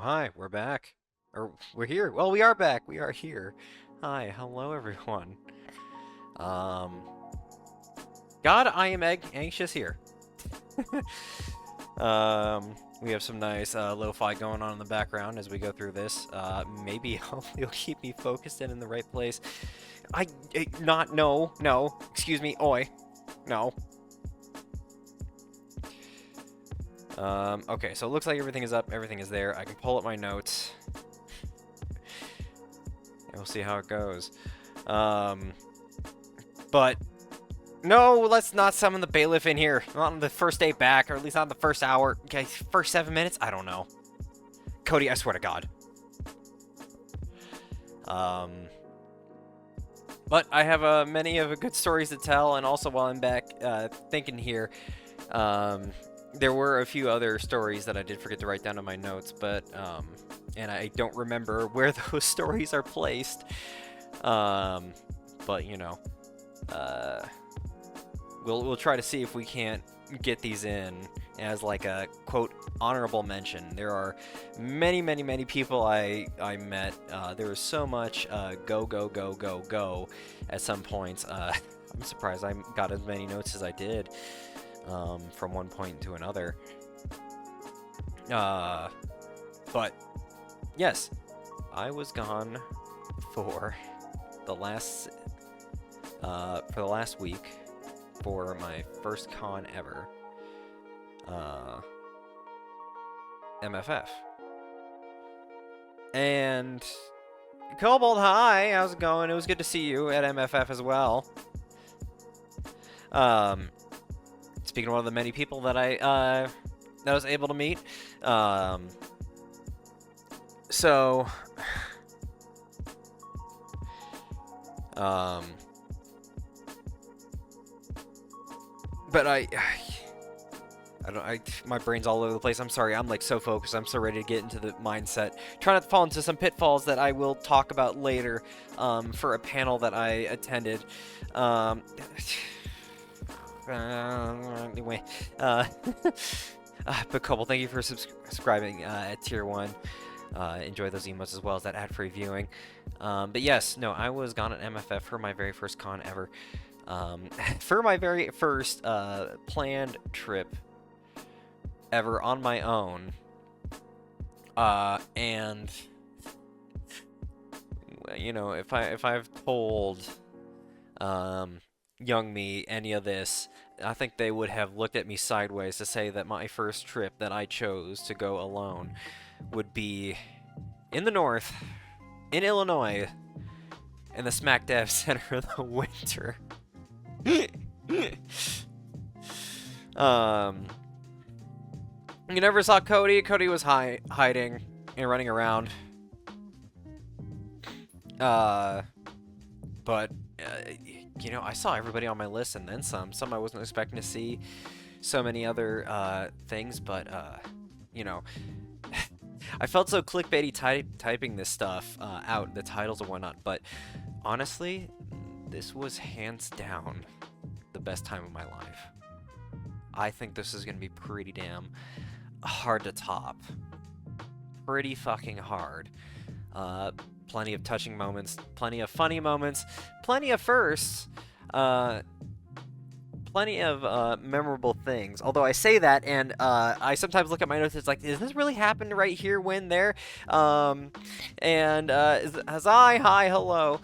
hi, we're back. Or, we're here. Well, we are back. We are here. Hi, hello everyone. Um, God, I am anxious here. We have some nice lo-fi going on in the background as we go through this. Maybe hopefully you'll keep me focused and in the right place. No, excuse me, oi, no. Okay, so it looks like everything is up, everything is there. I can pull up my notes. And we'll see how it goes. But no, let's not summon the bailiff in here. Not on the first day back, or at least not in the first hour. Okay, first 7 minutes? I don't know. Cody, I swear to God. But I have many of good stories to tell, and also while I'm back thinking here, there were a few other stories that I did forget to write down in my notes, but and I don't remember where those stories are placed. But you know, we'll try to see if we can't get these in as like a quote honorable mention. There are many people I met. There was so much go at some points. I'm surprised I got as many notes as I did from one point to another. But yes, I was gone for the last week for my first con ever. MFF. And Cobalt, hi, how's it going? It was good to see you at MFF as well. Speaking of one of the many people that I was able to meet, so but my brain's all over the place. I'm sorry. I'm like so focused. I'm so ready to get into the mindset. Try not to fall into some pitfalls that I will talk about later for a panel that I attended. Anyway, but Cobble, thank you for subscribing at Tier 1. Enjoy those emotes as well as that ad-free viewing. But yes, no, I was gone at MFF for my very first con ever. For my very first planned trip ever on my own. And you know, if I've told young me any of this, I think they would have looked at me sideways to say that my first trip that I chose to go alone would be in the north, in Illinois, in the smack dab center of the winter. You never saw Cody. Cody was hiding and running around. But you know, I saw everybody on my list and then some. Some I wasn't expecting to see. So many other things, but you know, I felt so clickbaity typing this stuff out, the titles and whatnot. But honestly, this was hands down the best time of my life. I think this is gonna be pretty damn hard to top. Pretty fucking hard. Plenty of touching moments, plenty of funny moments, plenty of firsts, plenty of memorable things. Although I say that, and I sometimes look at my notes, it's like, does this really happen right here, when, there? Hazai, hi, hello.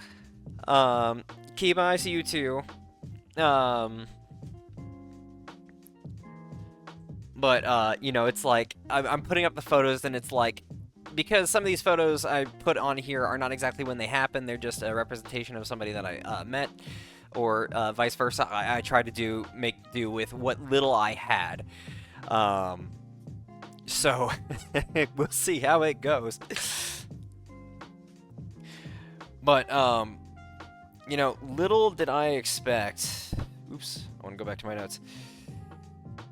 Kiba, I see you too. But you know, it's like, I'm putting up the photos, and it's like, because some of these photos I put on here are not exactly when they happen, they're just a representation of somebody that I met, or vice versa. I try to make do with what little I had. So, we'll see how it goes. But, you know, little did I expect... Oops, I want to go back to my notes.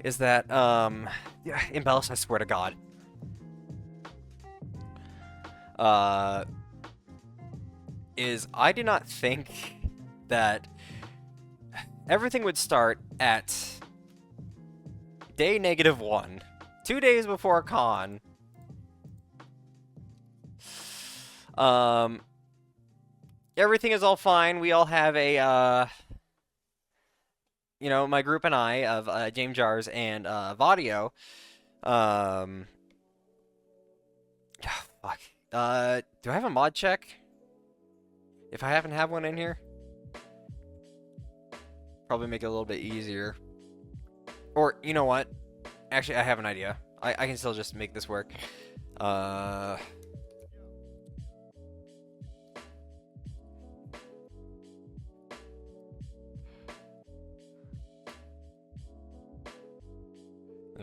Is that, yeah, embellish, I swear to God. Is I did not think that everything would start at day -1, 2 days before con, Um, everything is all fine. We all have a, you know, my group and I of James Jars and Vadio. Um, fuck. Do I have a mod check? If I happen to have one in here, probably make it a little bit easier. Or you know what? Actually, I have an idea. I can still just make this work. There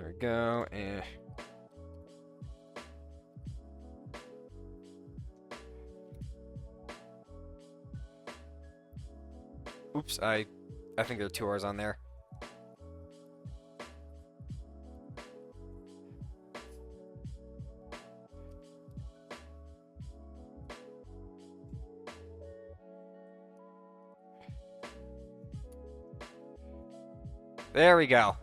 we go. Oops, I think there are 2 R's on there. There we go.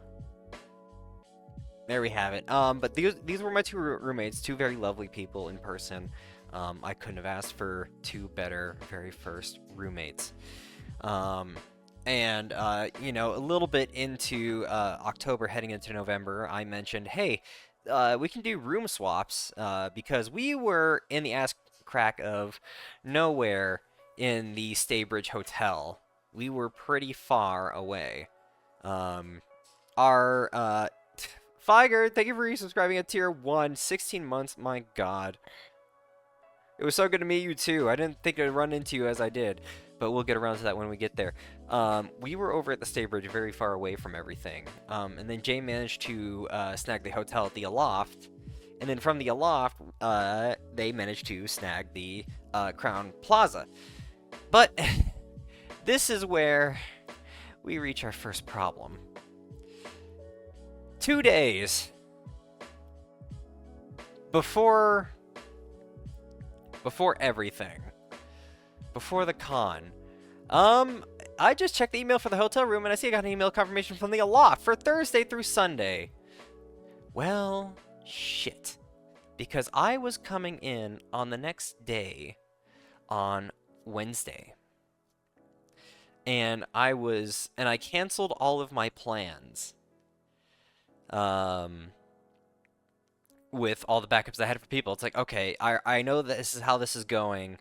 There we have it. But these were my 2 roommates, 2 very lovely people in person. I couldn't have asked for 2 better very first roommates. And you know, a little bit into October, heading into November, I mentioned, hey, we can do room swaps because we were in the ass crack of nowhere in the Staybridge Hotel. We were pretty far away. Our Figer, thank you for resubscribing at tier 1, 16 months. My God. It was so good to meet you too. I didn't think I'd run into you as I did, but we'll get around to that when we get there. We were over at the Staybridge, very far away from everything. And then Jay managed to snag the hotel at the Aloft. And then from the Aloft, they managed to snag the Crown Plaza. But this is where we reach our first problem. 2 days before everything, before the con, I just checked the email for the hotel room and I see I got an email confirmation from the Aloft for Thursday through Sunday. Well, shit. Because I was coming in on the next day on Wednesday. And I canceled all of my plans. With all the backups I had for people. It's like, okay, I know that this is how this is going.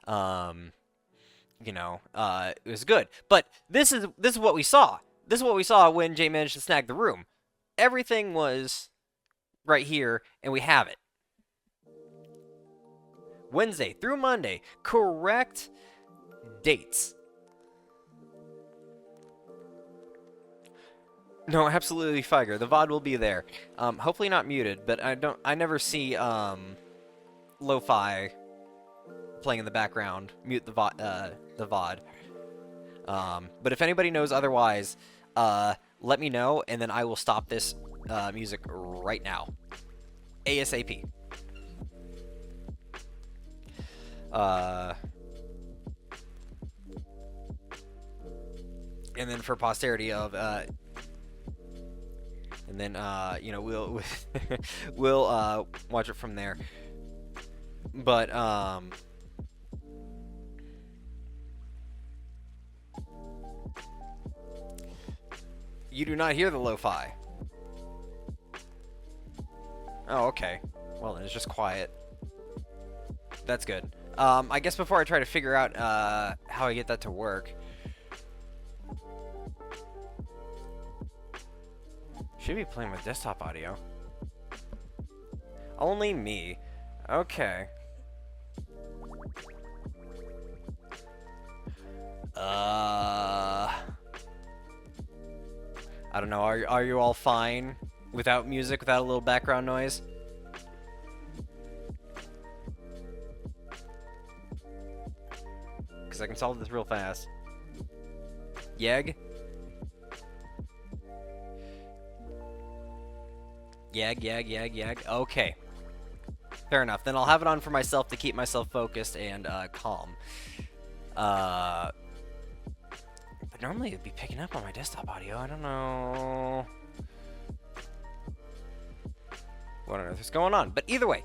You know, it was good. But this is what we saw. This is what we saw when Jay managed to snag the room. Everything was right here, and we have it. Wednesday through Monday. Correct dates. No, absolutely, Figer. The VOD will be there. Hopefully not muted, but I never see lo-fi playing in the background. Mute the VOD. But if anybody knows otherwise, let me know, and then I will stop this music right now, ASAP. And then for posterity of and then, you know, we'll watch it from there. But, you do not hear the lo-fi. Oh, okay. Well, then it's just quiet. That's good. I guess before I try to figure out, how I get that to work, should be playing with desktop audio. Only me. Okay. I don't know. Are you all fine without music, without a little background noise? Because I can solve this real fast. Yeg? Yag. Okay. Fair enough. Then I'll have it on for myself to keep myself focused and calm. But normally it'd be picking up on my desktop audio. I don't know. what on earth is going on? But either way,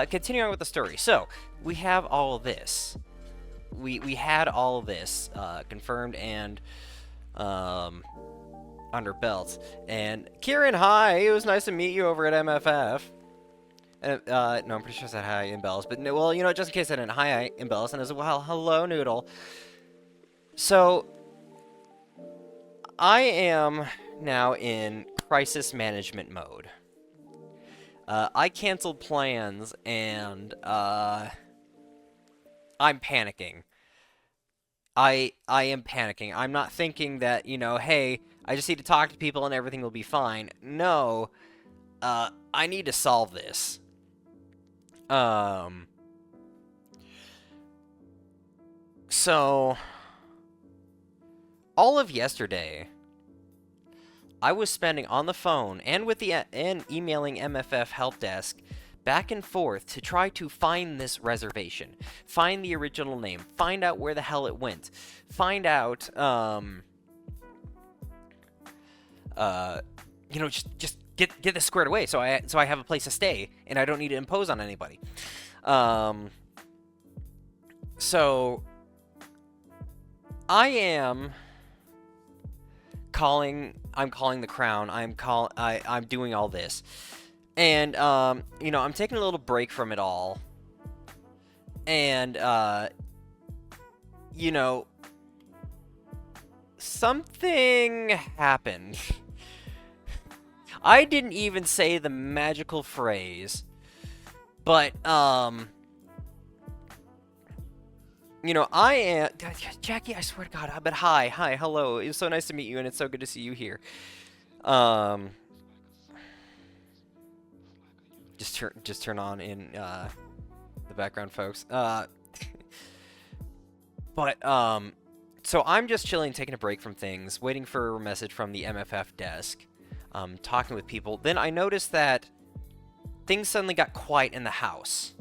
continuing with the story. So, we have all of this. We had all of this confirmed and under belt. And Kieran, hi! It was nice to meet you over at MFF. No, I'm pretty sure I said hi, Imbellis. But, no, well, you know, just in case I didn't, hi, Imbellis. And as well, hello, Noodle. So, I am now in crisis management mode. I canceled plans, and I'm panicking. I am panicking. I'm not thinking that, you know, hey, I just need to talk to people and everything will be fine. No, I need to solve this. So, all of yesterday, I was spending on the phone and with and emailing MFF help desk back and forth to try to find this reservation, find the original name, find out where the hell it went, find out, you know, just get this squared away so I have a place to stay and I don't need to impose on anybody. So I am calling. I'm calling the Crown. I'm doing all this, and you know, I'm taking a little break from it all, and you know, something happened. I didn't even say the magical phrase, but you know, I am... Jackie, I swear to God, but hi, hello. It was so nice to meet you, and it's so good to see you here. Just turn on in the background, folks. So I'm just chilling, taking a break from things, waiting for a message from the MFF desk, talking with people. Then I noticed that things suddenly got quiet in the house.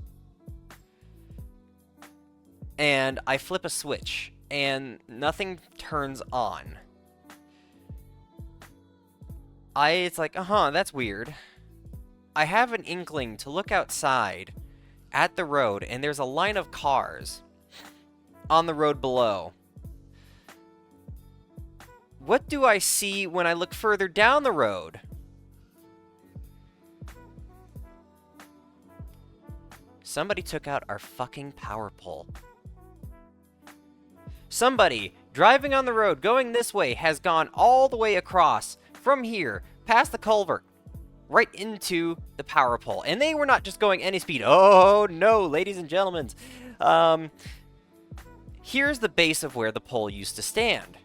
And I flip a switch, and nothing turns on. It's like, that's weird. I have an inkling to look outside at the road, and there's a line of cars on the road below. What do I see when I look further down the road? Somebody took out our fucking power pole. Somebody driving on the road going this way has gone all the way across from here, past the culvert, right into the power pole. And they were not just going any speed. Oh, no, ladies and gentlemen. Here's the base of where the pole used to stand.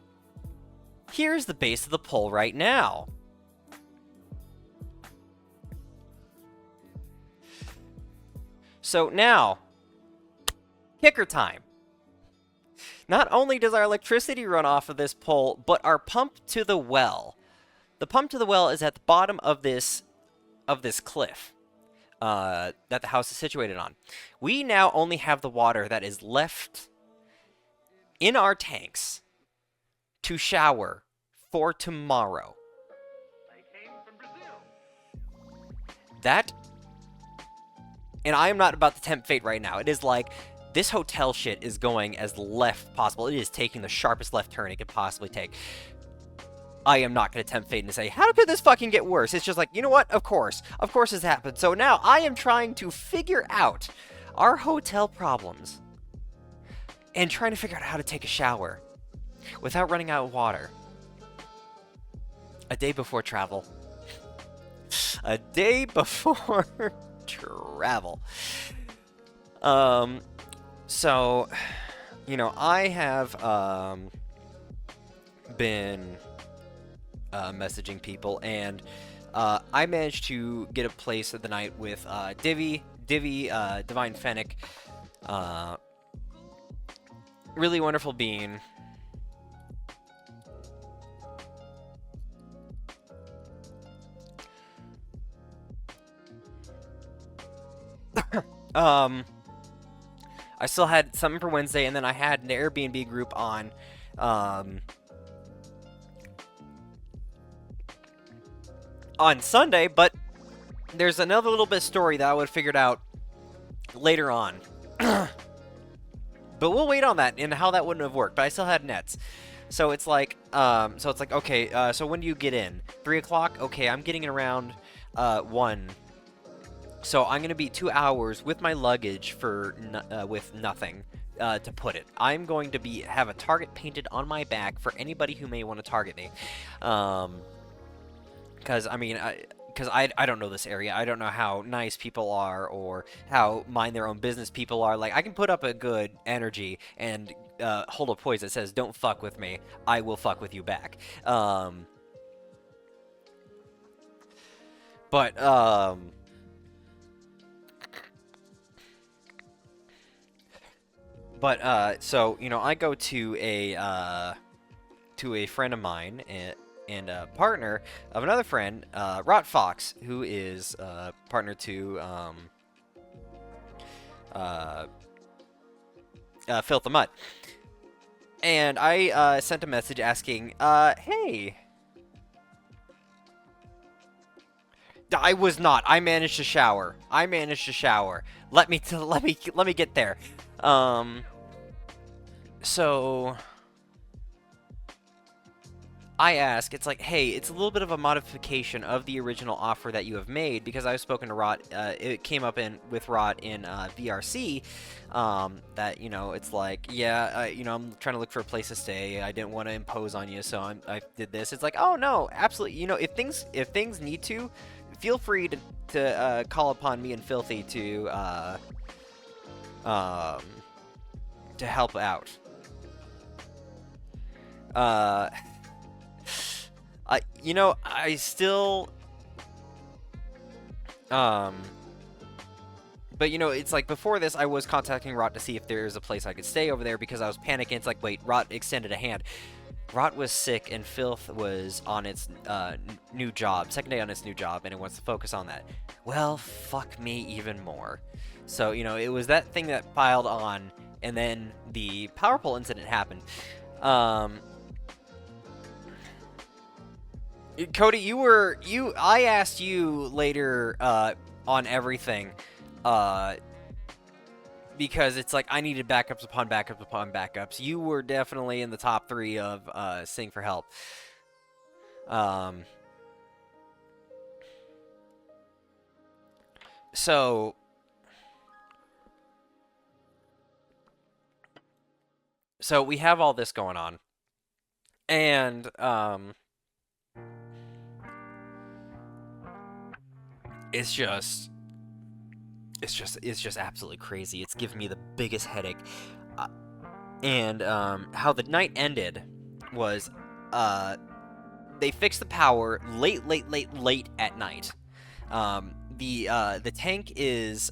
Here's the base of the pole right now. So now, kicker time. Not only does our electricity run off of this pole, but our pump to the well. The pump to the well is at the bottom of this cliff that the house is situated on. We now only have the water that is left in our tanks to shower for tomorrow. I came from Brazil. That, and I am not about to tempt fate right now. It is like, this hotel shit is going as left possible. It is taking the sharpest left turn it could possibly take. I am not going to tempt fate and say, how could this fucking get worse? It's just like, you know what? Of course this happened. So now I am trying to figure out our hotel problems and trying to figure out how to take a shower without running out of water. A day before travel. A day before travel. So, you know, I have been messaging people, and I managed to get a place of the night with Divvy, Divine Fennec, really wonderful being. I still had something for Wednesday, and then I had an Airbnb group on Sunday, but there's another little bit of story that I would have figured out later on. But we'll wait on that and how that wouldn't have worked. But I still had nets. So it's like, okay, so when do you get in? 3 o'clock? Okay, I'm getting in around 1. So I'm going to be 2 hours with my luggage for with nothing to put it. I'm going to have a target painted on my back for anybody who may want to target me. Because, I mean, because I don't know this area. I don't know how nice people are or how mind their own business people are. Like, I can put up a good energy and hold a poise that says, don't fuck with me. I will fuck with you back. So, you know, I go to a friend of mine and a partner of another friend, Rot Fox, who is partner to Filth the Mutt. And I sent a message asking, hey. I was not. I managed to shower. Let me get there. So I ask, it's like, hey, it's a little bit of a modification of the original offer that you have made, because I've spoken to Rot, it came up with Rot in VRC, that, you know, it's like, yeah, you know, I'm trying to look for a place to stay, I didn't want to impose on you, so I did this. It's like, oh, no, absolutely, you know, if things need to, feel free to call upon me and Filthy to help out. You know, I still, but you know, it's like before this, I was contacting Rot to see if there's a place I could stay over there because I was panicking. It's like, wait, Rot extended a hand. Rot was sick and Filth was on its new job, second day on its new job, and it wants to focus on that. Well, fuck me even more. So, you know, it was that thing that piled on, and then the power pole incident happened. Cody, I asked you later on everything, because it's like I needed backups upon backups upon backups. You were definitely in the top 3 of Sing for Help. So we have all this going on, and it's just absolutely crazy. It's giving me the biggest headache. And how the night ended was they fixed the power late at night. The tank is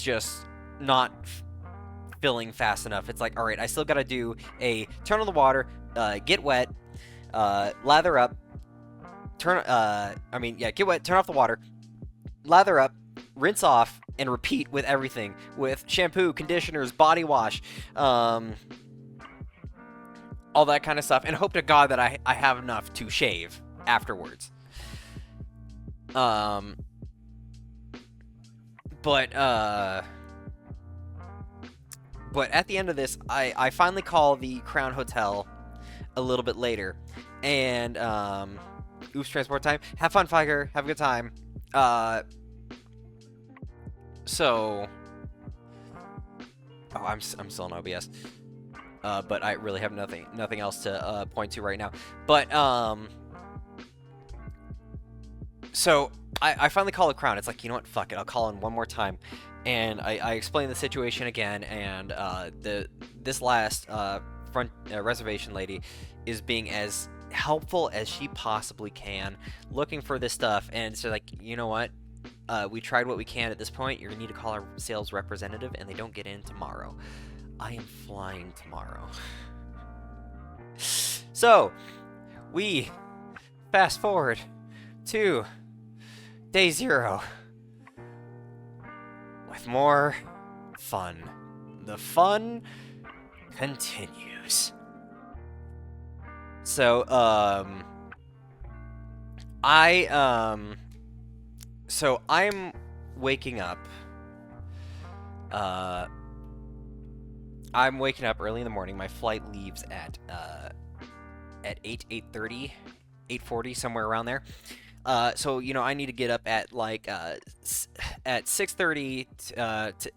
just not filling fast enough. It's like, all right, I still gotta do a turn on the water, get wet, lather up, get wet, turn off the water, lather up, rinse off, and repeat with everything, with shampoo, conditioners, body wash, all that kind of stuff, and hope to God that I have enough to shave afterwards. But at the end of this, I finally call the Crown Hotel a little bit later, and oops, transport time. Have fun, Figer. Have a good time. So, oh, I'm still on OBS. But I really have nothing else to point to right now. But so I finally call the Crown. It's like, you know what? Fuck it. I'll call in one more time, and I explain the situation again. And this last front reservation lady is being as helpful as she possibly can, looking for this stuff. And so, like, you know what? We tried what we can at this point. You're gonna need to call our sales representative, and they don't get in tomorrow. I am flying tomorrow. So, we fast forward to day 0 with more fun. The fun continues. So, So I'm waking up. Uh, I'm waking up early in the morning. My flight leaves at 8:30, 8:40, somewhere around there. So I need to get up at like at 6:30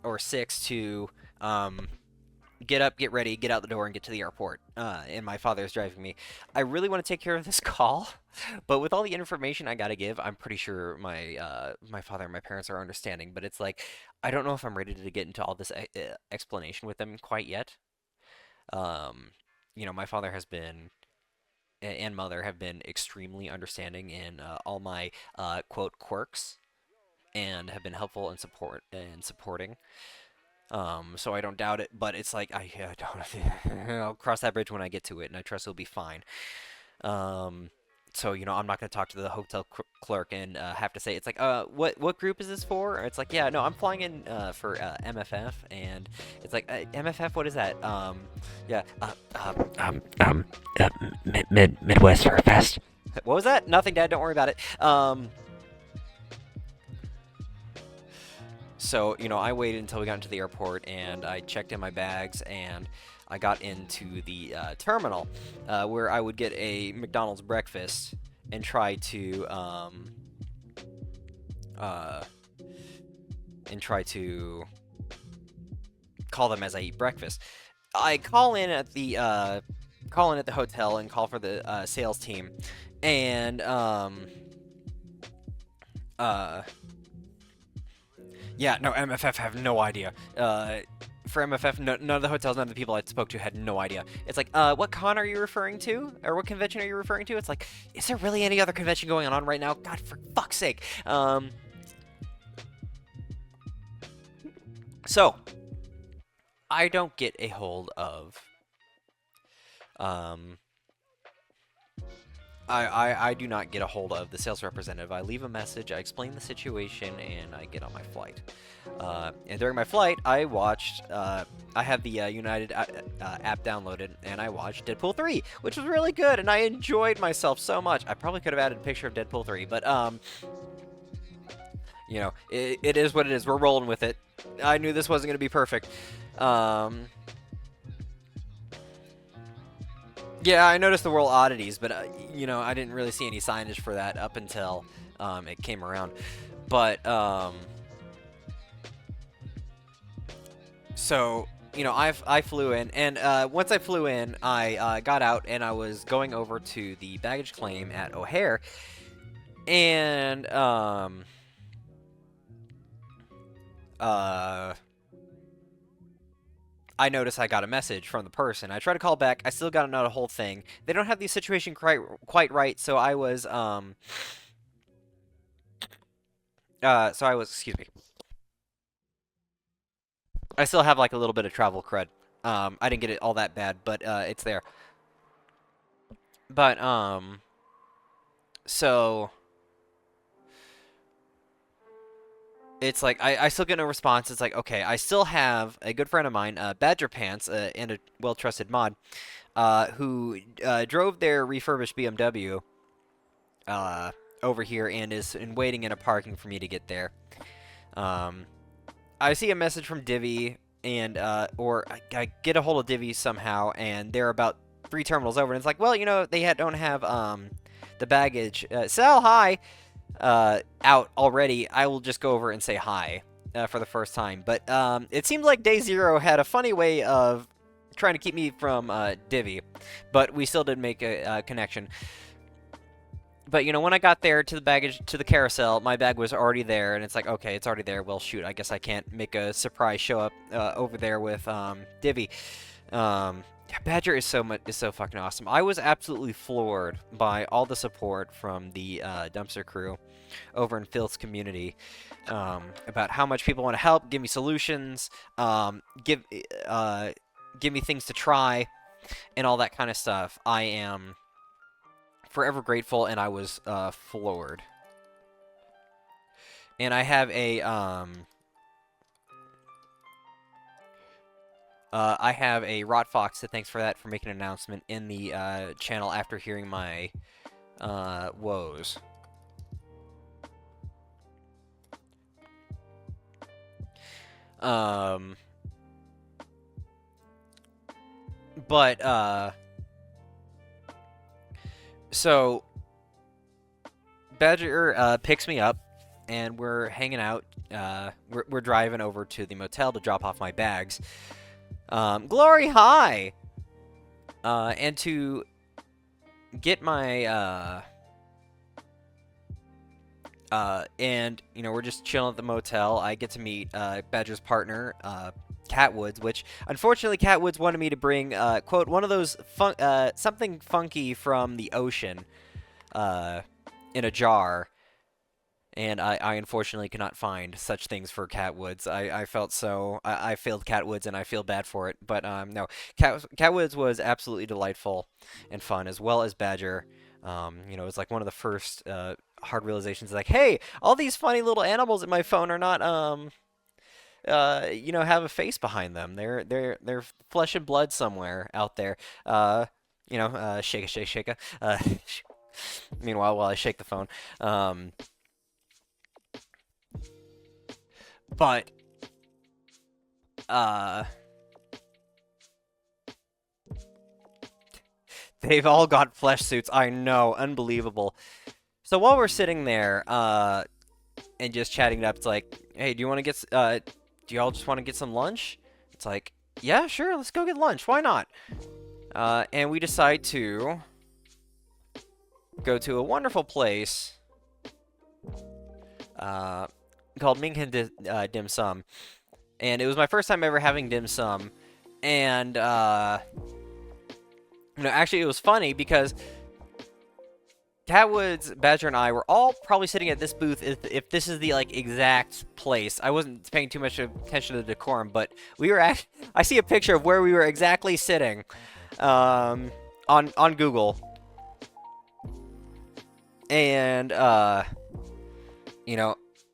or 6 to get up, get ready, get out the door, and get to the airport. And my father is driving me. I really want to take care of this call, but with all the information I gotta give, I'm pretty sure my father and my parents are understanding. But it's like I don't know if I'm ready to get into all this explanation with them quite yet. Um, my father has been and mother have been extremely understanding in all my quote quirks and have been helpful in supporting. So I don't doubt it, but it's like I don't. I'll cross that bridge when I get to it, and I trust it'll be fine. Um, so I'm not gonna talk to the hotel clerk and have to say it's like what group is this for? Or it's like yeah no I'm flying in for MFF, and it's like MFF, what is that? Yeah Midwest for Fest. what was that? Nothing, Dad. Don't worry about it. So, I waited until we got into the airport and I checked in my bags and I got into the terminal where I would get a McDonald's breakfast and try to uh, call them as I eat breakfast. I call in at the hotel and call for the sales team, and yeah, no, MFF have no idea. For MFF, none of the hotels, none of the people I spoke to had no idea. It's like, what con are you referring to? Or what convention are you referring to? It's like, is there really any other convention going on right now? God, for fuck's sake. So, I don't get a hold of, I do not get a hold of the sales representative. I leave a message, I explain the situation, and I get on my flight. And during my flight, I watched, I have the United app downloaded, and I watched Deadpool 3, which was really good, and I enjoyed myself so much. I probably could have added a picture of Deadpool 3, but, it is what it is. We're rolling with it. I knew this wasn't going to be perfect. Yeah, I noticed the world oddities, but I didn't really see any signage for that up until it came around. But so I flew in, and once I flew in, I got out and I was going over to the baggage claim at O'Hare, and I noticed I got a message from the person. I tried to call back. I still got another whole thing. They don't have the situation quite right, so I was excuse me. I still have like a little bit of travel crud. I didn't get it all that bad, but it's there. But so it's like I still get no response. It's like, okay, I still have a good friend of mine, Badger Pants, and a well-trusted mod, who drove their refurbished BMW over here and is waiting in a parking for me to get there. I see a message from Divvy, and or I get a hold of Divvy somehow, and they're about 3 terminals over, and it's like, well, they don't have the baggage. Sal, hi. Out already. I will just go over and say hi for the first time. But it seemed like Day Zero had a funny way of trying to keep me from Divvy, but we still did make a connection. But when I got there to the carousel, my bag was already there, and it's like, okay, it's already there. Well, shoot, I guess I can't make a surprise show up over there with Divvy. Badger is so fucking awesome. I was absolutely floored by all the support from the dumpster crew over in Phil's community about how much people want to help, give me solutions, give me things to try, and all that kind of stuff. I am forever grateful, and I was floored. And I have a Rot Fox that thanks for that, for making an announcement in the channel after hearing my woes. Um, but so Badger picks me up, and we're hanging out. We're driving over to the motel to drop off my bags. Glory high! And to get my and we're just chilling at the motel. I get to meet Badger's partner, Catwoods, which unfortunately Catwoods wanted me to bring quote one of those something funky from the ocean in a jar. And I unfortunately cannot find such things for Catwoods. I felt so... I failed Catwoods, and I feel bad for it. But, no. Catwoods was absolutely delightful and fun, as well as Badger. It was like one of the first hard realizations, like, hey, all these funny little animals in my phone are not, have a face behind them. They're flesh and blood somewhere out there. Shake a, shake, shake a. Meanwhile, while I shake the phone. But, they've all got flesh suits. I know, unbelievable. So while we're sitting there, and just chatting it up, it's like, hey, do you want to get, do y'all just want to get some lunch? It's like, yeah, sure, let's go get lunch. Why not? And we decide to go to a wonderful place, called Minghan Dim Sum. And it was my first time ever having dim sum. And, actually it was funny because Catwoods, Badger, and I were all probably sitting at this booth if this is the, like, exact place. I wasn't paying too much attention to the decorum, but we were I see a picture of where we were exactly sitting, on Google. And,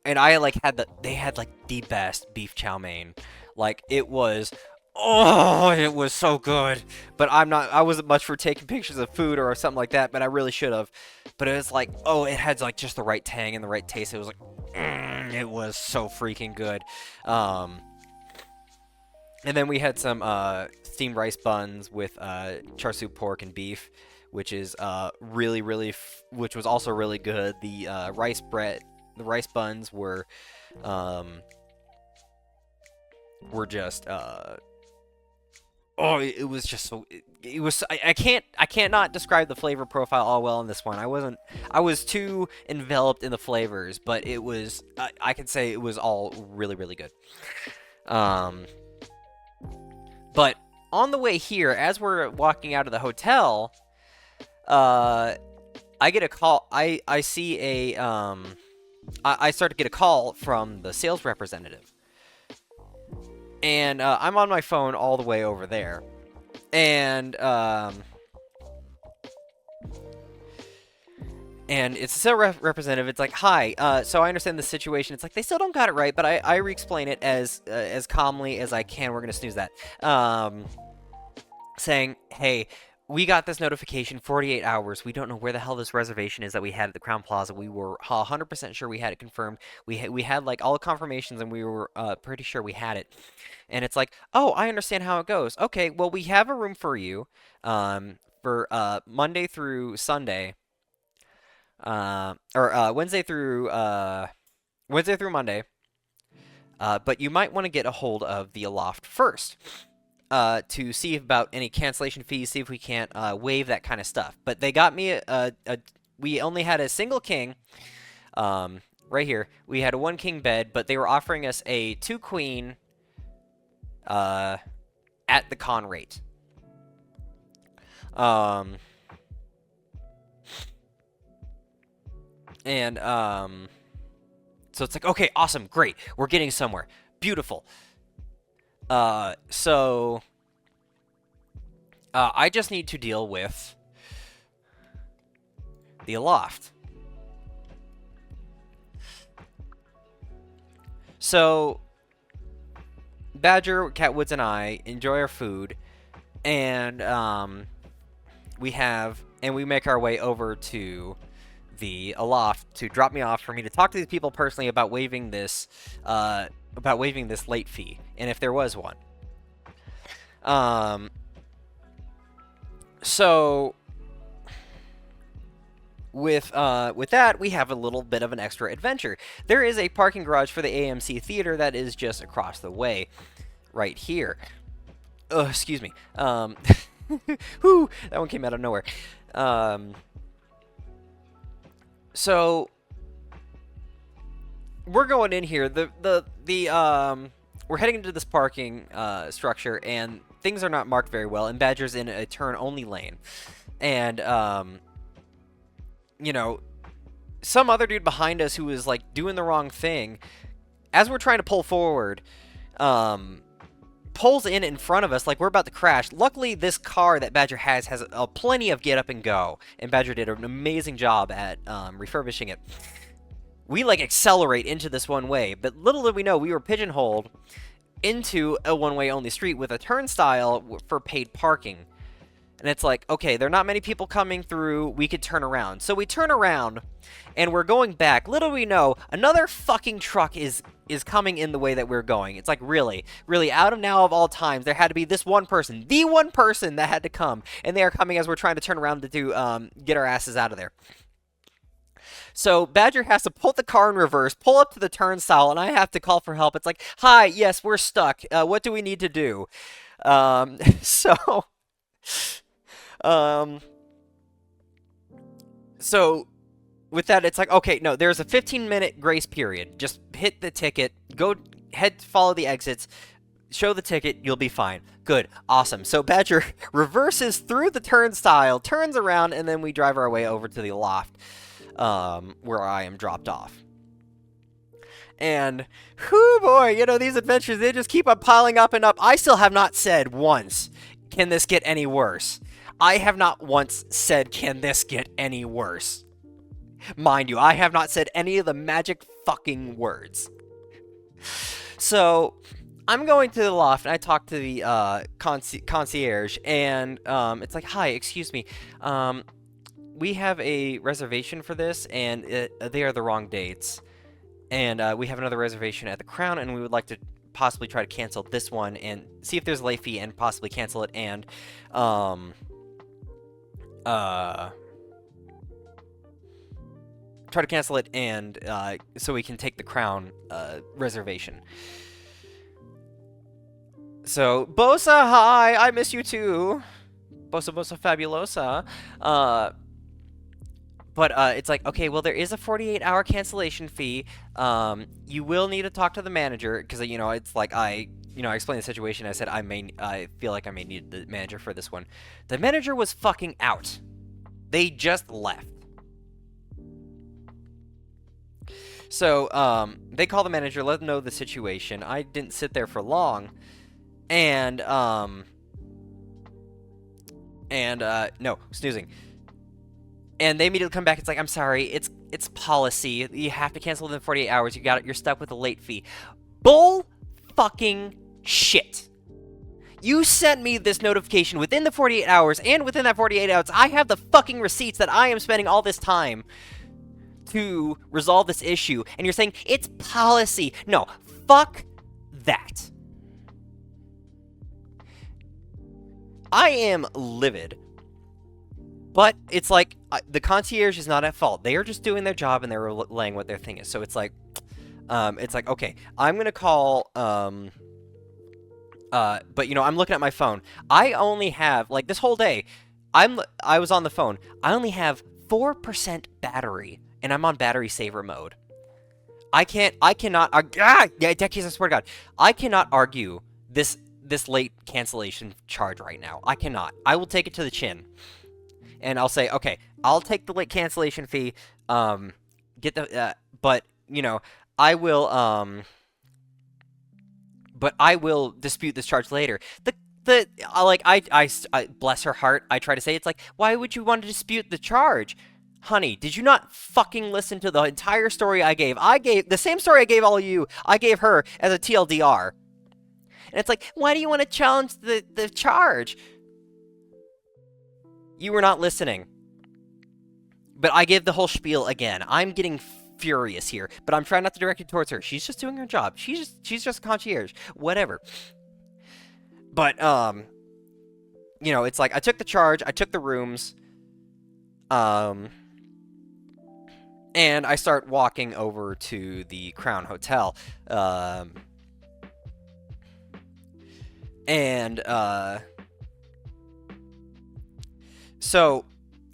and I, like, they had, like, the best beef chow mein. Like, it was so good. But I wasn't much for taking pictures of food or something like that, but I really should have. But it was like, it had, like, just the right tang and the right taste. It was like, it was so freaking good. And then we had some, steamed rice buns with, char siu pork and beef, which is, which was also really good. The rice buns were just, it was just so, it was, I can't not describe the flavor profile all well in this one. I was too enveloped in the flavors, but it was, I can say it was all really, really good. But on the way here, as we're walking out of the hotel, I get a call, I see I start to get a call from the sales representative. And I'm on my phone all the way over there. And it's a sales representative. It's like, hi, so I understand the situation. It's like, they still don't got it right, but I re-explain it as calmly as I can. We're going to snooze that. Saying, hey, we got this notification 48 hours. We don't know where the hell this reservation is that we had at the Crown Plaza. We were 100% sure we had it confirmed. We had like all the confirmations, and we were pretty sure we had it. And it's like, oh, I understand how it goes. Okay, well, we have a room for you for Monday through Sunday, or Wednesday through Monday. But you might want to get a hold of the Aloft first. To see about any cancellation fees, see if we can't waive that kind of stuff. But they got me we only had a single king, right here. We had a 1 king bed, but they were offering us a 2 queen, at the con rate. So it's like, okay, awesome, great, we're getting somewhere, beautiful. So I just need to deal with the Aloft. So Badger, Catwoods, and I enjoy our food, and we make our way over to the Aloft to drop me off for me to talk to these people personally about waiving this waiving this late fee, and if there was one. So with that, we have a little bit of an extra adventure. There is a parking garage for the AMC theater that is just across the way, right here. Excuse me. Whew, that one came out of nowhere. So we're going in here. We're heading into this parking structure, and things are not marked very well. And Badger's in a turn-only lane, and you know, some other dude behind us who was like doing the wrong thing, as we're trying to pull forward, pulls in front of us like we're about to crash. Luckily, this car that Badger has plenty of get up and go, and Badger did an amazing job at refurbishing it. We like accelerate into this one way, but little did we know we were pigeonholed into a one-way only street with a turnstile for paid parking. And it's like, okay, there are not many people coming through, we could turn around. So we turn around, and we're going back. Little do we know, another fucking truck is coming in the way that we're going. It's like, really, out of now of all times, there had to be this one person, the one person that had to come. And they are coming as we're trying to turn around to get our asses out of there. So Badger has to pull the car in reverse, pull up to the turnstile, and I have to call for help. It's like, hi, yes, we're stuck. What do we need to do? So with that, it's like, okay, no, there's a 15-minute grace period. Just hit the ticket, follow the exits, show the ticket, you'll be fine. Good, awesome. So Badger reverses through the turnstile, turns around, and then we drive our way over to the loft, where I am dropped off. And, whoo boy, these adventures, they just keep on piling up and up. I still have not said once, can this get any worse? I have not once said, can this get any worse? Mind you, I have not said any of the magic fucking words. So, I'm going to the loft, and I talk to the concierge, and it's like, hi, excuse me, we have a reservation for this, and they are the wrong dates. And we have another reservation at the Crown, and we would like to possibly try to cancel this one, and see if there's a late fee, and possibly cancel it, and try to cancel it, and so we can take the Crown reservation. So, Bosa, hi! I miss you too! Bosa Fabulosa. But it's like, okay, well, there is a 48-hour cancellation fee. You will need to talk to the manager, because, it's like I explained the situation. I said I feel like I may need the manager for this one. The manager was fucking out. They just left. So, they call the manager, let them know the situation. I didn't sit there for long. And, no, snoozing. And they immediately come back. It's like, I'm sorry, it's policy. You have to cancel within 48 hours. You're stuck with a late fee. Bull fucking shit. You sent me this notification within the 48 hours, and within that 48 hours, I have the fucking receipts that I am spending all this time to resolve this issue, and you're saying it's policy. No, fuck that. I am livid. But it's like, the concierge is not at fault. They are just doing their job, and they're relaying what their thing is. So it's like, okay, I'm gonna call, but, I'm looking at my phone. I only have, like, this whole day, I was on the phone. I only have 4% battery, and I'm on battery saver mode. I cannot, Deckies, I swear to God, I cannot argue this late cancellation charge right now. I cannot. I will take it to the chin. And I'll say, okay, I'll take the late cancellation fee, but, I will dispute this charge later. I bless her heart, I try to say, it's like, why would you want to dispute the charge? Honey, did you not fucking listen to the entire story I gave? I gave the same story I gave all of you, I gave her as a TLDR. And it's like, why do you want to challenge the charge? You were not listening. But I gave the whole spiel again. I'm getting furious here, but I'm trying not to direct it towards her. She's just doing her job. She's just a concierge, whatever. But you know, it's like I took the charge, I took the rooms, and I start walking over to the Crown Hotel, so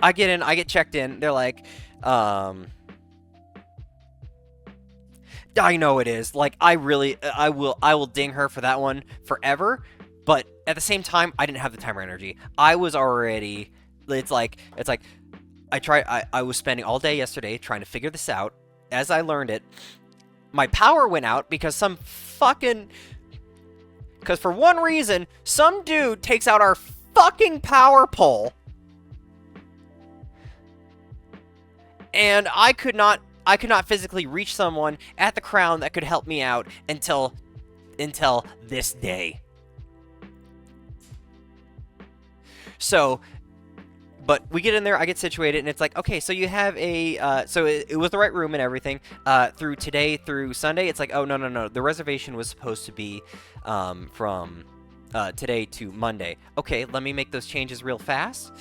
I get in, I get checked in. They're like, I know it is. Like, I will ding her for that one forever. But at the same time, I didn't have the time or energy. I was already, it's like, I was spending all day yesterday trying to figure this out. As I learned it, my power went out because because for one reason, some dude takes out our fucking power pole. And I could not physically reach someone at the Crown that could help me out until this day. So, but we get in there, I get situated, and it's like, okay, so you have a, so it was the right room and everything, through today, through Sunday. It's like, oh, no, the reservation was supposed to be, from, today to Monday. Okay, let me make those changes real fast.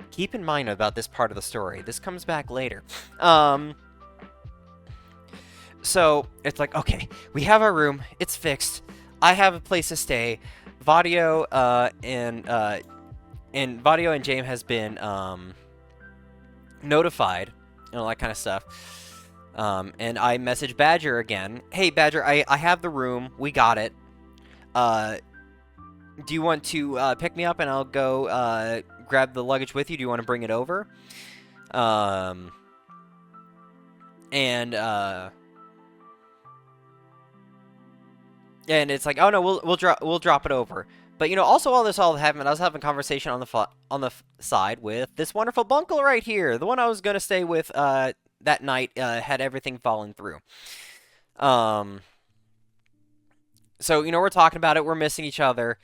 Keep in mind about this part of the story. This comes back later. So, it's like, okay, we have our room, it's fixed, I have a place to stay. Vadio, and Vadio and James has been, notified, and all that kind of stuff. And I message Badger again. Hey, Badger, I have the room. We got it. Do you want to, pick me up and I'll go, grab the luggage with you? Do you want to bring it over? And it's like, oh no, we'll drop it over. But, you know, also while this all happened, I was having a conversation on the side with this wonderful bunkle right here. The one I was going to stay with that night had everything fallen through. So, you know, we're talking about it. We're missing each other.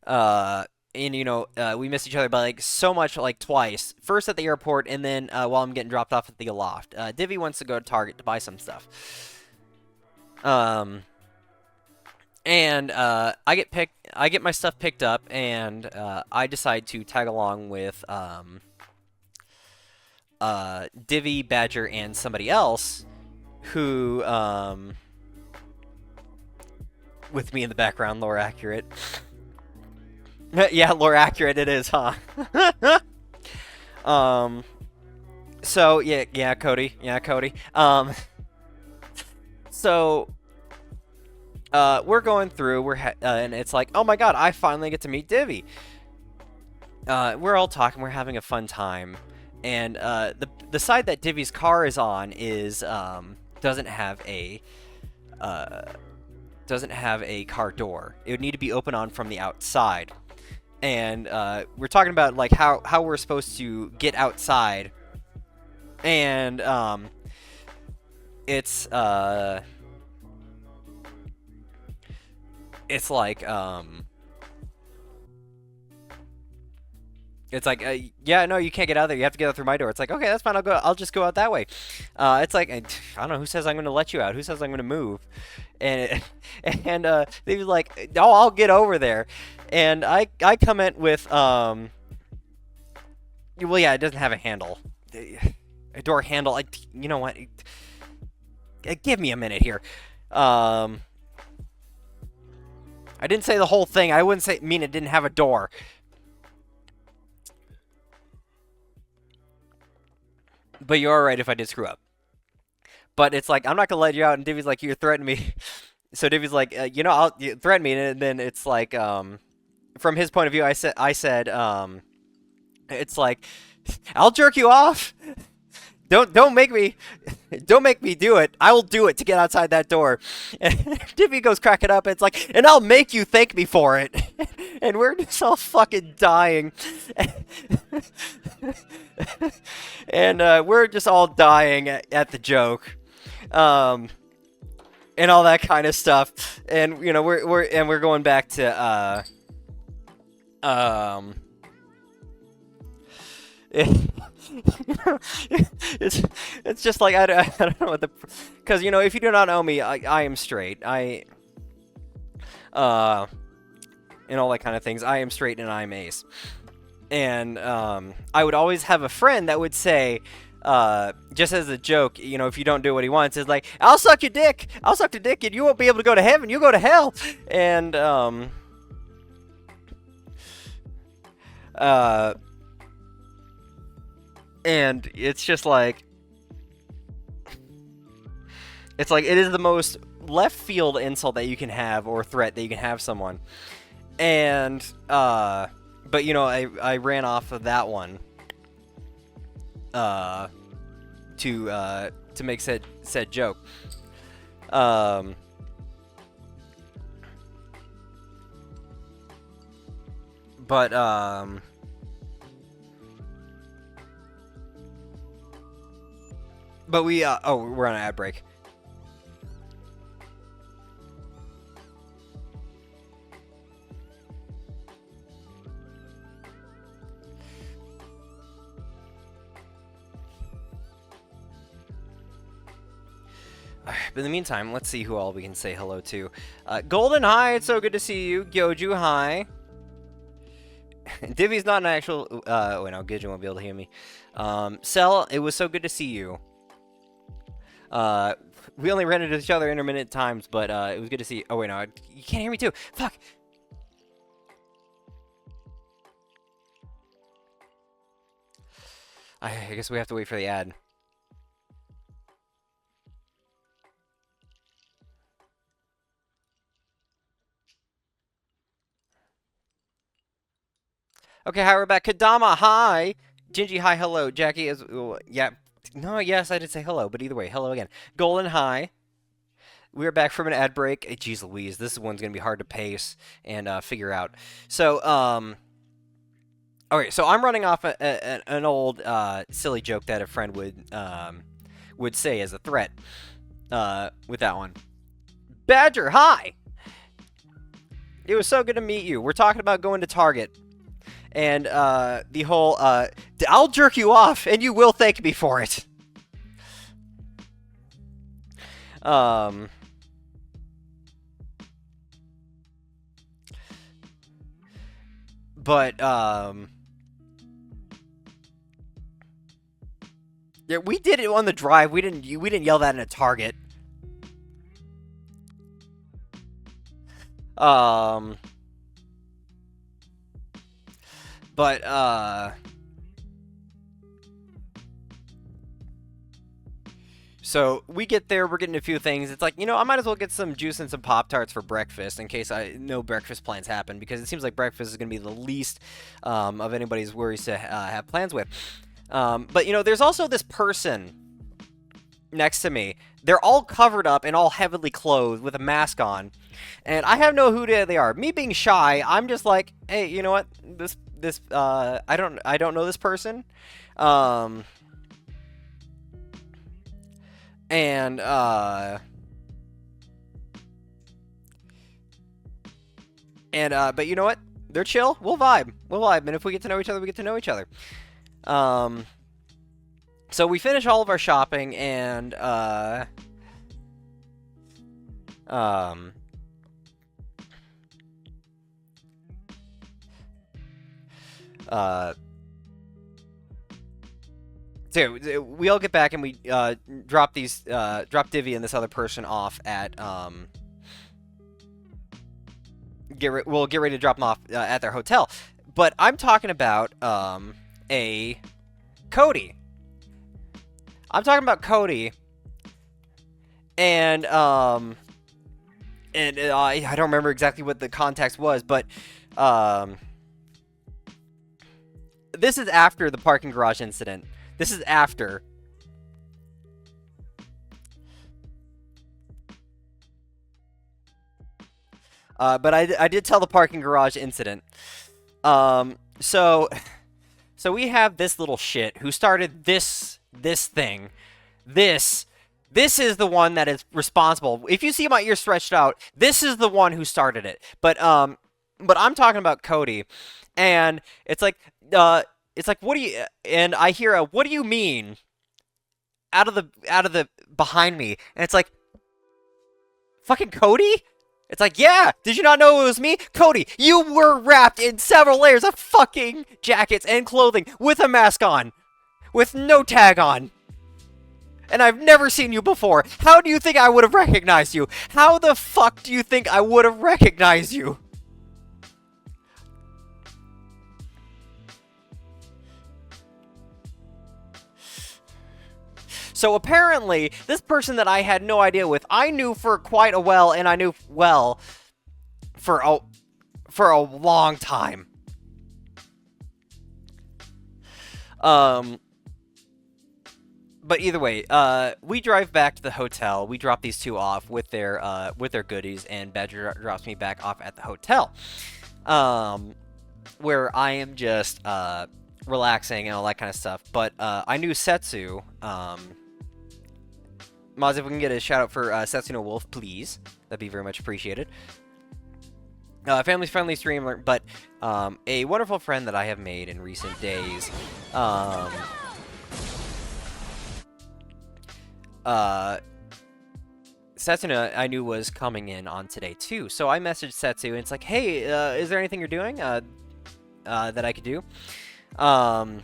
And, you know, we missed each other by, like, so much, like, twice. First at the airport, and then while I'm getting dropped off at the loft. Divvy wants to go to Target to buy some stuff. And I get my stuff picked up, and I decide to tag along with Divvy, Badger, and somebody else who with me in the background, lore accurate. Yeah, lore accurate it is, huh? So yeah, Cody. Yeah, Cody. So we're going through, and it's like, oh my god, I finally get to meet Divvy. We're all talking, we're having a fun time, and the side that Divvy's car is on is doesn't have a car door. It would need to be open on from the outside. And we're talking about like how we're supposed to get outside, and it's like yeah, no, you can't get out there. You have to get out through my door. It's like, okay, that's fine. I'll just go out that way. It's like, I don't know who says I'm going to let you out. Who says I'm going to move? And they was like, oh, I'll get over there. And I comment with well, yeah, it doesn't have a handle, a door handle. You know what? Give me a minute here. I didn't say the whole thing. I wouldn't mean it didn't have a door. But you're alright if I did screw up. But it's like, I'm not gonna let you out, and Divvy's like, you're threatening me. So Divvy's like, you know, you threaten me, and then it's like, from his point of view, I said, it's like, I'll jerk you off. Don't make me do it. I will do it to get outside that door. And Divvy goes cracking up. And it's like, and I'll make you thank me for it. And we're just all fucking dying. And we're just all dying at the joke, and all that kind of stuff. And you know, we're going back to it's it's just like I don't know what the because if you do not know me, I am straight. Uh and all that kind of things. I am straight and I'm ace. And I would always have a friend that would say, just as a joke, if you don't do what he wants, is like, I'll suck your dick. I'll suck the dick, and you won't be able to go to heaven. You'll go to hell. And and it's just like, it is the most left field insult that you can have, or threat that you can have someone. And but I ran off of that one to make said joke. But we we're on an ad break. But in the meantime, let's see who all we can say hello to. Golden, hi, it's so good to see you. Gyoju, hi. Divvy's not an actual... wait, no, Gidget won't be able to hear me. Cell, it was so good to see you. We only ran into each other intermittent times, but it was good to see you. Oh, wait, no, you can't hear me too. Fuck! I guess we have to wait for the ad. Okay, hi, we're back. Kadama, hi. Gingy, hi, hello. Jackie is... yeah. No, yes, I did say hello, but either way, hello again. Golden, hi. We're back from an ad break. Jeez Louise, this one's going to be hard to pace and figure out. So, okay, so I'm running off an old silly joke that a friend would say as a threat with that one. Badger, hi. It was so good to meet you. We're talking about going to Target. And the whole, I'll jerk you off, and you will thank me for it. But, yeah, we did it on the drive. We didn't yell that in a Target. But, so we get there, we're getting a few things. It's like, I might as well get some juice and some Pop-Tarts for breakfast in case no breakfast plans happen, because it seems like breakfast is going to be the least of anybody's worries to have plans with. But, there's also this person next to me. They're all covered up and all heavily clothed with a mask on. And I have no who they are. Me being shy, I'm just like, hey, you know what? I don't know this person. But you know what? They're chill. We'll vibe. And if we get to know each other, we get to know each other. So we finish all of our shopping, and so we all get back, and we drop Divvy and this other person off at we'll get ready to drop them off at their hotel. But I'm talking about a Cody. I'm talking about Cody, and I don't remember exactly what the context was, but this is after the parking garage incident. This is after. But I did tell the parking garage incident. So we have this little shit who started this thing. This is the one that is responsible. If you see my ear stretched out, this is the one who started it. But I'm talking about Cody, and it's like it's like, what do you, and I hear a, what do you mean? Out of the behind me, and it's like, fucking Cody? It's like, yeah, did you not know it was me? Cody, you were wrapped in several layers of fucking jackets and clothing with a mask on, with no tag on. And I've never seen you before. How do you think I would have recognized you? How the fuck do you think I would have recognized you? So apparently, this person that I had no idea with, I knew for quite a while, and I knew well for a long time. But either way, we drive back to the hotel. We drop these two off with their goodies, and Badger drops me back off at the hotel, where I am just relaxing and all that kind of stuff. But I knew Setsu. Maz, if we can get a shout out for Setsuno Wolf, please, that'd be very much appreciated. Family-friendly streamer, but a wonderful friend that I have made in recent days. Setsuno, I knew was coming in on today too, so I messaged Setsu, and it's like, hey, is there anything you're doing that I could do? I'll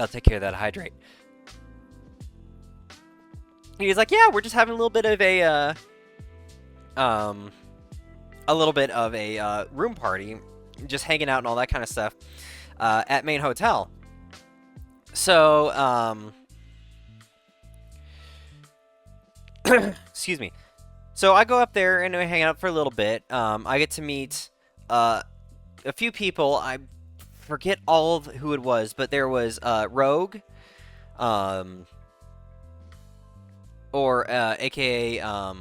take care of that. Hydrate. He's like, yeah, we're just having a little bit of a room party, just hanging out and all that kind of stuff at main hotel. So excuse me. So I go up there and we hang out for a little bit. I get to meet a few people. I forget all of who it was, but there was Rogue, or aka I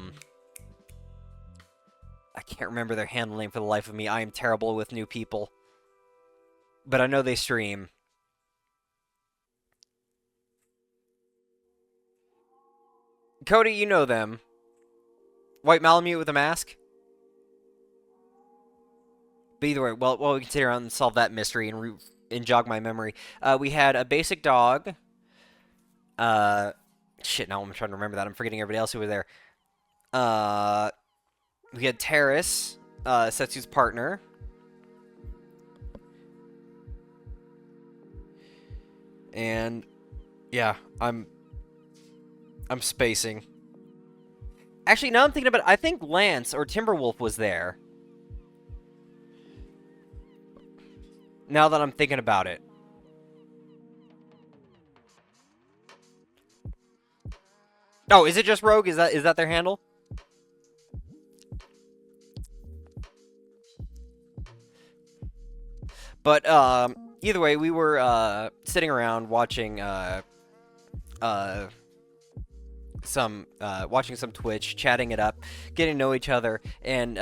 can't remember their handle name for the life of me. I am terrible with new people, but I know they stream. Cody, you know them. White Malamute with a mask. But either way, well, we can sit around and solve that mystery and jog my memory. We had a basic dog. Shit, now I'm trying to remember that. I'm forgetting everybody else who was there. We had Terrace, Setsu's partner. And yeah, I'm spacing. Actually, now I'm thinking about it, I think Lance or Timberwolf was there. Now that I'm thinking about it. Oh, is it just Rogue? Is that their handle? But either way, we were sitting around watching some Twitch, chatting it up, getting to know each other, and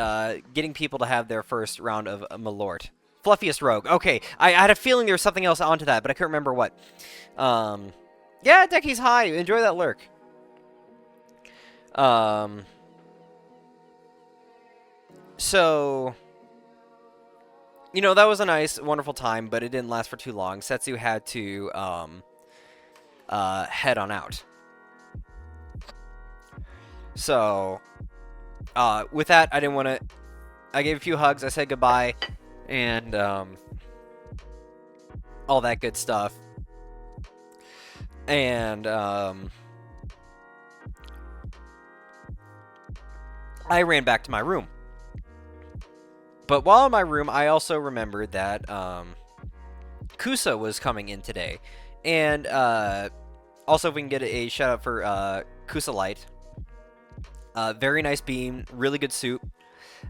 getting people to have their first round of Malort. Fluffiest Rogue. Okay, I had a feeling there was something else onto that, but I couldn't remember what. Yeah, Decky's high. Enjoy that lurk. So, you know, that was a nice, wonderful time, but it didn't last for too long. Setsu had to, head on out. So, with that, I didn't want to... I gave a few hugs, I said goodbye, and, all that good stuff. And, I ran back to my room. But while in my room, I also remembered that Kusa was coming in today. And also, if we can get a shout out for Kusa Light. Very nice beam, really good suit.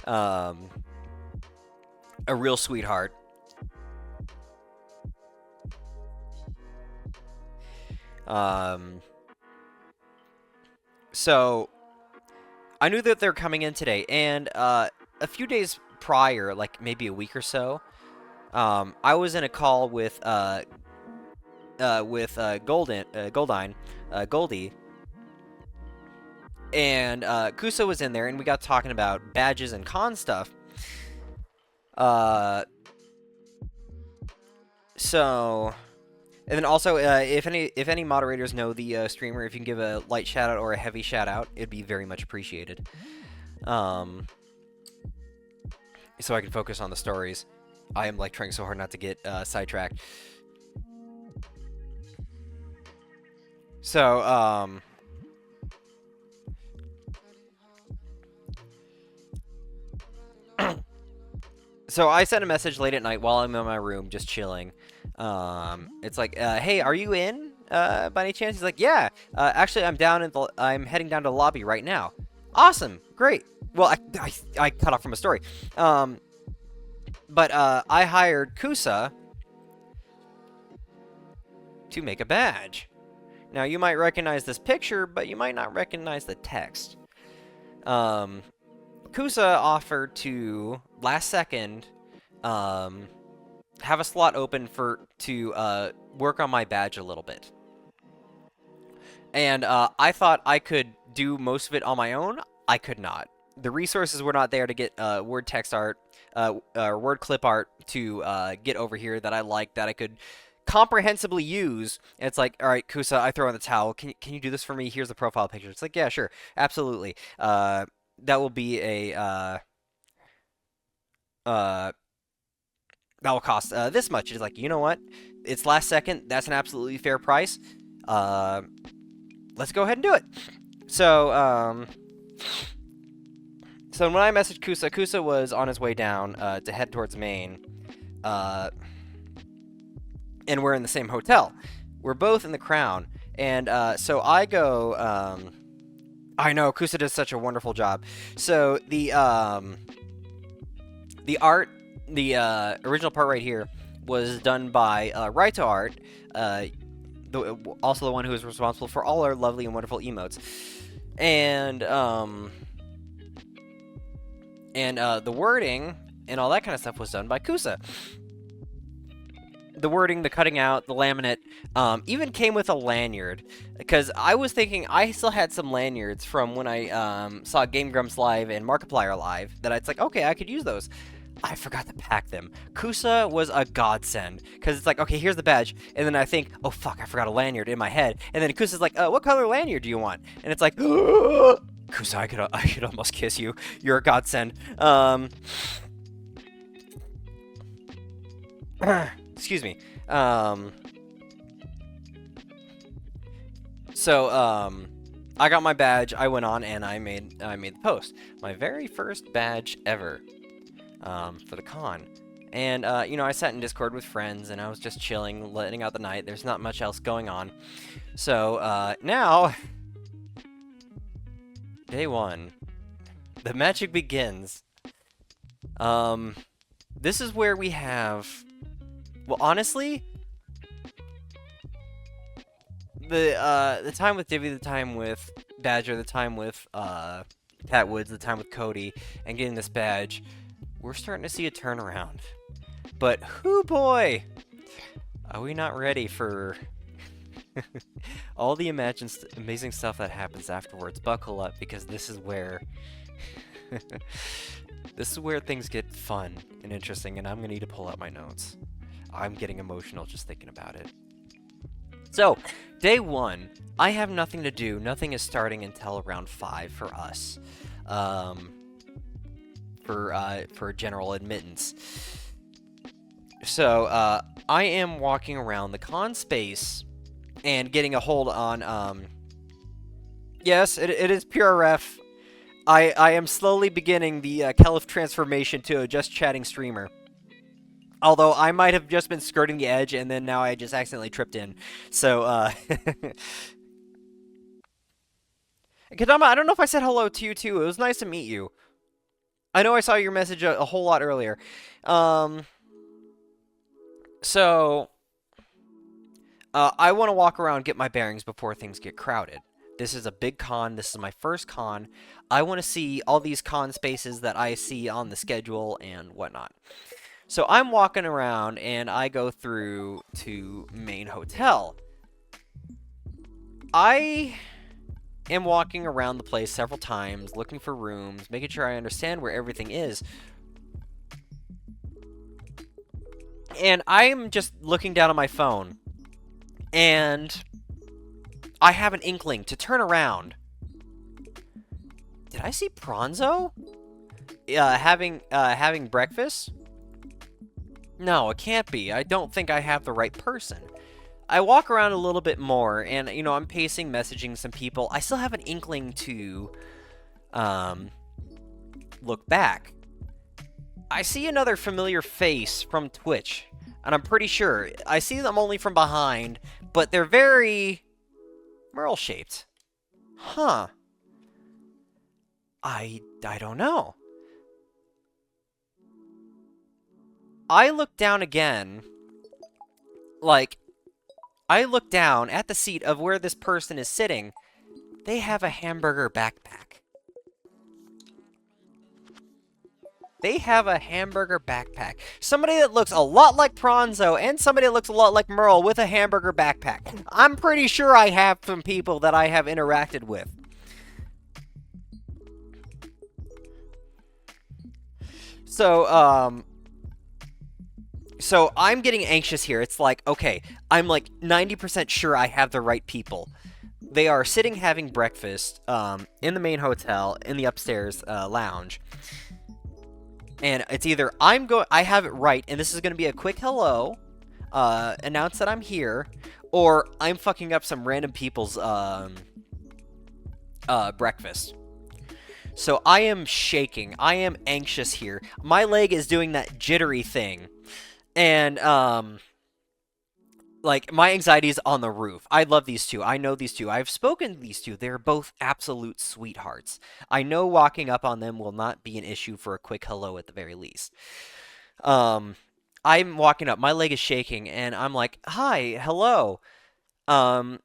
A real sweetheart. So I knew that they're coming in today, and a few days prior, like maybe a week or so, I was in a call with Goldie, and Kusa was in there, and we got talking about badges and con stuff. So, and then also, if any moderators know the streamer, if you can give a light shout out or a heavy shout out, it'd be very much appreciated. So I can focus on the stories. I am like trying so hard not to get sidetracked. So, so I sent a message late at night while I'm in my room just chilling. It's like, hey, are you in? By any chance? He's like, yeah. Actually, I'm heading down to the lobby right now. Awesome, great. Well, I cut off from a story. But I hired Kusa to make a badge. Now, you might recognize this picture, but you might not recognize the text. Kusa offered to, last second, have a slot open to work on my badge a little bit. And I thought I could do most of it on my own. I could not. The resources were not there to get word text art, word clip art to get over here that I liked, that I could comprehensively use. And it's like, all right, Kusa, I throw in the towel. Can you do this for me? Here's the profile picture. It's like, yeah, sure, absolutely. That will be a that will cost this much. It's like, you know what? It's last second. That's an absolutely fair price. Let's go ahead and do it. So, so when I messaged Kusa, Kusa was on his way down to head towards Maine. And we're in the same hotel. We're both in the Crown. And so I go... I know, Kusa does such a wonderful job. So the art, the original part right here, was done by Raito Art, also the one who is responsible for all our lovely and wonderful emotes. And the wording and all that kind of stuff was done by Kusa. The wording, the cutting out, the laminate, even came with a lanyard. Because I was thinking I still had some lanyards from when I saw Game Grumps live and Markiplier live that it's like, okay, I could use those. I forgot to pack them. Kusa was a godsend. Because it's like, okay, here's the badge. And then I think, oh, fuck, I forgot a lanyard in my head. And then Kusa's like, what color lanyard do you want? And it's like, Kusa, I could almost kiss you. You're a godsend. Excuse me. So, I got my badge, I went on, and I made the post. My very first badge ever, for the con. And, you know, I sat in Discord with friends, and I was just chilling, letting out the night. There's not much else going on. So, now, day one, the magic begins. This is where we have... Well, honestly, the time with Divvy, the time with Badger, the time with Cat Woods, the time with Cody, and getting this badge, we're starting to see a turnaround. But hoo boy, are we not ready for all the amazing stuff that happens afterwards? Buckle up, because this is where this is where things get fun and interesting, and I'm gonna need to pull out my notes. I'm getting emotional just thinking about it. So, day one, I have nothing to do. Nothing is starting until around 5 for us. For general admittance. So, I am walking around the con space and getting a hold on, yes, it is PRF. I am slowly beginning the Kelif transformation to a just chatting streamer. Although I might have just been skirting the edge, and then now I just accidentally tripped in. So, Kadama, I don't know if I said hello to you, too. It was nice to meet you. I know I saw your message a whole lot earlier. So, I want to walk around, get my bearings before things get crowded. This is a big con. This is my first con. I want to see all these con spaces that I see on the schedule and whatnot. So I'm walking around, and I go through to Main Hotel. I am walking around the place several times, looking for rooms, making sure I understand where everything is. And I'm just looking down on my phone, and I have an inkling to turn around. Did I see Pronzo? Having breakfast? No, it can't be. I don't think I have the right person. I walk around a little bit more, and, you know, I'm pacing, messaging some people. I still have an inkling to, look back. I see another familiar face from Twitch, and I'm pretty sure. I see them only from behind, but they're very Merle-shaped. Huh. I don't know. I look down again, like, I look down at the seat of where this person is sitting. They have a hamburger backpack. They have a hamburger backpack. Somebody that looks a lot like Pronzo and somebody that looks a lot like Merle with a hamburger backpack. I'm pretty sure I have some people that I have interacted with. So I'm getting anxious here. It's like, okay, I'm like 90% sure I have the right people. They are sitting having breakfast in the main hotel in the upstairs lounge. And it's either I have it right, and this is going to be a quick hello, announce that I'm here, or I'm fucking up some random people's breakfast. So I am shaking. I am anxious here. My leg is doing that jittery thing. And, like, my anxiety is on the roof. I love these two. I know these two. I've spoken to these two. They're both absolute sweethearts. I know walking up on them will not be an issue for a quick hello at the very least. I'm walking up. My leg is shaking, and I'm like, hi, hello. Pronzo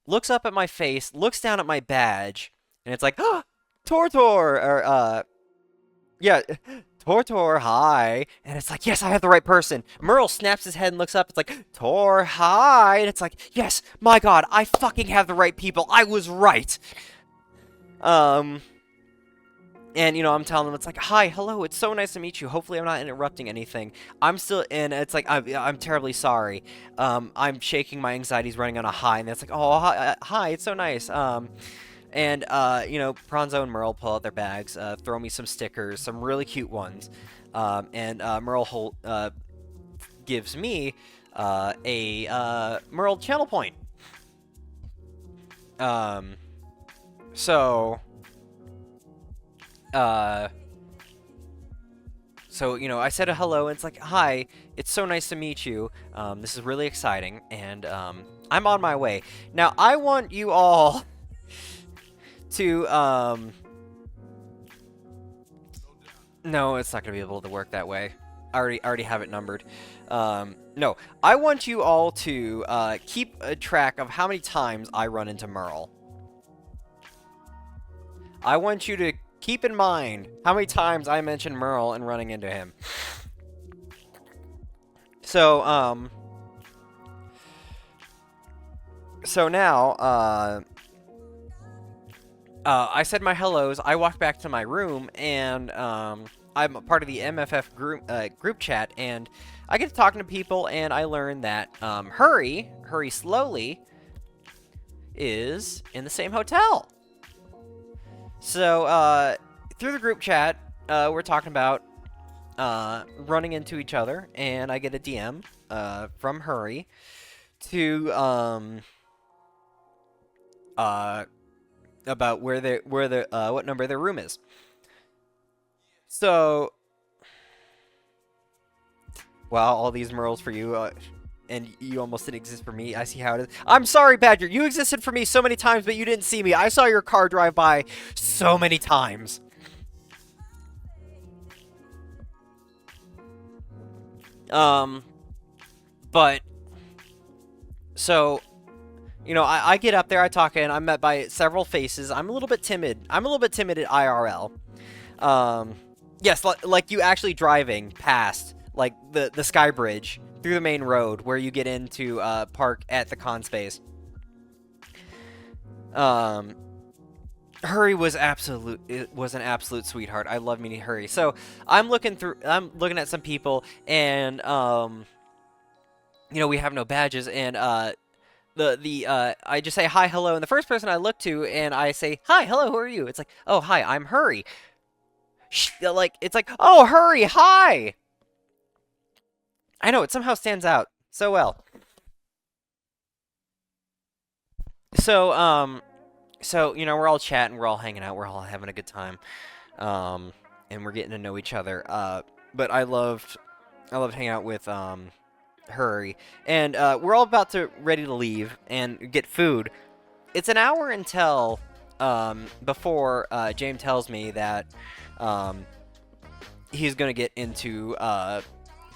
looks up at my face, looks down at my badge, and it's like, ah, Tortor! Or, yeah, Tortor, hi. And it's like, yes, I have the right person. Merle snaps his head and looks up. It's like, Tor, hi. And it's like, yes, my god, I fucking have the right people. I was right. And, you know, I'm telling them, it's like, hi, hello, it's so nice to meet you. Hopefully I'm not interrupting anything. I'm still in, it's like, I'm terribly sorry. I'm shaking, my anxiety's running on a high, and it's like, oh, hi, it's so nice. And, you know, Pronzo and Merle pull out their bags, throw me some stickers, some really cute ones. And Merle gives me a Merle channel point. So, you know, I said a hello, and it's like, hi, it's so nice to meet you. This is really exciting, and I'm on my way. Now, I want you all to, no, it's not gonna be able to work that way. I already have it numbered. No, I want you all to keep a track of how many times I run into Merle. I want you to keep in mind how many times I mention Merle and running into him. So, so now, I said my hellos, I walked back to my room, and I'm a part of the MFF group chat, and I get to talking to people, and I learn that Hurry Slowly, is in the same hotel. So, through the group chat, we're talking about running into each other, and I get a DM from Hurry to about what number their room is. So, wow, all these Merles for you, and you almost didn't exist for me. I see how it is. I'm sorry, Badger. You existed for me so many times, but you didn't see me. I saw your car drive by so many times. But, so, you know, I get up there, I talk, and I'm met by several faces. I'm a little bit timid. I'm a little bit timid at IRL. Yes, like you actually driving past, like, the Sky Bridge through the main road where you get into, park at the con space. Hurry was an absolute sweetheart. I love meeting Hurry. So I'm looking at some people, and we have no badges, and I just say hi, hello, and the first person I look to, and I say hi, hello, who are you? It's like, oh, hi, I'm Hurry. Like it's like, oh, Hurry, hi. I know it somehow stands out so well. So we're all chatting, we're all hanging out, we're all having a good time, um, and we're getting to know each other. But I loved hanging out with Hurry, and we're all about to ready to leave and get food. It's an hour until before James tells me that um, he's gonna get to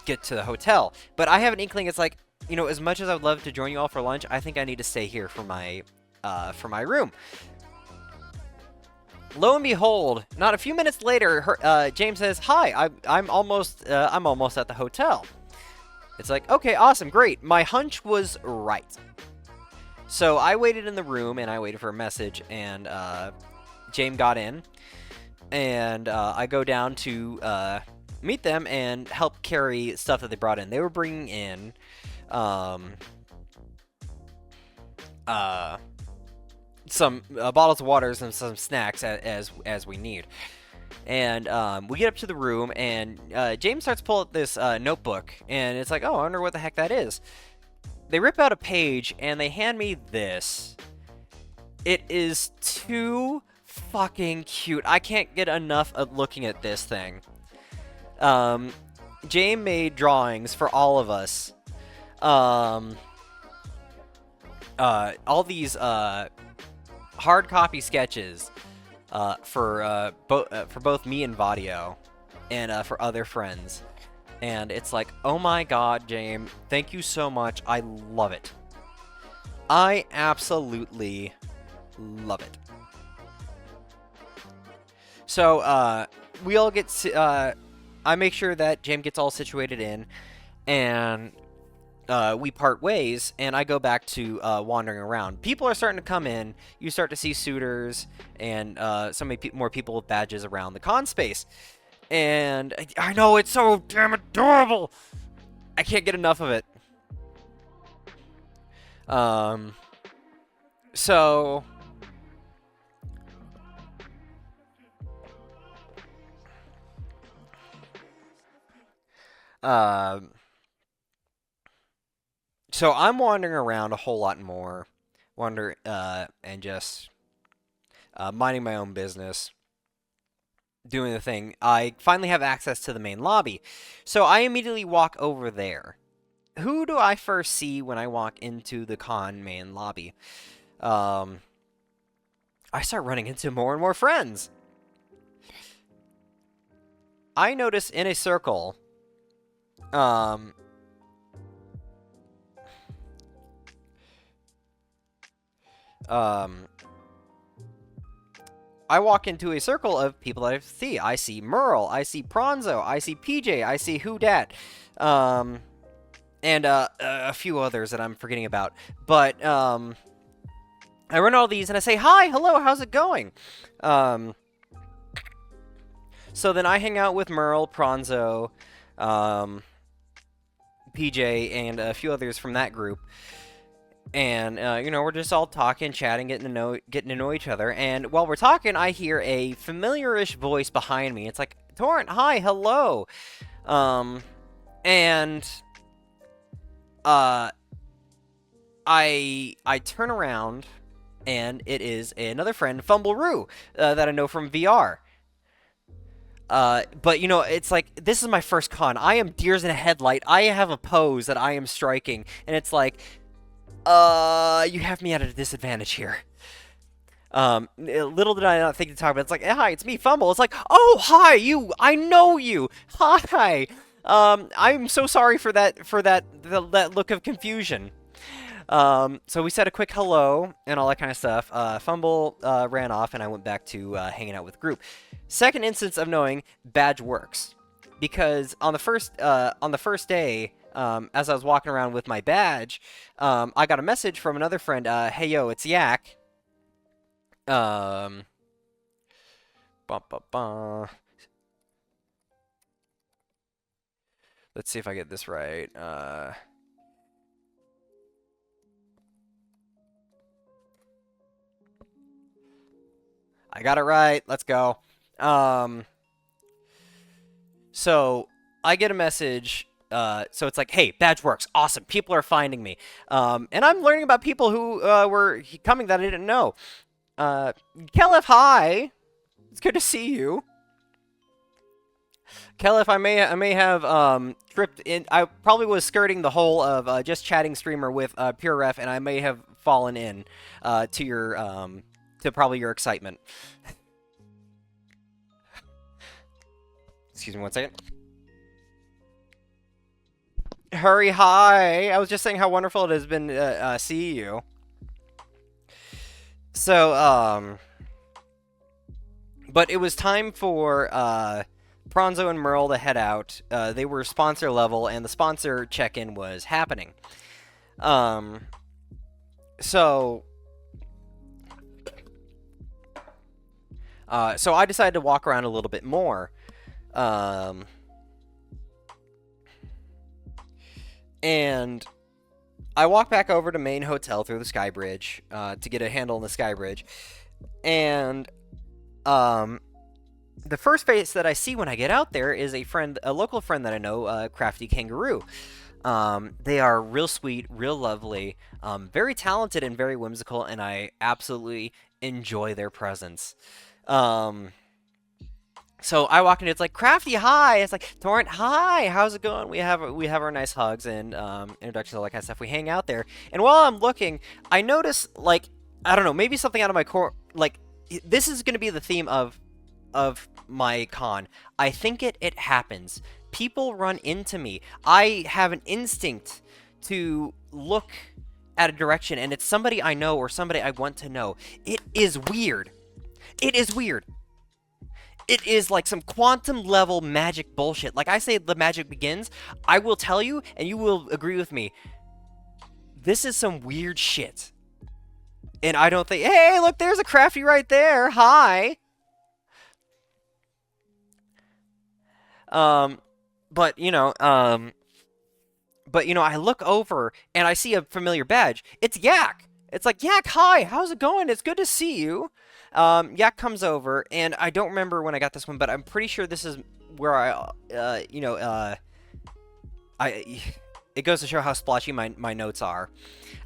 the hotel. But I have an inkling. It's like, as much as I would love to join you all for lunch, I think I need to stay here for my room. Lo and behold, not a few minutes later, James says, "Hi, I'm almost at the hotel." It's like, okay, awesome, great. My hunch was right. So I waited in the room and I waited for a message, and James got in, and I go down to meet them and help carry stuff that they brought in. They were bringing in some bottles of waters and some snacks as we need. And we get up to the room, and James starts pulling up this notebook, and it's like, oh, I wonder what the heck that is. They rip out a page, and they hand me this. It is too fucking cute. I can't get enough of looking at this thing. James made drawings for all of us. All these hard copy sketches for both me and Vadio, and for other friends. And it's like, oh my god, James, thank you so much. I love it. I absolutely love it. So we all get I make sure that James gets all situated in, and we part ways, and I go back to wandering around. People are starting to come in. You start to see suitors and so many more people with badges around the con space. And I know, it's so damn adorable. I can't get enough of it. So so I'm wandering around a whole lot more, and just minding my own business, doing the thing. I finally have access to the main lobby, so I immediately walk over there. Who do I first see when I walk into the con main lobby? I start running into more and more friends. I notice in a circle, um, I walk into a circle of people that I see. I see Merle, I see Pronzo, I see PJ, I see Who Dat, and a few others that I'm forgetting about. But I run all these and I say, hi, hello, how's it going? So then I hang out with Merle, Pronzo, PJ, and a few others from that group. And we're just all talking, chatting, getting to know each other. And while we're talking, I hear a familiar-ish voice behind me. It's like, Torrent, hi, hello. And I turn around, and it is another friend, Fumbleroo, that I know from VR. But it's like, this is my first con. I am deers in a headlight. I have a pose that I am striking, and it's like, you have me at a disadvantage here. Little did I not think to talk about. It's like, hi, it's me, Fumble. It's like, oh, hi, I know you. Hi. I'm so sorry for that look of confusion. So we said a quick hello and all that kind of stuff. Fumble ran off, and I went back to hanging out with the group. Second instance of knowing badge works, because on the first day, as I was walking around with my badge, I got a message from another friend. Hey yo, it's Yak. Ba, ba, ba. Let's see if I get this right. I got it right. Let's go. So I get a message. So it's like, hey, badge works. Awesome. People are finding me. And I'm learning about people who were coming that I didn't know. Kelif, hi. It's good to see you. Kelif, I may have tripped in. I probably was skirting the whole of just chatting streamer with Pure Ref, and I may have fallen in to your to probably your excitement. Excuse me one second. Hurry, hi! I was just saying how wonderful it has been seeing you. So, but it was time for Pronzo and Merle to head out. They were sponsor level, and the sponsor check-in was happening. So I decided to walk around a little bit more. And I walked back over to main hotel through the sky bridge to get a handle on the sky bridge. And the first face that I see when I get out there is a local friend that I know, Crafty Kangaroo. They are real sweet, real lovely, very talented and very whimsical, and I absolutely enjoy their presence. So I walk in, it's like, Crafty, hi! It's like, Torrent, hi! How's it going? We have our nice hugs and introductions, all that kind of stuff. We hang out there, and while I'm looking, I notice, like, I don't know, maybe something out of my core, like, this is going to be the theme of my con. I think it happens. People run into me. I have an instinct to look at a direction, and it's somebody I know or somebody I want to know. It is weird. It is weird. It is like some quantum level magic bullshit. Like I say, the magic begins. I will tell you, and you will agree with me. This is some weird shit. And I don't think, hey, look, there's a Crafty right there. Hi. But you know, I look over and I see a familiar badge. It's Yak. It's like, Yak, hi, how's it going? It's good to see you. Yak comes over, and I don't remember when I got this one, but I'm pretty sure this is where it goes to show how splotchy my notes are.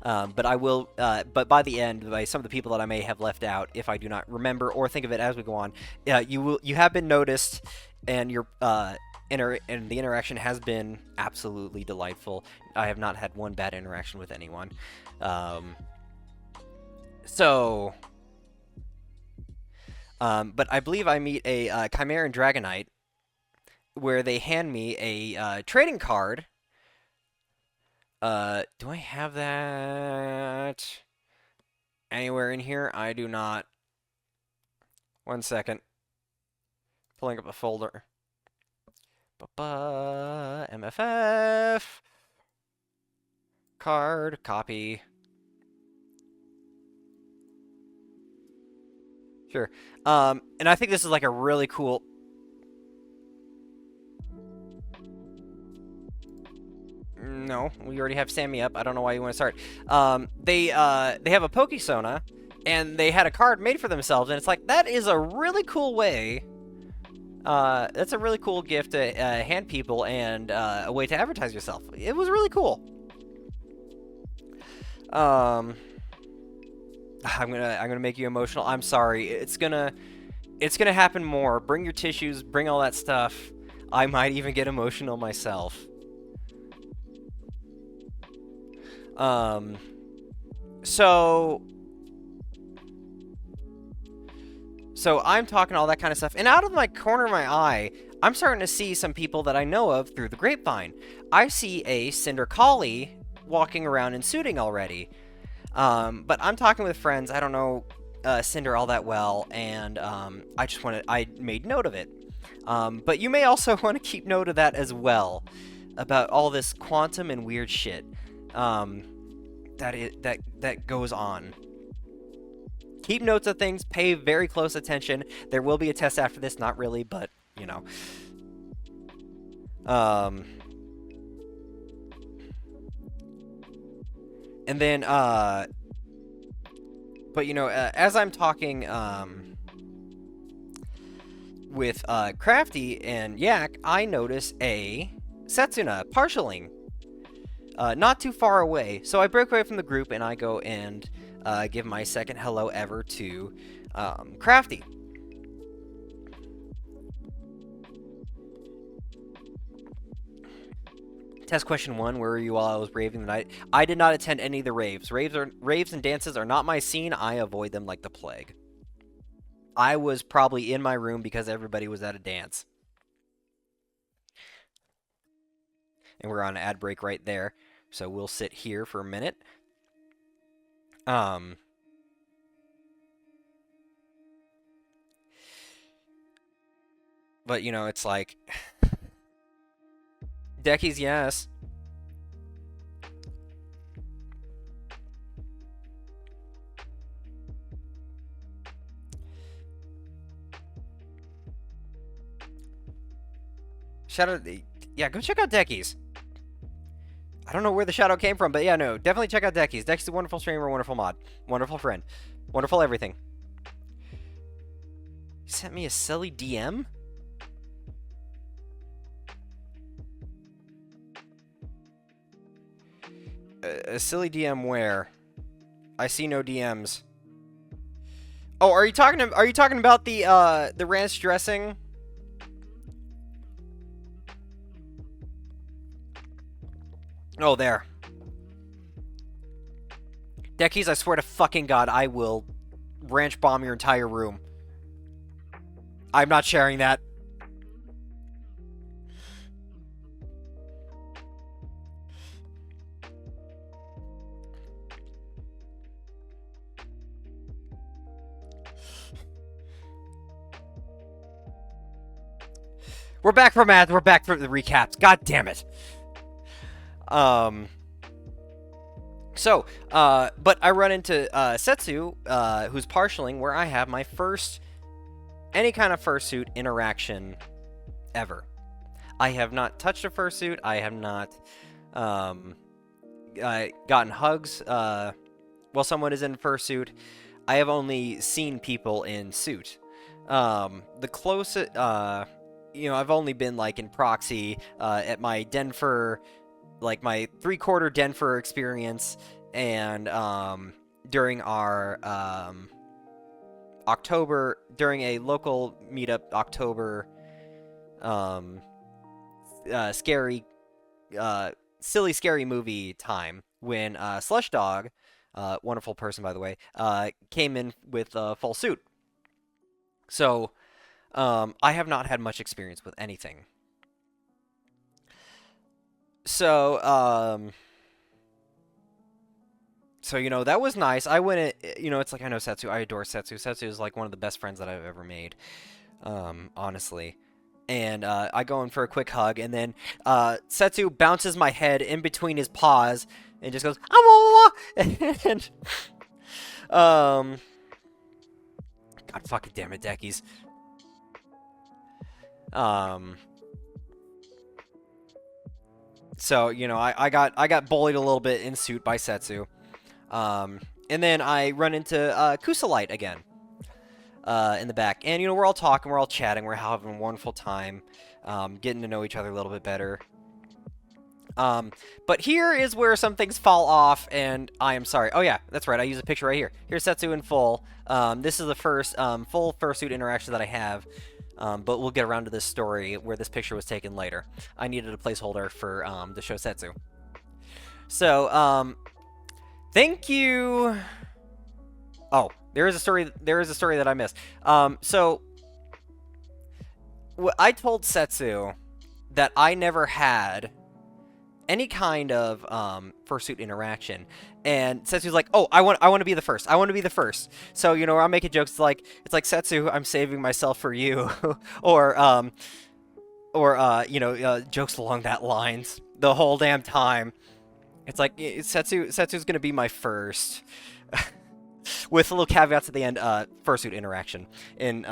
But I will, but by the end, by some of the people that I may have left out, if I do not remember or think of it as we go on, you have been noticed, and your and the interaction has been absolutely delightful. I have not had one bad interaction with anyone. But I believe I meet a Chimeran Dragonite, where they hand me a trading card. Do I have that anywhere in here? I do not. One second. Pulling up a folder. MFF. Card. Copy. Sure. And I think this is like a really cool... No, we already have Sammy up. I don't know why you want to start. They have a Pokesona, and they had a card made for themselves, and it's like, that is a really cool way. That's a really cool gift to hand people, and a way to advertise yourself. It was really cool. I'm gonna make you emotional. I'm sorry. It's gonna happen more. Bring your tissues. Bring all that stuff. I might even get emotional myself. So I'm talking all that kind of stuff, and out of my corner of my eye, I'm starting to see some people that I know of through the grapevine. I see a Cinder Collie walking around and suiting already. But I'm talking with friends. I don't know Cinder all that well, and I made note of it. But you may also want to keep note of that as well, about all this quantum and weird shit that goes on. keep notes of things, pay very close attention. There will be a test after this, not really, but, you know. And then, but, you know, as I'm talking, with, Crafty and Yak, I notice a Setsuna partialing, not too far away. So I break away from the group, and I go and, give my second hello ever to, Crafty. Test question 1, where were you while I was raving the night? I did not attend any of the raves. Raves and dances are not my scene. I avoid them like the plague. I was probably in my room because everybody was at a dance. And we're on an ad break right there. So we'll sit here for a minute. But, you know, it's like... Deckies, yes. Shadow... Yeah, go check out Deckies. I don't know where the shadow came from, but yeah, no, definitely check out Deckies. Deckies is a wonderful streamer, wonderful mod, wonderful friend, wonderful everything. He sent me a silly DM? A silly DM where? I see no DMs. Oh, are you talking about the ranch dressing? Oh, there. Deckies, I swear to fucking God, I will ranch bomb your entire room. I'm not sharing that. We're back for math. We're back for the recaps. God damn it. But I run into Setsu, who's partialing, where I have my first, any kind of fursuit interaction ever. I have not touched a fursuit. I have not gotten hugs while someone is in fursuit. I have only seen people in suit. The closest, you know, I've only been like in proxy at my Denver, like my 3/4 Denver experience, and during our October, during a local meetup October scary silly scary movie time when Slush Dog, wonderful person by the way, came in with a full suit. So I have not had much experience with anything. So, you know, that was nice. I went, you know, it's like, I know Setsu. I adore Setsu. Setsu is, like, one of the best friends that I've ever made, honestly. And, I go in for a quick hug, and then, Setsu bounces my head in between his paws, and just goes, ah, and, God fucking damn it, Deckies. So, you know, I got bullied a little bit in suit by Setsu. And then I run into Kusalite again in the back. And, you know, we're all talking, we're all chatting, we're having a wonderful time, getting to know each other a little bit better. But here is where some things fall off, and I am sorry. Oh, yeah, that's right, I use a picture right here. Here's Setsu in full. This is the first full fursuit interaction that I have. But we'll get around to this story where this picture was taken later. I needed a placeholder for the show Setsu. So, thank you. Oh, there is a story that I missed. So I told Setsu that I never had any kind of fursuit interaction, and Setsu's like, "Oh, I want to be the first. I want to be the first." So, you know, I'm making jokes like, Setsu, I'm saving myself for you, or you know, jokes along that lines the whole damn time. It's like Setsu's gonna be my first. With little caveats at the end, fursuit interaction in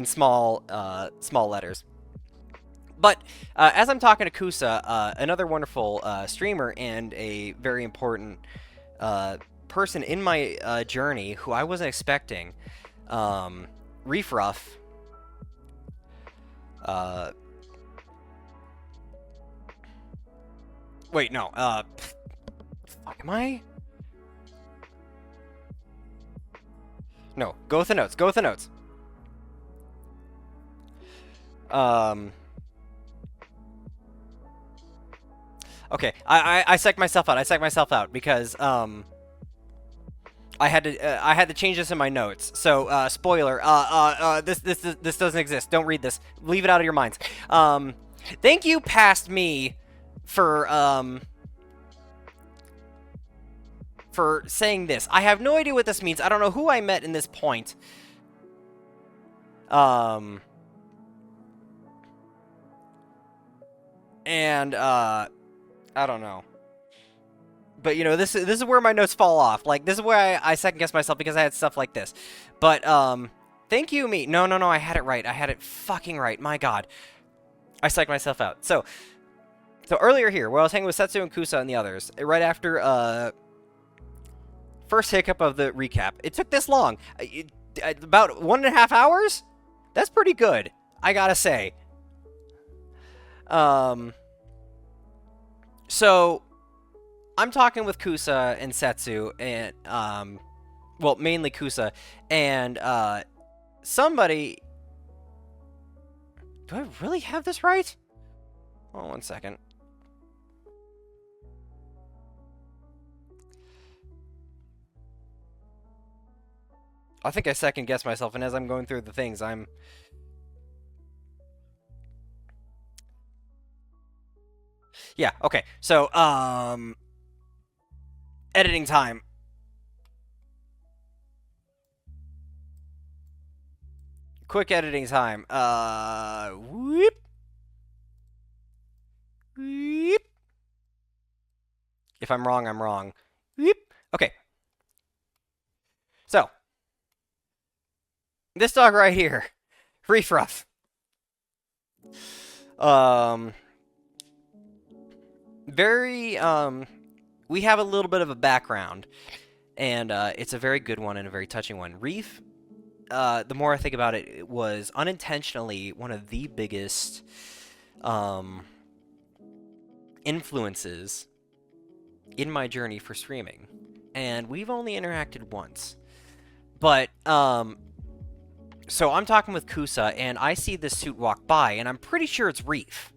small letters. But as I'm talking to Kusa, another wonderful streamer and a very important person in my journey who I wasn't expecting, Reef Ruff. Wait, no. Fuck, am I? No, go with the notes. Go with the notes. Okay, I psyched myself out. I psyched myself out because I had to change this in my notes. So spoiler. This doesn't exist. Don't read this. Leave it out of your minds. Thank you, past me, for saying this. I have no idea what this means. I don't know who I met in this point. And I don't know. But you know, this is where my notes fall off. Like, this is where I second guess myself because I had stuff like this. But thank you, me. No, I had it right. I had it fucking right. My God, I psyched myself out. So earlier here, where I was hanging with Setsu and Kusa and the others, right after first hiccup of the recap, it took this long. About 1.5 hours. That's pretty good, I gotta say. So I'm talking with Kusa and Setsu, and well, mainly Kusa, and somebody. Do I really have this right? Hold on 1 second. I think I second guessed myself, and as I'm going through the things, I'm. Yeah, okay. So, editing time. Quick editing time. Whoop. Whoop. If I'm wrong, I'm wrong. Whoop. Okay. So, this dog right here, Reef Ruff. We have a little bit of a background, and it's a very good one and a very touching one. Reef, the more I think about it, it was unintentionally one of the biggest influences in my journey for streaming, and we've only interacted once. But so I'm talking with Kusa, and I see this suit walk by, and I'm pretty sure it's Reef.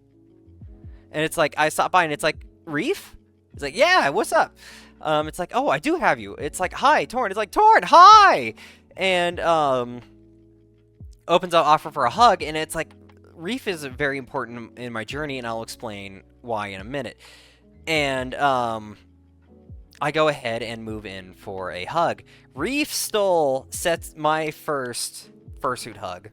And it's like, I stop by, and it's like, Reef? It's like, yeah, what's up? It's like, oh, I do have you. It's like, hi, Torn. It's like, Torn, hi! And opens up, offer for a hug, and it's like, Reef is very important in my journey, and I'll explain why in a minute. And I go ahead and move in for a hug. Reef stole my first fursuit hug.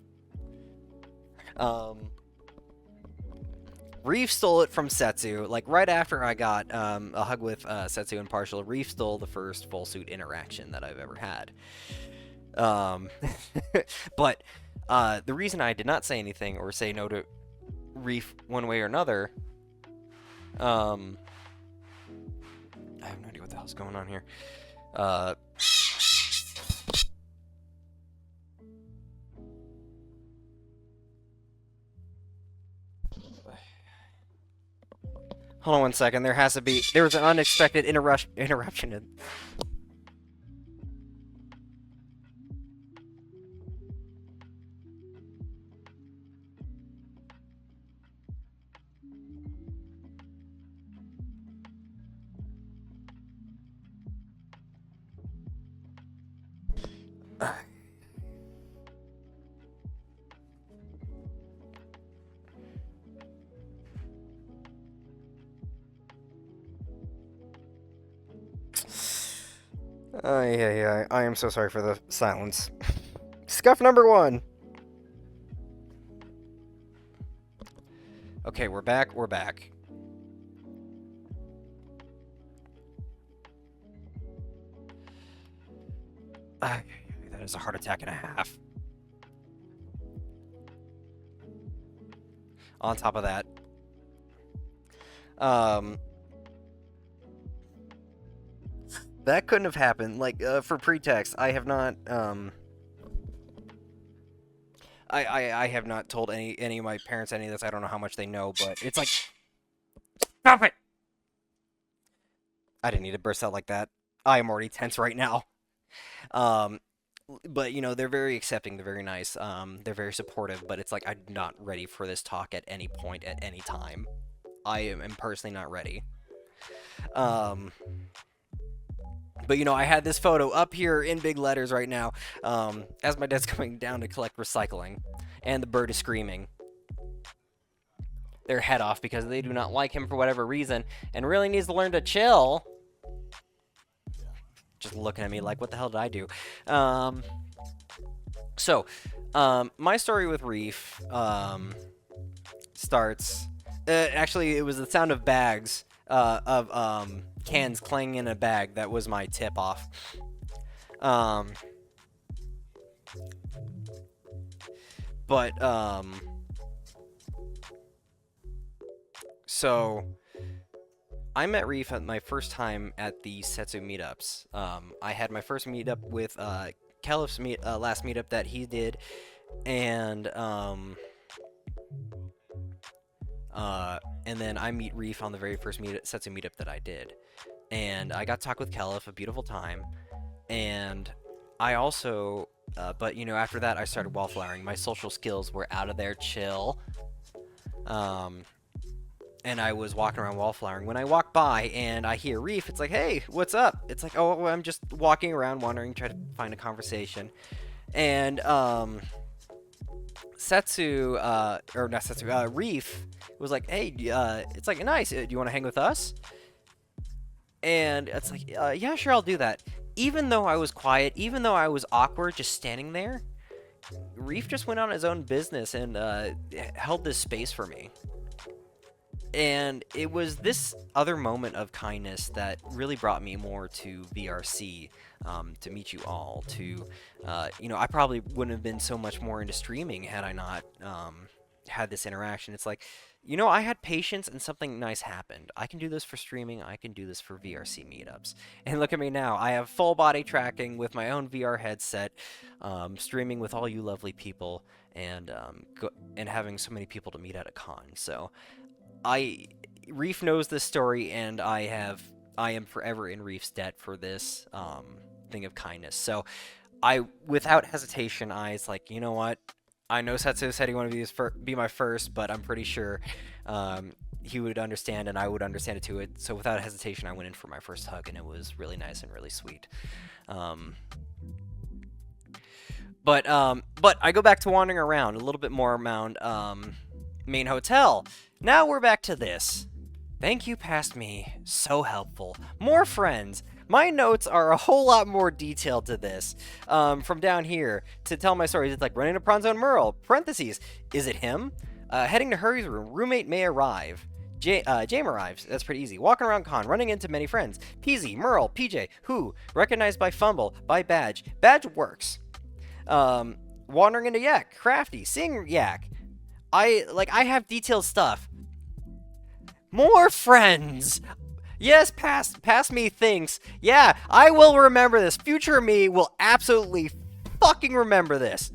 Reef stole it from Setsu. Like, right after I got a hug with Setsu and Partial, Reef stole the first full suit interaction that I've ever had. But the reason I did not say anything or say no to Reef one way or another, I have no idea what the hell's going on here. Hold on 1 second. There was an unexpected interruption. Yeah. I am so sorry for the silence. Scuff number 1. Okay, we're back. That is a heart attack and a half. On top of that, that couldn't have happened. Like, for pretext, I have not, I have not told any of my parents any of this. I don't know how much they know, but it's like, stop it! I didn't need to burst out like that. I am already tense right now. But you know, they're very accepting. They're very nice. They're very supportive. But it's like I'm not ready for this talk at any point at any time. I am personally not ready. But you know, I had this photo up here in big letters right now, as my dad's coming down to collect recycling, and the bird is screaming their head off because they do not like him for whatever reason, and really needs to learn to chill. Just looking at me like, what the hell did I do? So, my story with Reef starts. Actually, it was the sound of bags, of cans clanging in a bag. That was my tip off. So I met Reef at my first time at the Setsu meetups. I had my first meetup with Calif's last meetup that he did, and then I meet Reef on the very first Setsu meetup that I did, and I got to talk with Calif, a beautiful time, and I also, but you know, after that I started wallflowering. My social skills were out of there, chill. And I was walking around wallflowering. When I walk by and I hear Reef, it's like, hey, what's up? It's like, oh, I'm just walking around, wandering, trying to find a conversation. And Reef was like, hey, it's like, nice. Do you want to hang with us? And it's like, yeah, sure, I'll do that. Even though I was quiet, even though I was awkward just standing there, Reef just went on his own business and held this space for me. And it was this other moment of kindness that really brought me more to VRC, to meet you all, to, you know, I probably wouldn't have been so much more into streaming had I not had this interaction. It's like, you know, I had patience and something nice happened. I can do this for streaming, I can do this for VRC meetups. And look at me now, I have full body tracking with my own VR headset, streaming with all you lovely people, and having so many people to meet at a con. So Reef knows this story, and I am forever in Reef's debt for this thing of kindness. So without hesitation, I was like, you know what? I know Setsu said he wanted to be my first, but I'm pretty sure he would understand, and I would understand it too. So without hesitation, I went in for my first hug, and it was really nice and really sweet. But I go back to wandering around a little bit more around main hotel. Now we're back to this. Thank you, past me. So helpful. More friends. My notes are a whole lot more detailed to this. From down here, to tell my stories, it's like running to Pronzo and Merle. Parentheses. Is it him? Heading to Hurry's room. Roommate may arrive. Jame arrives. That's pretty easy. Walking around con. Running into many friends. Peasy, Merle, PJ, who? Recognized by Fumble. By Badge. Badge works. Wandering into Yak. Crafty. Seeing Yak. I have detailed stuff. More friends! Yes, past me thinks, yeah, I will remember this. Future me will absolutely fucking remember this.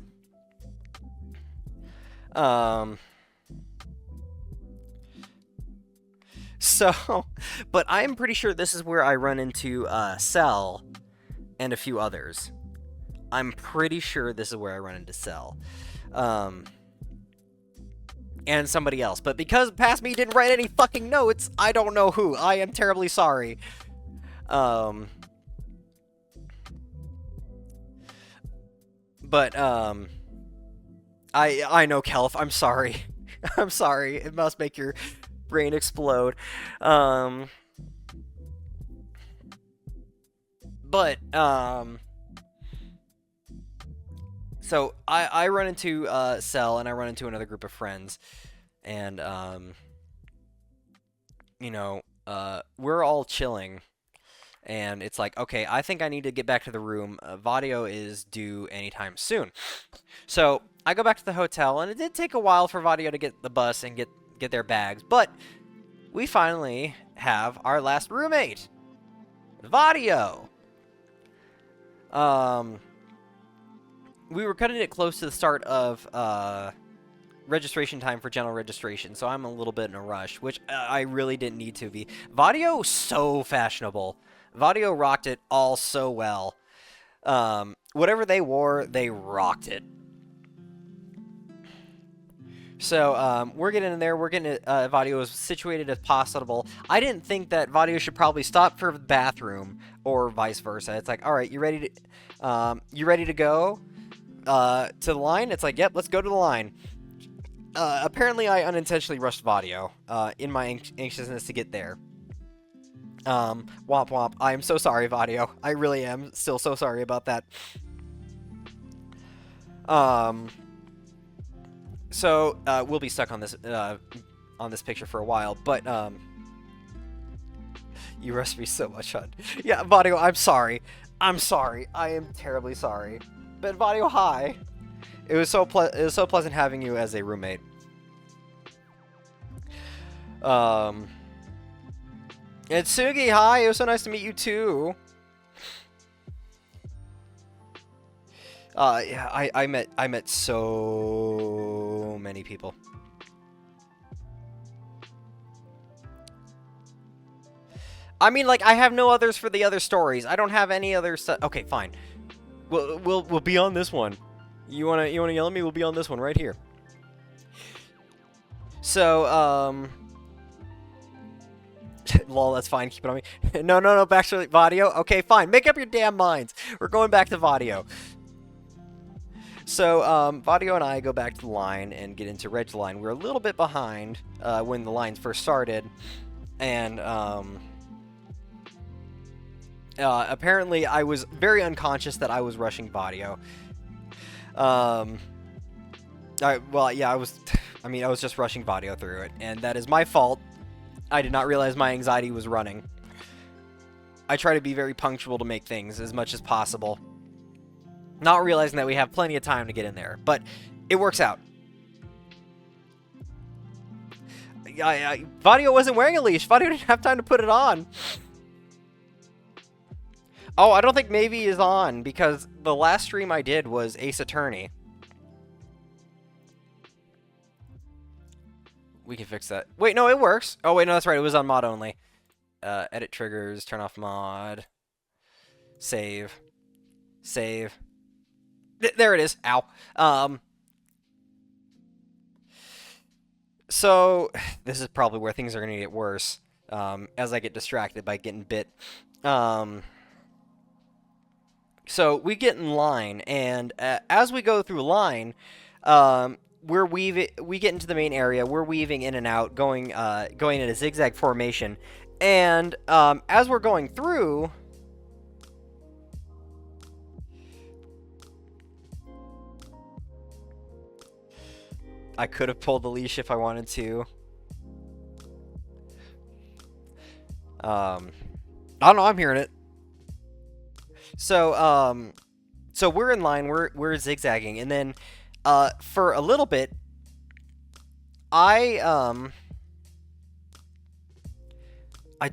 So, but I'm pretty sure this is where I run into Cell and a few others. I'm pretty sure this is where I run into Cell. And somebody else. But because past me didn't write any fucking notes, I don't know who. I am terribly sorry. I know, Kelf. I'm sorry. I'm sorry. It must make your brain explode. So I run into Cell, and I run into another group of friends, and you know, we're all chilling, And it's like, okay, I think I need to get back to the room. Vadio is due anytime soon. So I go back to the hotel, and it did take a while for Vadio to get the bus and get their bags, but we finally have our last roommate, Vadio. We were cutting it close to the start of registration time for general registration, so I'm a little bit in a rush, which I really didn't need to be. Vadio, so fashionable. Vadio rocked it all so well. Whatever they wore, they rocked it. So we're getting in there. We're getting Vadio as situated as possible. I didn't think that Vadio should probably stop for the bathroom or vice versa. It's like, all right, you ready to go to the line? It's like, yep, let's go to the line. Apparently, I unintentionally rushed Vadio in my anxiousness to get there. Womp womp. I am so sorry, Vadio. I really am still so sorry about that. So we'll be stuck on this picture for a while, but you rushed me so much, hon. Yeah, Vadio, I'm sorry. I'm sorry. I am terribly sorry. But Vadio, hi. It was so pleasant having you as a roommate. Itsugi, hi. It was so nice to meet you too. Yeah, I met so many people. I mean, like, I have no others for the other stories. I don't have any other stuff. Okay, fine. We'll be on this one. You wanna yell at me? We'll be on this one right here. So, lol, that's fine. Keep it on me. No, back to Vadio. Okay, fine. Make up your damn minds. We're going back to Vadio. So, Vadio and I go back to the line and get into Reg's line. We're a little bit behind when the lines first started. And, apparently I was very unconscious that I was rushing Vadio. I was just rushing Vadio through it. And that is my fault. I did not realize my anxiety was running. I try to be very punctual to make things as much as possible. Not realizing that we have plenty of time to get in there. But it works out. Vadio wasn't wearing a leash. Vadio didn't have time to put it on. Oh, I don't think Maybe is on, because the last stream I did was Ace Attorney. We can fix that. Wait, no, it works. Oh, wait, no, that's right. It was on mod only. Edit triggers, turn off mod. Save. Save. There it is. Ow. So, this is probably where things are going to get worse. As I get distracted by getting bit. So we get in line, and as we go through line, we get into the main area. We're weaving in and out, going in a zigzag formation, and as we're going through, I could have pulled the leash if I wanted to. I don't know. I'm hearing it. So, so we're in line, we're zigzagging, and then, for a little bit, I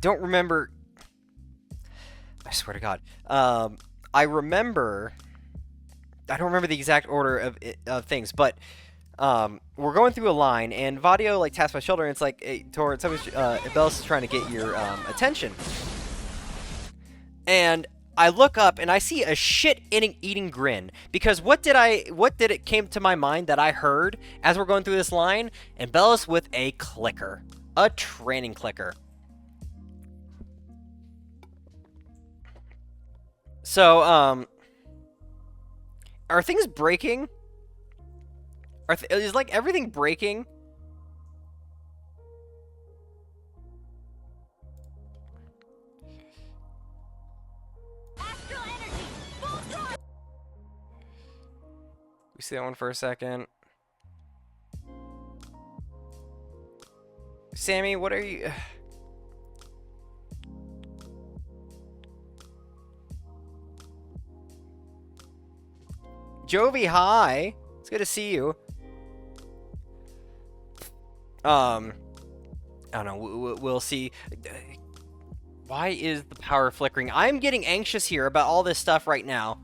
don't remember, I swear to God, I don't remember the exact order of things, but, we're going through a line, and Vadio, like, taps my shoulder, and it's like, hey, Tor, Bellis is trying to get your, attention. And I look up and I see a shit-eating grin, because what did it came to my mind that I heard as we're going through this line? And Bellis with a clicker, a training clicker. So, are things breaking? Is like everything breaking? We see that one for a second. Sammy, what are you... Jovi, hi. It's good to see you. I don't know. We'll see. Why is the power flickering? I'm getting anxious here about all this stuff right now.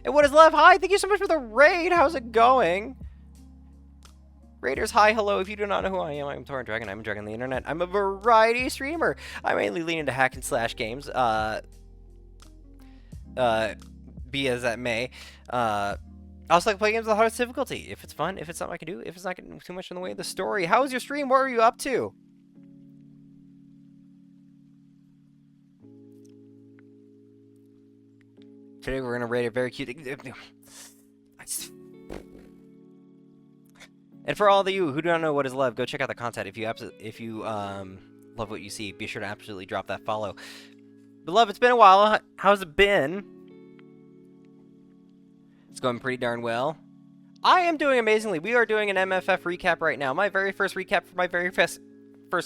And what is love? Hi, thank you so much for the raid. How's it going? Raiders, hi, hello. If you do not know who I am, I'm Torrent Dragon. I'm a Dragon on the internet. I'm a variety streamer. I mainly lean into hack and slash games. Be as that may. I also like to play games with the hardest difficulty. If it's fun, if it's something I can do, if it's not getting too much in the way of the story. How was your stream? What were you up to? Today we're gonna rate a very cute. And for all of you who don't know what is love, go check out the content. If you love what you see, be sure to absolutely drop that follow. But love, it's been a while. How's it been? It's going pretty darn well. I am doing amazingly. We are doing an MFF recap right now. My very first recap for my very first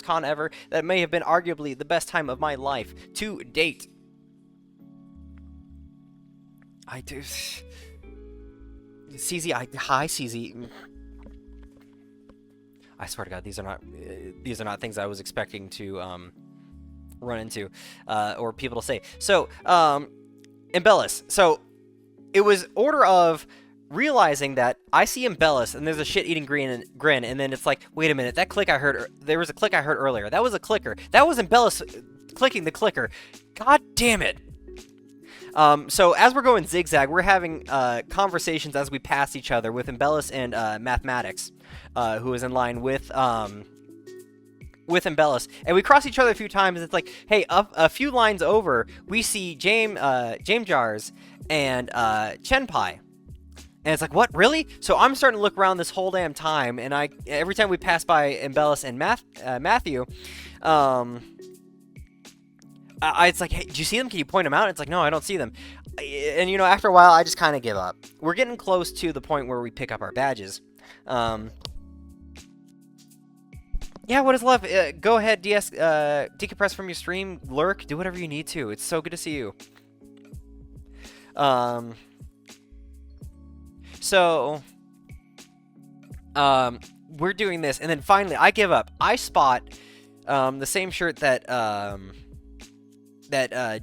con ever. That may have been arguably the best time of my life to date. I do. CZ, hi CZ. I swear to God, these are not things I was expecting to run into or people to say. So, Embellis. So, it was order of realizing that I see Embellis and there's a shit-eating grin, and then it's like, wait a minute, that click I heard, there was a click I heard earlier. That was a clicker. That was Embellis clicking the clicker. God damn it. So as we're going zigzag, we're having conversations as we pass each other with Embellis and Mathematics, who is in line with Embellis, and we cross each other a few times. And it's like, hey, a few lines over, we see James Jars and Chenpai, and it's like, what, really? So I'm starting to look around this whole damn time, and every time we pass by Embellis and Matthew, it's like, hey, do you see them? Can you point them out? It's like, no, I don't see them. And, you know, after a while, I just kind of give up. We're getting close to the point where we pick up our badges. Yeah, what is love? Go ahead, decompress from your stream, lurk, do whatever you need to. It's so good to see you. We're doing this, and then finally, I give up. I spot the same shirt that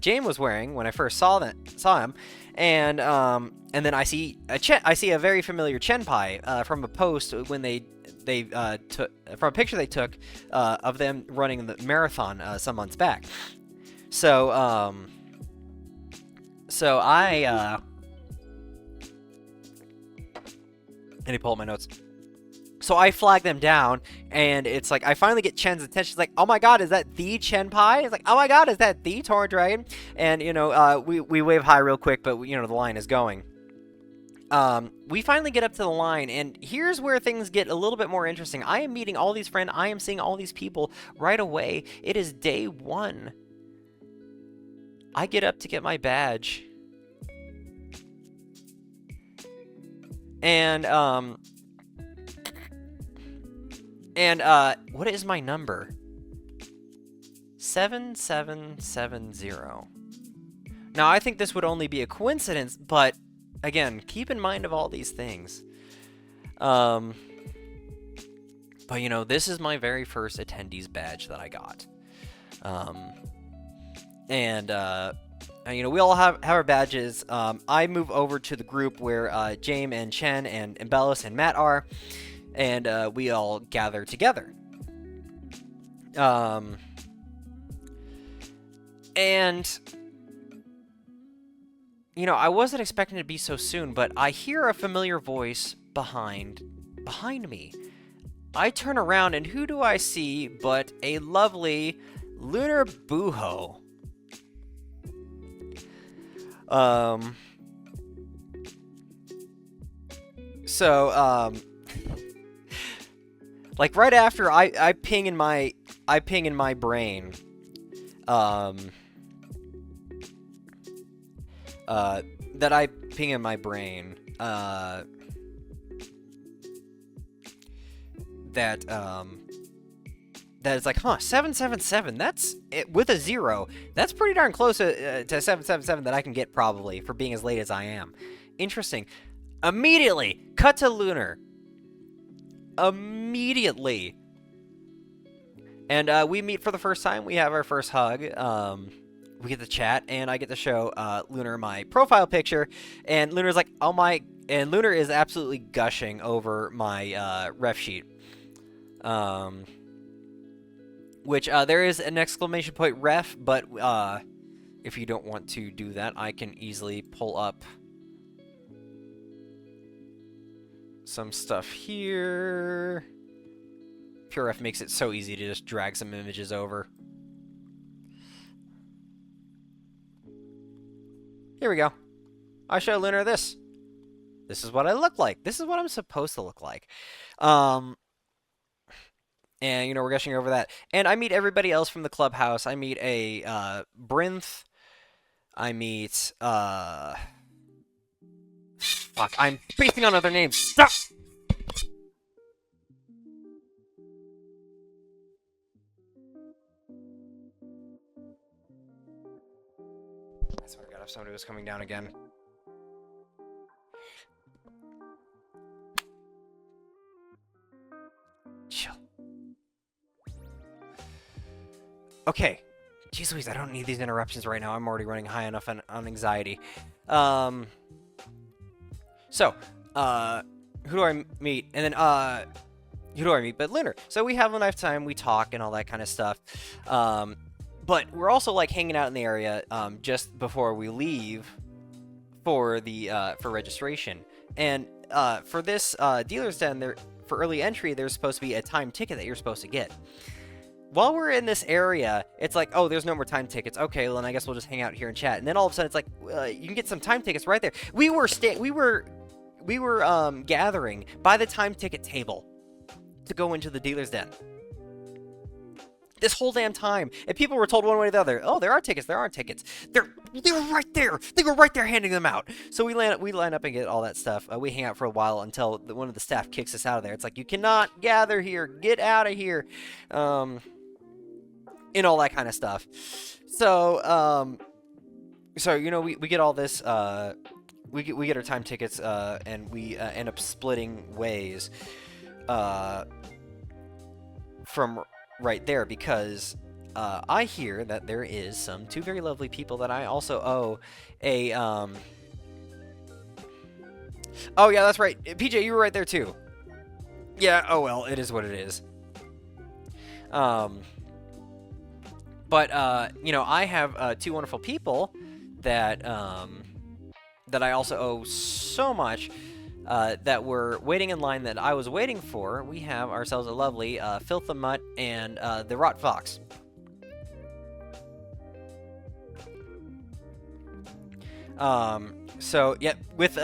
James was wearing when I first saw him, and then I see a very familiar Chenpai from a post when they took from a picture they took of them running the marathon some months back. So I need to pull up my notes. So I flag them down, and it's like, I finally get Chen's attention. It's like, oh my god, is that the Chenpai? It's like, oh my god, is that the Torrent Dragon? And, you know, we wave hi real quick, but, you know, the line is going. We finally get up to the line, and here's where things get a little bit more interesting. I am meeting all these friends. I am seeing all these people right away. It is day one. I get up to get my badge. And what is my number? 7770. Now, I think this would only be a coincidence, but again, keep in mind of all these things. But you know, this is my very first attendee's badge that I got. You know, we all have our badges. I move over to the group where James and Chen and Embellis and Matt are. And we all gather together. And, you know, I wasn't expecting it to be so soon, but I hear a familiar voice behind me. I turn around, and who do I see but a lovely Lunar Buho. Like right after I ping in my brain, that I ping in my brain, that it's like, huh, 777, that's it, with a 0, that's pretty darn close to 777 that I can get probably for being as late as I am. Interesting. Immediately, cut to Lunar. Immediately. And we meet for the first time. We have our first hug. We get to chat, and I get to show Lunar my profile picture. And Lunar's like, oh my... And Lunar is absolutely gushing over my ref sheet. Which, there is an exclamation point ref, but if you don't want to do that, I can easily pull up some stuff here. PureRef makes it so easy to just drag some images over. Here we go. I show Lunar this. This is what I look like. This is what I'm supposed to look like. And, you know, we're gushing over that. And I meet everybody else from the clubhouse. I meet a Brinth. I meet, fuck, I'm spacing on other names. Stop! I swear to God, if somebody was coming down again. Chill. Okay. Jeez Louise, I don't need these interruptions right now. I'm already running high enough on anxiety. So, who do I meet? And then, who do I meet but Lunar? So we have a nice time, we talk and all that kind of stuff. But we're also, like, hanging out in the area, just before we leave for the, for registration. And, for this, dealer's den, for early entry, there's supposed to be a time ticket that you're supposed to get. While we're in this area, it's like, oh, there's no more time tickets. Okay, well, then I guess we'll just hang out here and chat. And then all of a sudden, it's like, you can get some time tickets right there. We were gathering by the time ticket table to go into the dealer's den. This whole damn time, and people were told one way or the other, oh, there are tickets, there aren't tickets. They're right there. They were right there handing them out. So we line up and get all that stuff. We hang out for a while until one of the staff kicks us out of there. It's like, you cannot gather here. Get out of here. And all that kind of stuff. So, you know, we get all this, we get our time tickets, and we end up splitting ways from right there, because I hear that there is two very lovely people that I also owe a, oh yeah, that's right, PJ, you were right there too. Yeah, oh well, it is what it is. But, you know, I have two wonderful people that, that I also owe so much, that were waiting in line that I was waiting for. We have ourselves a lovely Filth the Mutt and the Rot Fox. So yeah, with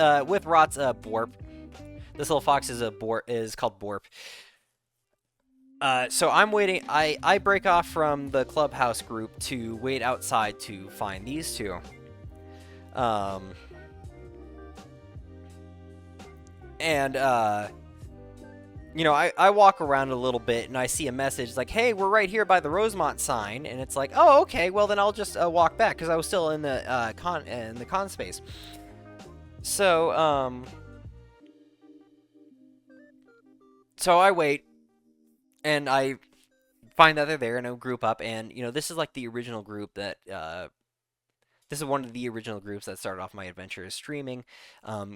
Rot's Borp, this little fox is called Borp. So I'm waiting. I break off from the clubhouse group to wait outside to find these two. And, you know, I walk around a little bit, and I see a message like, hey, we're right here by the Rosemont sign, and it's like, oh, okay, well, then I'll just walk back, because I was still in the con space. So, so I wait, and I find that they're there, and I group up, and, you know, this is like the original group that, this is one of the original groups that started off my adventure as streaming,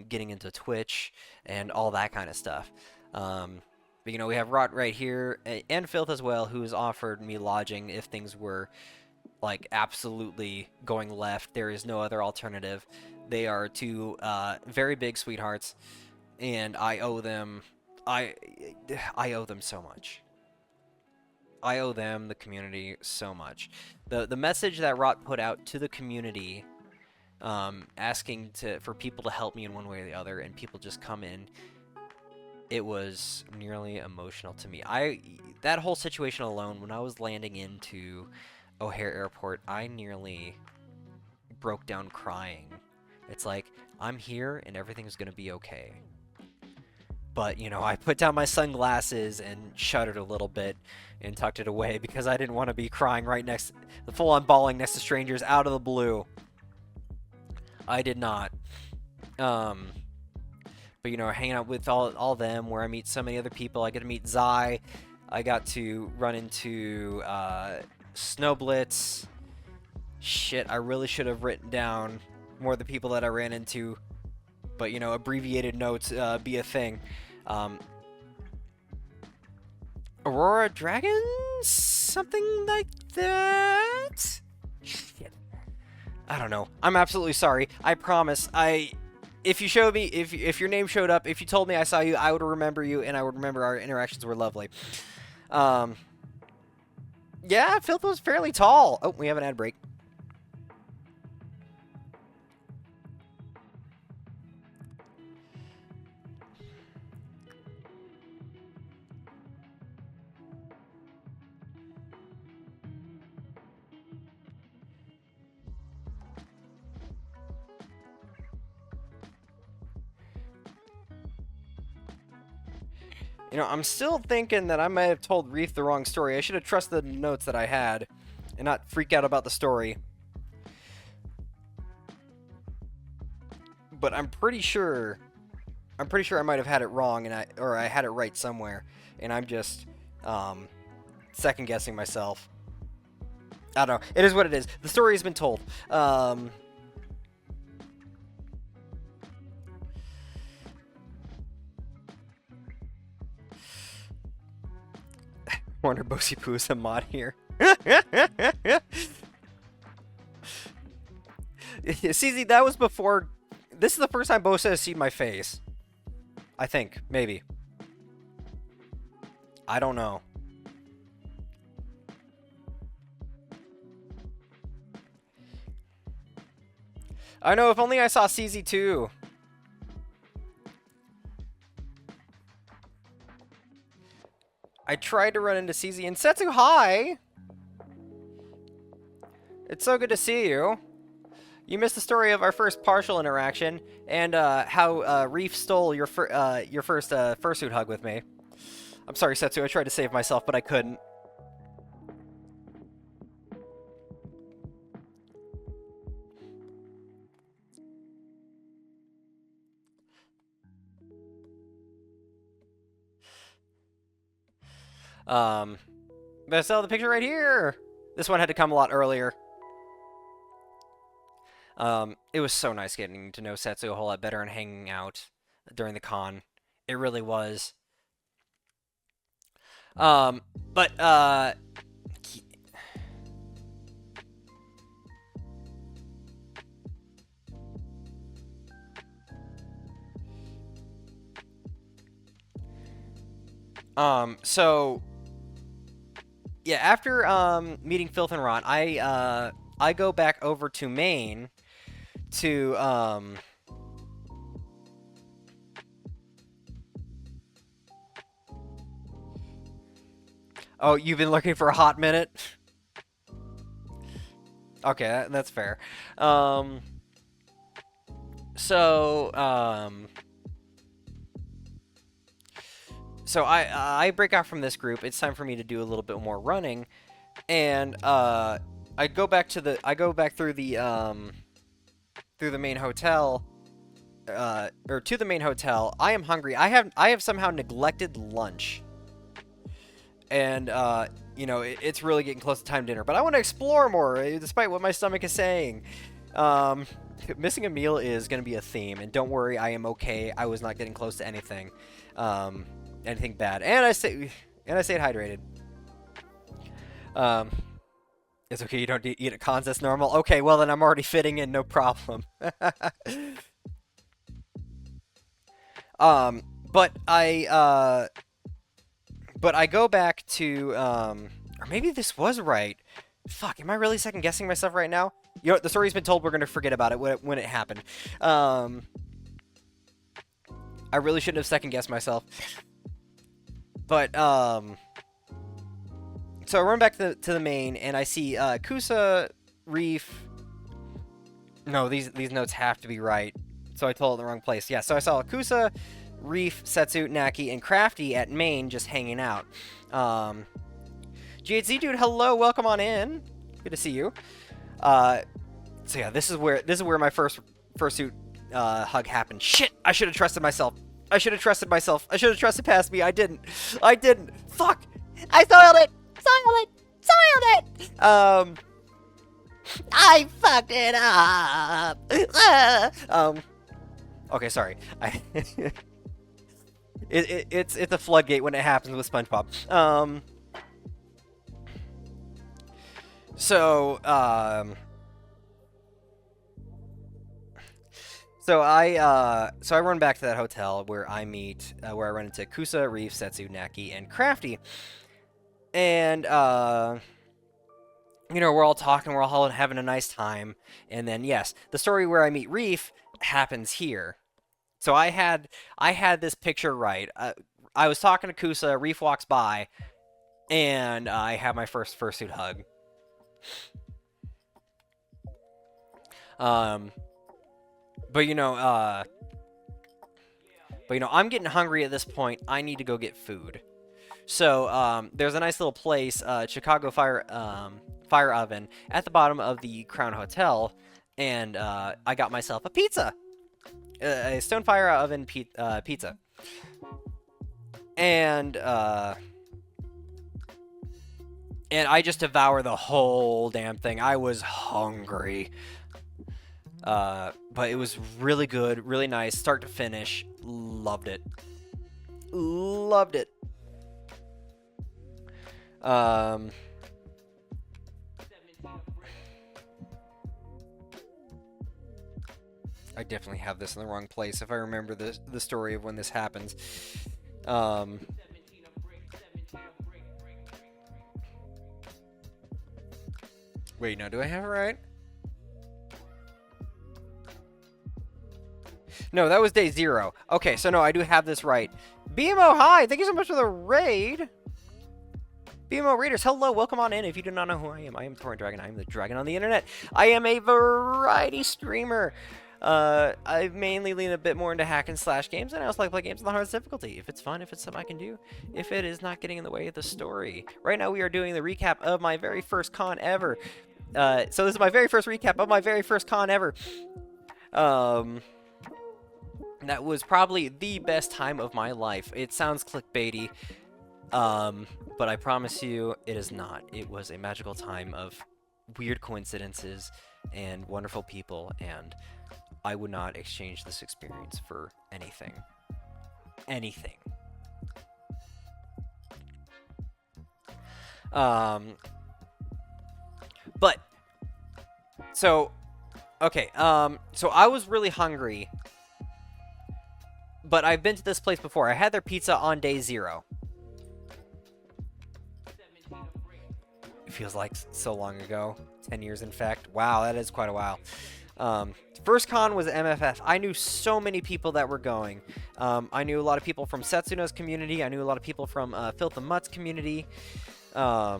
getting into Twitch, and all that kind of stuff. But, you know, we have Rot right here, and Filth as well, who has offered me lodging if things were, like, absolutely going left. There is no other alternative. They are two very big sweethearts, and I owe them... I owe them so much. I owe them, the community, so much. The message that Rot put out to the community, asking for people to help me in one way or the other, and people just come in, it was nearly emotional to me. That whole situation alone, when I was landing into O'Hare Airport, I nearly broke down crying. It's like, I'm here and everything's gonna be okay. But, you know, I put down my sunglasses and shuddered a little bit and tucked it away because I didn't want to be crying right next, full-on bawling next to strangers out of the blue. I did not. But, you know, hanging out with all them, where I meet so many other people. I get to meet Zai. I got to run into Snowblitz. Shit, I really should have written down more of the people that I ran into. But, you know, abbreviated notes be a thing. Aurora Dragons? Something like that? Shit. I don't know. I'm absolutely sorry. I promise. If you showed me, if your name showed up, if you told me I saw you, I would remember you, and I would remember our interactions were lovely. Yeah, Filth was fairly tall. Oh, we have an ad break. You know, I'm still thinking that I might have told Reef the wrong story. I should have trusted the notes that I had and not freak out about the story. But I'm pretty sure I might have had it wrong, and I had it right somewhere, and I'm just second guessing myself. I don't know. It is what it is. The story has been told. Wonder Bossy Poo is a mod here. CZ, that was before. This is the first time Bosa has seen my face. I think. Maybe. I don't know. I know, if only I saw CZ too. I tried to run into CZ and Setsu, hi! It's so good to see you. You missed the story of our first partial interaction, and how Reef stole your first fursuit hug with me. I'm sorry, Setsu, I tried to save myself, but I couldn't. But I saw the picture right here! This one had to come a lot earlier. It was so nice getting to know Setsu a whole lot better and hanging out during the con. It really was. Fuck, so yeah, after meeting Filth and Rot, I go back over to Maine to Oh, you've been looking for a hot minute? Okay, that's fair. So I break out from this group. It's time for me to do a little bit more running, and I go back through the main hotel, or to the main hotel. I am hungry. I have somehow neglected lunch, and you know, it's really getting close to time dinner. But I want to explore more, despite what my stomach is saying. Missing a meal is going to be a theme, and don't worry, I am okay. I was not getting close to anything. Anything bad, and I stayed hydrated. It's okay, you don't eat at cons, that's normal. Okay, well then I'm already fitting in, no problem. But I go back to or maybe this was right. Fuck, am I really second guessing myself right now? You know, the story's been told, we're gonna forget about it when it happened. I really shouldn't have second guessed myself. But, so I run back to the main, and I see, Kusa, Reef... No, these notes have to be right. So I told it in the wrong place. Yeah, so I saw Kusa, Reef, Setsu, Naki, and Crafty at main just hanging out. GHZ dude, hello, welcome on in. Good to see you. So yeah, this is where my first fursuit hug happened. Shit, I should have trusted myself. I should have trusted myself. I should have trusted past me. I didn't. Fuck. I soiled it. I fucked it up. Okay, sorry. It's a floodgate when it happens with SpongeBob. So I run back to that hotel where I run into Kusa, Reef, Setsu, Naki, and Crafty. And we're all talking, we're all having a nice time. And then yes, the story where I meet Reef happens here. So I had this picture right. I was talking to Kusa, Reef walks by, and I have my first fursuit hug. But I'm getting hungry at this point. I need to go get food. So there's a nice little place, Chicago Fire Oven, at the bottom of the Crown Hotel, and I got myself a pizza, a Stone Fire Oven pizza, and I just devour the whole damn thing. I was hungry. But it was really good, really nice, start to finish. Loved it. I definitely have this in the wrong place if I remember the story of when this happens. Wait, no, do I have it right? No, that was day 0. Okay, so no, I do have this right. BMO, hi! Thank you so much for the raid! BMO Raiders, hello, welcome on in. If you do not know who I am Torrent Dragon. I am the dragon on the internet. I am a variety streamer. I mainly lean a bit more into hack and slash games, and I also like to play games on the hardest difficulty. If it's fun, if it's something I can do, if it is not getting in the way of the story. Right now we are doing the recap of my very first con ever. So this is my very first recap of my very first con ever. That was probably the best time of my life. It sounds clickbaity, but I promise you it is not. It was a magical time of weird coincidences and wonderful people, and I would not exchange this experience for anything. Anything. But, so, okay, so I was really hungry, but I've been to this place before. I had their pizza on day 0. It feels like so long ago. 10 years, in fact. Wow, that is quite a while. First con was MFF. I knew so many people that were going. I knew a lot of people from Setsuno's community. I knew a lot of people from Filth and Mutt's community. I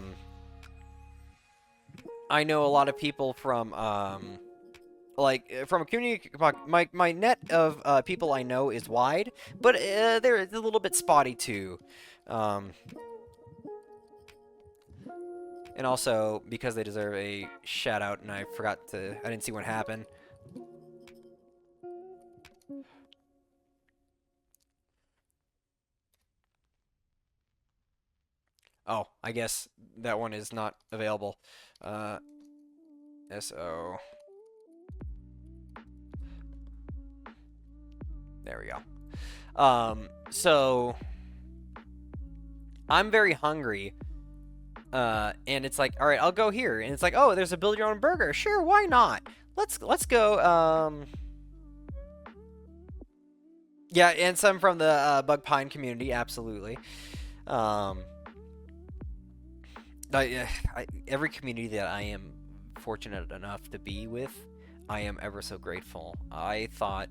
know a lot of people from from a community. My net of people I know is wide, but they're a little bit spotty too. And also because they deserve a shout out, and I didn't see what happened. Oh, I guess that one is not available. SO. There we go. So I'm very hungry. And it's like, all right, I'll go here. And it's like, oh, there's a build your own burger. Sure, why not? Let's go. Yeah, and some from the Bug Pine community, absolutely. Every community that I am fortunate enough to be with, I am ever so grateful. I thought,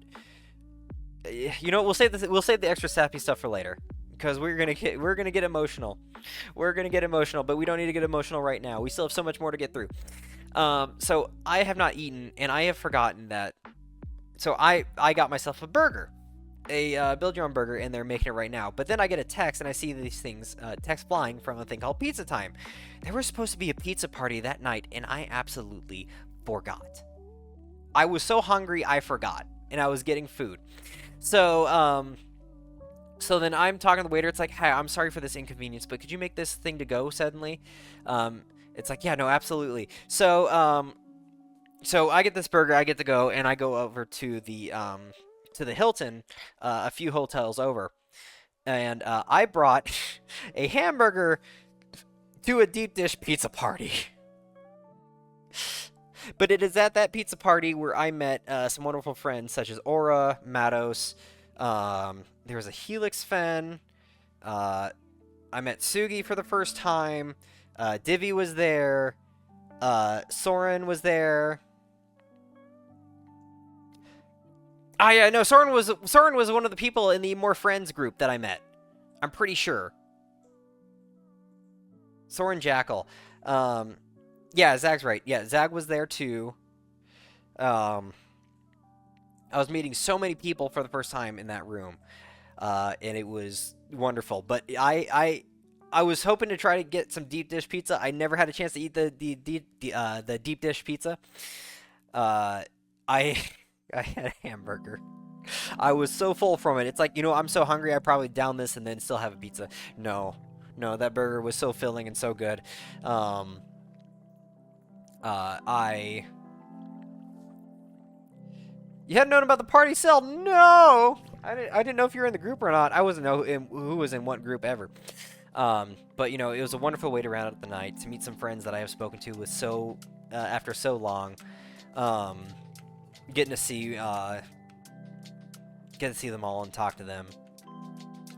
we'll save the extra sappy stuff for later, because we're gonna get emotional. We're gonna get emotional, but we don't need to get emotional right now. We still have so much more to get through. So I have not eaten, and I have forgotten that. So I got myself a burger, a build your own burger, and they're making it right now. But then I get a text, and I see these things, text flying from a thing called Pizza Time. There was supposed to be a pizza party that night, and I absolutely forgot. I was so hungry, I forgot, and I was getting food. So So then I'm talking to the waiter. It's like, "Hi, I'm sorry for this inconvenience, but could you make this thing to go suddenly?" It's like, "Yeah, no, absolutely." So I get this burger, I get to go, and I go over to the Hilton, a few hotels over, and I brought a hamburger to a deep dish pizza party. But it is at that pizza party where I met some wonderful friends such as Aura, Matos. There was a Helix Fen. I met Sugi for the first time. Divi was there. Soren was there. Ah, yeah, no, Soren was one of the people in the More Friends group that I met. I'm pretty sure. Soren Jackal. Yeah, Zag's right. Yeah, Zag was there too. Um, I was meeting so many people for the first time in that room, and it was wonderful. But I was hoping to try to get some deep dish pizza. I never had a chance to eat the deep dish pizza. I I had a hamburger. I was so full from it. It's like, I'm so hungry I probably down this and then still have a pizza. No. No, that burger was so filling and so good. I You hadn't known about the party cell? No! I didn't know if you were in the group or not. I wasn't know who was in what group ever. But, it was a wonderful way to round out the night, to meet some friends that I have spoken to after so long. Getting to see them all and talk to them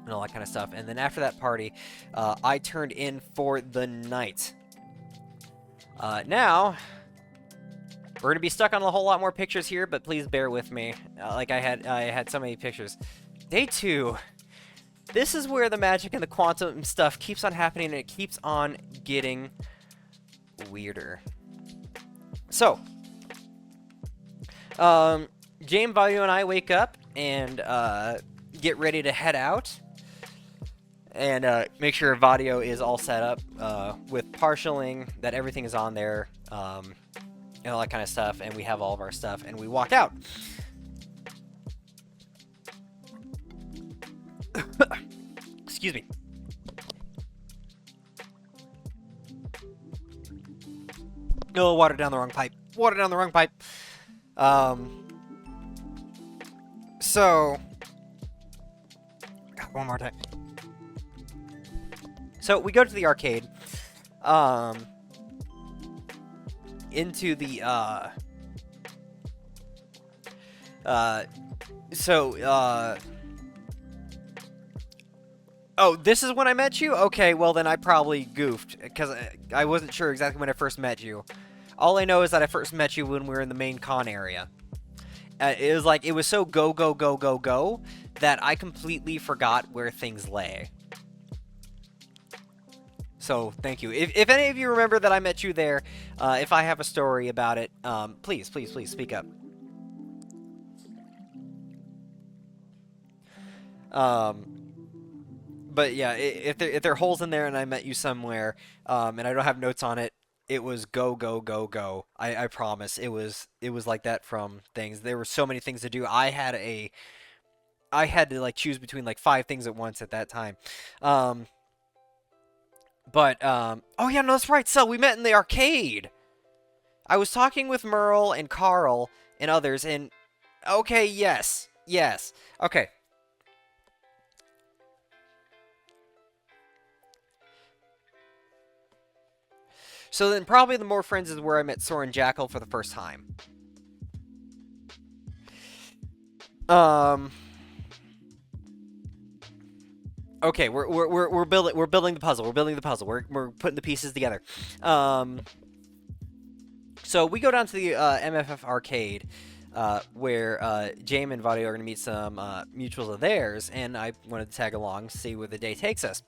and all that kind of stuff. And then after that party, I turned in for the night. Now, we're gonna be stuck on a whole lot more pictures here, but please bear with me. I had so many pictures. Day 2. This is where the magic and the quantum stuff keeps on happening, and it keeps on getting weirder. So, James, Vadio, and I wake up and get ready to head out. And make sure Vadio is all set up with partialing, that everything is on there, and all that kind of stuff, and we have all of our stuff, and we walk out. Excuse me. Oh, water down the wrong pipe. Water down the wrong pipe. So... God, one more time. So, we go to the arcade. Into the, Oh, this is when I met you? Okay, well then I probably goofed, because I wasn't sure exactly when I first met you. All I know is that I first met you when we were in the main con area. It was so go, go, go, go, go, that I completely forgot where things lay. So, thank you. If any of you remember that I met you there, if I have a story about it, please, please, please, speak up. But yeah, if there are holes in there and I met you somewhere, and I don't have notes on it, it was go, go, go, go. I promise. It was like that from things. There were so many things to do. I had to like choose between like 5 things at once at that time. Oh yeah, no, that's right. So we met in the arcade. I was talking with Merle and Carl and others, and okay, yes, okay. So then probably the More Friends is where I met Soren Jackal for the first time. Okay, we're building the puzzle. We're building the puzzle. We're putting the pieces together. So we go down to the MFF arcade, where James and Vadio are going to meet some mutuals of theirs, and I wanted to tag along, see where the day takes us.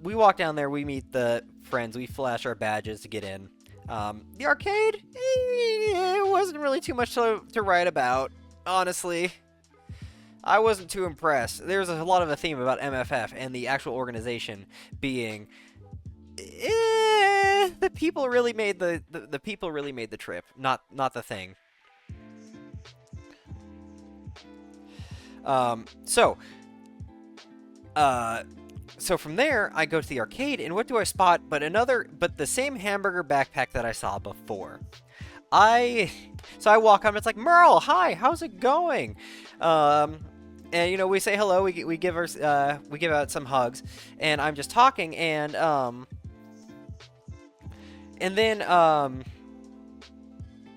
We walk down there, we meet the friends, we flash our badges to get in. The arcade, it wasn't really too much to write about, honestly. I wasn't too impressed. There's a lot of a theme about MFF and the actual organization being... the people really made the people really made the trip, not the thing. So So from there, I go to the arcade, and what do I spot but the same hamburger backpack that I saw before. So I walk up, it's like, Merle, hi, how's it going? And we say hello, we give out some hugs, and I'm just talking, and then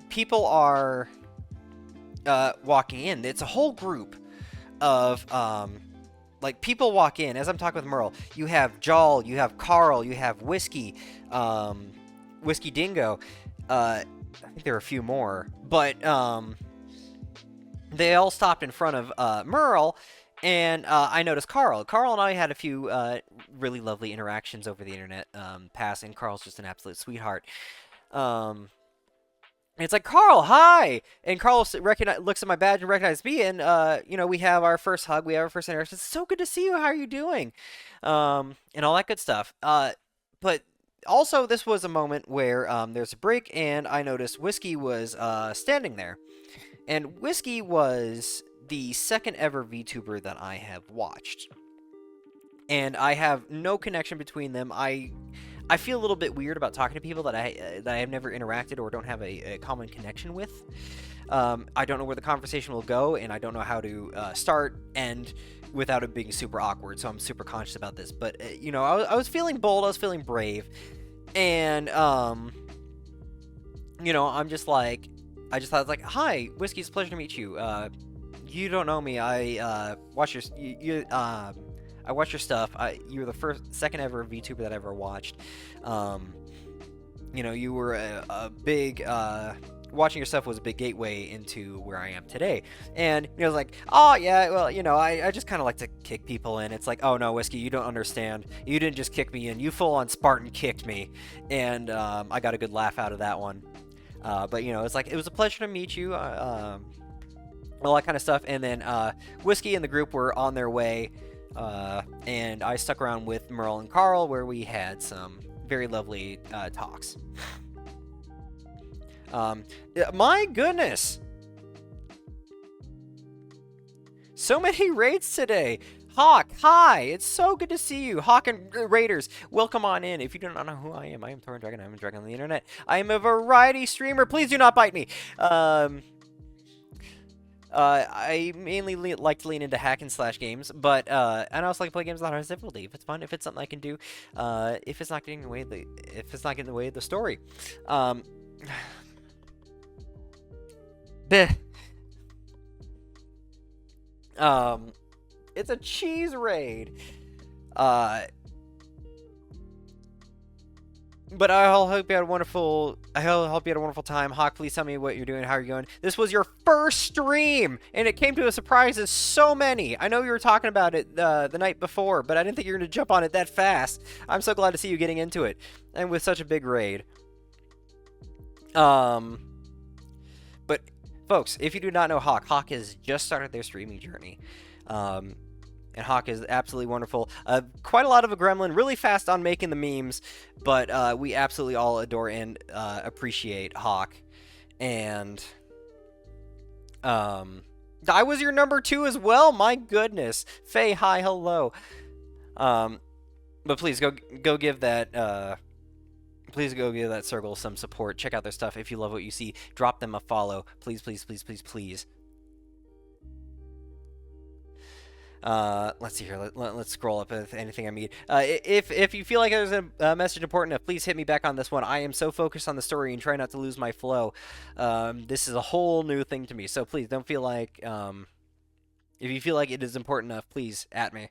people are walking in. It's a whole group of like people walk in as I'm talking with Merle. You have Jal, you have Carl, you have Whiskey, Whiskey Dingo. I think there are a few more, but they all stopped in front of Merle, and I noticed Carl. Carl and I had a few really lovely interactions over the internet past, and Carl's just an absolute sweetheart. And it's like, Carl, hi! And Carl looks at my badge and recognizes me, and, we have our first hug, we have our first interaction. It's so good to see you, how are you doing? And all that good stuff. But also, this was a moment where there's a break, and I noticed Whiskey was standing there. And Whiskey was the second ever VTuber that I have watched. And I have no connection between them. I feel a little bit weird about talking to people that I have never interacted or don't have a common connection with. I don't know where the conversation will go, and I don't know how to start and without it being super awkward. So I'm super conscious about this. But I was feeling bold. I was feeling brave, and I'm just like, I just thought like, hi, Whiskey, it's a pleasure to meet you. You don't know me. I watch your I watched your stuff. You were the second ever VTuber that I ever watched. You were a big... watching your stuff was a big gateway into where I am today. And I was like, oh, yeah, well, I just kind of like to kick people in. It's like, oh, no, Whiskey, you don't understand. You didn't just kick me in. You full-on Spartan kicked me. And I got a good laugh out of that one. But, it's like, it was a pleasure to meet you. All that kind of stuff. And then Whiskey and the group were on their way. And I stuck around with Merle and Carl, where we had some very lovely talks. My goodness! So many raids today! Hawk, hi! It's so good to see you! Hawk and Raiders, welcome on in. If you do not know who I am Torrent Dragon. I'm a dragon on the internet. I am a variety streamer. Please do not bite me! I mainly like to lean into hack and slash games, but and I also like to play games on hard difficulty if it's fun, if it's something I can do, if it's not getting in the way of the story. It's a cheese raid. But I hope you had a wonderful. I hope you had a wonderful time. Hawk, please tell me what you're doing, how you're going. This was your first stream, and it came to a surprise as so many. I know you were talking about it the night before, but I didn't think you were gonna jump on it that fast. I'm so glad to see you getting into it, and with such a big raid. But folks, if you do not know Hawk has just started their streaming journey. And Hawk is absolutely wonderful. Quite a lot of a gremlin, really fast on making the memes, but we absolutely all adore and appreciate Hawk. And I was your number 2 as well. My goodness, Faye, hi, hello. But please go give that. Please go give that circle some support. Check out their stuff if you love what you see. Drop them a follow, please, please, please, please, please. Let's see here. Let's scroll up if anything I need. If you feel like there's a message important enough, please hit me back on this one. I am so focused on the story and try not to lose my flow. This is a whole new thing to me, so please don't feel like if you feel like it is important enough, please at me.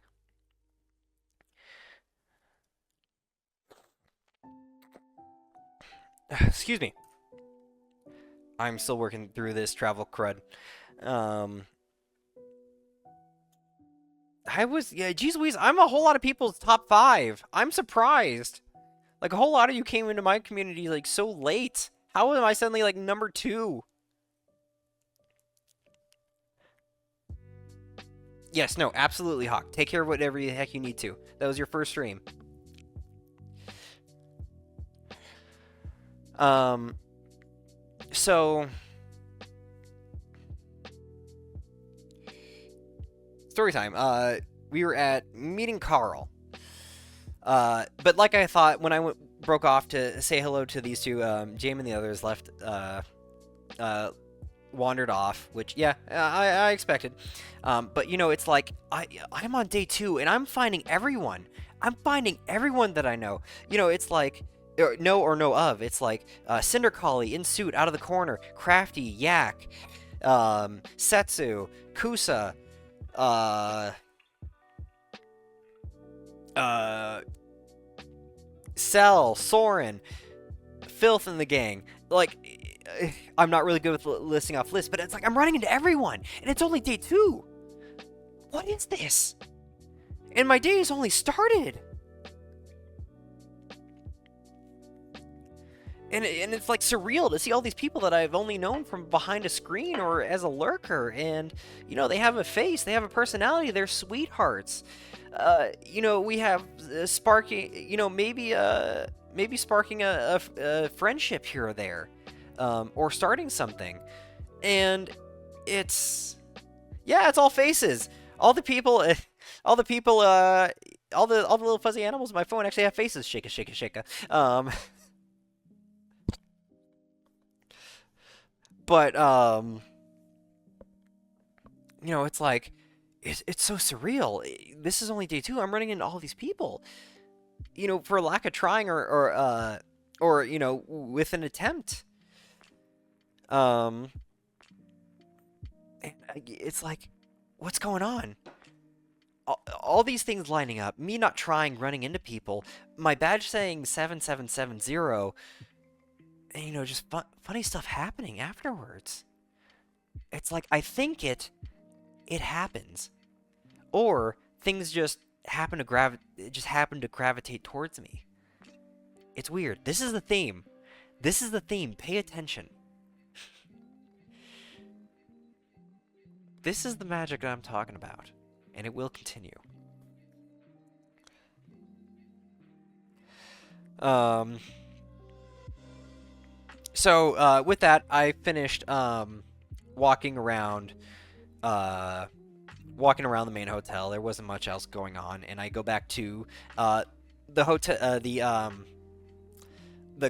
Excuse me. I'm still working through this travel crud. Geez Louise, I'm a whole lot of people's top 5. I'm surprised. Like, a whole lot of you came into my community, like, so late. How am I suddenly, like, number 2? Yes, no, absolutely, Hawk. Take care of whatever the heck you need to. That was your first stream. So... story time. we were at meeting Carl. But like I thought, when I broke off to say hello to these two, James and the others left, wandered off, which, yeah, I expected. But, it's like, I'm on day 2, and I'm finding everyone. I'm finding everyone that I know. It's like, know or know of. It's like, Cinder Collie, in suit, out of the corner, Crafty, Yak, Setsu, Kusa, uh, uh, Cell, Soren, Filth in the gang. Like, I'm not really good with listing off lists, but it's like I'm running into everyone, and it's only day 2. What is this? And my day has only started. And it's like surreal to see all these people that I've only known from behind a screen or as a lurker, and they have a face, they have a personality, they're sweethearts. We have sparking, maybe sparking a friendship here or there, or starting something, and it's all faces. All the people, all the people, all the little fuzzy animals in my phone actually have faces. Shaka, shaka, shaka. But it's like it's so surreal. This is only day 2. I'm running into all these people. For lack of trying or with an attempt. And it's like, what's going on? All these things lining up, me not trying, running into people, my badge saying 7770, and just funny stuff happening afterwards. It's like I think it happens, or things just happen to gravitate towards me. It's weird. This is the theme. Pay attention. This is the magic that I'm talking about, and it will continue. So with that, I finished walking around the main hotel. There wasn't much else going on, and I go back to the hotel, the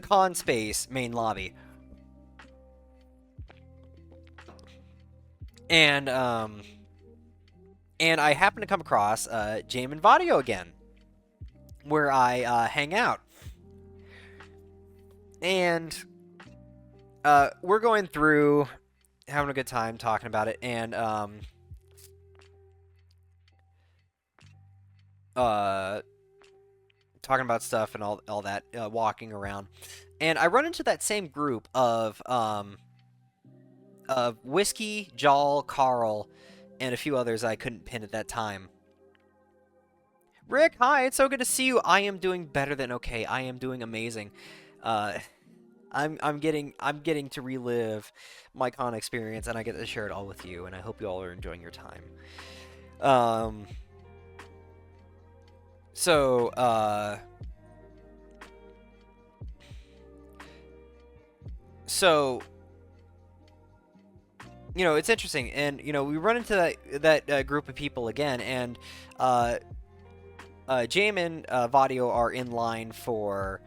con space main lobby, and I happen to come across James and Vadio again, where I hang out, and we're going through, having a good time talking about it, and talking about stuff and all that, walking around, and I run into that same group of Whiskey, Jal, Carl, and a few others I couldn't pin at that time. Rick, hi, it's so good to see you. I am doing better than okay. I am doing amazing. I'm getting to relive my con experience, and I get to share it all with you, and I hope you all are enjoying your time. So it's interesting, and we run into that group of people again, and Jamin and Vadio are in line for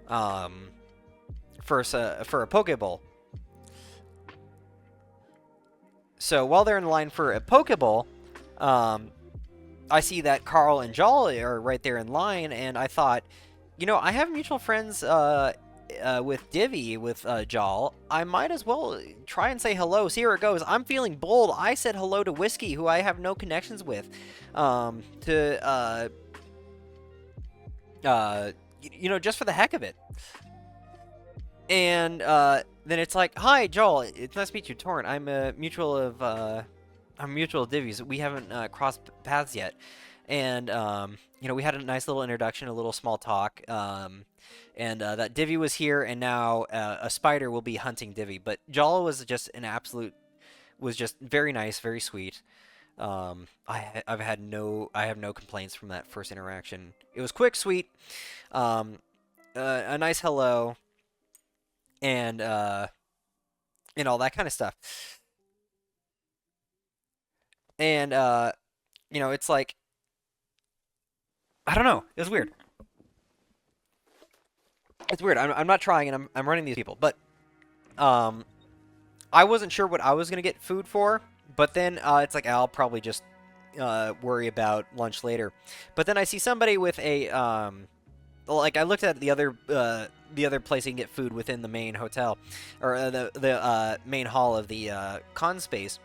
a Pokeball. So while they're in line for a Pokeball, I see that Carl and Jal are right there in line, and I thought, I have mutual friends with Divvy, with Jal. I might as well try and say hello. So here it goes. I'm feeling bold. I said hello to Whiskey, who I have no connections with, just for the heck of it. And then it's like, hi, Joel. It's nice to meet you, Torrent. I'm a mutual of Divvy's. We haven't crossed paths yet. And we had a nice little introduction, a little small talk. And that Divvy was here, and now a spider will be hunting Divvy. But Joel was just very nice, very sweet. I have no complaints from that first interaction. It was quick, sweet, a nice hello, and all that kind of stuff. And it's like, I don't know. It was weird. It's weird. I'm not trying, and I'm running these people, but um, I wasn't sure what I was gonna get food for. But then it's like I'll probably just worry about lunch later. But then I see somebody with a like I looked at the other place you can get food within the main hotel, or the main hall of the con space.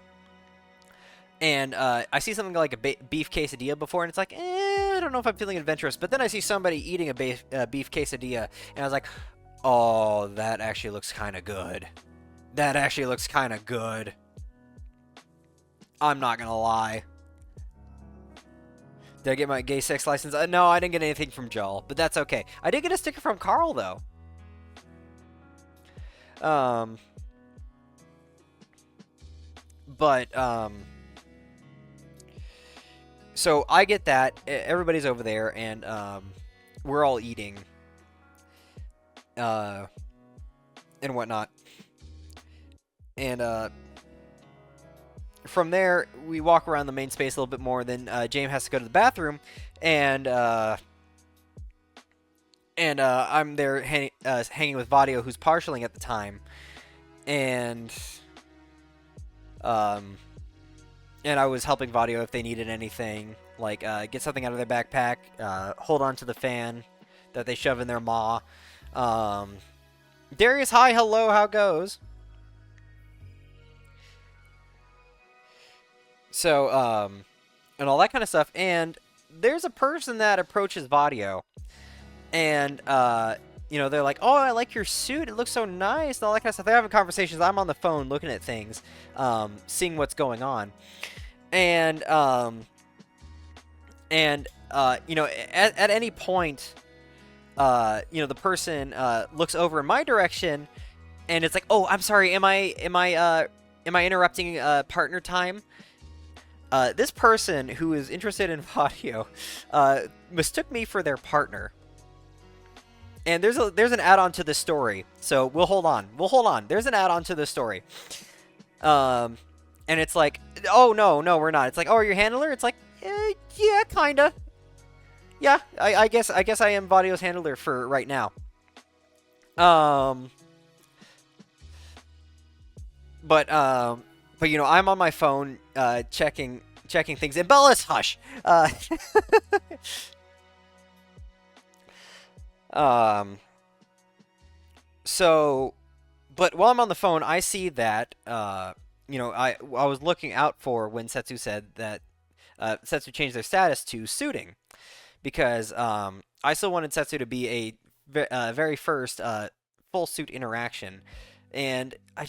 And I see something like a beef quesadilla before, and it's like, I don't know if I'm feeling adventurous. But then I see somebody eating a beef quesadilla, and I was like, oh, that actually looks kind of good. That actually looks kind of good. I'm not gonna lie. Did I get my gay sex license? No, I didn't get anything from Joel, but that's okay. I did get a sticker from Carl, though. Um, but so I get that. Everybody's over there, and we're all eating, uh, and whatnot. And from there, we walk around the main space a little bit more. Then James has to go to the bathroom, and I'm there hanging with Vadio, who's partialing at the time, and um, and I was helping Vadio if they needed anything, like get something out of their backpack, hold on to the fan that they shove in their maw. Darius, hi, hello, how goes? So, and all that kind of stuff. And there's a person that approaches Vadio, and they're like, "Oh, I like your suit. It looks so nice," and all that kind of stuff. They're having conversations. I'm on the phone looking at things, seeing what's going on, and at any point, the person looks over in my direction, and it's like, "Oh, I'm sorry. Am I interrupting partner time?" This person who is interested in Vadio mistook me for their partner. And there's an add-on to this story, so we'll hold on. There's an add-on to this story. And it's like, oh no, we're not. It's like, oh, are you a handler? It's like, yeah, kinda. Yeah, I guess I am Vadio's handler for right now. But I'm on my phone checking things. And Bellis, hush. So, but while I'm on the phone, I see that I was looking out for when Setsu said that Setsu changed their status to suiting, because I still wanted Setsu to be a very first full suit interaction. And I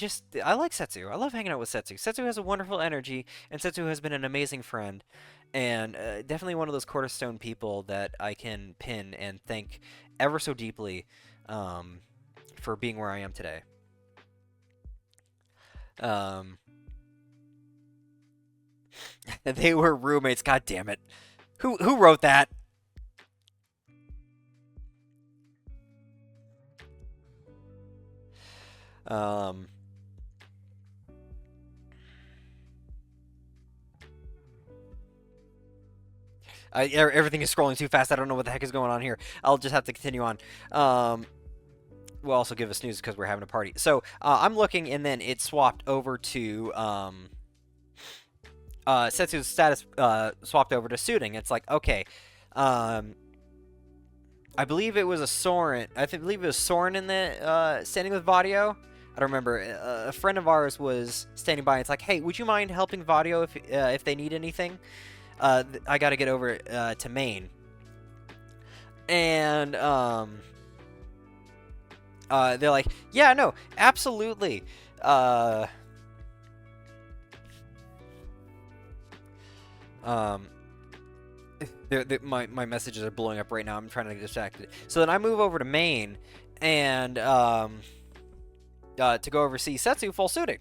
like Setsu. I love hanging out with Setsu. Setsu has a wonderful energy, and Setsu has been an amazing friend, and definitely one of those cornerstone people that I can pin and thank ever so deeply for being where I am today. They were roommates. God damn it! Who wrote that? Um, Everything is scrolling too fast. I don't know what the heck is going on here. I'll just have to continue on. We'll also give us news because we're having a party. So I'm looking, and then it swapped over to Setsu's status swapped over to suiting. It's like, okay, I believe it was a Soren. Believe it was Soren in the standing with Vadio. I don't remember. A friend of ours was standing by. And it's like, hey, would you mind helping Vadio if they need anything? I got to get over to Maine. And they're like, yeah, no, absolutely. My messages are blowing up right now. I'm trying to get distracted. So then I move over to Maine, and to go oversee Setsu full suiting.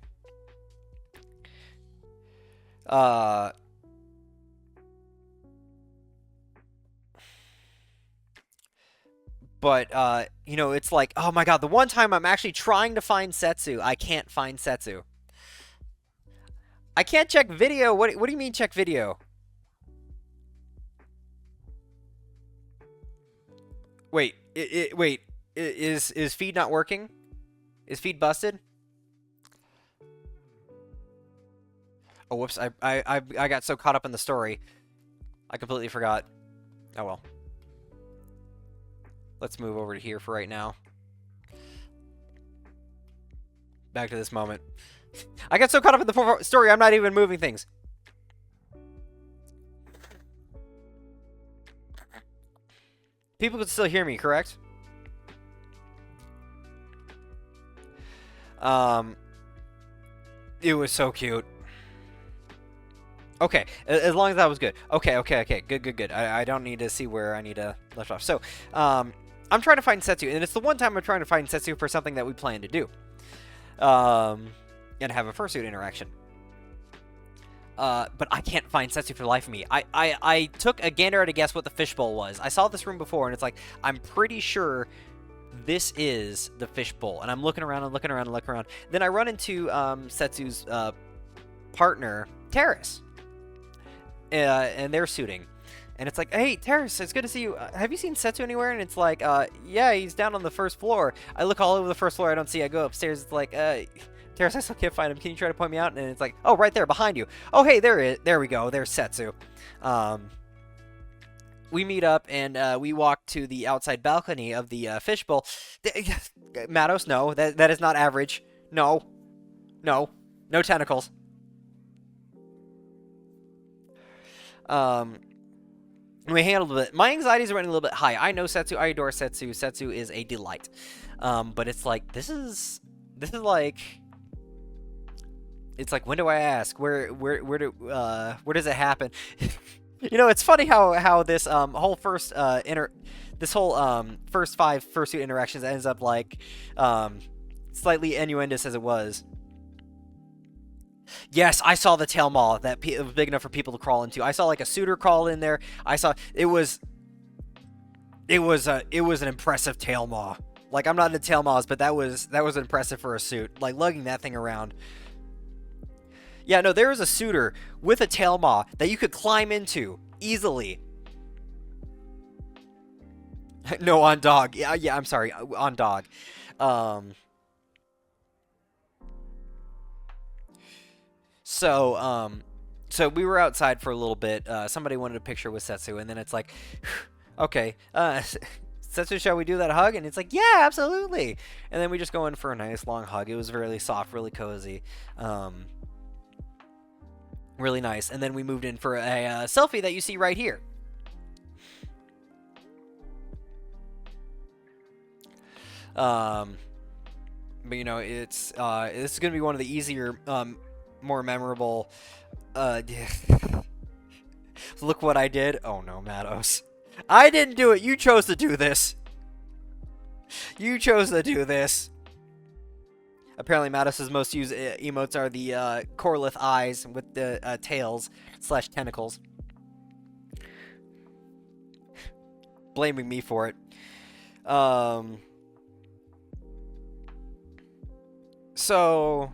But it's like, oh my god, the one time I'm actually trying to find Setsu, I can't find Setsu. I can't check video. What do you mean check video? Wait, wait, is feed not working? Is feed busted? Oh, whoops, I got so caught up in the story. I completely forgot. Oh well. Let's move over to here for right now. Back to this moment. I got so caught up in the story, I'm not even moving things. People could still hear me, correct? It was so cute. Okay, as long as that was good. Okay. Good. I don't need to see where I need to left off. So, I'm trying to find Setsu, and it's the one time I'm trying to find Setsu for something that we plan to do. And have a fursuit interaction. But I can't find Setsu for the life of me. I took a gander at a guess what the fishbowl was. I saw this room before, and it's like, I'm pretty sure this is the fishbowl. And I'm looking around and looking around and looking around. Then I run into Setsu's partner, Terrace. And they're suiting. And it's like, hey, Terrace, it's good to see you. Have you seen Setsu anywhere? And it's like, yeah, he's down on the first floor. I look all over the first floor. I don't see. I go upstairs. It's like, Terrace, I still can't find him. Can you try to point me out? And it's like, oh, right there, behind you. Oh, hey, there we go. There's Setsu. We meet up, and we walk to the outside balcony of the fishbowl. Matos, no, that is not average. No tentacles. We handled it. My anxieties are running a little bit high. I know Setsu. I adore Setsu. Setsu is a delight. But it's like, this is like, it's like, when do I ask? Where does it happen? You know, it's funny how this whole first first 5 fursuit interactions ends up like slightly innuendous as it was. Yes, I saw the tail maw that was big enough for people to crawl into. I saw like a suitor crawl in there. I saw it was an impressive tail maw. Like, I'm not into tail maws, but that was impressive for a suit. Like, lugging that thing around. Yeah, no, there was a suitor with a tail maw that you could climb into easily. No, on dog. Yeah, I'm sorry, on dog. So we were outside for a little bit. Somebody wanted a picture with Setsu, and then it's like, okay, Setsu, shall we do that hug? And it's like, yeah, absolutely. And then we just go in for a nice long hug. It was really soft, really cozy, really nice. And then we moved in for a selfie that you see right here. But you know, this is gonna be one of the easier, more memorable. Look what I did. Oh no, Matos. I didn't do it. You chose to do this. You chose to do this. Apparently, Matos' most used emotes are the Corlith eyes with the tails / tentacles. Blaming me for it. So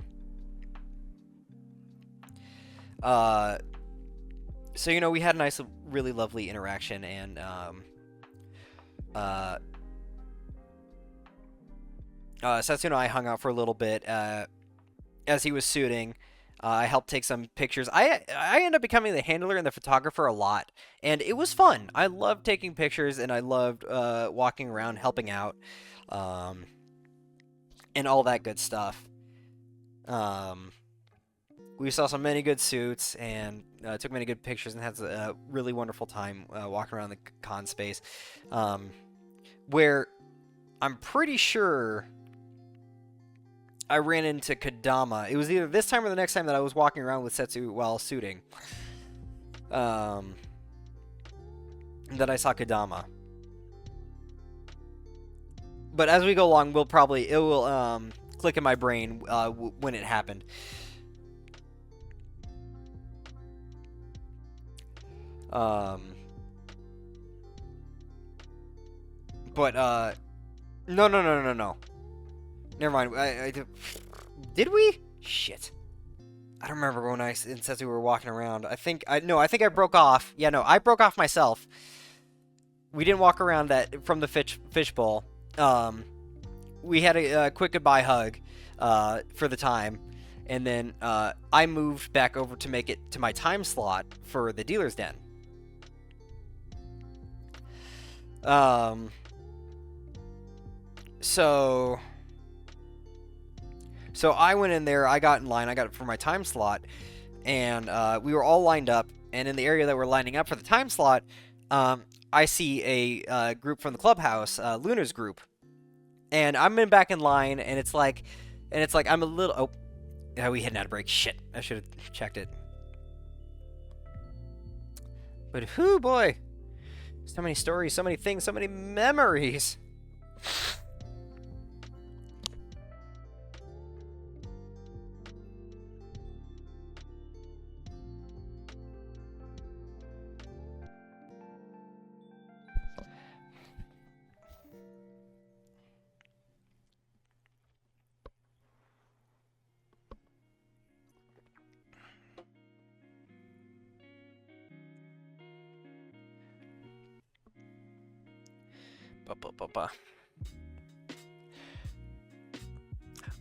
you know, we had a nice, really lovely interaction, and Setsu and I hung out for a little bit as he was suiting. I helped take some pictures. I ended up becoming the handler and the photographer a lot, and it was fun. I loved taking pictures, and I loved walking around, helping out, and all that good stuff. We saw so many good suits, and took many good pictures, and had a really wonderful time walking around the con space, where I'm pretty sure I ran into Kadama. It was either this time or the next time that I was walking around with Setsu while suiting, that I saw Kadama. But as we go along, it will click in my brain when it happened. No. Never mind. Did we? Shit. I don't remember when I and Setsu were walking around. I think I broke off. Yeah, no, I broke off myself we didn't walk around that from the fishbowl. We had a quick goodbye hug for the time, and then I moved back over to make it to my time slot for the dealer's den. So I went in there, I got in line, I got it for my time slot, and we were all lined up, and in the area that we're lining up for the time slot, I see a group from the clubhouse, Lunar's group, and I'm back in line, and it's like I'm a little, oh, yeah, we hadn't had a break, shit, I should have checked it. But whoo boy, so many stories, so many things, so many memories.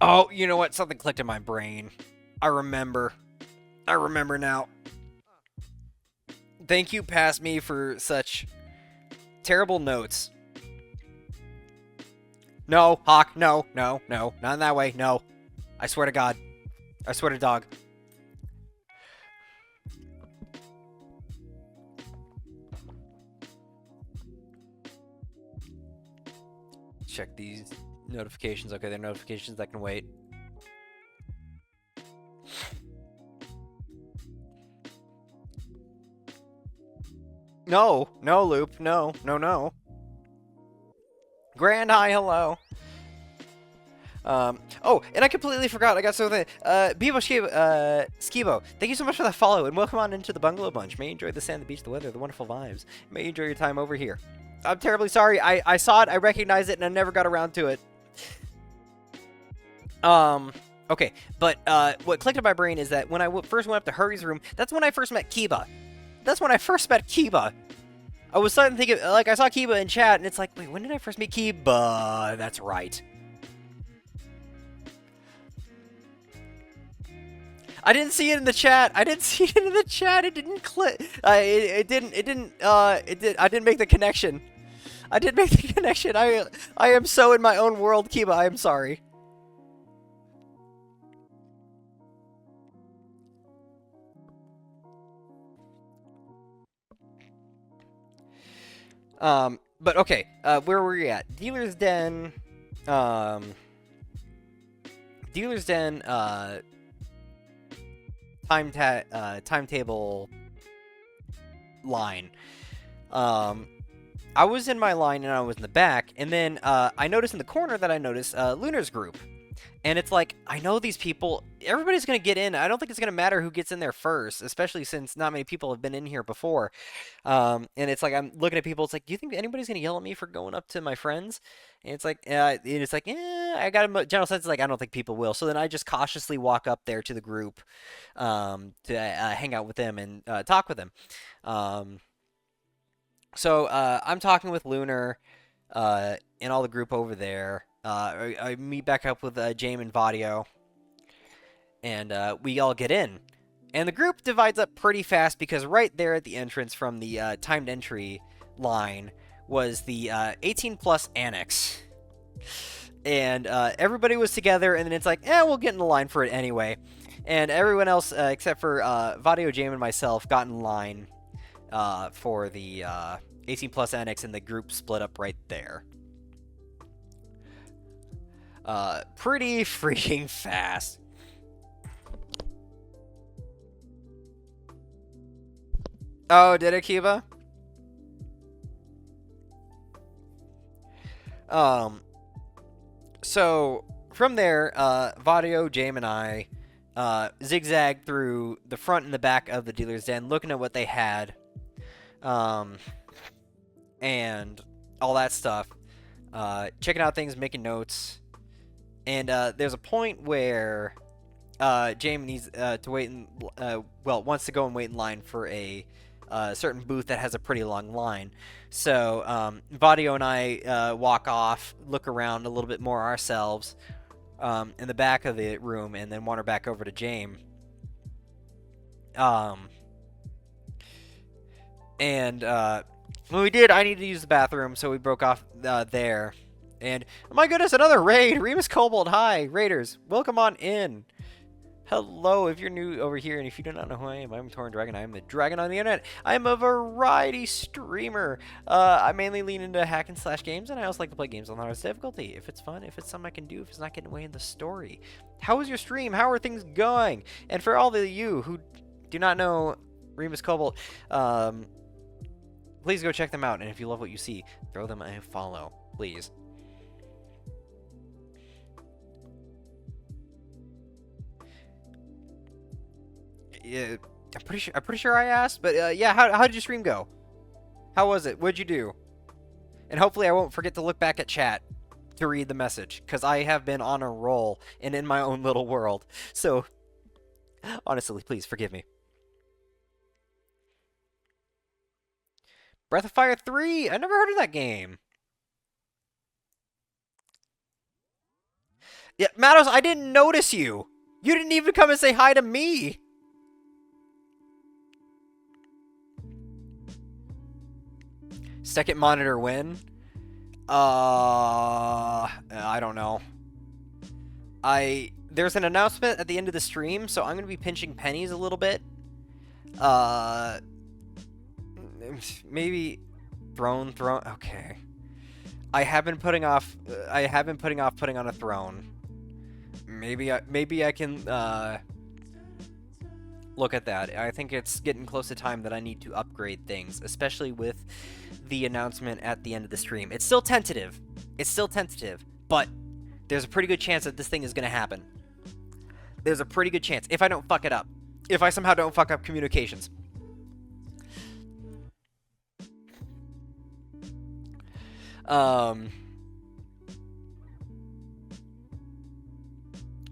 Oh, you know what? Something clicked in my brain. I remember now. Thank you, past me, for such terrible notes. No, Hawk, no, not in that way, no. I swear to God. I swear to dog. Check these notifications. Okay, they're notifications that can wait. No, Loop. No. Grand hi, hello. Oh, and I completely forgot. I got something. Bibo Skibo, thank you so much for that follow, and welcome on into the Bungalow Bunch. May you enjoy the sand, the beach, the weather, the wonderful vibes. May you enjoy your time over here. I'm terribly sorry. I saw it, I recognized it, and I never got around to it. Okay, but what clicked in my brain is that when I first went up to Hurry's room, that's when I first met Kiba. I was starting to think of, like, I saw Kiba in chat, and it's like, wait, when did I first meet Kiba? That's right. I didn't see it in the chat. It didn't click. I didn't make the connection. I am so in my own world, Kiba. I am sorry. But okay, where were we at? Dealer's Den, timetable line. I was in my line and I was in the back, and then I noticed in the corner that Lunar's group. And it's like, I know these people, everybody's going to get in. I don't think it's going to matter who gets in there first, especially since not many people have been in here before. And it's like, I'm looking at people, it's like, do you think anybody's going to yell at me for going up to my friends? And it's like, I got a general sense, like, I don't think people will. So then I just cautiously walk up there to the group to hang out with them and talk with them. So I'm talking with Lunar and all the group over there. I meet back up with James and Vadio, and we all get in. And the group divides up pretty fast because right there at the entrance from the timed entry line was the 18+ annex. And everybody was together, and then it's like, we'll get in the line for it anyway. And everyone else, except for Vadio, James, and myself, got in line for the 18+ annex, and the group split up right there. Pretty freaking fast. Oh, did it, Kiba? So from there, Vadio, James, and I zigzagged through the front and the back of the dealer's den, looking at what they had, and all that stuff, checking out things, making notes. And there's a point where James needs to wait wants to go and wait in line for a a certain booth that has a pretty long line. So Vadio and I walk off, look around a little bit more ourselves in the back of the room, and then wander back over to James. And when we did, I needed to use the bathroom, so we broke off there. And oh my goodness, another raid! Remus Kobold, hi, raiders, welcome on in. Hello, if you're new over here, and if you do not know who I am, I'm Torn Dragon. I am the dragon on the internet. I am a variety streamer. I mainly lean into hack and slash games, and I also like to play games on the hardest difficulty. If it's fun, if it's something I can do, if it's not getting away in the story. How was your stream? How are things going? And for all of you who do not know Remus Kobold, please go check them out. And if you love what you see, throw them a follow, please. Yeah, I'm pretty sure I asked, but yeah, how did your stream go? How was it? What'd you do? And hopefully I won't forget to look back at chat to read the message, because I have been on a roll and in my own little world. So, honestly, please forgive me. Breath of Fire 3! I never heard of that game. Yeah, Matos, I didn't notice you! You didn't even come and say hi to me! Second monitor win? I don't know. There's an announcement at the end of the stream, so I'm gonna be pinching pennies a little bit. Maybe throne. Okay. I have been putting off putting on a throne. Maybe I can look at that. I think it's getting close to time that I need to upgrade things, especially with the announcement at the end of the stream. It's still tentative. But there's a pretty good chance that this thing is going to happen. There's a pretty good chance, if I don't fuck it up. If I somehow don't fuck up communications.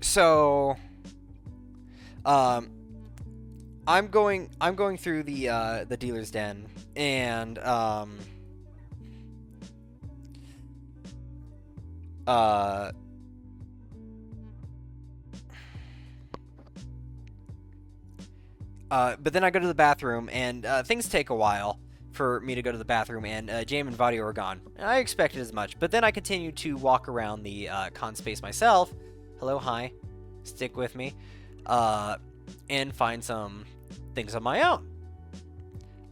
So I'm going through the dealer's den, and but then I go to the bathroom, and things take a while for me to go to the bathroom, and James and Vadio are gone. I expected as much, but then I continue to walk around the con space myself. Hello, hi, stick with me, and find some things on my own.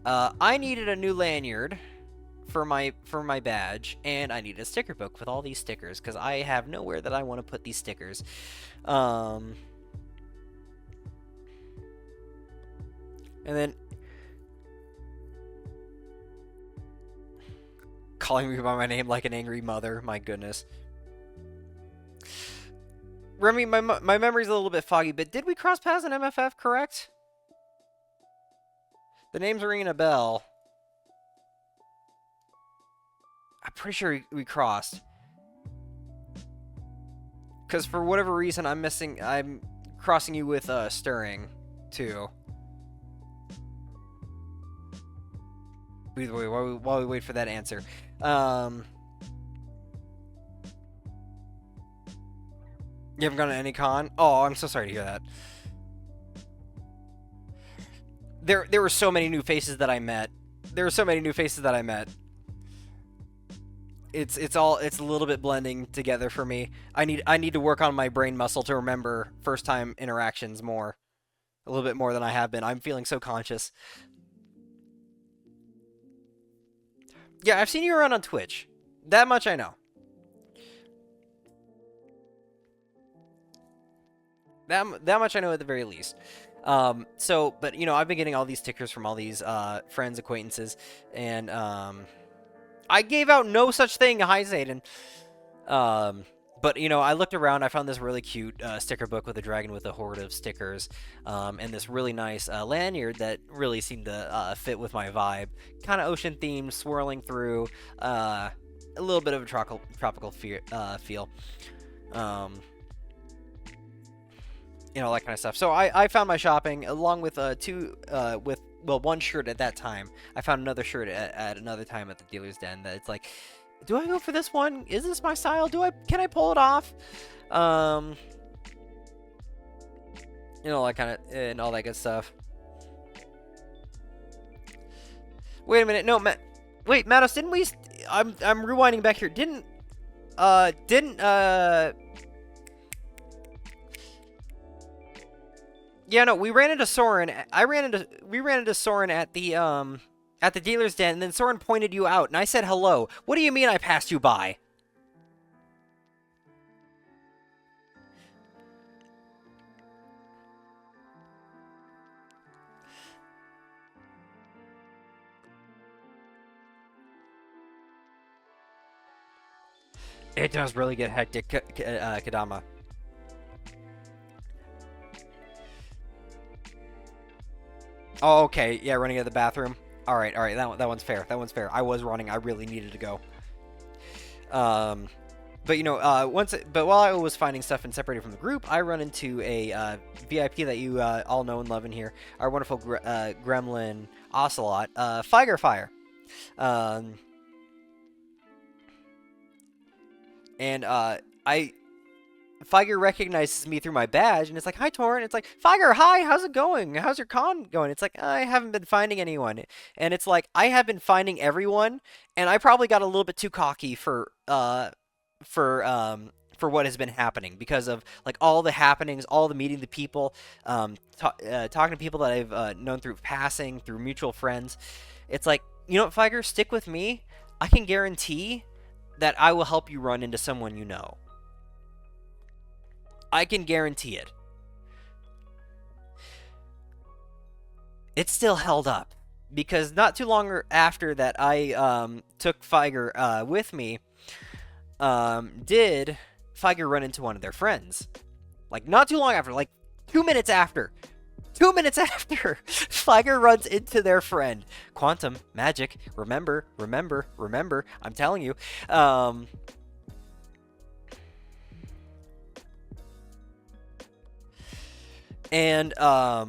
I needed a new lanyard for my badge, and I need a sticker book with all these stickers, because I have nowhere that I want to put these stickers. And then calling me by my name like an angry mother, my goodness. Remy, my memory's a little bit foggy, but did we cross paths in MFF, correct? The name's ringing a bell. I'm pretty sure we crossed. Because for whatever reason, I'm crossing you with Stirring, too. Either way, while we wait for that answer. You haven't gone to any con? Oh, I'm so sorry to hear that. There were so many new faces that I met. It's a little bit blending together for me. I need to work on my brain muscle to remember first time interactions more. A little bit more than I have been. I'm feeling so conscious. Yeah, I've seen you around on Twitch. That much I know. That much I know at the very least. But you know, I've been getting all these stickers from all these friends, acquaintances, and I gave out no such thing. Hi, Zayden. But you know, I looked around. I found this really cute sticker book with a dragon with a horde of stickers, and this really nice lanyard that really seemed to fit with my vibe. Kind of ocean themed, swirling through, a little bit of a tropical feel. You know, that kind of stuff. So I found my shopping along with well, one shirt at that time. I found another shirt at another time at the dealer's den that it's like, do I go for this one? Is this my style? Can I pull it off? You know, all that kind of, and all that good stuff. Wait a minute, no, wait, Matos, didn't we, I'm rewinding back here, yeah, no, we ran into Soren, we ran into Soren at the dealer's den, and then Soren pointed you out, and I said hello. What do you mean I passed you by? It does really get hectic, Kadama. Oh, okay. Yeah, running out of the bathroom. All right. That one's fair. That one's fair. I was running. I really needed to go. But you know, but while I was finding stuff and separated from the group, I run into a VIP that you all know and love in here. Our wonderful gremlin Ocelot, Fire. And Figer recognizes me through my badge, and it's like, hi, Torrent. It's like, Figer, hi, how's it going? How's your con going? It's like, I haven't been finding anyone. And it's like, I have been finding everyone, and I probably got a little bit too cocky for what has been happening because of, like, all the happenings, all the meeting the people, talking to people that I've known through passing, through mutual friends. It's like, you know what, Figer? Stick with me. I can guarantee that I will help you run into someone you know. I can guarantee it. It's still held up. Because not too long after that I took Figer with me, did Figer run into one of their friends. Like, not too long after, like 2 minutes after. 2 minutes after, Figer runs into their friend. Quantum, magic, remember, I'm telling you. And all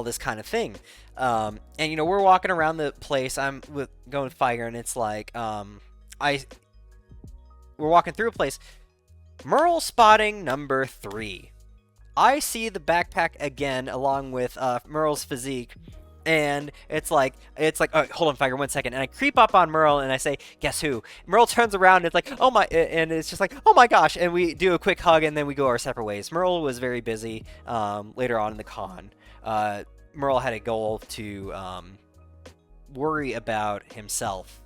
this kind of thing. And you know, we're walking around the place. I'm going with Figer, and it's like we're walking through a place. Merle spotting number 3. I see the backpack again, along with Merle's physique, and it's like, oh, hold on, Figer, 1 second, and I creep up on Merle, and I say, guess who? Merle turns around, and it's like, oh my, and it's just like, oh my gosh, and we do a quick hug, and then we go our separate ways. Merle was very busy later on in the con. Merle had a goal to worry about himself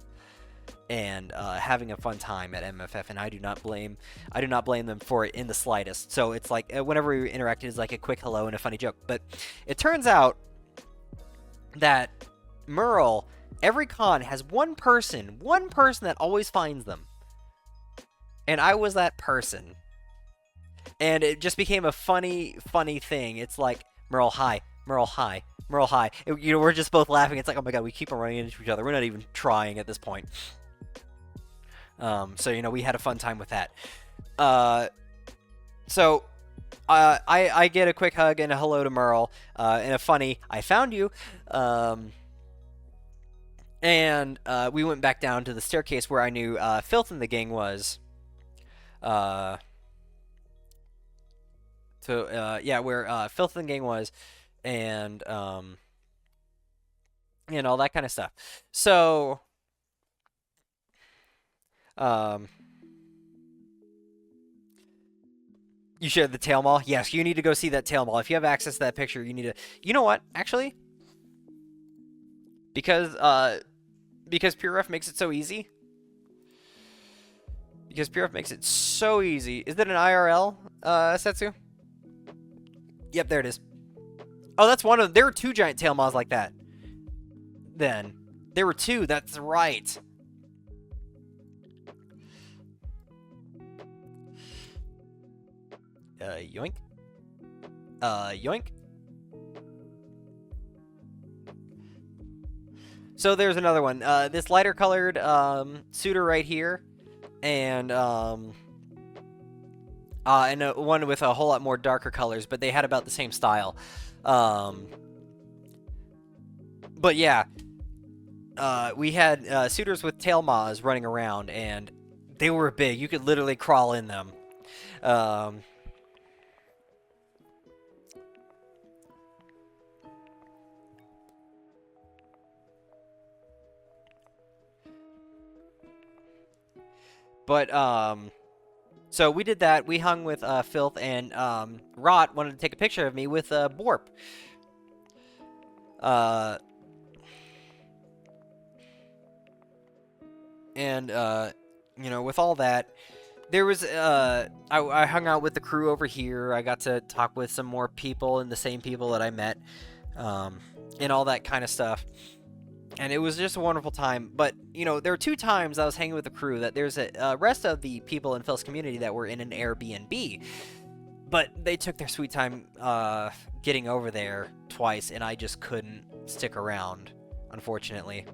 and having a fun time at MFF, and I do not blame them for it in the slightest. So it's like, whenever we interacted, it's like a quick hello and a funny joke. But it turns out that Merle, every con has one person that always finds them, and I was that person, and it just became a funny thing. It's like, Merle, hi. You know, we're just both laughing. It's like, oh my god, we keep on running into each other. We're not even trying at this point. So, you know, we had a fun time with that. So I get a quick hug and a hello to Merle, and a funny, I found you. And we went back down to the staircase where I knew Filth and the gang was. Where Filth and the gang was, and all that kind of stuff. So you shared the tail mall? Yes, you need to go see that tail mall. If you have access to that picture, you need to... You know what, actually? Because Pure Ref makes it so easy. Is it an IRL, Setsu? Yep, there it is. Oh, that's one of them. There were 2 giant tail malls like that. Then. There were 2, that's right. Yoink. Yoink. So there's another one. This lighter colored suitor right here, and and one with a whole lot more darker colors, but they had about the same style. Um, but yeah, we had suitors with tail maws running around, and they were big. You could literally crawl in them. Um, but so we did that. We hung with Filth, and Rot wanted to take a picture of me with Borp. Uh, and you know, with all that, there was I hung out with the crew over here. I got to talk with some more people and the same people that I met, and all that kind of stuff. And it was just a wonderful time. But you know, there were 2 times I was hanging with the crew that there's a rest of the people in Phil's community that were in an Airbnb, but they took their sweet time getting over there twice, and I just couldn't stick around, unfortunately.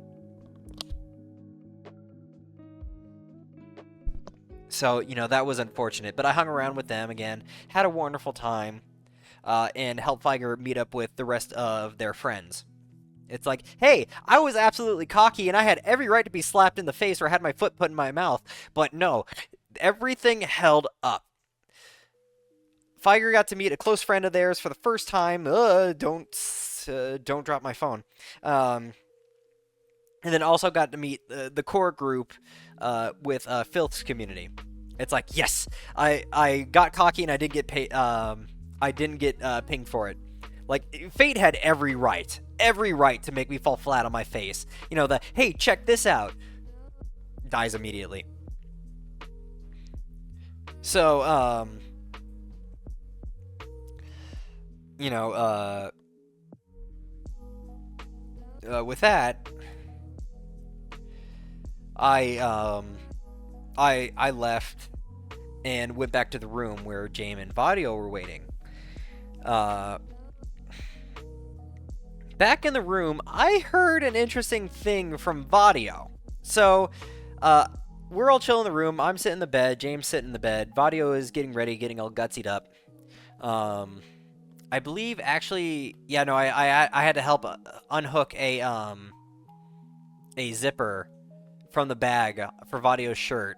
So, you know, that was unfortunate, but I hung around with them again, had a wonderful time, and helped Feiger meet up with the rest of their friends. It's like, hey, I was absolutely cocky, and I had every right to be slapped in the face or had my foot put in my mouth, but no, everything held up. Feiger got to meet a close friend of theirs for the first time. Don't drop my phone. And then also got to meet the core group with Filth's community. It's like, yes, I got cocky and I did get I didn't get pinged for it. Like, Fate had every right to make me fall flat on my face. You know, the hey, check this out, dies immediately. So you know, with that, I left and went back to the room where Jaime and Vadio were waiting. Back in the room, I heard an interesting thing from Vadio. So, we're all chilling in the room. I'm sitting in the bed. James sitting in the bed. Vadio is getting ready, getting all gutsied up. I believe actually, yeah, no, I had to help unhook a zipper from the bag for Vadio's shirt.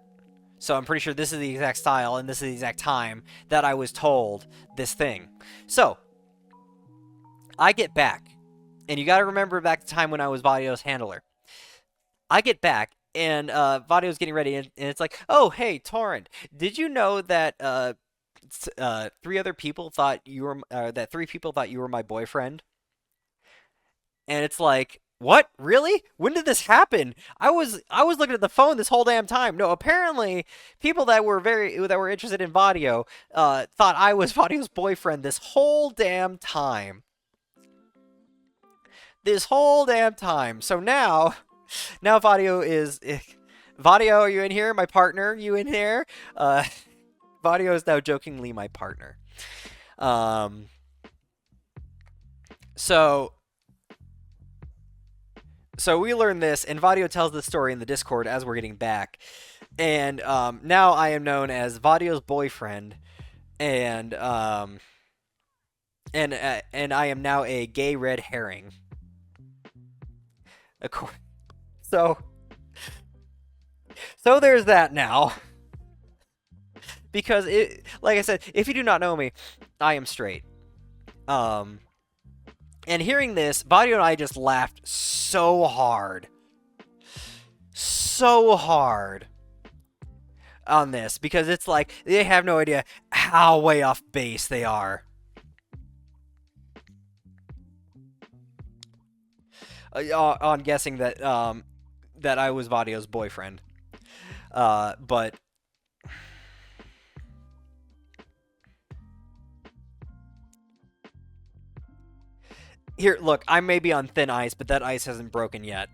So I'm pretty sure this is the exact style and this is the exact time that I was told this thing. So I get back, and you got to remember back the time when I was Vadio's handler. I get back, and Vadio's getting ready, and it's like, oh, hey, Torrent, did you know that 3 people thought you were my boyfriend? And it's like, what? Really? When did this happen? I was looking at the phone this whole damn time. No, apparently people that were interested in Vadio thought I was Vadio's boyfriend this whole damn time. This whole damn time. So now Vadio is Vadio, are you in here? My partner, you in here? Vadio is now jokingly my partner. So we learn this, and Vadio tells the story in the Discord as we're getting back. And now I am known as Vadio's boyfriend, and I am now a gay red herring. So there's that now. Because like I said, if you do not know me, I am straight. And hearing this, Vadio and I just laughed so hard on this, because it's like they have no idea how way off base they are. On guessing that that I was Vadio's boyfriend. But here, look, I may be on thin ice, but that ice hasn't broken yet.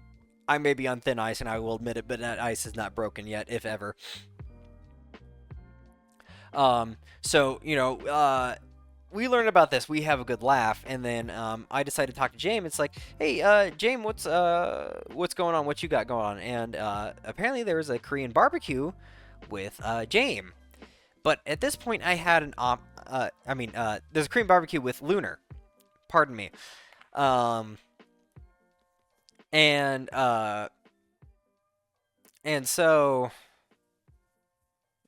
I may be on thin ice, and I will admit it, but that ice is not broken yet, if ever. So, you know, we learn about this. We have a good laugh, and then I decide to talk to James. It's like, hey, James, what's going on? What you got going on? And apparently there was a Korean barbecue with James. But at this point, I had there's a Korean barbecue with Lunar. Pardon me. Um, and so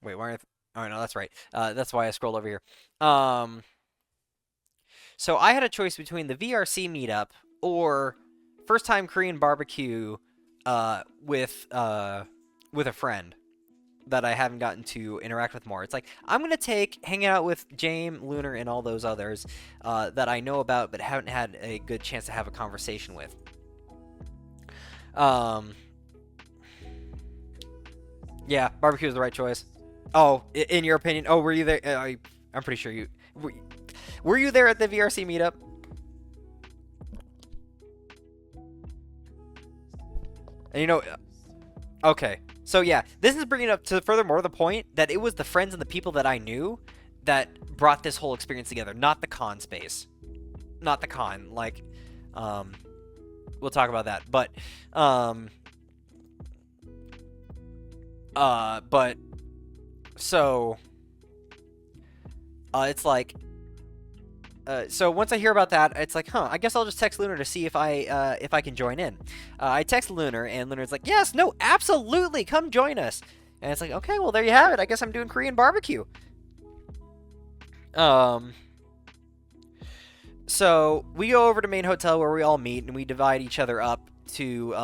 wait, why? Oh no, that's right. That's why I scrolled over here. Um, so I had a choice between the VRC meetup or first time Korean barbecue, with a friend that I haven't gotten to interact with more. It's like I'm gonna take hanging out with James, Lunar, and all those others that I know about but haven't had a good chance to have a conversation with. Yeah, barbecue is the right choice. Oh, in your opinion? Oh, were you there? I'm pretty sure you were you there at the VRC meetup? And okay. So yeah, this is bringing up to furthermore the point that it was the friends and the people that I knew that brought this whole experience together, not the con space. Not the con. Like, we'll talk about that. But so, it's like, so once I hear about that, it's like, I guess I'll just text Lunar to see if I can join in. I text Lunar, and Lunar's like, yes, no, absolutely, come join us. And it's like, okay, well, there you have it. I guess I'm doing Korean barbecue. So we go over to main hotel where we all meet, and we divide each other up to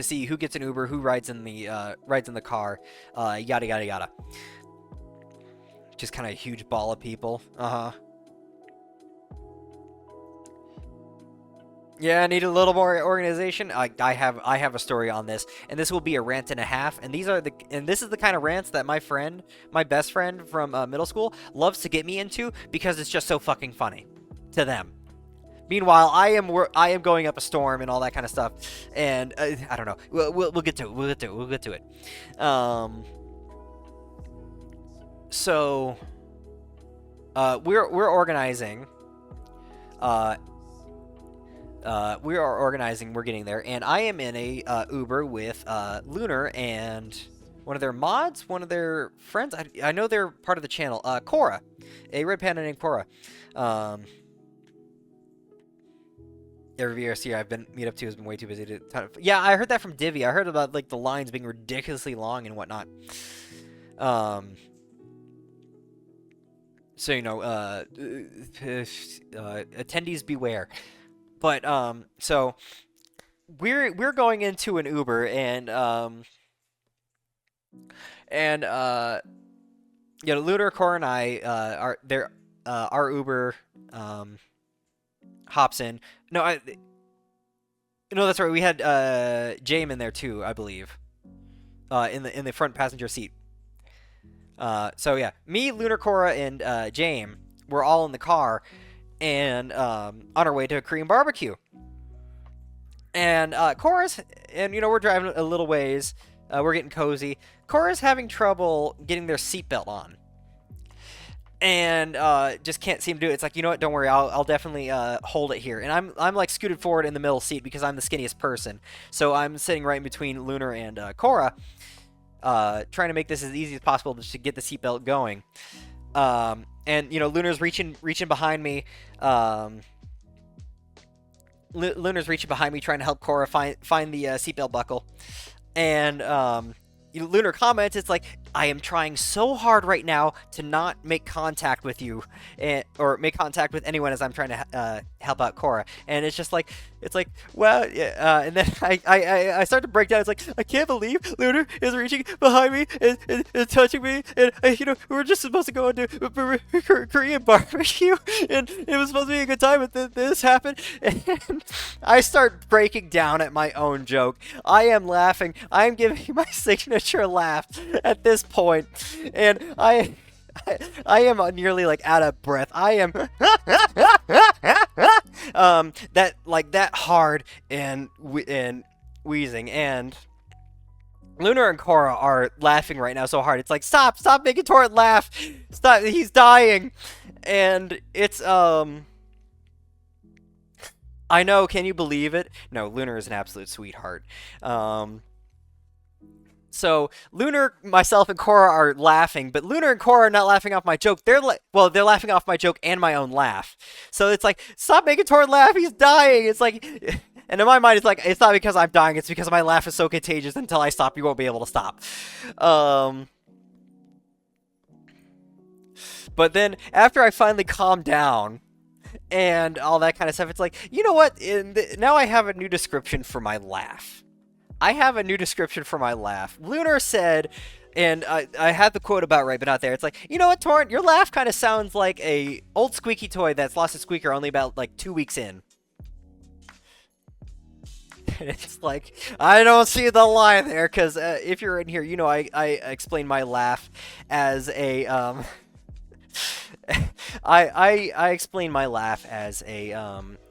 see who gets an Uber, who rides in the car, yada yada yada. Just kind of a huge ball of people. Yeah, I need a little more organization. I have a story on this, and this will be a rant and a half. And this is the kind of rants that my best friend from middle school, loves to get me into because it's just so fucking funny to them. Meanwhile, I am going up a storm and all that kind of stuff, and I don't know. We'll get to it. We'll get to it. So, we're organizing. We are organizing. We're getting there, and I am in a Uber with Lunar and one of their mods, one of their friends. I know they're part of the channel. Cora, a red panda named Cora. Every VRC I've been meet up to has been way too busy to. Yeah, I heard that from Divi. I heard about like the lines being ridiculously long and whatnot. So attendees beware. But so we're going into an Uber and Lunar, Core, and I are there. Our Uber hops in. No, that's right. We had James in there too, I believe. In the front passenger seat. So yeah, me, Lunar, Cora, and James were all in the car, and on our way to a Korean barbecue. And Cora's, and we're driving a little ways. We're getting cozy. Cora's having trouble getting their seatbelt on, and just can't seem to do it. It's like, you know what? Don't worry. I'll definitely hold it here. And I'm like scooted forward in the middle seat because I'm the skinniest person. So I'm sitting right in between Lunar and Cora, trying to make this as easy as possible just to get the seatbelt going. And Lunar's reaching behind me. Lunar's reaching behind me trying to help Cora find the seatbelt buckle. And Lunar comments, it's like, I am trying so hard right now to not make contact with you, or make contact with anyone as I'm trying to help out Cora. And it's just like, well, yeah, and then I start to break down. It's like, I can't believe Lunar is reaching behind me and touching me, and we were just supposed to go and do Korean barbecue, and it was supposed to be a good time, but this happened, and I start breaking down at my own joke. I am laughing. I am giving my signature laugh at this point, and I am nearly like out of breath. I am that hard and wheezing, and Lunar and Cora are laughing right now so hard. It's like, stop making Torrent laugh. Stop, he's dying. And it's I know, can you believe it? No, Lunar is an absolute sweetheart. So Lunar, myself, and Cora are laughing, but Lunar and Cora are not laughing off my joke. They're they're laughing off my joke and my own laugh. So it's like, stop making Torin laugh. He's dying. It's like, and in my mind, it's like, it's not because I'm dying. It's because my laugh is so contagious. Until I stop, you won't be able to stop. But then after I finally calm down and all that kind of stuff, it's like, you know what? Now I have a new description for my laugh. Lunar said, and I had the quote about right, but not there. It's like, you know what, Torrent? Your laugh kind of sounds like a old squeaky toy that's lost its squeaker only about like 2 weeks in. And it's like, I don't see the line there, because if you're in here, you know I explain my laugh as a I explain my laugh as a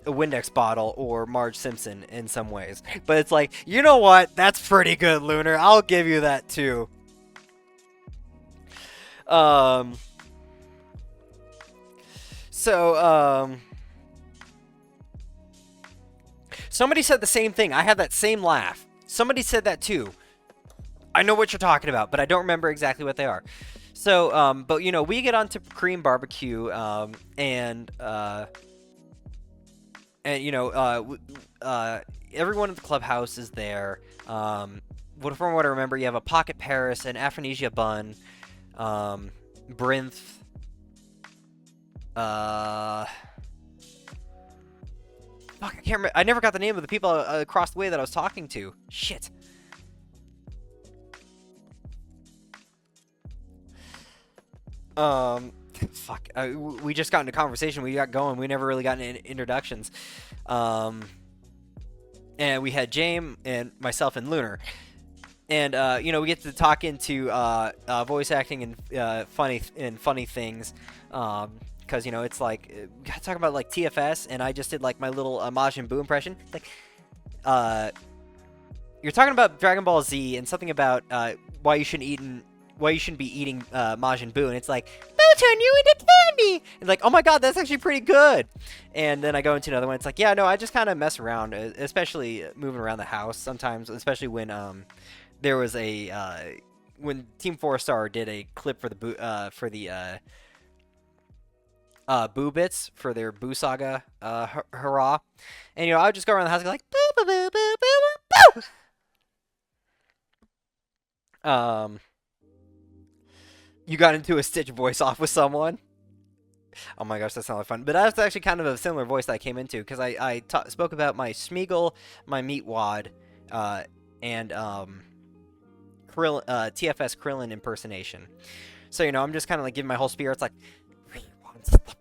Windex bottle or Marge Simpson in some ways. But it's like, you know what? That's pretty good, Lunar. I'll give you that too. Somebody said the same thing. I had that same laugh. Somebody said that too. I know what you're talking about, but I don't remember exactly what they are. So, but you know, we get onto Korean barbecue, and you know, everyone at the clubhouse is there. From what I remember, you have a pocket Paris, an Aphrodisia bun, Brinth, fuck, I can't remember. I never got the name of the people across the way that I was talking to. Shit. Fuck. We just got into conversation. We got going. We never really got into introductions. And we had James and myself and Lunar. And you know, we get to talk into voice acting and funny things. Because you know, it's like we gotta talk about like TFS, and I just did like my little Majin Buu impression. Like, you're talking about Dragon Ball Z and something about why you shouldn't be eating Majin Buu, and it's like, Buu turn you into candy! And like, oh my god, that's actually pretty good! And then I go into another one, it's like, yeah, no, I just kind of mess around, especially moving around the house sometimes, especially when there was a, when Team 4 Star did a clip for the Boo Bits, for their Boo Saga, hurrah. And, you know, I would just go around the house and go like, boo, boo, boo, boo, boo, boo! You got into a Stitch voice off with someone. Oh my gosh, that's not fun. But that's actually kind of a similar voice that I came into, because I spoke about my Smeagol, my Meatwad, and TFS Krillin impersonation. So, you know, I'm just kind of like giving my whole spiel. It's like, we want the precious.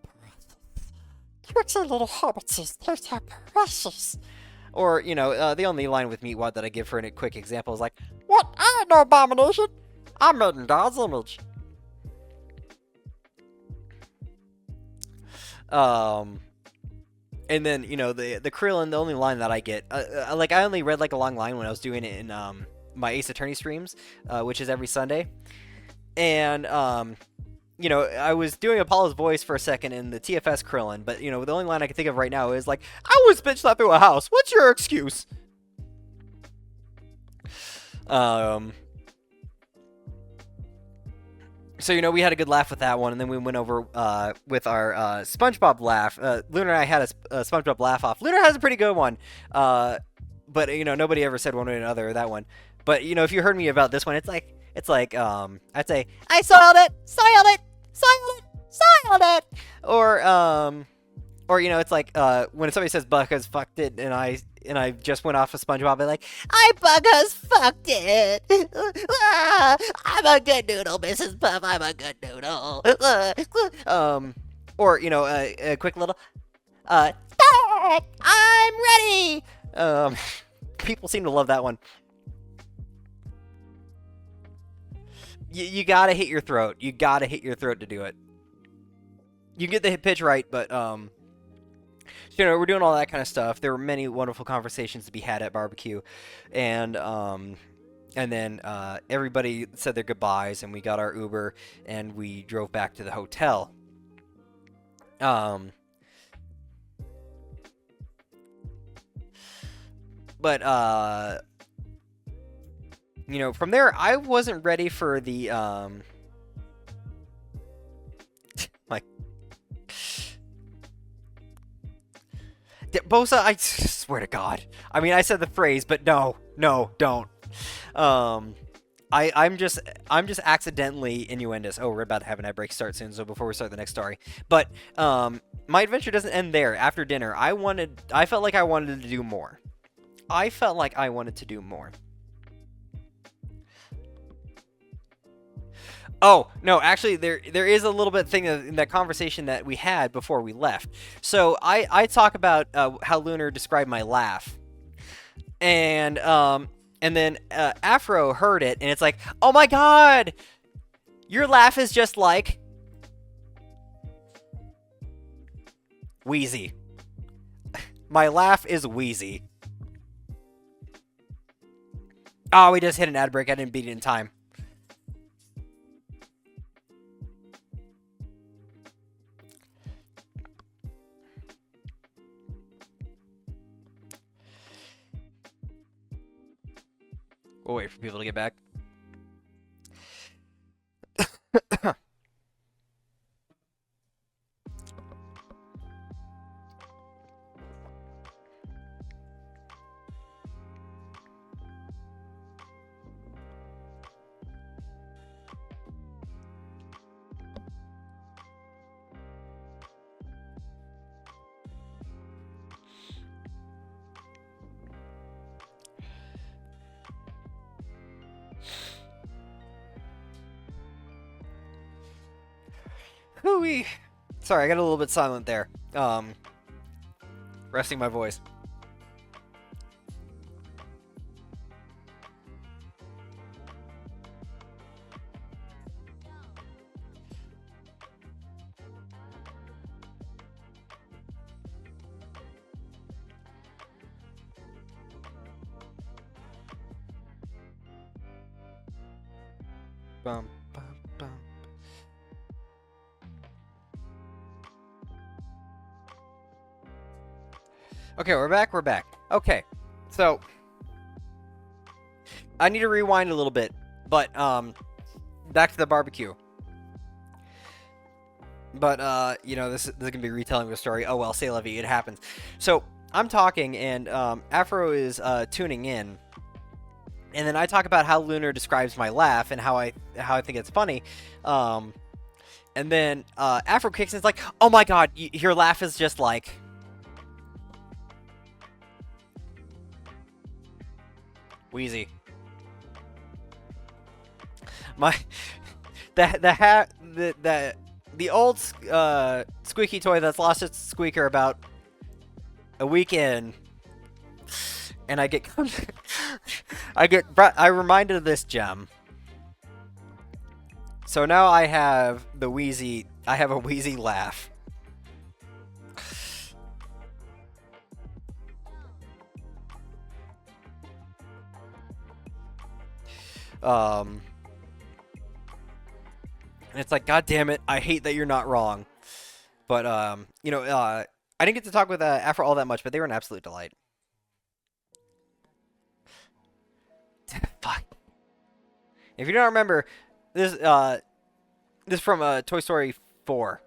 What's a little hobbitses? Those are precious. Or, you know, the only line with Meatwad that I give for a quick example is like, what? I ain't no abomination. I'm made in God's image. And then, you know, the Krillin, the only line that I get, like, I only read, like, a long line when I was doing it in, my Ace Attorney streams, which is every Sunday. And, you know, I was doing Apollo's voice for a second in the TFS Krillin, but, you know, the only line I can think of right now is, like, I was bitch slapped through a house. What's your excuse? So, you know, we had a good laugh with that one, and then we went over with our SpongeBob laugh. Lunar and I had a SpongeBob laugh-off. Lunar has a pretty good one, but, you know, nobody ever said one way or another that one. But, you know, if you heard me about this one, it's like, I'd say, I soiled it! Soiled it! Soiled it! Soiled it! Or, you know, it's like, when somebody says Bucka's fucked it, and I just went off of SpongeBob, and like, I Bucka's fucked it! I'm a good noodle, Mrs. Puff, I'm a good noodle! Or, you know, a quick little, I'm ready! People seem to love that one. You gotta hit your throat. You gotta hit your throat to do it. You get the pitch right, but, you know, we're doing all that kind of stuff. There were many wonderful conversations to be had at barbecue, and then everybody said their goodbyes, and we got our Uber, and we drove back to the hotel. But you know, from there, I wasn't ready for the, like, Bosa, I swear to God. I mean, I said the phrase, but no, don't. I'm just accidentally innuendous. Oh, we're about to have an ad break start soon, so before we start the next story. But, my adventure doesn't end there. After dinner, I felt like I wanted to do more. Oh, no, actually, there is a little bit thing in that conversation that we had before we left. So I talk about how Lunar described my laugh, and then Afro heard it, and it's like, oh my God, your laugh is just like wheezy. My laugh is wheezy. Oh, we just hit an ad break. I didn't beat it in time. We'll wait for people to get back. Hooey. Sorry, I got a little bit silent there. Resting my voice. Bum, bum, bum. Okay, we're back. Okay, so I need to rewind a little bit, but back to the barbecue. But you know, this is gonna be retelling the story. Oh well, say la vie, it happens. So I'm talking, and Afro is tuning in, and then I talk about how Lunar describes my laugh and how I think it's funny. And then Afro kicks in, it's like, oh my God, your laugh is just like wheezy. My the old squeaky toy that's lost its squeaker about a week in, and I reminded of this gem. So now I have a wheezy laugh. And it's like, God damn it, I hate that you're not wrong. But, you know, I didn't get to talk with Afro all that much, but they were an absolute delight. Fuck. If you don't remember, this is from Toy Story 4.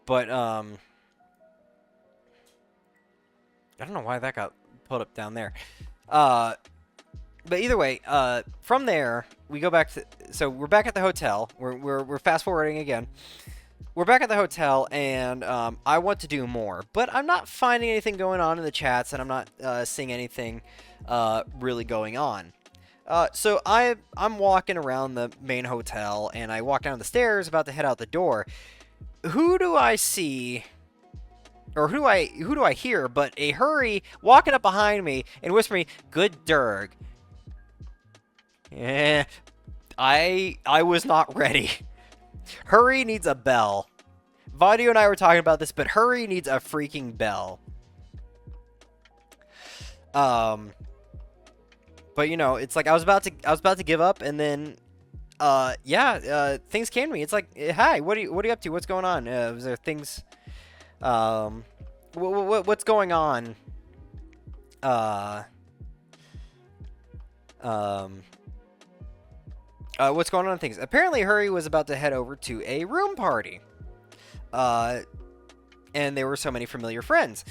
But, I don't know why that got put up down there. But either way, from there we go back to. So we're back at the hotel. We're fast forwarding again. We're back at the hotel, and I want to do more, but I'm not finding anything going on in the chats, and I'm not seeing anything really going on. So I'm walking around the main hotel, and I walk down the stairs, about to head out the door. Who do I see? Or who do I hear but a Hurry walking up behind me and whispering, "Good Durg." Eh, I was not ready. Hurry needs a bell. Vadio and I were talking about this, but Hurry needs a freaking bell. But you know, it's like I was about to give up, and then things came to me. It's like, "Hi, what are you up to? What's going on? Was there things What's going on? Uh, um, what's going on with things? Apparently, Hurry was about to head over to a room party. And there were so many familiar friends.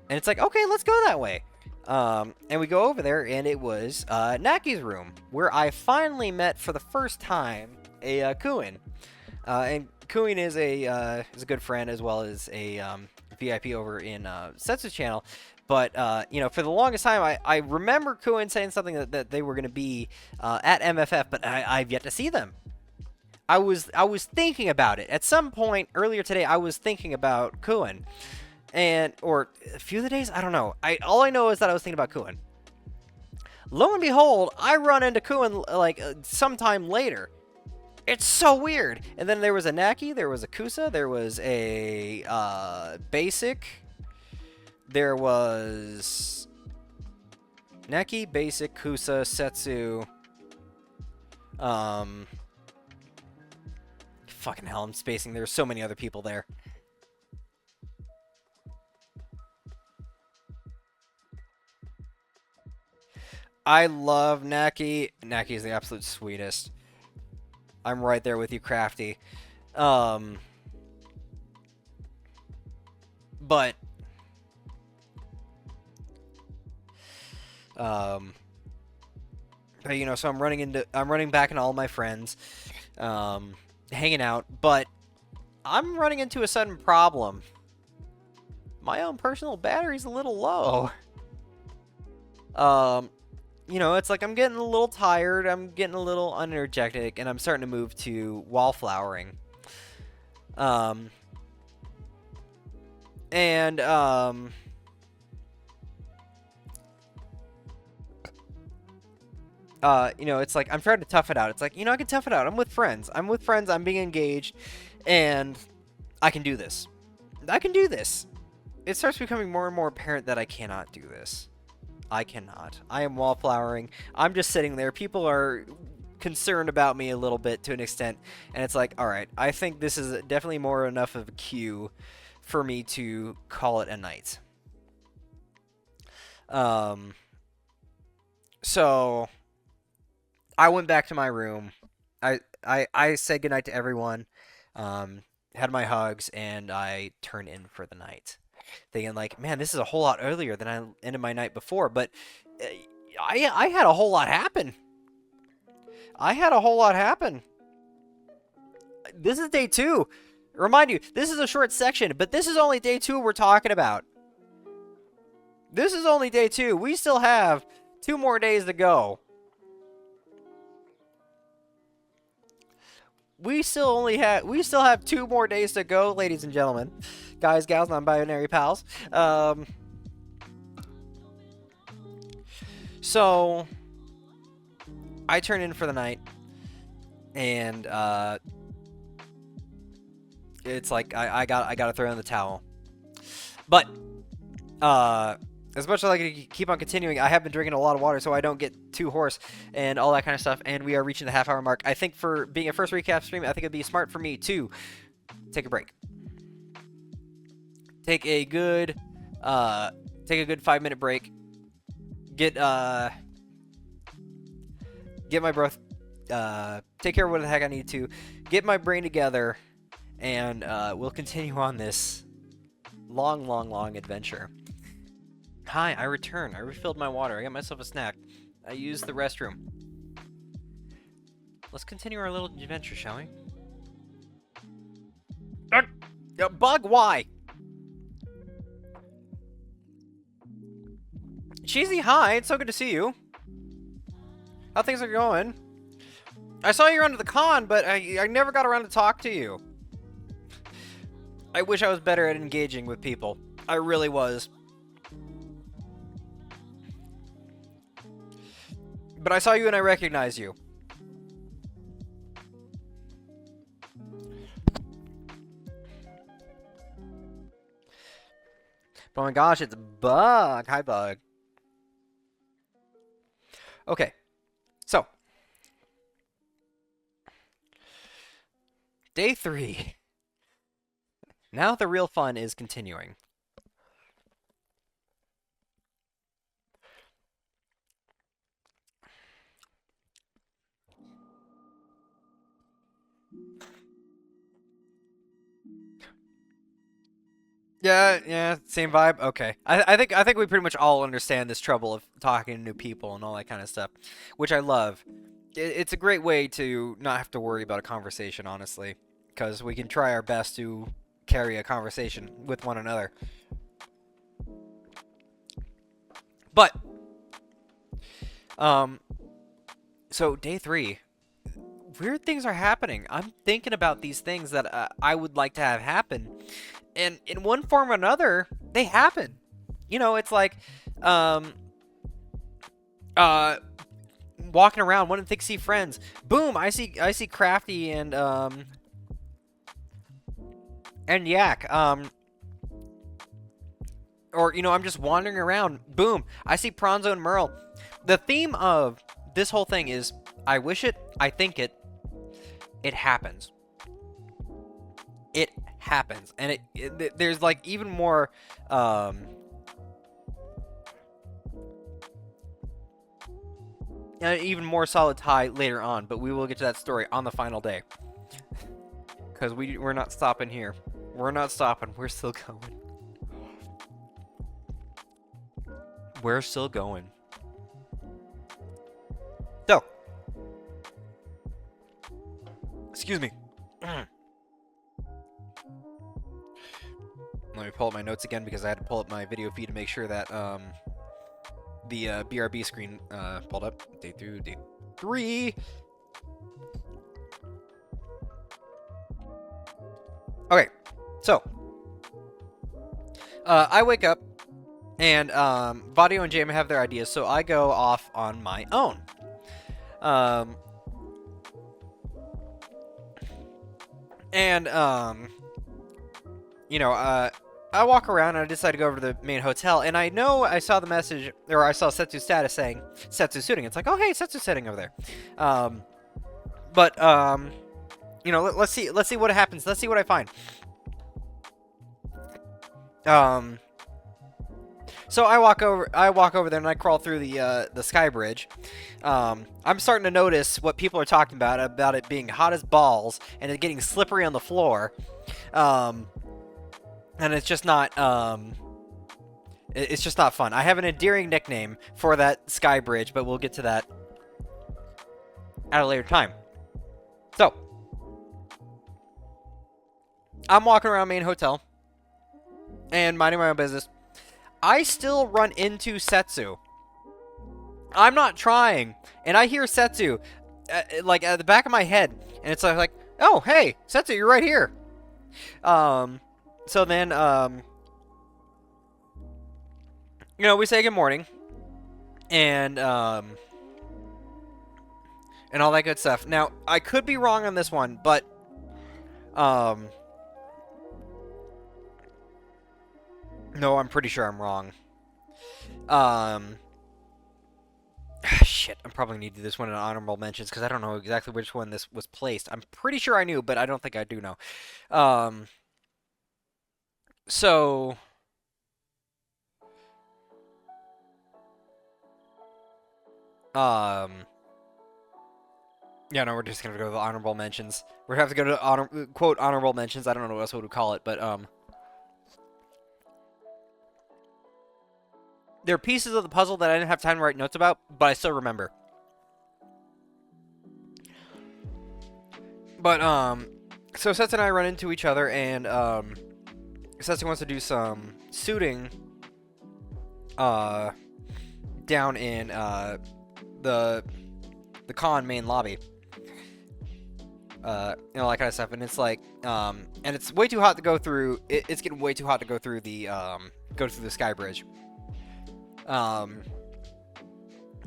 And it's like, okay, let's go that way. And we go over there, and it was Naki's room, where I finally met for the first time a Kuin. And Kuin is a good friend as well as a VIP over in Setsu's channel. But you know, for the longest time, I remember Kuin saying something that they were going to be at MFF, but I've yet to see them. I was thinking about it at some point earlier today. I was thinking about Kuin. Or a few of the days, I don't know. All I know is that I was thinking about Kuin. Lo and behold, I run into Kuin like sometime later. It's so weird. And then there was a Naki, there was a Kusa, there was a Basic. There was Naki, Basic, Kusa, Setsu. Fucking hell, I'm spacing. There's so many other people there. I love Naki. Naki is the absolute sweetest. I'm right there with you, Crafty. But you know, so I'm running back into all my friends, hanging out, but I'm running into a sudden problem. My own personal battery's a little low. You know, it's like I'm getting a little tired, I'm getting a little unenergetic, and I'm starting to move to wallflowering. You know, it's like I'm trying to tough it out. It's like, you know, I can tough it out. I'm with friends. I'm being engaged, and I can do this. It starts becoming more and more apparent that I cannot do this. I cannot. I am wallflowering. I'm just sitting there. People are concerned about me a little bit to an extent, and it's like, all right, I think this is definitely more enough of a cue for me to call it a night. So I went back to my room. I said goodnight to everyone, had my hugs, and I turned in for the night. Thinking like, man, this is a whole lot earlier than I ended my night before, but I had a whole lot happen. This is day 2. Remind you, this is a short section, but this is only day 2 we're talking about. This is only day 2. We still have 2 more days to go. We still have 2 more days to go, ladies and gentlemen. Guys, gals, non-binary pals. So I turn in for the night, and it's like I gotta throw in the towel. But as much as I can keep on continuing, I have been drinking a lot of water so I don't get too hoarse and all that kind of stuff. And we are reaching the half-hour mark. I think for being a first recap stream, I think it'd be smart for me to take a break. Take a good 5-minute break. Get my breath. Take care of what the heck I need to. Get my brain together, and we'll continue on this long adventure. Hi, I returned. I refilled my water. I got myself a snack. I used the restroom. Let's continue our little adventure, shall we? Bug, why? Cheesy, hi. It's so good to see you. How things are going? I saw you around at the con, but I never got around to talk to you. I wish I was better at engaging with people. I really was. But I saw you and I recognized you. Oh my gosh, it's Bug. Hi, Bug. Okay. So. Day 3. Now the real fun is continuing. Yeah, same vibe. Okay, I think we pretty much all understand this trouble of talking to new people and all that kind of stuff, which I love. It's a great way to not have to worry about a conversation, honestly, because we can try our best to carry a conversation with one another. But um, so day 3, weird things are happening. I'm thinking about these things that I would like to have happen, and in one form or another, they happen. It's like, um, uh, walking around, wanting to see friends. Boom! I see Crafty and Yak. Or I'm just wandering around. Boom! I see Pronzo and Merle. The theme of this whole thing is I wish it, I think it, it happens. It happens, and there's like even more even more solid tie later on, but we will get to that story on the final day. Because we're not stopping here. We're not stopping. We're still going. We're still going. So, excuse me. Let me pull up my notes again because I had to pull up my video feed to make sure that the BRB screen pulled up. Day 3. Okay, so I wake up and Vadio and Jam have their ideas, so I go off on my own. I walk around and I decide to go over to the main hotel, and I know I saw the message, or I saw Setsu's status saying Setsu's suiting. It's like, oh hey, Setsu's sitting over there. Let's see what happens. Let's see what I find. So I walk over there and I crawl through the sky bridge. I'm starting to notice what people are talking about it being hot as balls and it getting slippery on the floor. And it's just not it's just not fun. I have an endearing nickname for that sky bridge, but we'll get to that at a later time. So, I'm walking around main hotel and minding my own business. I still run into Setsu. I'm not trying, and I hear Setsu like at the back of my head, and it's like, oh hey, Setsu, you're right here. So then, we say good morning, and all that good stuff. Now, I could be wrong on this one, but, no, I'm pretty sure I'm wrong. Shit, I'm probably gonna need to do this one in honorable mentions, because I don't know exactly which one this was placed. I'm pretty sure I knew, but I don't think I do know. So... Yeah, no, we're just gonna go to the honorable mentions. We're gonna have to go to quote honorable mentions. I don't know what else we would call it, but there are pieces of the puzzle that I didn't have time to write notes about, but I still remember. But so Setsu and I run into each other, and Setsu wants to do some suiting down in the con main lobby. All that kind of stuff, and it's like, and it's way too hot to go through. It's getting way too hot to go through the sky bridge.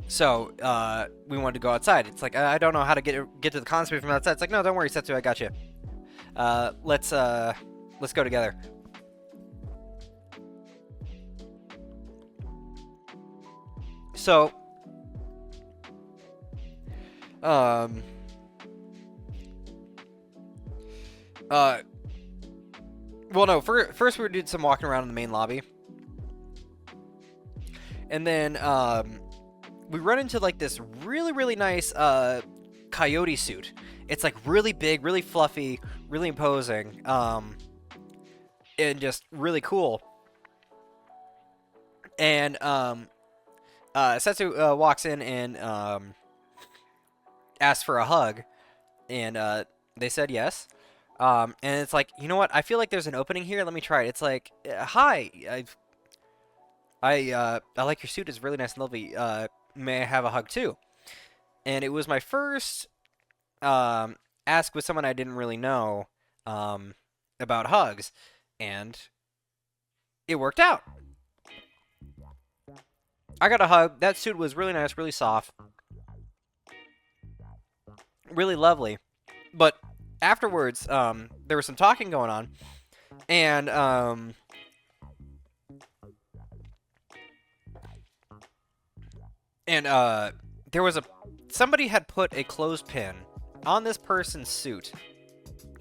So we wanted to go outside. It's like, I don't know how to get to the con space from outside. It's like, no, don't worry, Setsu, I got you. Let's go together. So, Well, no, first we did some walking around in the main lobby. And then we run into like this really, really nice coyote suit. It's like really big, really fluffy, really imposing, and just really cool. And Setsu walks in and asks for a hug, and they said yes. And it's like, you know what? I feel like there's an opening here. Let me try it. It's like, hi, I like your suit. It's really nice and lovely. May I have a hug too? And it was my first ask with someone I didn't really know about hugs, and it worked out. I got a hug. That suit was really nice, really soft, really lovely. But afterwards, there was some talking going on, and there was somebody had put a clothespin on this person's suit,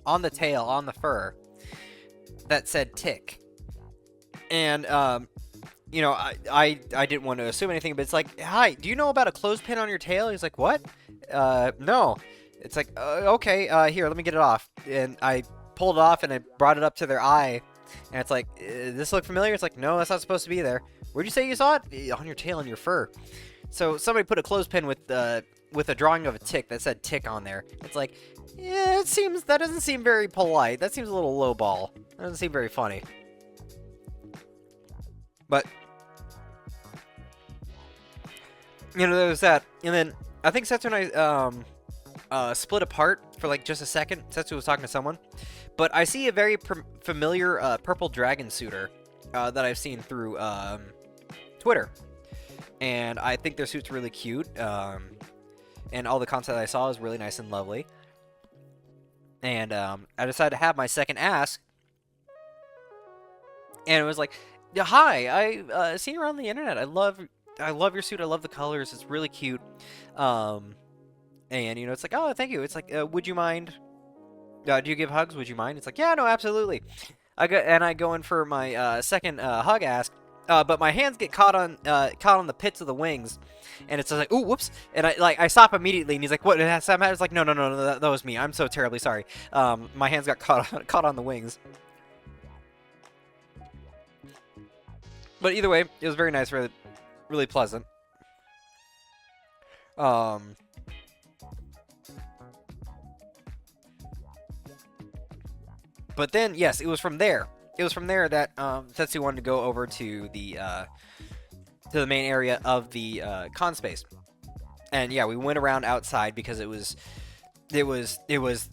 on the tail, on the fur, that said "tick," and you know, I didn't want to assume anything, but it's like, hi, do you know about a clothespin on your tail? He's like, what? No. It's like, okay, here, let me get it off. And I pulled it off and I brought it up to their eye. And it's like, does this look familiar? It's like, no, that's not supposed to be there. Where'd you say you saw it? On your tail, on your fur. So somebody put a clothespin with a drawing of a tick that said tick on there. It's like, yeah, that doesn't seem very polite. That seems a little lowball. That doesn't seem very funny. But, you know, there was that. And then I think Setsu and I split apart for like just a second. Setsu was talking to someone. But I see a very familiar purple dragon suitor that I've seen through Twitter. And I think their suit's really cute. And all the content I saw is really nice and lovely. And I decided to have my second ask. And it was like, yeah, hi, I seen you around the internet. I love your suit. I love the colors. It's really cute. And you know, it's like, oh, thank you. It's like, would you mind? Do you give hugs? Would you mind? It's like, yeah, no, absolutely. I go in for my second hug ask, but my hands get caught on the pits of the wings, and it's like, ooh, whoops! And I stop immediately, and he's like, what? It's like, no, that was me. I'm so terribly sorry. My hands got caught on the wings. But either way, it was very nice, really, really pleasant. But then, yes, it was from there. It was from there that Setsu wanted to go over to the main area of the con space. And yeah, we went around outside because it was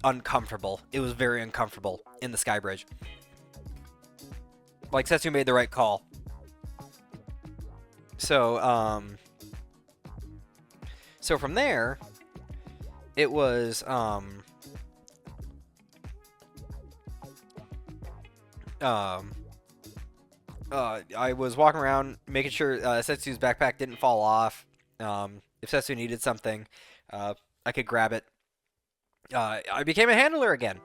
uncomfortable. It was very uncomfortable in the sky bridge. Like, Setsu made the right call. So so from there, it was I was walking around making sure Setsu's backpack didn't fall off. If Setsu needed something, I could grab it. I became a handler again.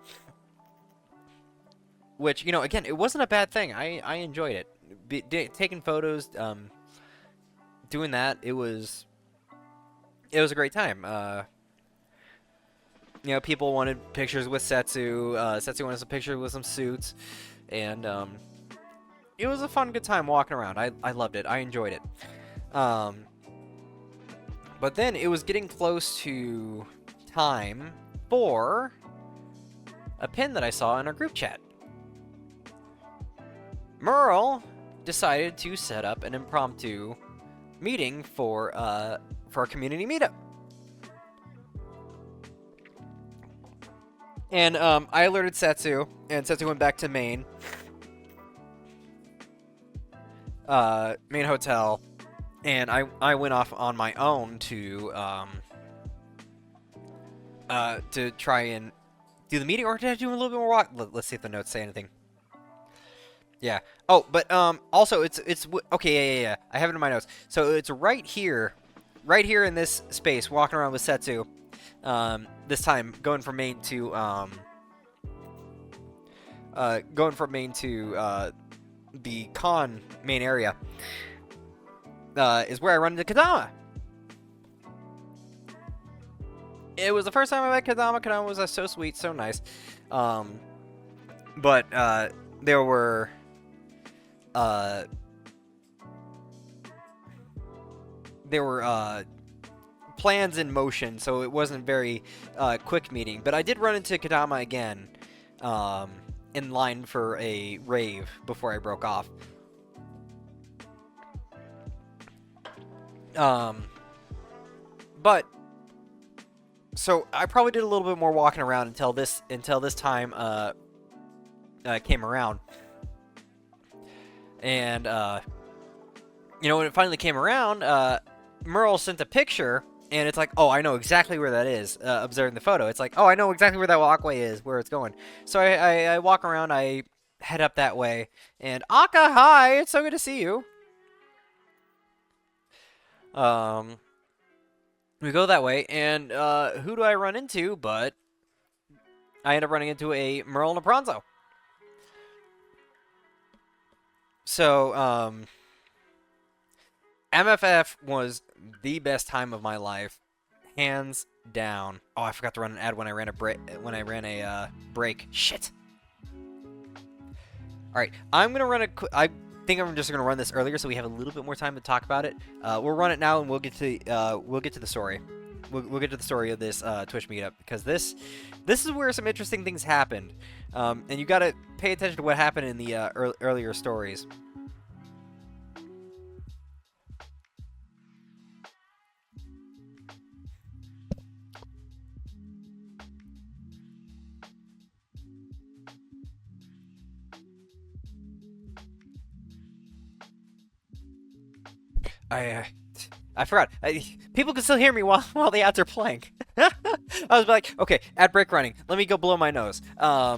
Which, you know, again, it wasn't a bad thing. I enjoyed it. Taking photos, doing that, it was a great time. You know, people wanted pictures with Setsu. Setsu wanted some pictures with some suits. And it was a fun, good time walking around. I loved it. I enjoyed it. But then it was getting close to time for a pin that I saw in our group chat. Merle decided to set up an impromptu meeting for our community meetup. And I alerted Setsu, and Setsu went back to main hotel, and I went off on my own to try and do the meeting, or did I do a little bit more walk? Let's see if the notes say anything. Yeah. Oh, but also it's okay. Yeah. I have it in my notes. So it's right here in this space, walking around with Setsu. This time going from main to going from main to the con main area, is where I run into Kadama. It was the first time I met Kadama. Kadama was so sweet, so nice. But there were plans in motion, so it wasn't very quick meeting. But I did run into Kadama again in line for a rave before I broke off. But so I probably did a little bit more walking around until this time came around, and when it finally came around, Merle sent a picture, and it's like, oh, I know exactly where that is. Observing the photo, it's like, oh, I know exactly where that walkway is, where it's going. So I walk around, I head up that way, and Aka, hi, it's so good to see you. We go that way, and who do I run into? But I end up running into a Merle and a Bronzo. So, MFF was the best time of my life, hands down. Oh, I forgot to run an ad when I ran a break. Shit. All right, I'm gonna run I think I'm just gonna run this earlier so we have a little bit more time to talk about it. We'll run it now, and we'll get to the story. We'll get to the story of this Twitch meetup, because this is where some interesting things happened, and you gotta pay attention to what happened in the earlier stories. I forgot. People can still hear me while the ads are playing. I was like, okay, ad break running. Let me go blow my nose. I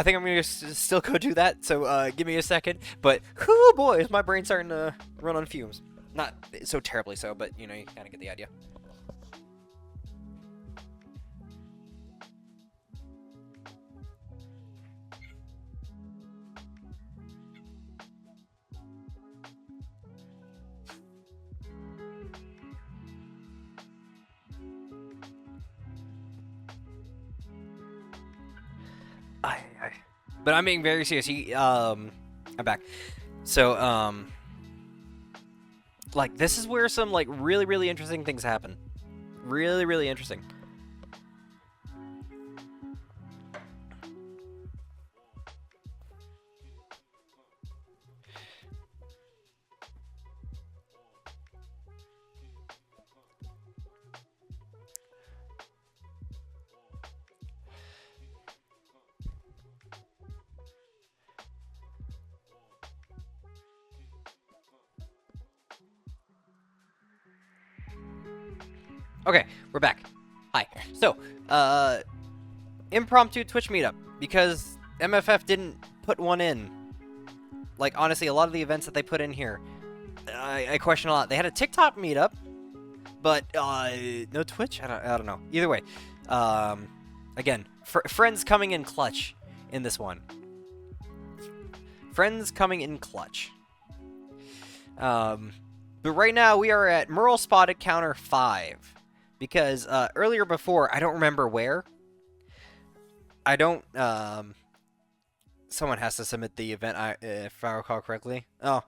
think I'm gonna still go do that. So give me a second. But whoo boy, is my brain starting to run on fumes. Not so terribly so, but you kind of get the idea. But I'm being very serious. I'm back. So, like, this is where some, like, really, really interesting things happen. Really, really interesting. Okay, we're back. Hi. So, impromptu Twitch meetup, because MFF didn't put one in. Like, honestly, a lot of the events that they put in here, I question a lot. They had a TikTok meetup, but no Twitch? I don't know. Either way, again, friends coming in clutch in this one. Friends coming in clutch. But right now, we are at Merle spotted counter 5. Because earlier before, I don't remember where. I don't. Someone has to submit the event, if I recall correctly. Oh,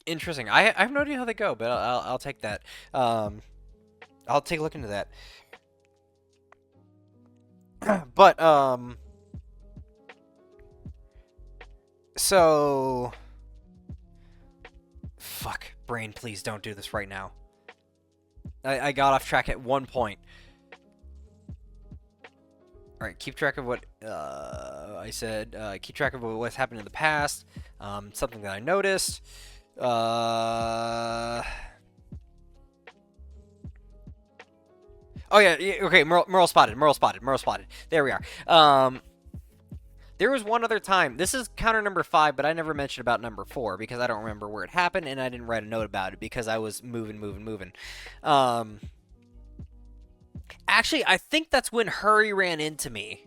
Interesting. I have no idea how they go, but I'll take that. I'll take a look into that. But so. Fuck, brain, please don't do this right now. I got off track at one point. Alright, keep track of what I said. Keep track of what's happened in the past. Something that I noticed. Oh yeah, okay, Merle spotted. There we are. There was one other time. This is counter number 5, but I never mentioned about number 4 because I don't remember where it happened, and I didn't write a note about it because I was moving. Actually, I think that's when Hurry ran into me.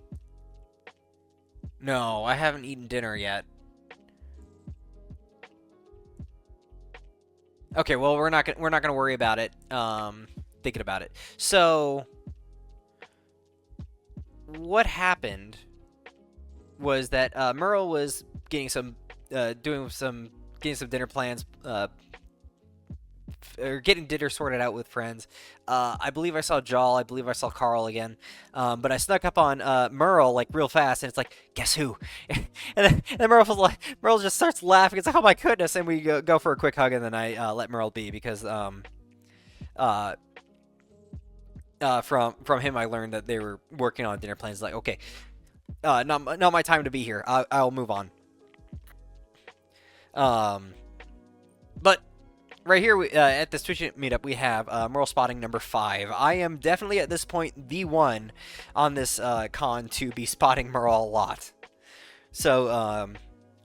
No, I haven't eaten dinner yet. Okay, well, we're not gonna worry about it. Thinking about it. So, what happened was that Merle was getting some, getting some dinner plans, or getting dinner sorted out with friends. I believe I saw Jal. I believe I saw Carl again. But I snuck up on Merle like real fast, and it's like, guess who? And then Merle just starts laughing. It's like, oh my goodness! And we go for a quick hug, and then I let Merle be because from him I learned that they were working on dinner plans. Like, okay, not my time to be here. I'll move on. But right here at this Twitch meetup, we have Merle spotting number 5. I am definitely at this point the one on this con to be spotting Merle a lot. So,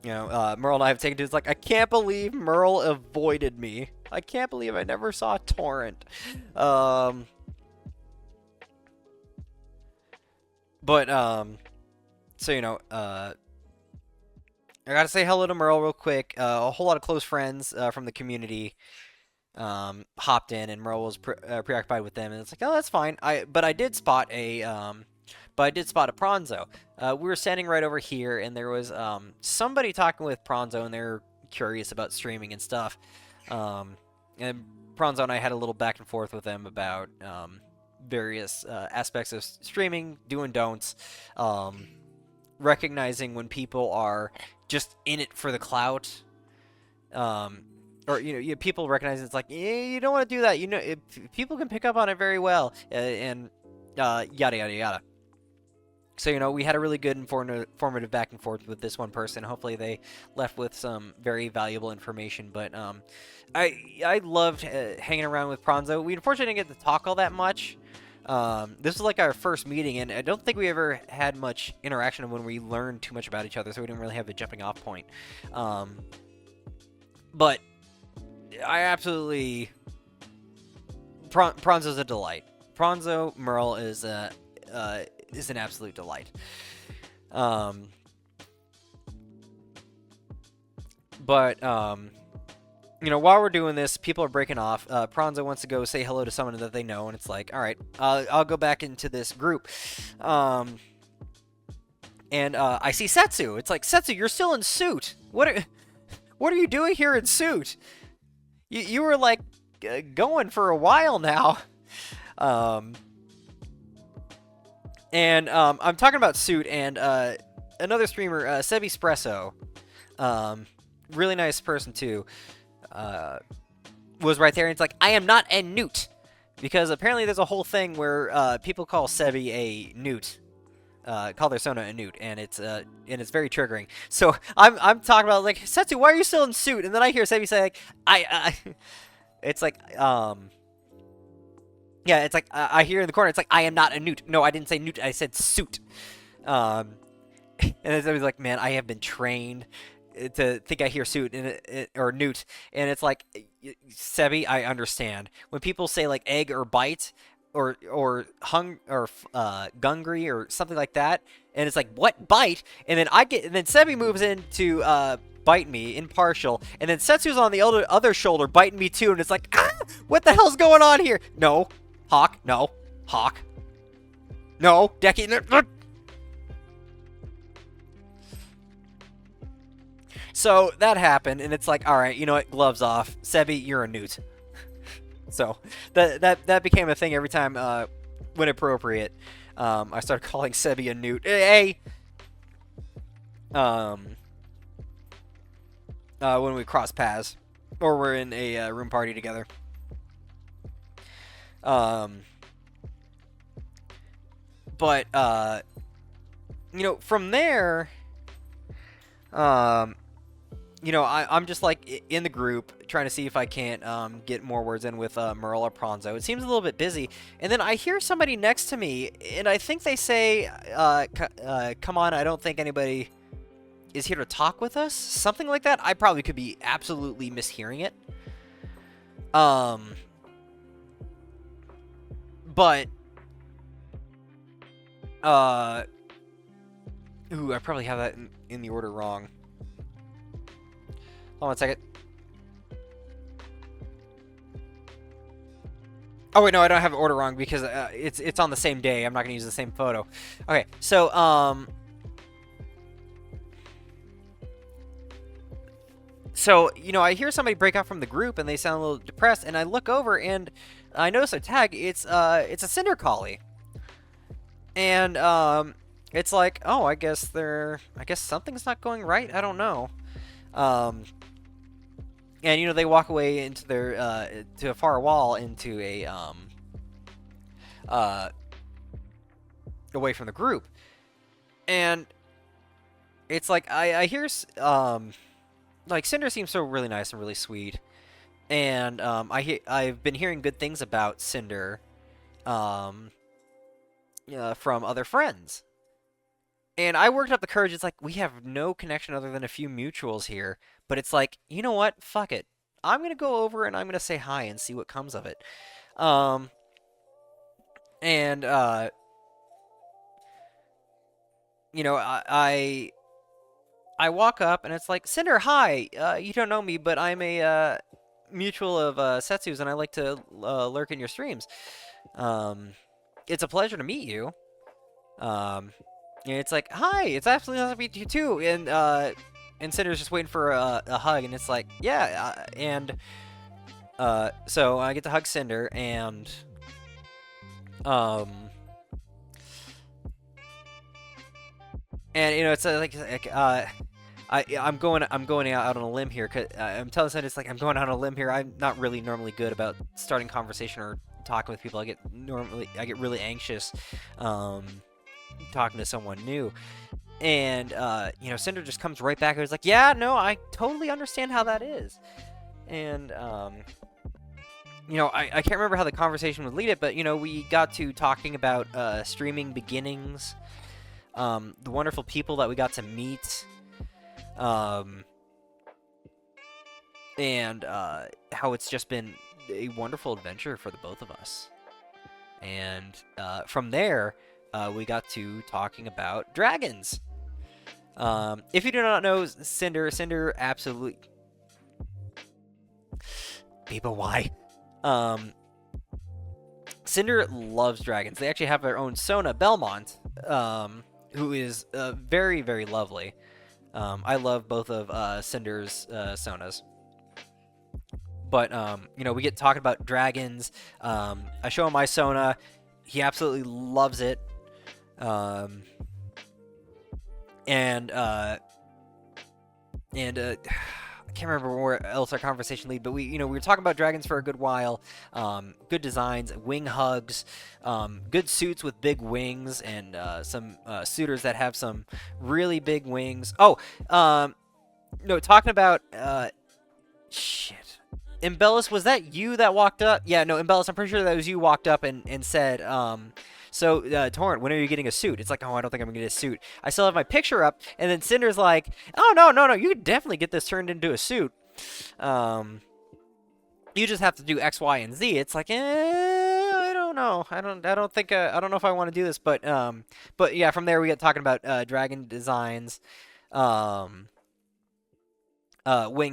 Merle and I have taken to it's like, I can't believe Merle avoided me. I can't believe I never saw Torrent. So, I gotta say hello to Merle real quick. A whole lot of close friends from the community hopped in, and Merle was preoccupied with them, and it's like, oh, that's fine. But I did spot a Pronzo. We were standing right over here, and there was somebody talking with Pronzo, and they're curious about streaming and stuff. And Pronzo and I had a little back and forth with them about various aspects of streaming, do and don'ts, recognizing when people are just in it for the clout, or people recognize it's like, you don't want to do that. People can pick up on it very well, and yada yada yada. So we had a really good informative back and forth with this one person. Hopefully they left with some very valuable information. But I loved hanging around with Pronzo. We unfortunately didn't get to talk all that much. This was like our first meeting, and I don't think we ever had much interaction when we learned too much about each other, so we didn't really have a jumping off point. But I absolutely... Pronzo's a delight. Pronzo Merle is an absolute delight. While we're doing this, people are breaking off. Pronzo wants to go say hello to someone that they know, and it's like, all right, I'll go back into this group. And I see Setsu. It's like, Setsu, you're still in suit. What are you doing here in suit? You were like going for a while now. I'm talking about suit, and another streamer, Sebi Espresso, really nice person too. Was right there, and it's like, I am not a newt, because apparently there's a whole thing where people call Sebi a newt, call their Sona a newt, and it's very triggering. So I'm talking about like, Setsu, why are you still in suit? And then I hear Sebi say like, it's like yeah, it's like I hear in the corner, it's like, I am not a newt. No, I didn't say newt, I said suit. And then Sebi's like, man, I have been trained to think I hear suit or newt, and it's like, Sebi, I understand when people say like egg or bite or hung or gungry or something like that, and it's like, what, bite? And then Sebi moves in to bite me impartial, and then Setsu's on the other shoulder biting me too, and it's like, what the hell's going on here? No, Hawk, no, Hawk, no, Deki. So that happened, and it's like, all right, you know what? Gloves off. Sebi, you're a newt. So that became a thing every time when appropriate. I started calling Sebi a newt. Hey. When we cross paths, or we're in a room party together. But from there, I'm just like in the group trying to see if I can't get more words in with Merle or Pronzo. It seems a little bit busy, and then I hear somebody next to me, and I think they say, "Come on, I don't think anybody is here to talk with us." Something like that. I probably could be absolutely mishearing it. But Ooh, I probably have that in the order wrong. Hold on a second. Oh wait, no, I don't have the order wrong because it's on the same day. I'm not gonna use the same photo. Okay, so you know, I hear somebody break out from the group and they sound a little depressed, and I look over and I notice their tag. It's a Cinder Collie, and it's like, oh, I guess something's not going right. I don't know. And you know, they walk away into their to a far wall, into a away from the group, and it's like I hear like Cinder seems so really nice and really sweet, and I've been hearing good things about Cinder from other friends. And I worked up the courage. It's like, we have no connection other than a few mutuals here. But it's like, you know what? Fuck it. I'm going to go over and I'm going to say hi and see what comes of it. And, you know, I walk up and it's like, Cinder, hi. You don't know me, but I'm a mutual of Setsu's, and I like to lurk in your streams. It's a pleasure to meet you. And it's like, hi, it's absolutely nice to meet you too. And Cinder's just waiting for a hug, and it's like, yeah. So I get to hug Cinder, and you know, it's I'm going out on a limb here. Cause I'm telling Cinder, it's like, I'm going out on a limb here. I'm not really normally good about starting conversation or talking with people. I get really anxious. Talking to someone new, and you know, Cinder just comes right back and is like, yeah, no, I totally understand how that is. And you know, I can't remember how the conversation would lead it, but you know, we got to talking about streaming beginnings, the wonderful people that we got to meet, and how it's just been a wonderful adventure for the both of us. And from there, we got to talking about dragons. If you do not know Cinder absolutely... People, why? Cinder loves dragons. They actually have their own Sona, Belmont, who is very, very lovely. I love both of Cinder's Sonas. But, you know, we get talking about dragons. I show him my Sona. He absolutely loves it. I can't remember where else our conversation lead, but we were talking about dragons for a good while. Good designs, wing hugs, good suits with big wings, and some suitors that have some really big wings. Oh, no, talking about shit. Embellis, was that you that walked up? Yeah, no, Embellis, I'm pretty sure that was you walked up and said, so, Torrent, when are you getting a suit? It's like, oh, I don't think I'm going to get a suit. I still have my picture up, and then Cinder's like, oh, no, you could definitely get this turned into a suit. You just have to do X, Y, and Z. It's like, I don't know. I don't know if I want to do this, but yeah, from there we get talking about dragon designs, wing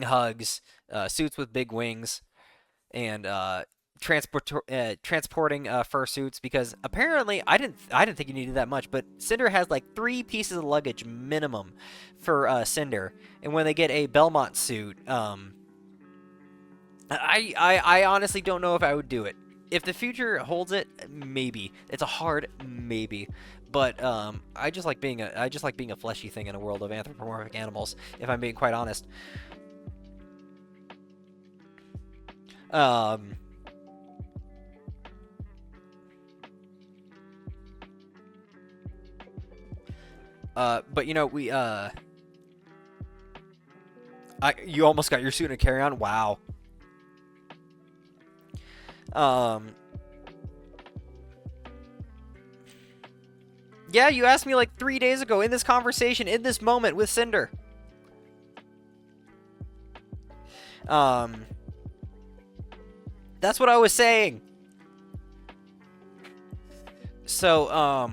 hugs, suits with big wings, and transporting fursuits, because apparently I didn't think you needed that much, but Cinder has like 3 pieces of luggage minimum for Cinder, and when they get a Belmont suit, I honestly don't know if I would do it. If the future holds it, maybe. It's a hard maybe. But I just like being a fleshy thing in a world of anthropomorphic animals, if I'm being quite honest. But you know, you almost got your suit in a carry-on? Wow. Yeah, you asked me like 3 days ago in this conversation, in this moment with Cinder. That's what I was saying. So,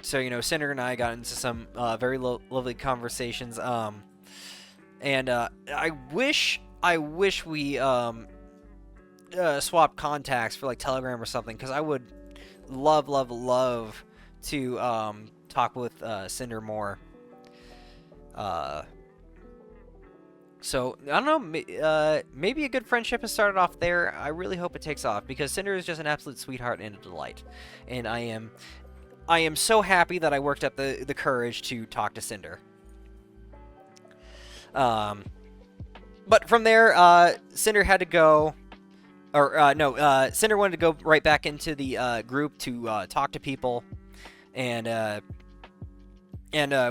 So Cinder and I got into some very lovely conversations. And I wish we swapped contacts for like Telegram or something, because I would love to talk with Cinder more. So I don't know. Maybe a good friendship has started off there. I really hope it takes off, because Cinder is just an absolute sweetheart and a delight, and I am so happy that I worked up the courage to talk to Cinder. But from there, Cinder had to go, or no, Cinder wanted to go right back into the group to talk to people, and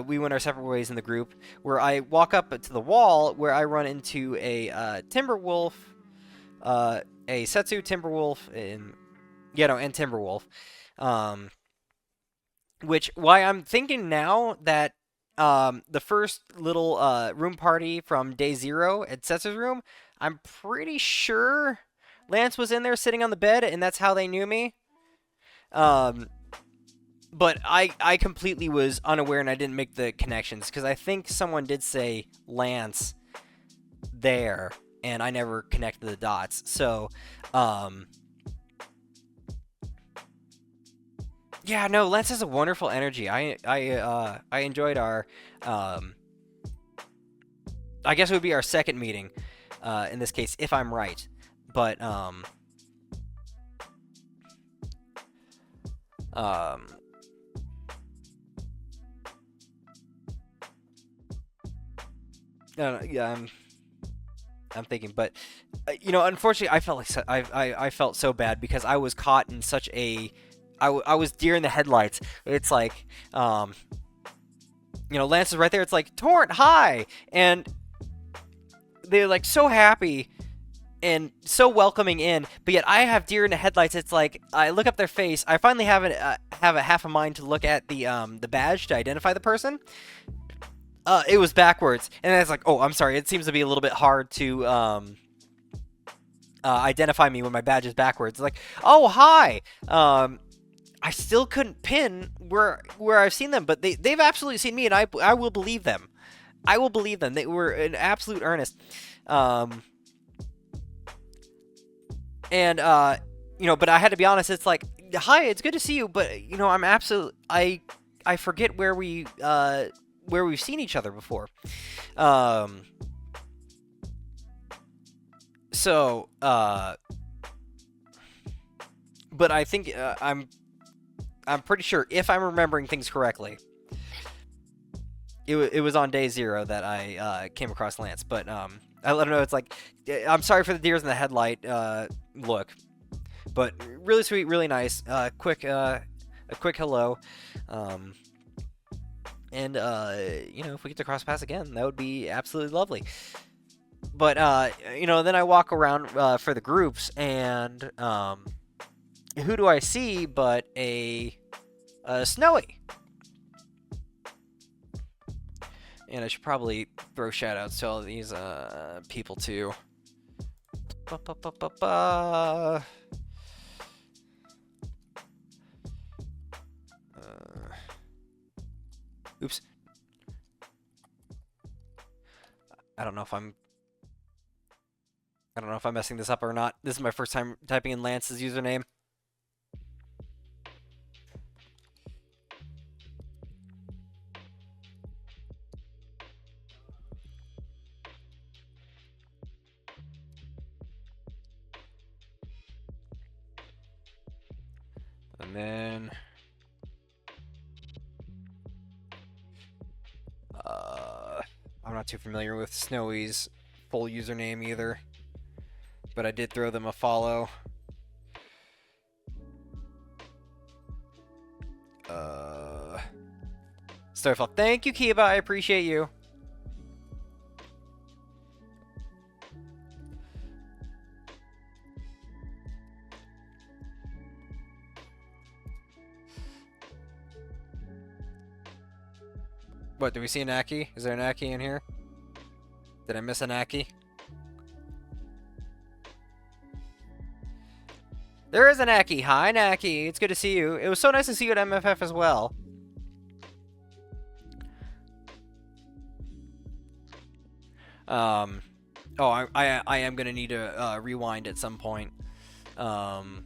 we went our separate ways in the group, where I walk up to the wall, where I run into a Timberwolf, a Setsu Timberwolf, and Timberwolf. Which, why I'm thinking now that the first little room party from day 0 at Setsu's room, I'm pretty sure Lance was in there sitting on the bed, and that's how they knew me. But I completely was unaware, and I didn't make the connections, because I think someone did say Lance there, and I never connected the dots. So, yeah, no, Lance has a wonderful energy. I enjoyed our, I guess it would be our second meeting, in this case, if I'm right. But, yeah, I'm thinking, but unfortunately, I felt like I felt so bad, because I was caught in such a, I was deer in the headlights. It's like, Lance is right there. It's like, Torrent, hi, and they're like so happy and so welcoming in, but yet I have deer in the headlights. It's like, I look up their face. I finally have a half a mind to look at the badge to identify the person. It was backwards, and then it's like, oh, I'm sorry. It seems to be a little bit hard to identify me when my badge is backwards. It's like, oh, hi. I still couldn't pin where I've seen them, but they've absolutely seen me, and I will believe them. I will believe them. They were in absolute earnest. But I had to be honest. It's like, hi, it's good to see you, but I'm I forget where we've seen each other before. But I think I'm pretty sure, if I'm remembering things correctly, it was on day 0 that I came across Lance. But I let him know, it's like, I'm sorry for the deers in the headlight look, but really sweet, really nice. A quick hello. And if we get to cross paths again, that would be absolutely lovely. But then I walk around for the groups, and who do I see but a Snowy? And I should probably throw shoutouts to all of these people too. Oops. I don't know if I'm messing this up or not. This is my first time typing in Lance's username. And then I'm not too familiar with Snowy's full username either, but I did throw them a follow. Starfall, thank you, Kiba. I appreciate you. What, do we see an Aki? Is there an Aki in here? Did I miss an Aki? There is an Aki. Hi, Naki. It's good to see you. It was so nice to see you at MFF as well. Um, oh, I am gonna need to rewind at some point. Um,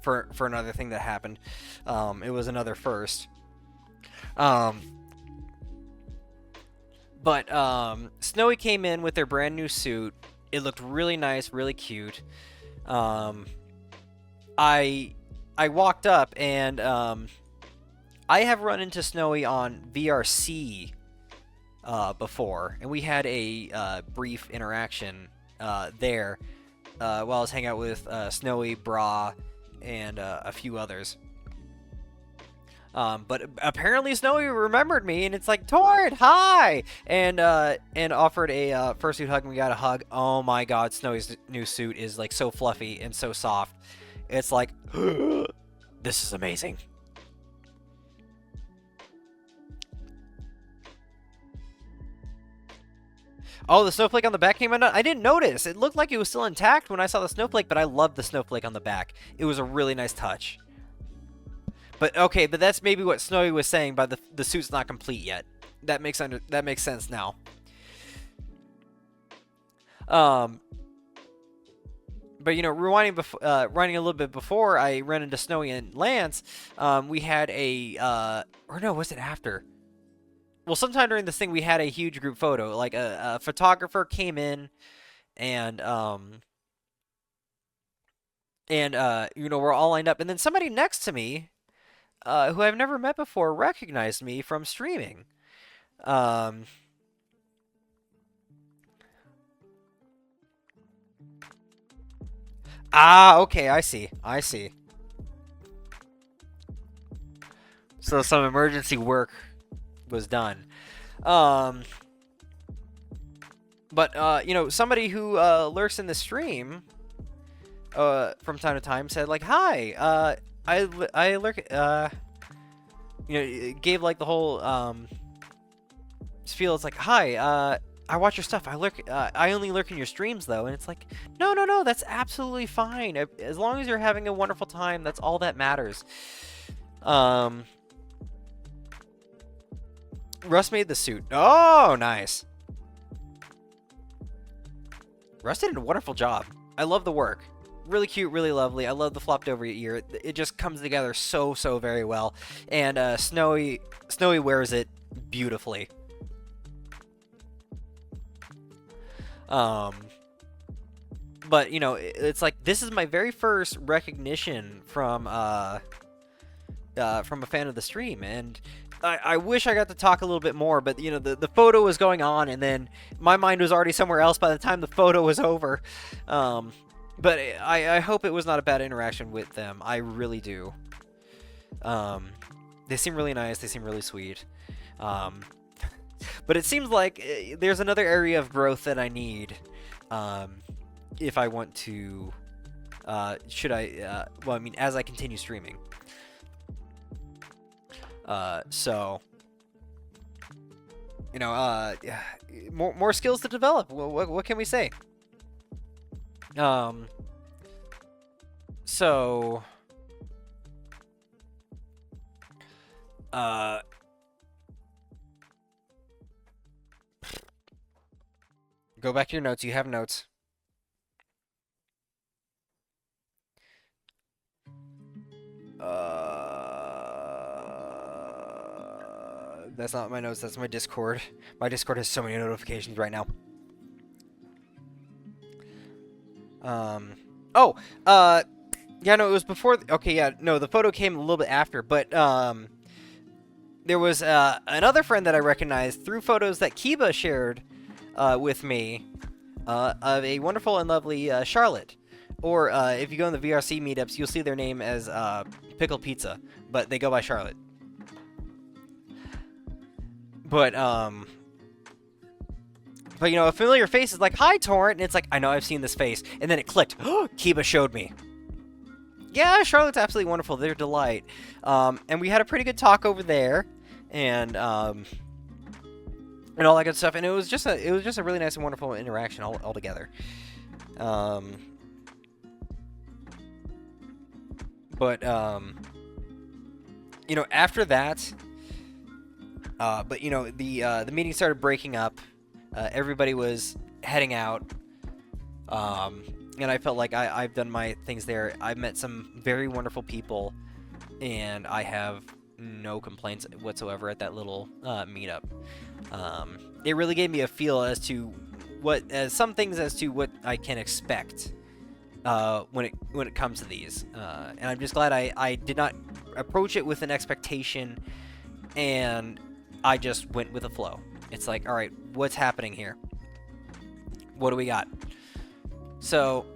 for another thing that happened. It was another first. Um, but Snowy came in with their brand new suit. It looked really nice, really cute. Um, I walked up and I have run into Snowy on VRC before, and we had a brief interaction there while I was hanging out with Snowy, Bra, and a few others. But apparently Snowy remembered me, and it's like, Tord, hi! And offered a fursuit hug, and we got a hug. Oh my god, Snowy's new suit is like so fluffy and so soft. It's like, this is amazing. Oh, the snowflake on the back came undone? I didn't notice. It looked like it was still intact when I saw the snowflake, but I loved the snowflake on the back. It was a really nice touch. But okay, but that's maybe what Snowy was saying by the suit's not complete yet. That makes sense now. But you know, rewinding a little bit before I ran into Snowy and Lance, we had a or no, was it after? Well, sometime during this thing, we had a huge group photo. Like a photographer came in, and you know, we're all lined up, and then somebody next to me, who I've never met before, recognized me from streaming. Okay, I see. So some emergency work was done. But you know, somebody who lurks in the stream from time to time said like, "Hi, I lurk." You know, it gave like the whole feel. It's like, "Hi, I watch your stuff. I only lurk in your streams though." And it's like, no, that's absolutely fine. As long as you're having a wonderful time, that's all that matters. Russ made the suit. Oh, nice. Russ did a wonderful job. I love the work. Really cute, really lovely. I love the flopped over ear. It just comes together so very well. And Snowy wears it beautifully. But you know, it's like this is my very first recognition from a fan of the stream, and I wish I got to talk a little bit more, but you know, the photo was going on, and then my mind was already somewhere else by the time the photo was over. But I hope it was not a bad interaction with them. I really do. They seem really nice. They seem really sweet. But it seems like there's another area of growth that I need if I want to. Should I? Well, I mean, as I continue streaming. So, you know, more skills to develop. What can we say? So, go back to your notes. You have notes. That's not my notes, that's my Discord. My Discord has so many notifications right now. Yeah, no, it was before, okay, yeah, no, the photo came a little bit after, but, there was, another friend that I recognized through photos that Kiba shared, with me, of a wonderful and lovely, Charlotte. Or, if you go in the VRC meetups, you'll see their name as, Pickle Pizza, but they go by Charlotte. But you know, a familiar face is like, "Hi, Torrent," and it's like, I know I've seen this face, and then it clicked. Kiba showed me. Yeah, Charlotte's absolutely wonderful. They're a delight. And we had a pretty good talk over there, and all that good stuff. And it was just a really nice and wonderful interaction all together. But you know, after that, But you know, the meeting started breaking up. Everybody was heading out. And I felt like I've done my things there. I've met some very wonderful people, and I have no complaints whatsoever at that little meetup. It really gave me a feel as to some things as to what I can expect when it comes to these. And I'm just glad I did not approach it with an expectation, and I just went with the flow. It's like, all right, what's happening here? What do we got? So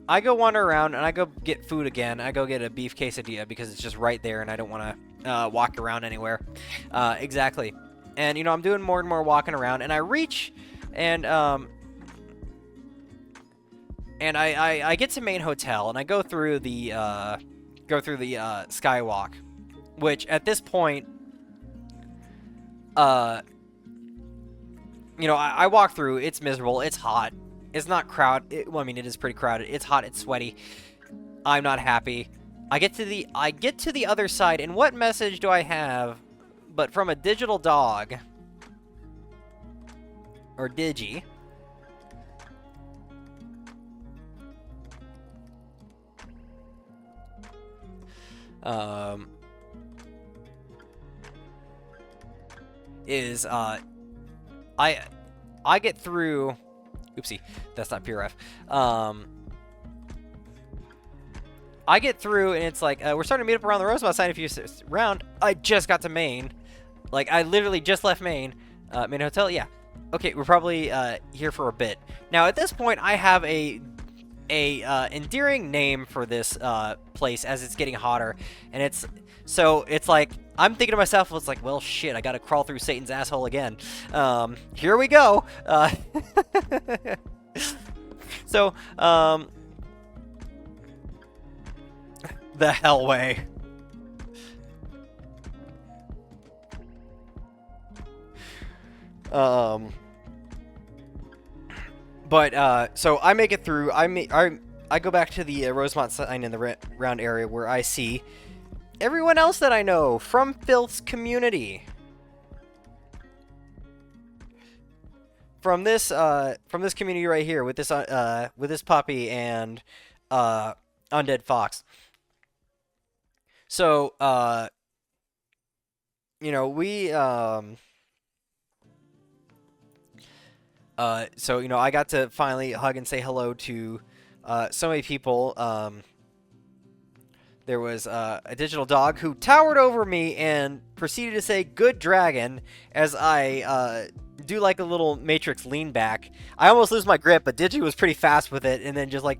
I go wander around, and I go get food again. I go get a beef quesadilla because it's just right there, and I don't want to walk around anywhere. Exactly. And, you know, I'm doing more and more walking around, and I reach, and I get to main hotel, and I go through the skywalk, which at this point, you know, I walk through. It's miserable. It's hot. It's not crowded. Well, I mean, it is pretty crowded. It's hot. It's sweaty. I'm not happy. I get to the other side, and what message do I have? But from a digital dog, or Digi. I get through. Oopsie, that's not PRF. I get through, and it's like, we're starting to meet up around the Rosemont sign if you round. I just got to Maine. Like, I literally just left Maine. Maine Hotel, yeah. Okay, we're probably here for a bit. Now, at this point, I have a endearing name for this place as it's getting hotter, and it's like, I'm thinking to myself, it's like, well, shit, I gotta crawl through Satan's asshole again. Here we go. So, the Hellway. So I make it through. I go back to the Rosemont sign in the round area where I see everyone else that I know from Filth's community. From this community right here with this puppy and Undead Fox. So you know, so, you know, I got to finally hug and say hello to so many people. There was a digital dog who towered over me and proceeded to say, "Good dragon," as I do like a little Matrix lean back. I almost lose my grip, but Digi was pretty fast with it, and then just like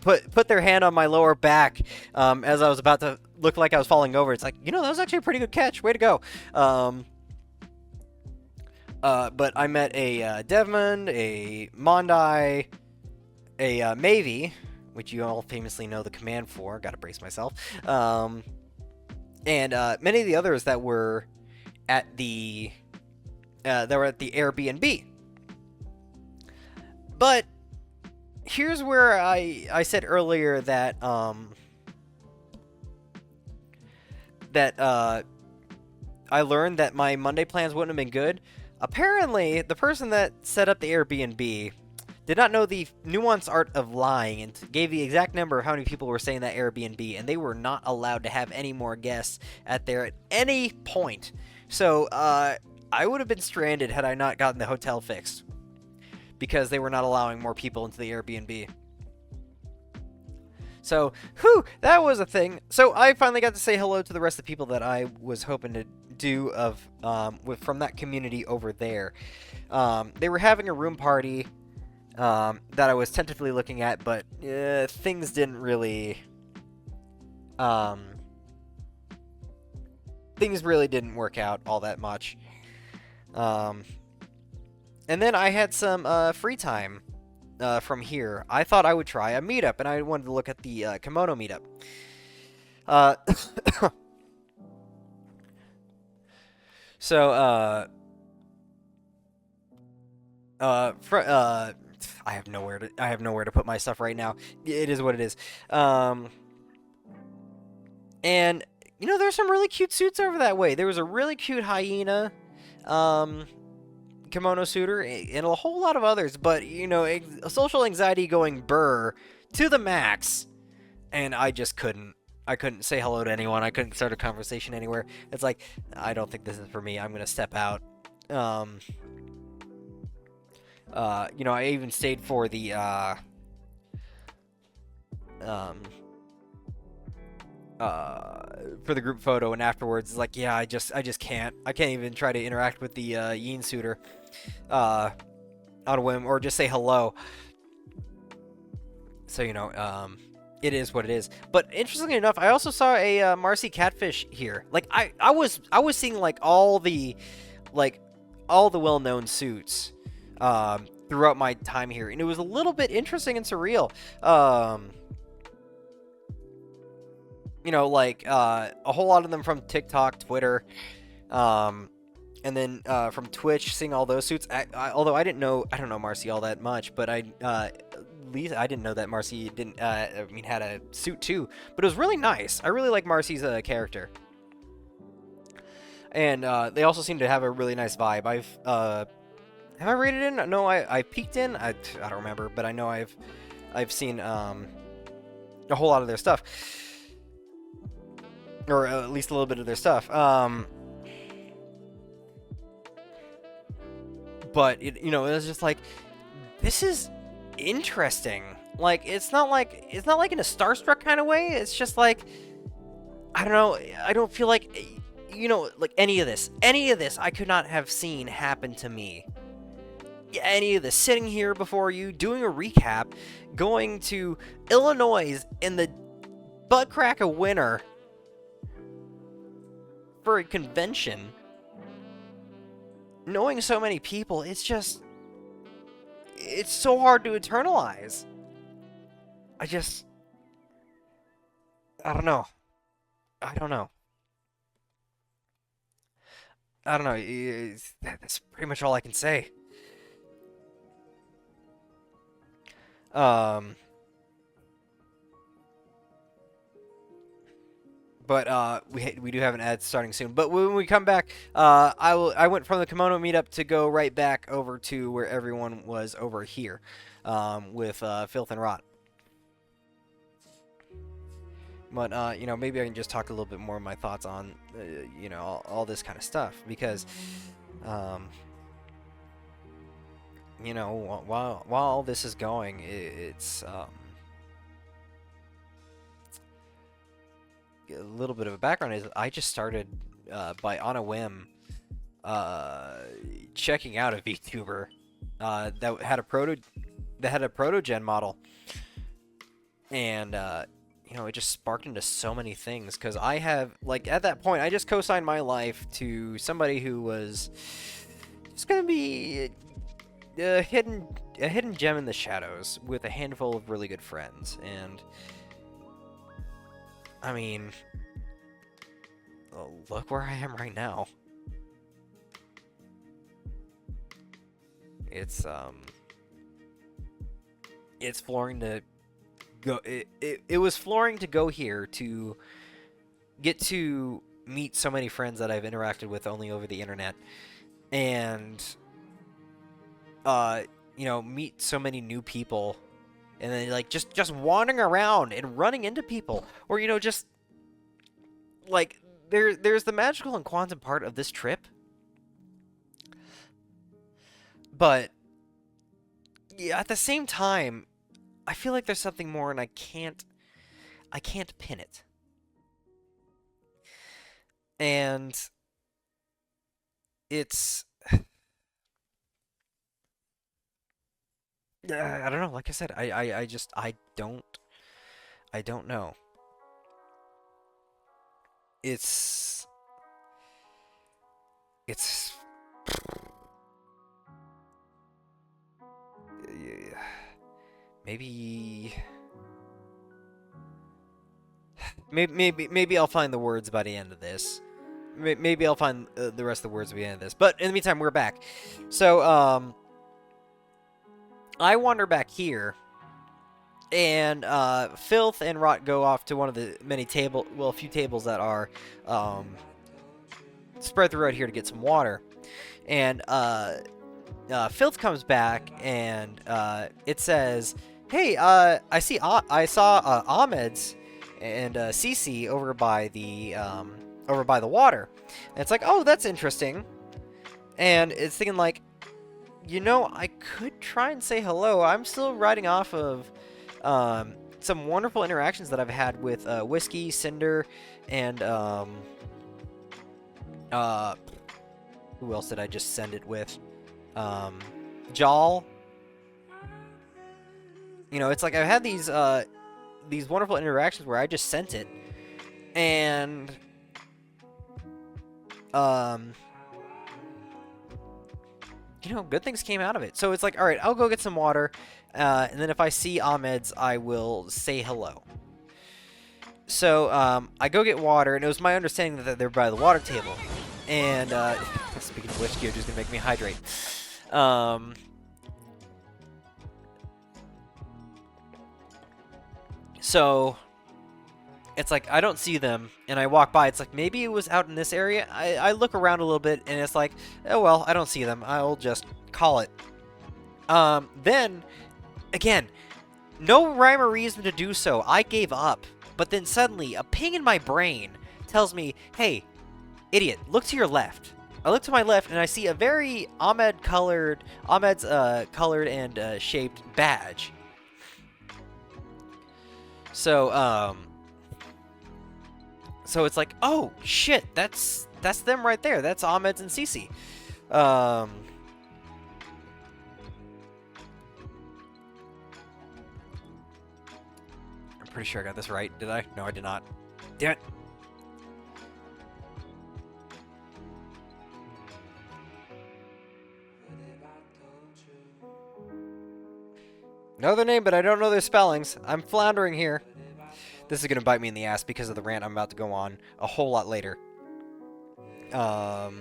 put their hand on my lower back as I was about to look like I was falling over. It's like, you know, that was actually a pretty good catch. Way to go. But I met a Devmond, a Mondai, a Mavie, which you all famously know the command for. Gotta brace myself. And many of the others that were at the Airbnb. But here's where I said earlier that I learned that my Monday plans wouldn't have been good. Apparently, the person that set up the Airbnb did not know the nuanced art of lying and gave the exact number of how many people were staying in that Airbnb, and they were not allowed to have any more guests at any point. So, I would have been stranded had I not gotten the hotel fixed, because they were not allowing more people into the Airbnb. So, that was a thing. So, I finally got to say hello to the rest of the people that I was hoping to do from that community over there. They were having a room party that I was tentatively looking at, but things didn't really didn't work out all that much. And then I had some free time from here. I thought I would try a meetup, and I wanted to look at the kimono meetup. So, I have nowhere to put my stuff right now. It is what it is. And you know, there's some really cute suits over that way. There was a really cute hyena, kimono suitor, and a whole lot of others. But you know, social anxiety going burr to the max, and I just couldn't. I couldn't say hello to anyone. I couldn't start a conversation anywhere. It's like, I don't think this is for me. I'm gonna step out. You know, I even stayed for the for the group photo, and afterwards, it's like, yeah, I just can't. I can't even try to interact with the Yin suitor on a whim, or just say hello. So you know, it is what it is. But interestingly enough, I also saw a Marcy catfish here. Like I was seeing like all the well-known suits throughout my time here, and it was a little bit interesting and surreal. You know, like a whole lot of them from TikTok, Twitter, and then from Twitch, seeing all those suits. Although I don't know Marcy all that much, but at least I didn't know that Marcy didn't. Had a suit too. But it was really nice. I really like Marcy's character, and they also seem to have a really nice vibe. Have I rated in? No, I peeked in. I don't remember, but I know I've seen a whole lot of their stuff. Or at least a little bit of their stuff. But it was just like, this is interesting. Like, it's not like in a starstruck kind of way. It's just like, I don't know. I don't feel like, like any of this I could not have seen happen to me. Any of this, sitting here before you, doing a recap, going to Illinois in the butt crack of winter for a convention, knowing so many people, it's so hard to internalize. I don't know. That's pretty much all I can say. But we do have an ad starting soon. But when we come back, I went from the kimono meetup to go right back over to where everyone was over here, with Filth and Rot. But maybe I can just talk a little bit more of my thoughts on all this kind of stuff, because while all this is going, it's a little bit of a background is I just started by on a whim checking out a VTuber that had a proto gen model, and it just sparked into so many things, because I have, like, at that point I just co-signed my life to somebody who was just gonna be a hidden gem in the shadows with a handful of really good friends. And I mean, look where I am right now. It's flooring to go. It was flooring to go here to get to meet so many friends that I've interacted with only over the internet, and meet so many new people. And then, like, just wandering around and running into people, or just like there's the magical and quantum part of this trip, but yeah, at the same time, I feel like there's something more, and I can't pin it. And it's I don't know. Like I said, I don't know. It's maybe I'll find the words by the end of this. Maybe I'll find the rest of the words by the end of this. But in the meantime, we're back. So I wander back here, And Filth and Rot go off to one of the a few tables that are spread throughout here to get some water. And Filth comes back and it says, "Hey, I saw Ahmed's and Cece over by the water." And it's like, "Oh, that's interesting." And it's thinking like, I could try and say hello. I'm still riding off of some wonderful interactions that I've had with Whiskey, Cinder, and who else did I just send it with? Jal. It's like I've had these wonderful interactions where I just sent it, and good things came out of it. So it's like, all right, I'll go get some water, and then if I see Ahmed's, I will say hello. So I go get water, and it was my understanding that they're by the water table. And speaking of which, Kyojo's gonna make me hydrate. So it's like I don't see them, and I walk by. It's like maybe it was out in this area. I look around a little bit, and it's like, oh well, I don't see them. I'll just call it. Then again, no rhyme or reason to do so. I gave up, but then suddenly a ping in my brain tells me, "Hey, idiot, look to your left." I look to my left, and I see a very Ahmed's colored and shaped badge. So it's like, oh shit, that's them right there. That's Ahmed's and Cece. I'm pretty sure I got this right. Did I? No, I did not. Damn it. Know their name, but I don't know their spellings. I'm floundering here. This is going to bite me in the ass because of the rant I'm about to go on a whole lot later. Because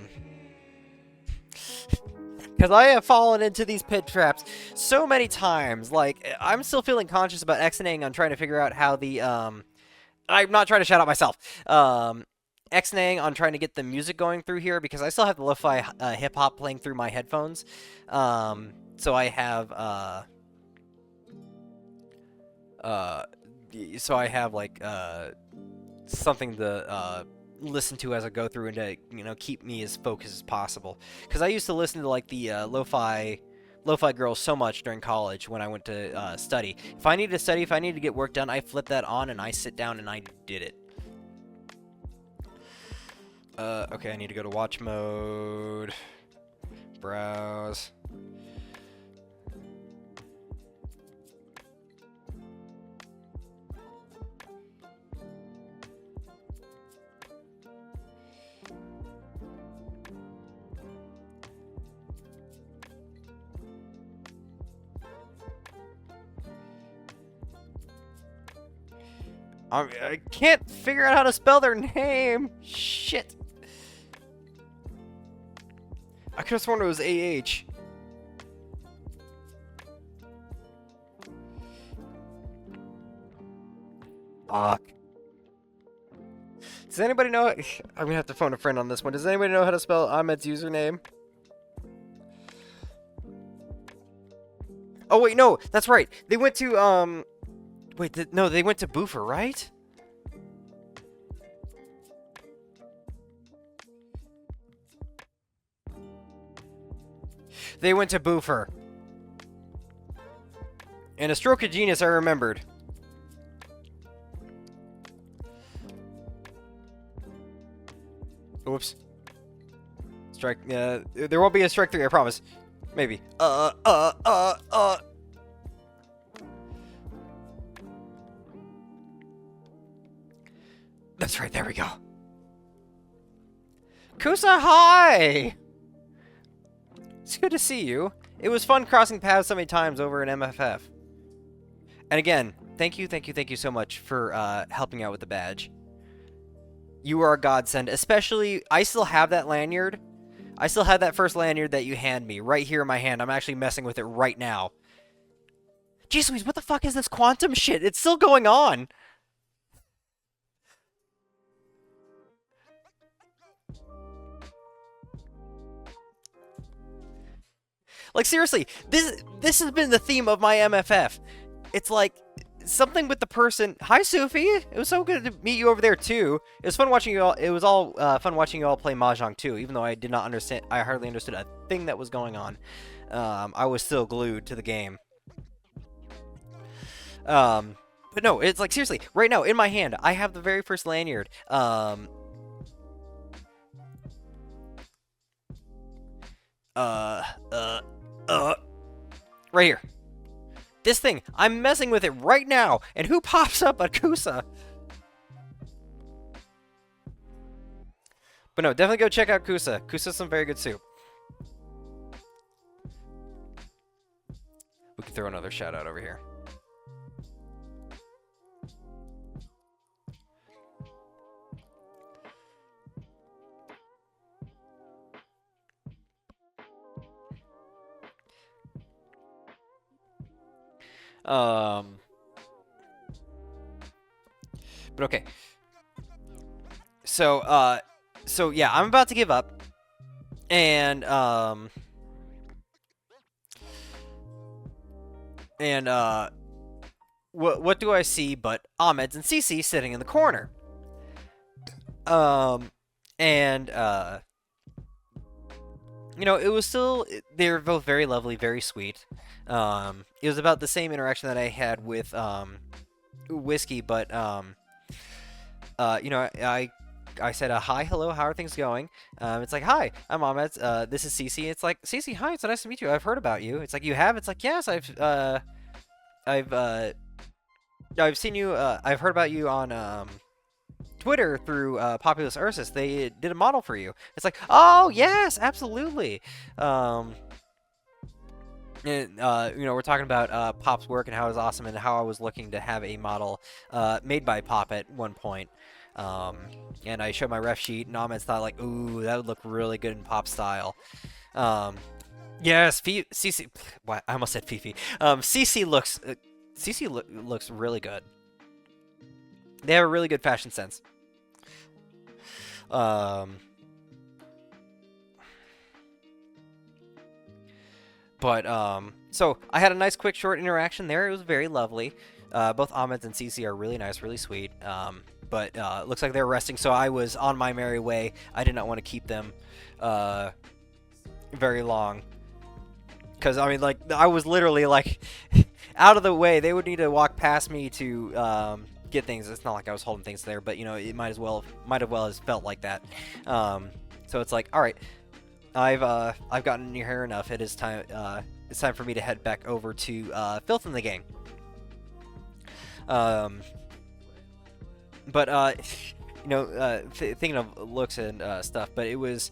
I have fallen into these pit traps so many times. Like, I'm still feeling conscious about X-naying on trying to figure out how the, I'm not trying to shout out myself. X-naying on trying to get the music going through here because I still have the lo-fi hip-hop playing through my headphones. So I have, like something to listen to as I go through and to keep me as focused as possible. Because I used to listen to like the lo-fi girls so much during college when I went to study. If I needed to study, if I needed to get work done, I flipped that on and I sit down and I did it. Okay, I need to go to watch mode. Browse. I can't figure out how to spell their name. Shit. I could have sworn it was AH. Fuck. Does anybody know? I'm gonna have to phone a friend on this one. Does anybody know how to spell Ahmed's username? Oh wait, no, that's right. They went to Wait, no, they went to Boofer, right? They went to Boofer. And a stroke of genius, I remembered. Whoops. Strike, there won't be a strike 3, I promise. Maybe. That's right, there we go. Kusa, hi! It's good to see you. It was fun crossing paths so many times over in MFF. And again, thank you so much for helping out with the badge. You are a godsend. Especially, I still have that lanyard. I still have that first lanyard that you hand me right here in my hand. I'm actually messing with it right now. Jeez Louise, what the fuck is this quantum shit? It's still going on! Like, seriously, this has been the theme of my MFF. It's like, something with the person. Hi, Sufi. It was so good to meet you over there, too. It was fun watching you all. It was all fun watching you all play Mahjong, too, even though I did not understand. I hardly understood a thing that was going on. I was still glued to the game. But no, it's like, seriously, right now, in my hand, I have the very first lanyard. Right here. This thing, I'm messing with it right now, and who pops up but Kusa? But no, definitely go check out Kusa. Kusa's some very good soup. We can throw another shout out over here. But okay. So yeah, I'm about to give up. And what do I see but Ahmed's and Cece sitting in the corner? You know, it was still, they were both very lovely, very sweet. It was about the same interaction that I had with Whiskey, but you know, I said, hi, hello, how are things going? It's like, hi, I'm Ahmed, this is Cece. It's like, Cece, hi, it's so nice to meet you. I've heard about you. It's like, you have? It's like, yes, I've seen you, I've heard about you on, Twitter through, Populous Ursus. They did a model for you. It's like, oh, yes, absolutely. And, you know, we're talking about, Pop's work and how it was awesome and how I was looking to have a model, made by Pop at one point. And I showed my ref sheet, and Ahmed thought, like, ooh, that would look really good in Pop style. Yes, Cece, what? I almost said Fifi. Cece looks, looks really good. They have a really good fashion sense. So I had a nice, quick, short interaction there. It was very lovely. Both Ahmed and Cece are really nice, really sweet. But looks like they're resting, so I was on my merry way. I did not want to keep them very long. Because, I mean, like, I was literally, like, out of the way. They would need to walk past me to get things. It's not like I was holding things there, but, you know, it might have well as felt like that. So it's like, all right, I've gotten near here enough. It is time. It's time for me to head back over to Filth in the Gang. But you know, thinking of looks and stuff, but it was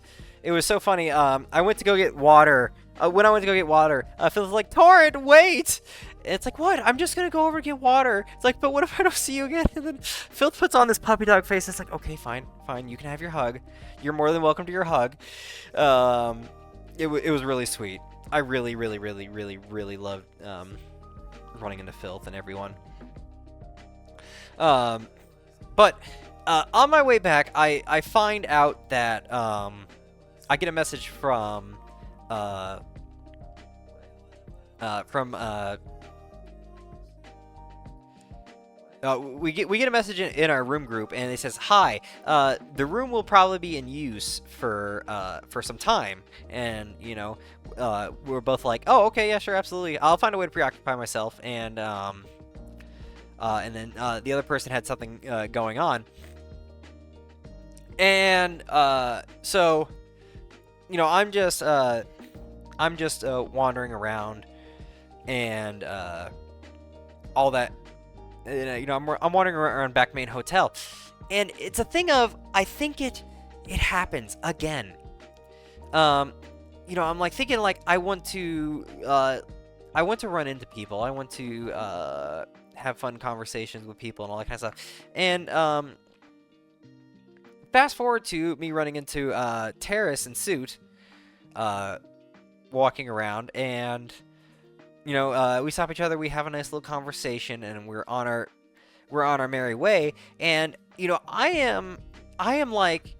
so funny. I went to go get water. When I went to go get water, Phil was like, "Torrent, wait!" It's like, what? I'm just gonna go over and get water. It's like, but what if I don't see you again? And then Phil puts on this puppy dog face. It's like, okay, fine, you can have your hug. You're more than welcome to your hug. It was really sweet. I really loved running into Filth and everyone. But on my way back, I find out that I get a message from we get a message in our room group, and it says, "Hi, the room will probably be in use for some time," and you know, we're both like, "Oh, okay, yeah, sure, absolutely. I'll find a way to preoccupy myself," and then the other person had something going on, and so you know, I'm just wandering around and all that. You know, I'm wandering around back main hotel, and it's a thing of, I think it happens again. You know, I'm like thinking, like, I want to run into people. I want to have fun conversations with people and all that kind of stuff. And fast forward to me running into Terrace and Suit, walking around, and we stop each other, we have a nice little conversation, and we're on our merry way. And I am like,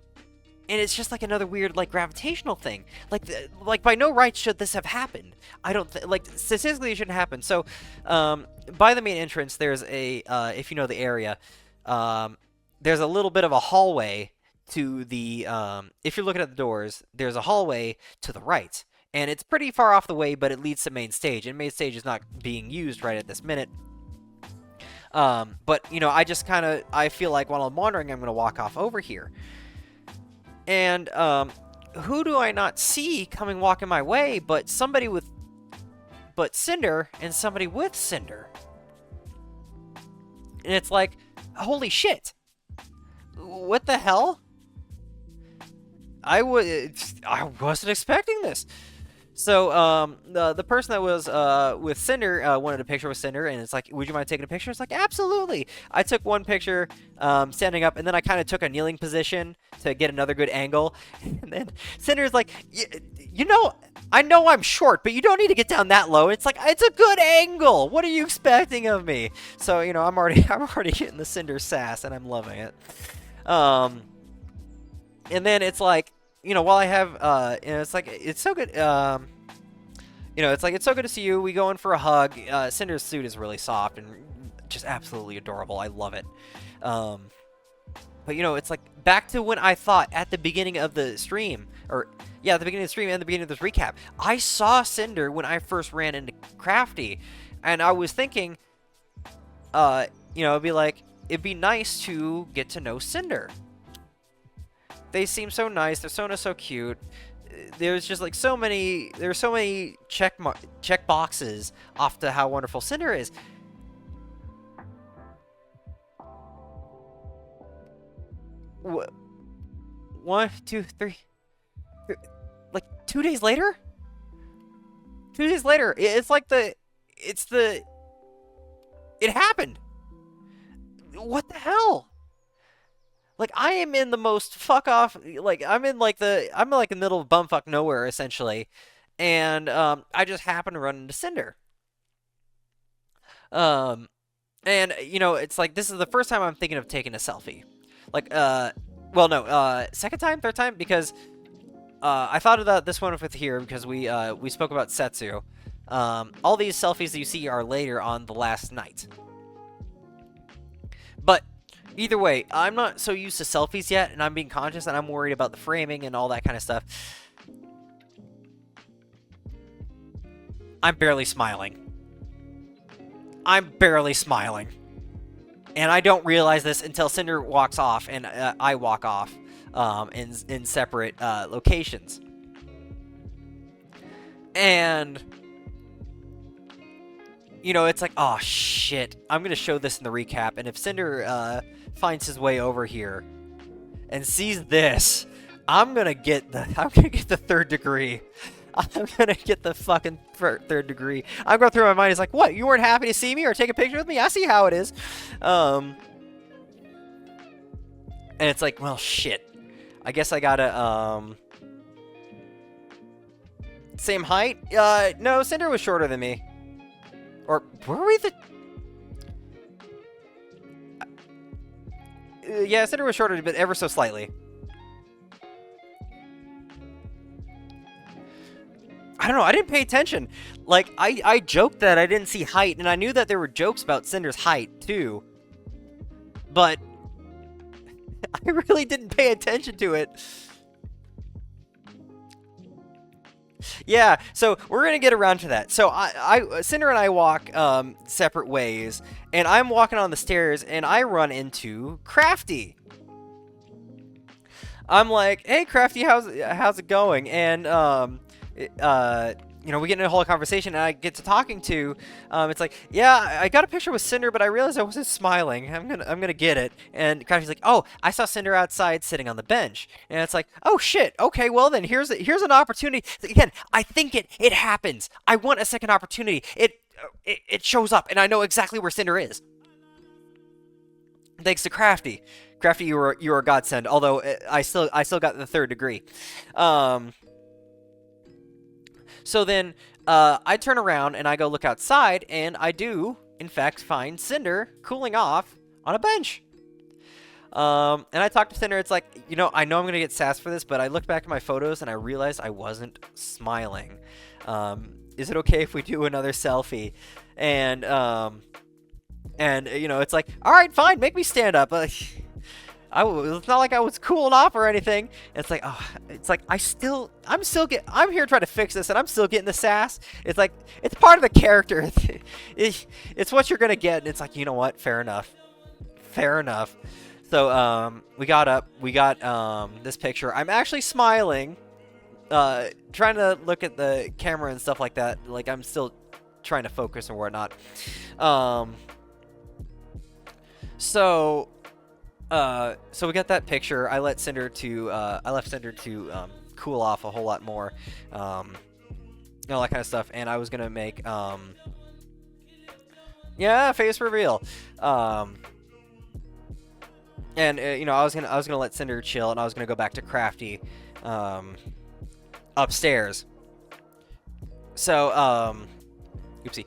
and it's just like another weird like gravitational thing. Like by no right should this have happened. I don't like statistically it shouldn't happen. So, by the main entrance, there's a if you know the area, there's a little bit of a hallway to the if you're looking at the doors, there's a hallway to the right. And it's pretty far off the way, but it leads to main stage, and main stage is not being used right at this minute. But I feel like while I'm wandering, I'm gonna walk off over here. And who do I not see coming walking my way but Cinder and somebody with Cinder. And it's like, holy shit. What the hell? I wasn't expecting this. So, the person that was with Cinder wanted a picture with Cinder, and it's like, would you mind taking a picture? It's like, absolutely. I took one picture standing up, and then I kind of took a kneeling position to get another good angle. And then Cinder's like, I know I'm short, but you don't need to get down that low. It's like, it's a good angle. What are you expecting of me? So, I'm already getting the Cinder sass, and I'm loving it. And then it's like, while I have, it's like, it's so good, it's like, it's so good to see you. We go in for a hug. Cinder's suit is really soft and just absolutely adorable. I love it. But, it's like, back to when I thought at the beginning of the stream, at the beginning of the stream and the beginning of this recap, I saw Cinder when I first ran into Crafty, and I was thinking, it'd be nice to get to know Cinder. They seem so nice. They're so cute. There's just like so many check boxes off to how wonderful Cinder is. One, two, three. Like 2 days later? 2 days later. It happened. What the hell? Like, I am in the most fuck off, like, I'm in the middle of bumfuck nowhere, essentially. And, I just happen to run into Cinder. And, it's like, this is the first time I'm thinking of taking a selfie. Like, second time, third time, because, I thought about this one with here, because we spoke about Setsu. All these selfies that you see are later on the last night. But, either way, I'm not so used to selfies yet, and I'm being conscious, and I'm worried about the framing and all that kind of stuff. I'm barely smiling. And I don't realize this until Cinder walks off, and I walk off in separate locations. And, it's like, oh, shit. I'm going to show this in the recap, and if Cinder finds his way over here and sees this, I'm gonna get the third degree. I'm gonna get the fucking third degree. I'm going through my mind. It's like, what? You weren't happy to see me or take a picture with me? I see how it is. And it's like, well, shit. I guess I gotta same height? No, Cinder was shorter than me. Or were we the? Yeah, Cinder was shorter, but ever so slightly. I don't know. I didn't pay attention. Like, I joked that I didn't see height, and I knew that there were jokes about Cinder's height, too. But I really didn't pay attention to it. Yeah, so we're gonna get around to that. So Cinder and I walk separate ways, and I'm walking on the stairs, and I run into Crafty. I'm like, "Hey, Crafty, how's it going?" And we get in a whole conversation, and I get to talking to, it's like, yeah, I got a picture with Cinder, but I realized I wasn't smiling. I'm gonna get it. And Crafty's like, oh, I saw Cinder outside sitting on the bench. And it's like, oh shit, okay, well then here's an opportunity. Again, I think it happens. I want a second opportunity. It shows up, and I know exactly where Cinder is. Thanks to Crafty. Crafty, you were a godsend. Although I still got the third degree. So then, I turn around and I go look outside, and I do, in fact, find Cinder cooling off on a bench. And I talked to Cinder. It's like, I know I'm gonna get sassed for this, but I looked back at my photos and I realized I wasn't smiling. Is it okay if we do another selfie? And it's like, all right, fine, make me stand up. It's not like I was cooling off or anything. It's like, I'm here trying to fix this, and I'm still getting the sass. It's like, it's part of the character. It's what you're gonna get, and it's like, you know what? Fair enough. So, we got up, we got, this picture. I'm actually smiling, trying to look at the camera and stuff like that. Like, I'm still trying to focus and whatnot. So we got that picture. I left Cinder to cool off a whole lot more, all that kind of stuff. And I was gonna make face reveal. And I was gonna let Cinder chill, and I was gonna go back to Crafty, upstairs. So oopsie.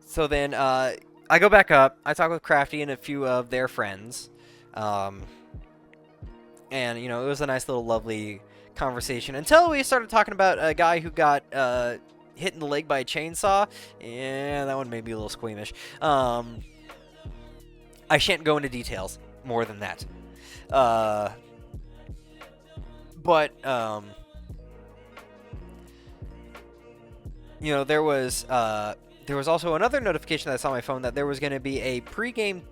So then, I go back up, I talk with Crafty and a few of their friends, and, it was a nice little lovely conversation, until we started talking about a guy who got, hit in the leg by a chainsaw, and that one made me a little squeamish. I shan't go into details more than that. There was also another notification that I saw on my phone that there was going to be a pregame,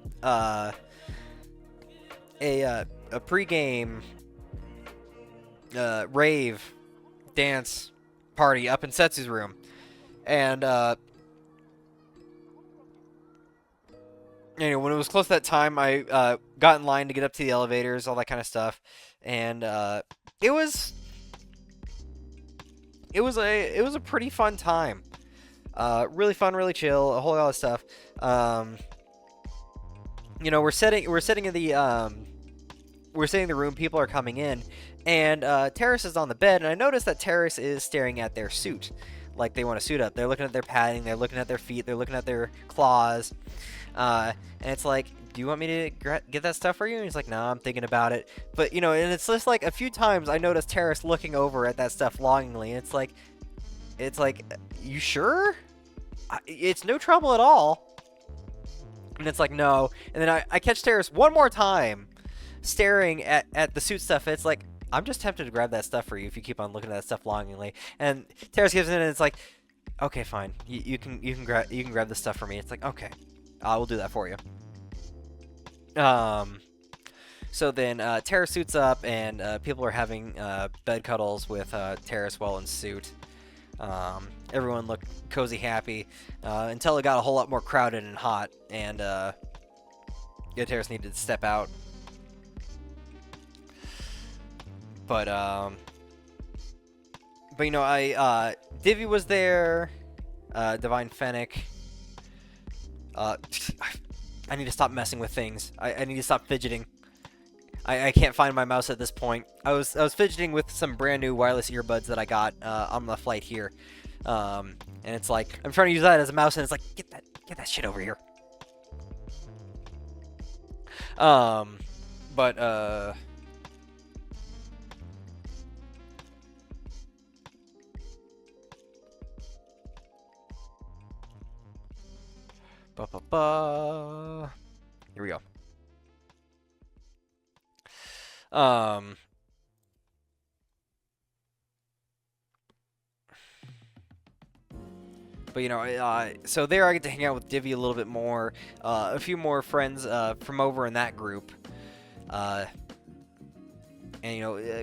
rave dance party up in Setsu's room, and when it was close to that time, I got in line to get up to the elevators, all that kind of stuff, and it was a pretty fun time. Really fun, really chill, a whole lot of stuff. We're sitting in the room, people are coming in, and Terrace is on the bed, and I noticed that Terrace is staring at their suit, like they want to suit up. They're looking at their padding, they're looking at their feet, they're looking at their claws, and it's like, do you want me to get that stuff for you? And he's like, no, I'm thinking about it. But, and it's just like a few times I noticed Terrace looking over at that stuff longingly, and it's like, you sure? It's no trouble at all. And it's like, no. And then I catch Terrace one more time staring at the suit stuff. It's like, I'm just tempted to grab that stuff for you if you keep on looking at that stuff longingly. And Terrace gives in, and it's like, okay, fine. You can grab this stuff for me. It's like, okay, I will do that for you. So then Terrace suits up, and people are having bed cuddles with Terrace while in suit. Everyone looked cozy, happy, until it got a whole lot more crowded and hot, and Terrace needed to step out. But Divvy was there, Divine Fennec. I need to stop messing with things. I need to stop fidgeting. I can't find my mouse at this point. I was fidgeting with some brand new wireless earbuds that I got on the flight here, and it's like I'm trying to use that as a mouse, and it's like, get that shit over here. Here we go. So there I get to hang out with Divvy a little bit more, a few more friends from over in that group, and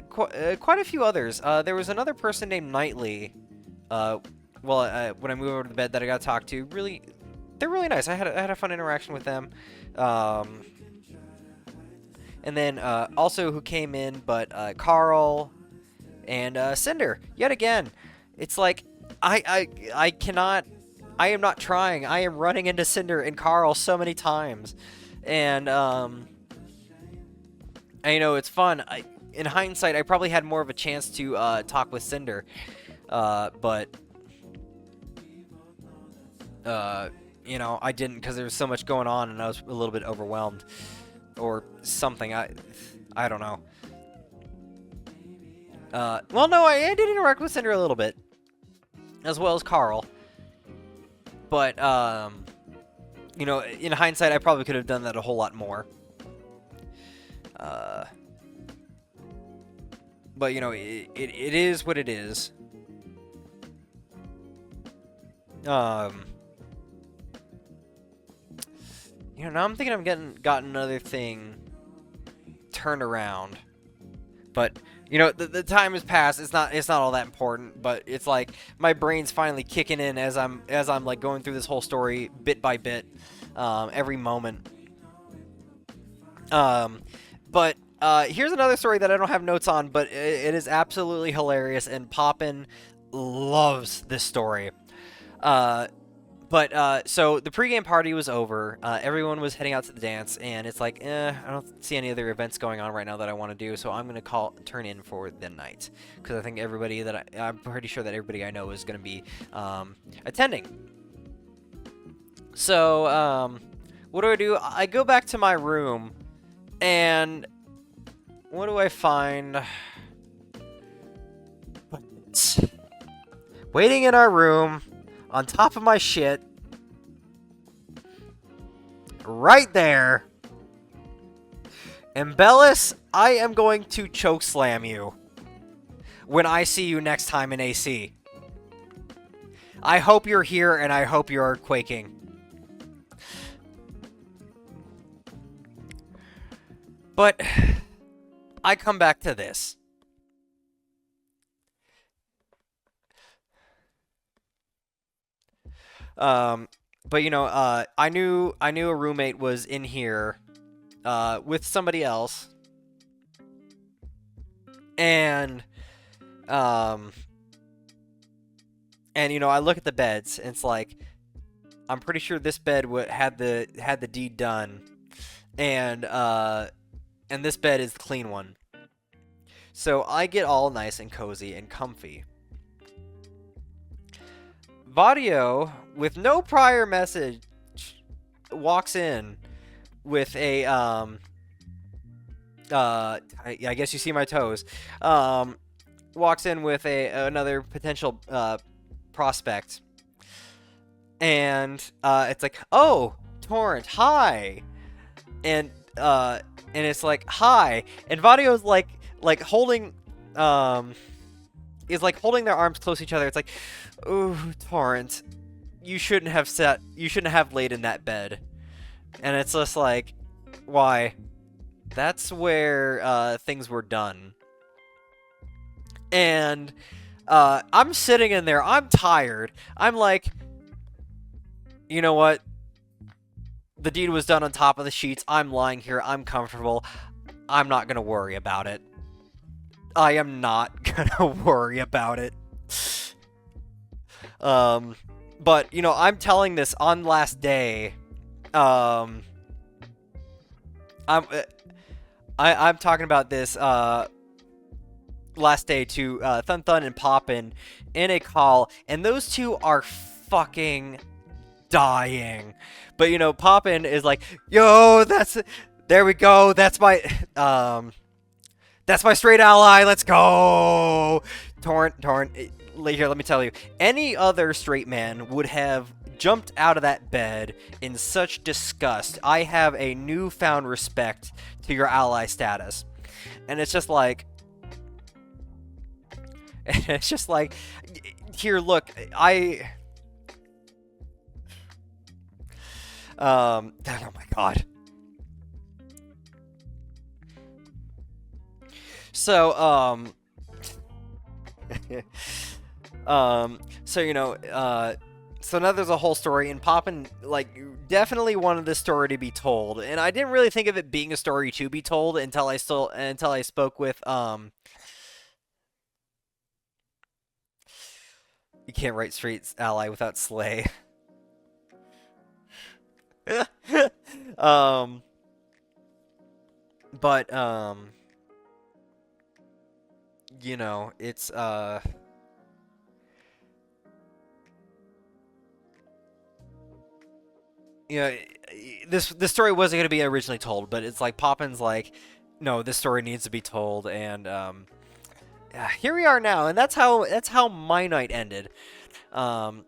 quite a few others. There was another person named Knightley. When I moved over to the bed that I got to talk to, they're really nice. I had a fun interaction with them. And then also who came in, but Carl and Cinder yet again. It's like I am not trying. I am running into Cinder and Carl so many times, and I know it's fun. in hindsight, I probably had more of a chance to talk with Cinder, but you know, I didn't because there was so much going on and I was a little bit overwhelmed or something. I don't know. Well, no, I did interact with Cinder a little bit, as well as Carl. But you know, in hindsight, I probably could have done that a whole lot more. But you know, it is what it is. You know, now I'm thinking I'm gotten another thing turned around. But you know, the time has passed. It's not all that important. But it's like my brain's finally kicking in as I'm like going through this whole story bit by bit, every moment. But here's another story that I don't have notes on, but it is absolutely hilarious, and Poppin loves this story. So the pregame party was over. Everyone was heading out to the dance, and it's like, I don't see any other events going on right now that I want to do, so I'm gonna turn in for the night, because I think everybody I'm pretty sure that everybody I know is gonna be attending. So what do? I go back to my room, and what do I find? Waiting in our room, on top of my shit, right there. Embellis, I am going to chokeslam you when I see you next time in AC. I hope you're here, and I hope you're quaking. But I come back to this. But you know, I knew a roommate was in here, with somebody else, and you know, I look at the beds, and it's like, I'm pretty sure this bed had the deed done, and this bed is the clean one. So I get all nice and cozy and comfy. Vadio, with no prior message, walks in with a, I guess you see my toes, walks in with another potential, prospect. And, it's like, oh, Torrent, hi! And it's like, hi! And Vadio's like holding, is like holding their arms close to each other. It's like, ooh, Torrent, you shouldn't have laid in that bed. And it's just like, why? That's where things were done. And I'm sitting in there, I'm tired. I'm like, you know what? The deed was done on top of the sheets. I'm lying here, I'm comfortable. I'm not gonna worry about it. I am not gonna worry about it. But, you know, I'm telling this on last day. I'm talking about this, last day to, Thun Thun and Poppin in a call, and those two are fucking dying. But, you know, Poppin is like, yo, there we go, that's my straight ally, let's go! Torrent, here, let me tell you, any other straight man would have jumped out of that bed in such disgust. I have a newfound respect to your ally status. And it's just like, here, look, oh my god. So, so, you know, so now there's a whole story, and Poppin, like, definitely wanted this story to be told, and I didn't really think of it being a story to be told until I spoke with, you can't write straight ally without slay. But, you know, it's you know, this story wasn't gonna be originally told, but it's like Poppin's like, no, this story needs to be told, and yeah, here we are now, and that's how my night ended. Um,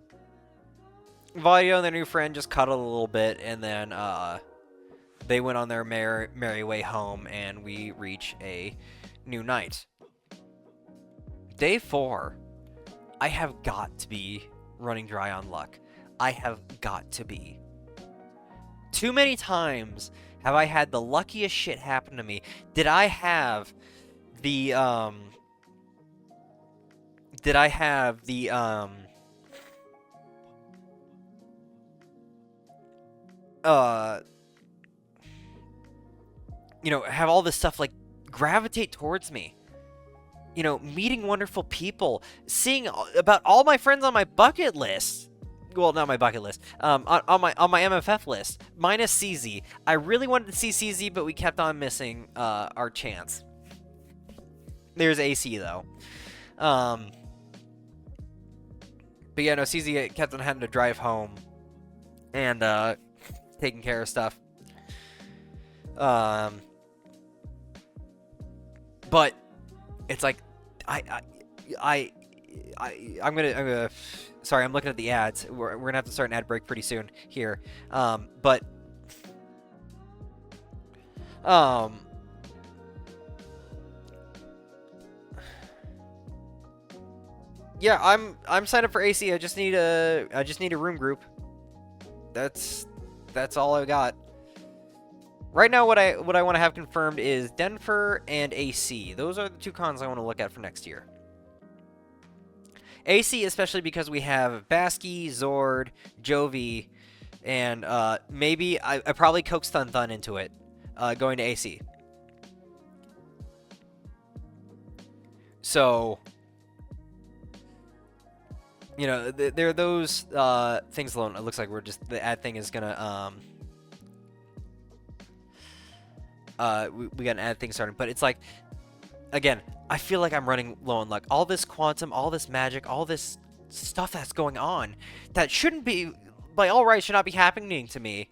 Vadio and their new friend just cuddled a little bit, and then they went on their merry way home, and we reach a new night. Day 4, I have got to be running dry on luck. I have got to be. Too many times have I had the luckiest shit happen to me. Did I have the did I have the you know, have all this stuff like gravitate towards me? You know, meeting wonderful people, seeing about all my friends on my bucket list. Well, not my bucket list. On my MFF list, minus CZ. I really wanted to see CZ, but we kept on missing our chance. There's AC though. But yeah, no, CZ kept on having to drive home and taking care of stuff. But it's like I'm gonna sorry, I'm looking at the ads. We're gonna have to start an ad break pretty soon here. But yeah, I'm signed up for AC. I just need a room group. That's all I got. Right now, what I want to have confirmed is Denver and AC. Those are the two cons I want to look at for next year. AC, especially because we have Basky, Zord, Jovi, and maybe I probably coaxed Thun into it, going to AC. So, you know, there are those things alone. It looks like the ad thing is gonna we got an ad thing started, but it's like, again, I feel like I'm running low on luck. All this quantum, all this magic, all this stuff that's going on that shouldn't be, by all rights, should not be happening to me,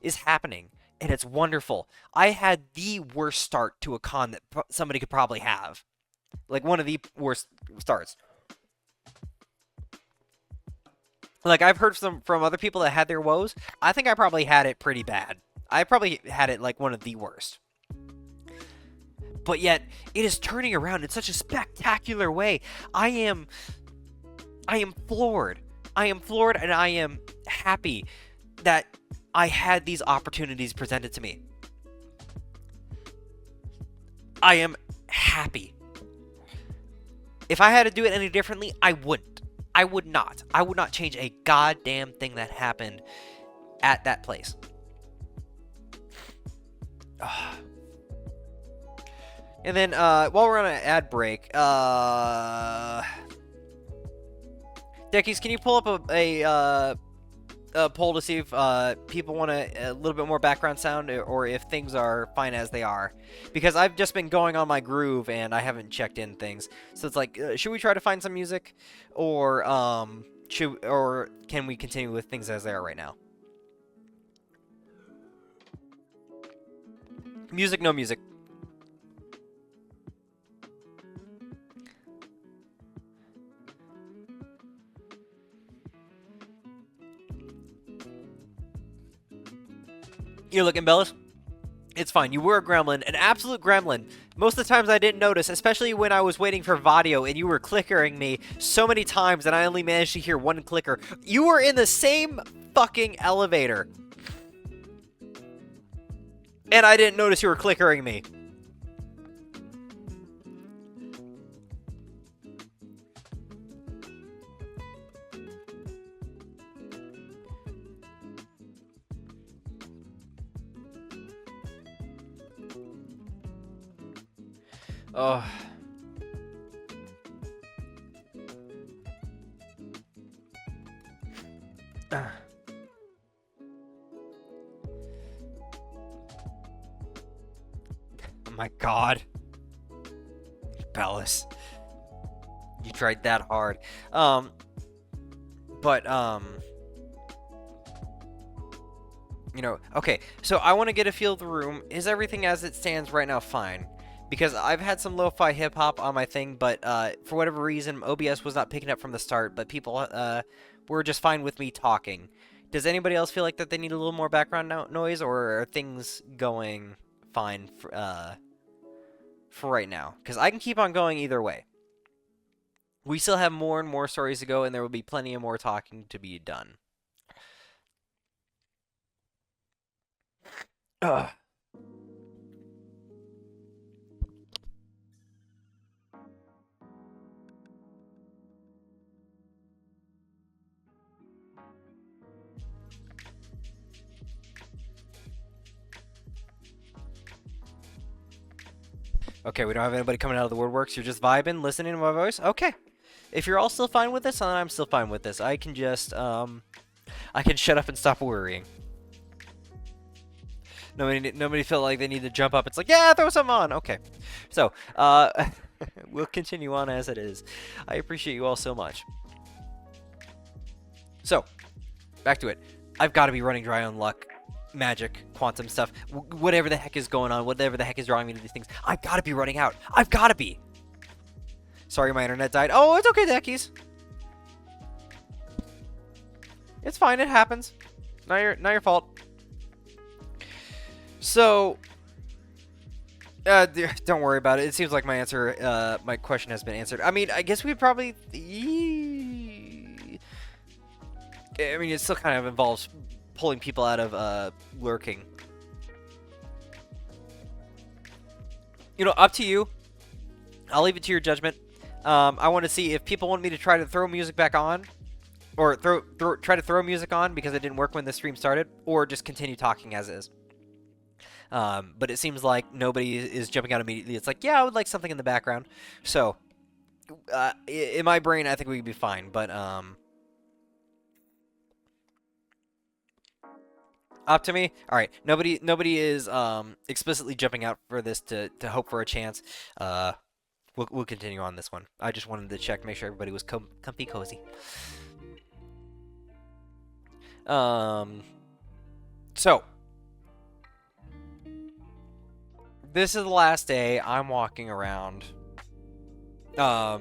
is happening, and it's wonderful. I had the worst start to a con that somebody could probably have, like one of the worst starts. Like, I've heard from other people that had their woes. I think I probably had it pretty bad. I probably had it like one of the worst. But yet, it is turning around in such a spectacular way. I am floored. I am floored, and I am happy that I had these opportunities presented to me. I am happy. If I had to do it any differently, I wouldn't. I would not. I would not change a goddamn thing that happened at that place. And then, while we're on an ad break, Deckies, can you pull up a poll to see if people want a little bit more background sound, or if things are fine as they are? Because I've just been going on my groove and I haven't checked in things. So it's like, should we try to find some music, or can we continue with things as they are right now? Music, no music. You're looking, Bellis? It's fine. You were a gremlin, an absolute gremlin. Most of the times I didn't notice, especially when I was waiting for Vadio and you were clickering me so many times and I only managed to hear one clicker. You were in the same fucking elevator. And I didn't notice you were clickering me. Oh. Oh my god. Palace. You tried that hard. But, you know, okay, so I want to get a feel of the room. Is everything as it stands right now fine? Because I've had some lo-fi hip-hop on my thing, but for whatever reason, OBS was not picking up from the start, but people were just fine with me talking. Does anybody else feel like that they need a little more background noise, or are things going fine for right now? Because I can keep on going either way. We still have more and more stories to go, and there will be plenty of more talking to be done. Ugh. Okay, we don't have anybody coming out of the woodworks. You're just vibing, listening to my voice? Okay. If you're all still fine with this, then I'm still fine with this. I can just, I can shut up and stop worrying. Nobody felt like they need to jump up. It's like, yeah, throw some on. Okay. So, we'll continue on as it is. I appreciate you all so much. So, back to it. I've got to be running dry on luck, magic, quantum stuff, whatever the heck is going on, whatever the heck is drawing me to these things. I've got to be running out. I've got to be. Sorry, my internet died. Oh, it's okay, Deckies. It's fine. It happens. Not your fault. So, don't worry about it. It seems like my question has been answered. I mean, I guess we'd probably. I mean, it still kind of involves pulling people out of lurking. You know, up to you. I'll leave it to your judgment. I want to see if people want me to try to throw music back on, or try to throw music on because it didn't work when the stream started, or just continue talking as is. But it seems like nobody is jumping out immediately. It's like, yeah, I would like something in the background. So, in my brain, I think we'd be fine. But up to me. All right. Nobody is explicitly jumping out for this to hope for a chance. We'll continue on this one. I just wanted to check, make sure everybody was comfy cozy. So. This is the last day I'm walking around. Yeah.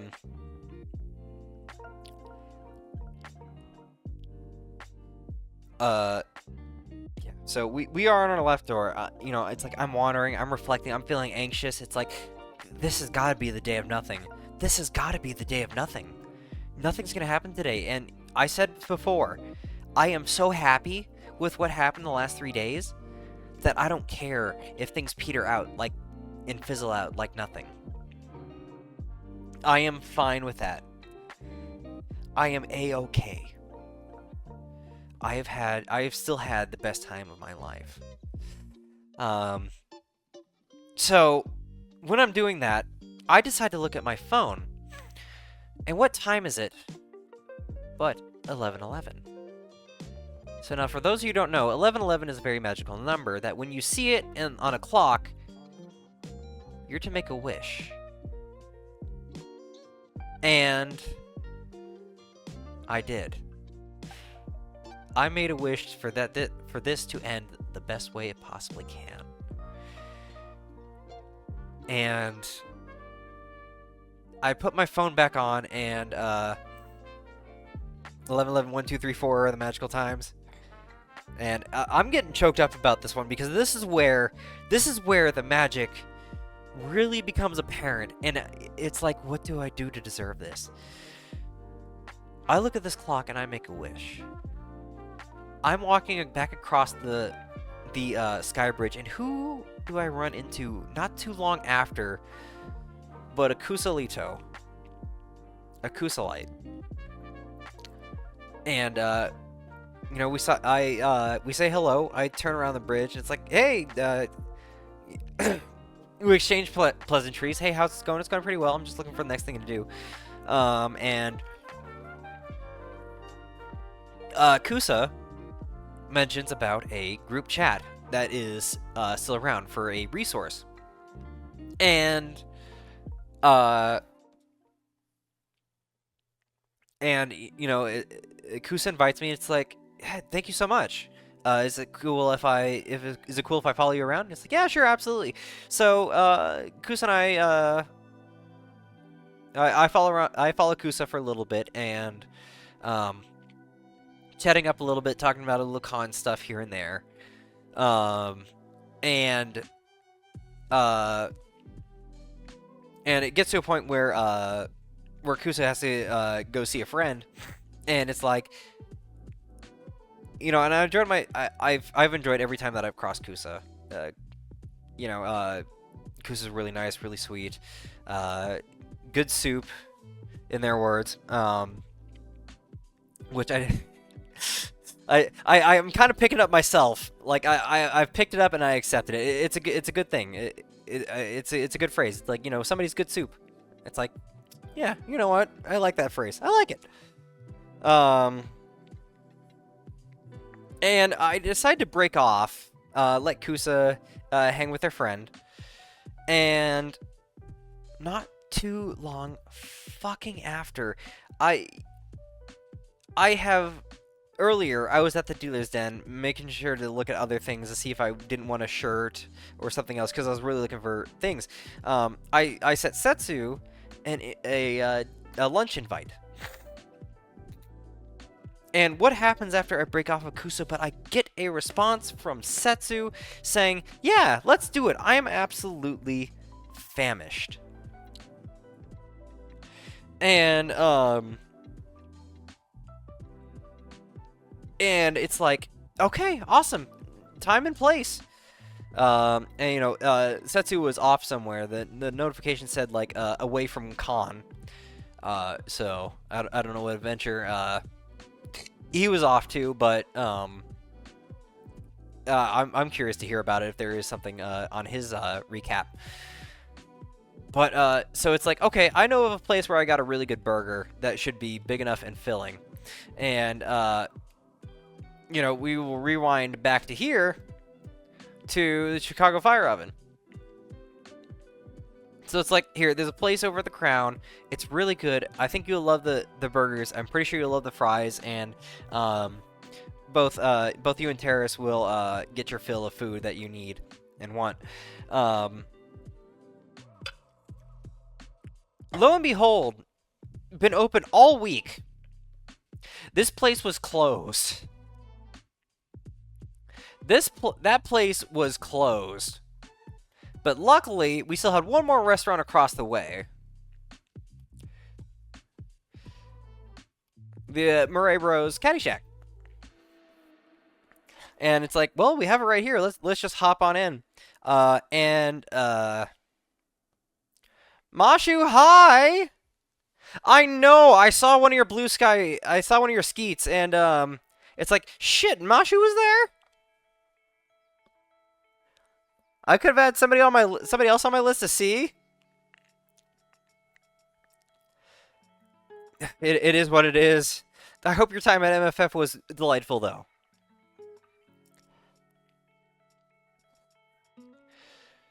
So we are on our left door. You know, it's like I'm wandering, I'm reflecting, I'm feeling anxious. It's like, this has got to be the day of nothing. This has got to be the day of nothing. Nothing's gonna happen today. And I said before, I am so happy with what happened the last 3 days that I don't care if things peter out and fizzle out like nothing. I am fine with that. I am A-okay. I have still had the best time of my life. So when I'm doing that, I decide to look at my phone. And what time is it? But 11:11. So now, for those of you who don't know, 11:11 is a very magical number that when you see it on a clock, you're to make a wish. And I did. I made a wish for this to end the best way it possibly can. And I put my phone back on, and 11:11, 1, 2, 3, 4 are the magical times. And I'm getting choked up about this one because this is where the magic really becomes apparent, and it's like, what do I do to deserve this? I look at this clock and I make a wish. I'm walking back across the sky bridge, and who do I run into not too long after but a Kusalito. A Kusalite. And you know, we say hello. I turn around the bridge, and it's like, hey, we exchange pleasantries. Hey, how's it going? It's going pretty well. I'm just looking for the next thing to do. And Kusa mentions about a group chat that is still around for a resource. And Uh, and you know, Kusa invites me. It's like, "Hey, thank you so much. Is it cool if is it cool if I follow you around?" It's like, yeah, sure, absolutely. So Kusa and I follow Kusa for a little bit and um, chatting up a little bit, talking about a little con stuff here and there. Um, and uh, and it gets to a point where Kusa has to go see a friend, and it's like, you know, and I enjoyed I've enjoyed every time that I've crossed Kusa. You know, Kusa's really nice, really sweet, good soup, in their words. Which I'm kind of picking up myself. Like I've picked it up and I accepted it. It's a good thing. It's a good phrase. It's like, you know, somebody's good soup. It's like, yeah, you know what? I like that phrase. I like it. And I decided to break off, let Kusa hang with her friend, and not too long fucking after, I have earlier I was at the dealer's den making sure to look at other things to see if I didn't want a shirt or something else because I was really looking for things. I sent Setsu a lunch invite. And what happens after I break off of Kusa? But I get a response from Setsu saying, "Yeah, let's do it. I am absolutely famished." And it's like, okay, awesome, time and place. And you know, Setsu was off somewhere. The notification said like away from con. So I don't know what adventure he was off to, but I'm curious to hear about it if there is something on his recap. But so it's like, okay, I know of a place where I got a really good burger that should be big enough and filling, and you know, we will rewind back to here to the Chicago Fire Oven. So it's like, here, there's a place over at the Crown. It's really good. I think you'll love the burgers. I'm pretty sure you'll love the fries, and both you and Terrace will get your fill of food that you need and want. Lo and behold, been open all week. This place was closed. That place was closed. But luckily, we still had one more restaurant across the way. The Murray Bros Caddyshack. And it's like, well, we have it right here. Let's just hop on in. Mashu, hi! I know, I saw one of your blue sky, I saw one of your skeets, and, it's like, shit, Mashu was there? I could have had somebody else on my list to see. It is what it is. I hope your time at MFF was delightful, though.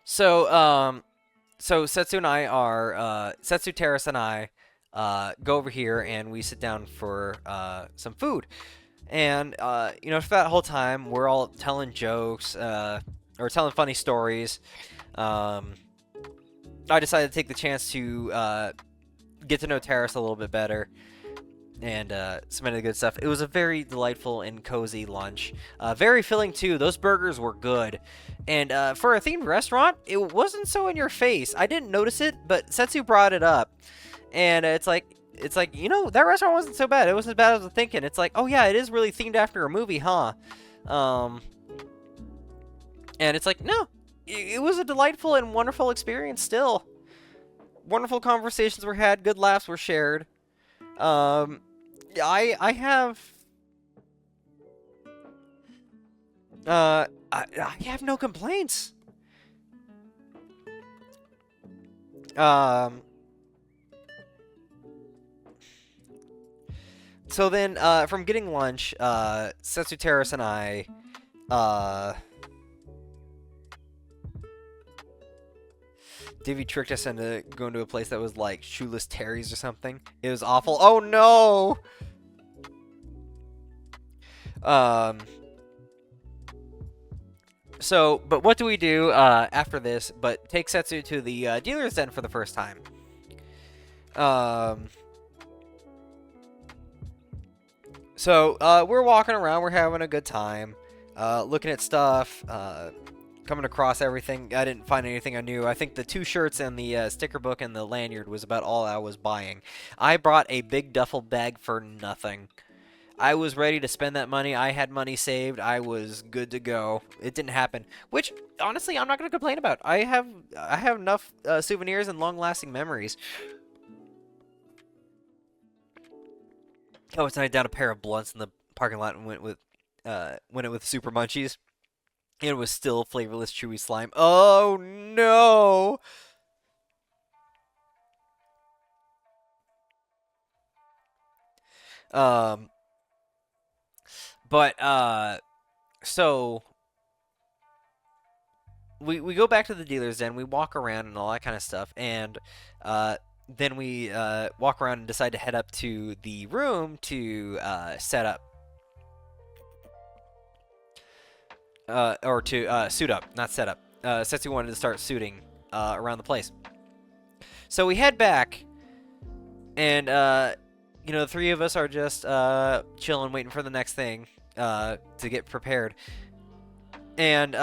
So, so Setsu and I are, Setsu, Terrace, and I, go over here and we sit down for, some food. And, you know, for that whole time, we're all telling jokes, or telling funny stories. I decided to take the chance to, get to know Terrace a little bit better. And some of the good stuff. It was a very delightful and cozy lunch. Very filling, too. Those burgers were good. And for a themed restaurant, it wasn't so in your face. I didn't notice it, but Setsu brought it up. And it's like, you know, that restaurant wasn't so bad. It wasn't as bad as I was thinking. It's like, oh yeah, it is really themed after a movie, huh? And it's like, no, it was a delightful and wonderful experience still. Wonderful conversations were had, good laughs were shared. I have no complaints. So then, from getting lunch, Setsu, Terrace, and I, Divvy tricked us into going to a place that was like Shoeless Terry's or something. It was awful. Oh no! So, but what do we do after this but take Setsu to the dealer's den for the first time? So, we're walking around, we're having a good time, looking at stuff, coming across everything. I didn't find anything I knew. I think the 2 shirts and the sticker book and the lanyard was about all I was buying. I brought a big duffel bag for nothing. I was ready to spend that money. I had money saved. I was good to go. It didn't happen, which honestly I'm not going to complain about. I have enough souvenirs and long-lasting memories. Oh, it's I down a pair of blunts in the parking lot and went with Super Munchies. It was still flavorless, chewy slime. Oh no! So we go back to the dealer's den, we walk around and all that kind of stuff, and then we walk around and decide to head up to the room to set up. Or to suit up, not set up. Setsu wanted to start suiting around the place. So we head back, and you know, the 3 of us are just chilling, waiting for the next thing to get prepared. And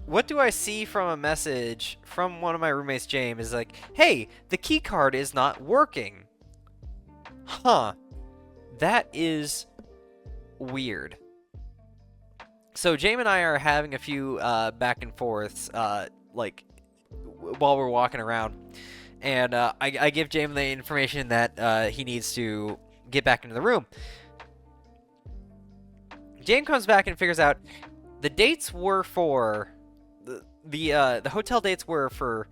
what do I see from a message from one of my roommates, James, is like, hey, the key card is not working. Huh. That is weird. So James and I are having a few back and forths, like, while we're walking around. And I give James the information that he needs to get back into the room. James comes back and figures out the dates were for... The hotel dates were for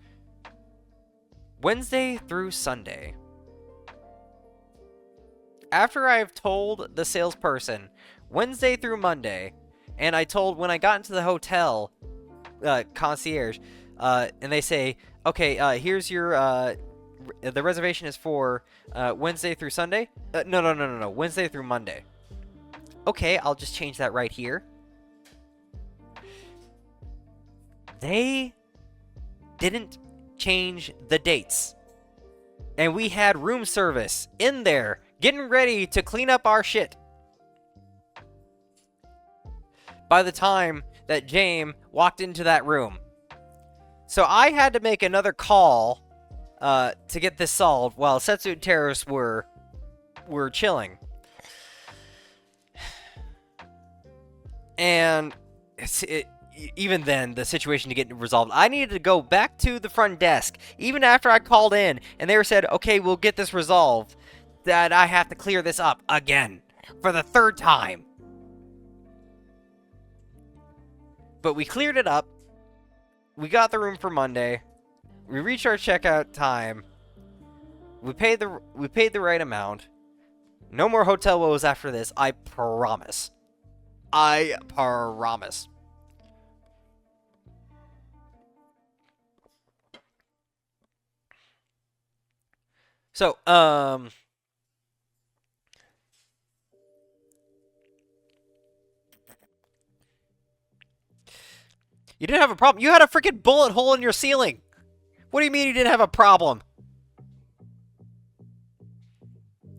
Wednesday through Sunday. After I've told the salesperson Wednesday through Monday, and I told when I got into the hotel concierge, and they say, okay, here's your the reservation is for Wednesday through Sunday. No, Wednesday through Monday. Okay, I'll just change that right here. They didn't change the dates. And we had room service in there, getting ready to clean up our shit. By the time that James walked into that room. So I had to make another call to get this solved while Setsu and terrorists were chilling. And even then, the situation to get resolved, I needed to go back to the front desk, even after I called in, and they said, okay, we'll get this resolved, that I have to clear this up again, for the 3rd time. But we cleared it up, we got the room for Monday, we reached our checkout time, we paid the right amount, no more hotel woes after this, I promise. I promise. So, you didn't have a problem. You had a freaking bullet hole in your ceiling. What do you mean you didn't have a problem?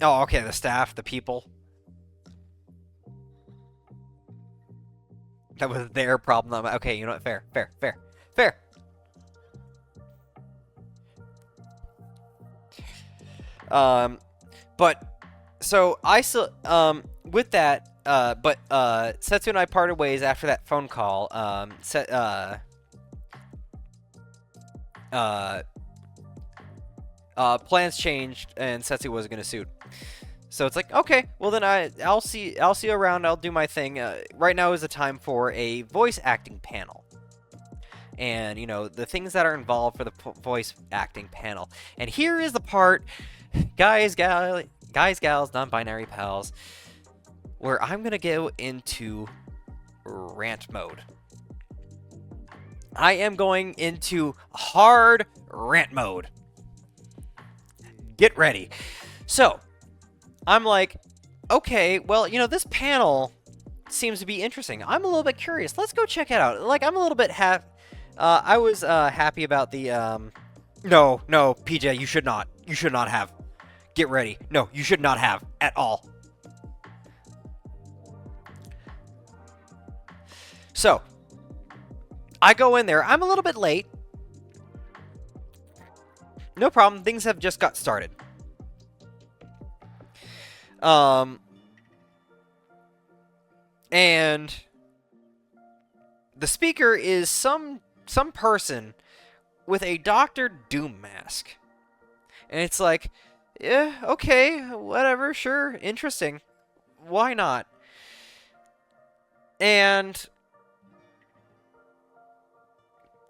Oh, okay, the staff, the people. That was their problem. Okay, you know what? Fair. But so I still with that Setsu and I parted ways after that phone call. Plans changed and Setsu was gonna suit. So it's like, okay, well then I'll see you around. I'll do my thing. Right now is the time for a voice acting panel. And, you know, the things that are involved for the voice acting panel. And here is the part, guys, gals, non-binary pals, where I'm going to go into rant mode. I am going into hard rant mode. Get ready. So, I'm like, okay, well, this panel seems to be interesting. I'm a little bit curious. Let's go check it out. Like, I'm a little bit I was happy about the no, PJ, you should not. You should not have. Get ready. No, you should not have at all. So, I go in there. I'm a little bit late. No problem. Things have just got started. And the speaker is some person with a Doctor Doom mask. And it's like, yeah, okay, whatever, sure, interesting. Why not? And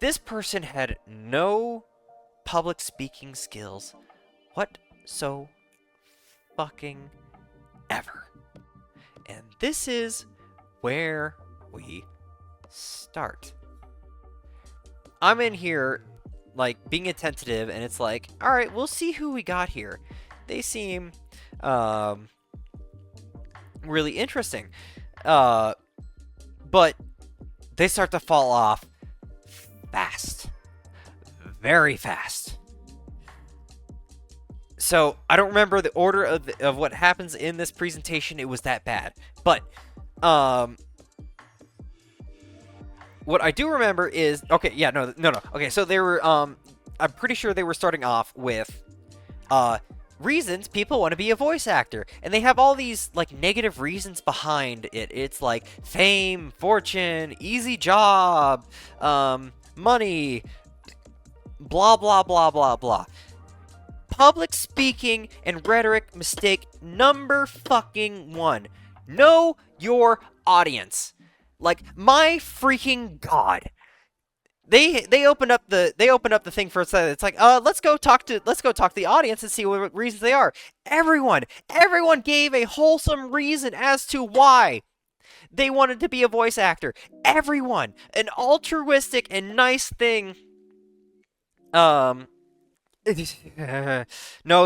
this person had no public speaking skills whatso fucking ever. And this is where we start. I'm in here, like, being attentive, and it's like, alright, we'll see who we got here. They seem, really interesting. But they start to fall off fast. Very fast. So, I don't remember the order of what happens in this presentation. It was that bad. But, what I do remember is... Okay, yeah, no. Okay, so they were, I'm pretty sure they were starting off with, reasons people want to be a voice actor. And they have all these, like, negative reasons behind it. It's like fame, fortune, easy job, money, blah, blah, blah, blah, blah. Public speaking and rhetoric mistake number fucking one. Know your audience. Like, my freaking god. They opened up the thing for a second. It's like, let's go talk to the audience and see what reasons they are. Everyone gave a wholesome reason as to why they wanted to be a voice actor. Everyone, an altruistic and nice thing. No,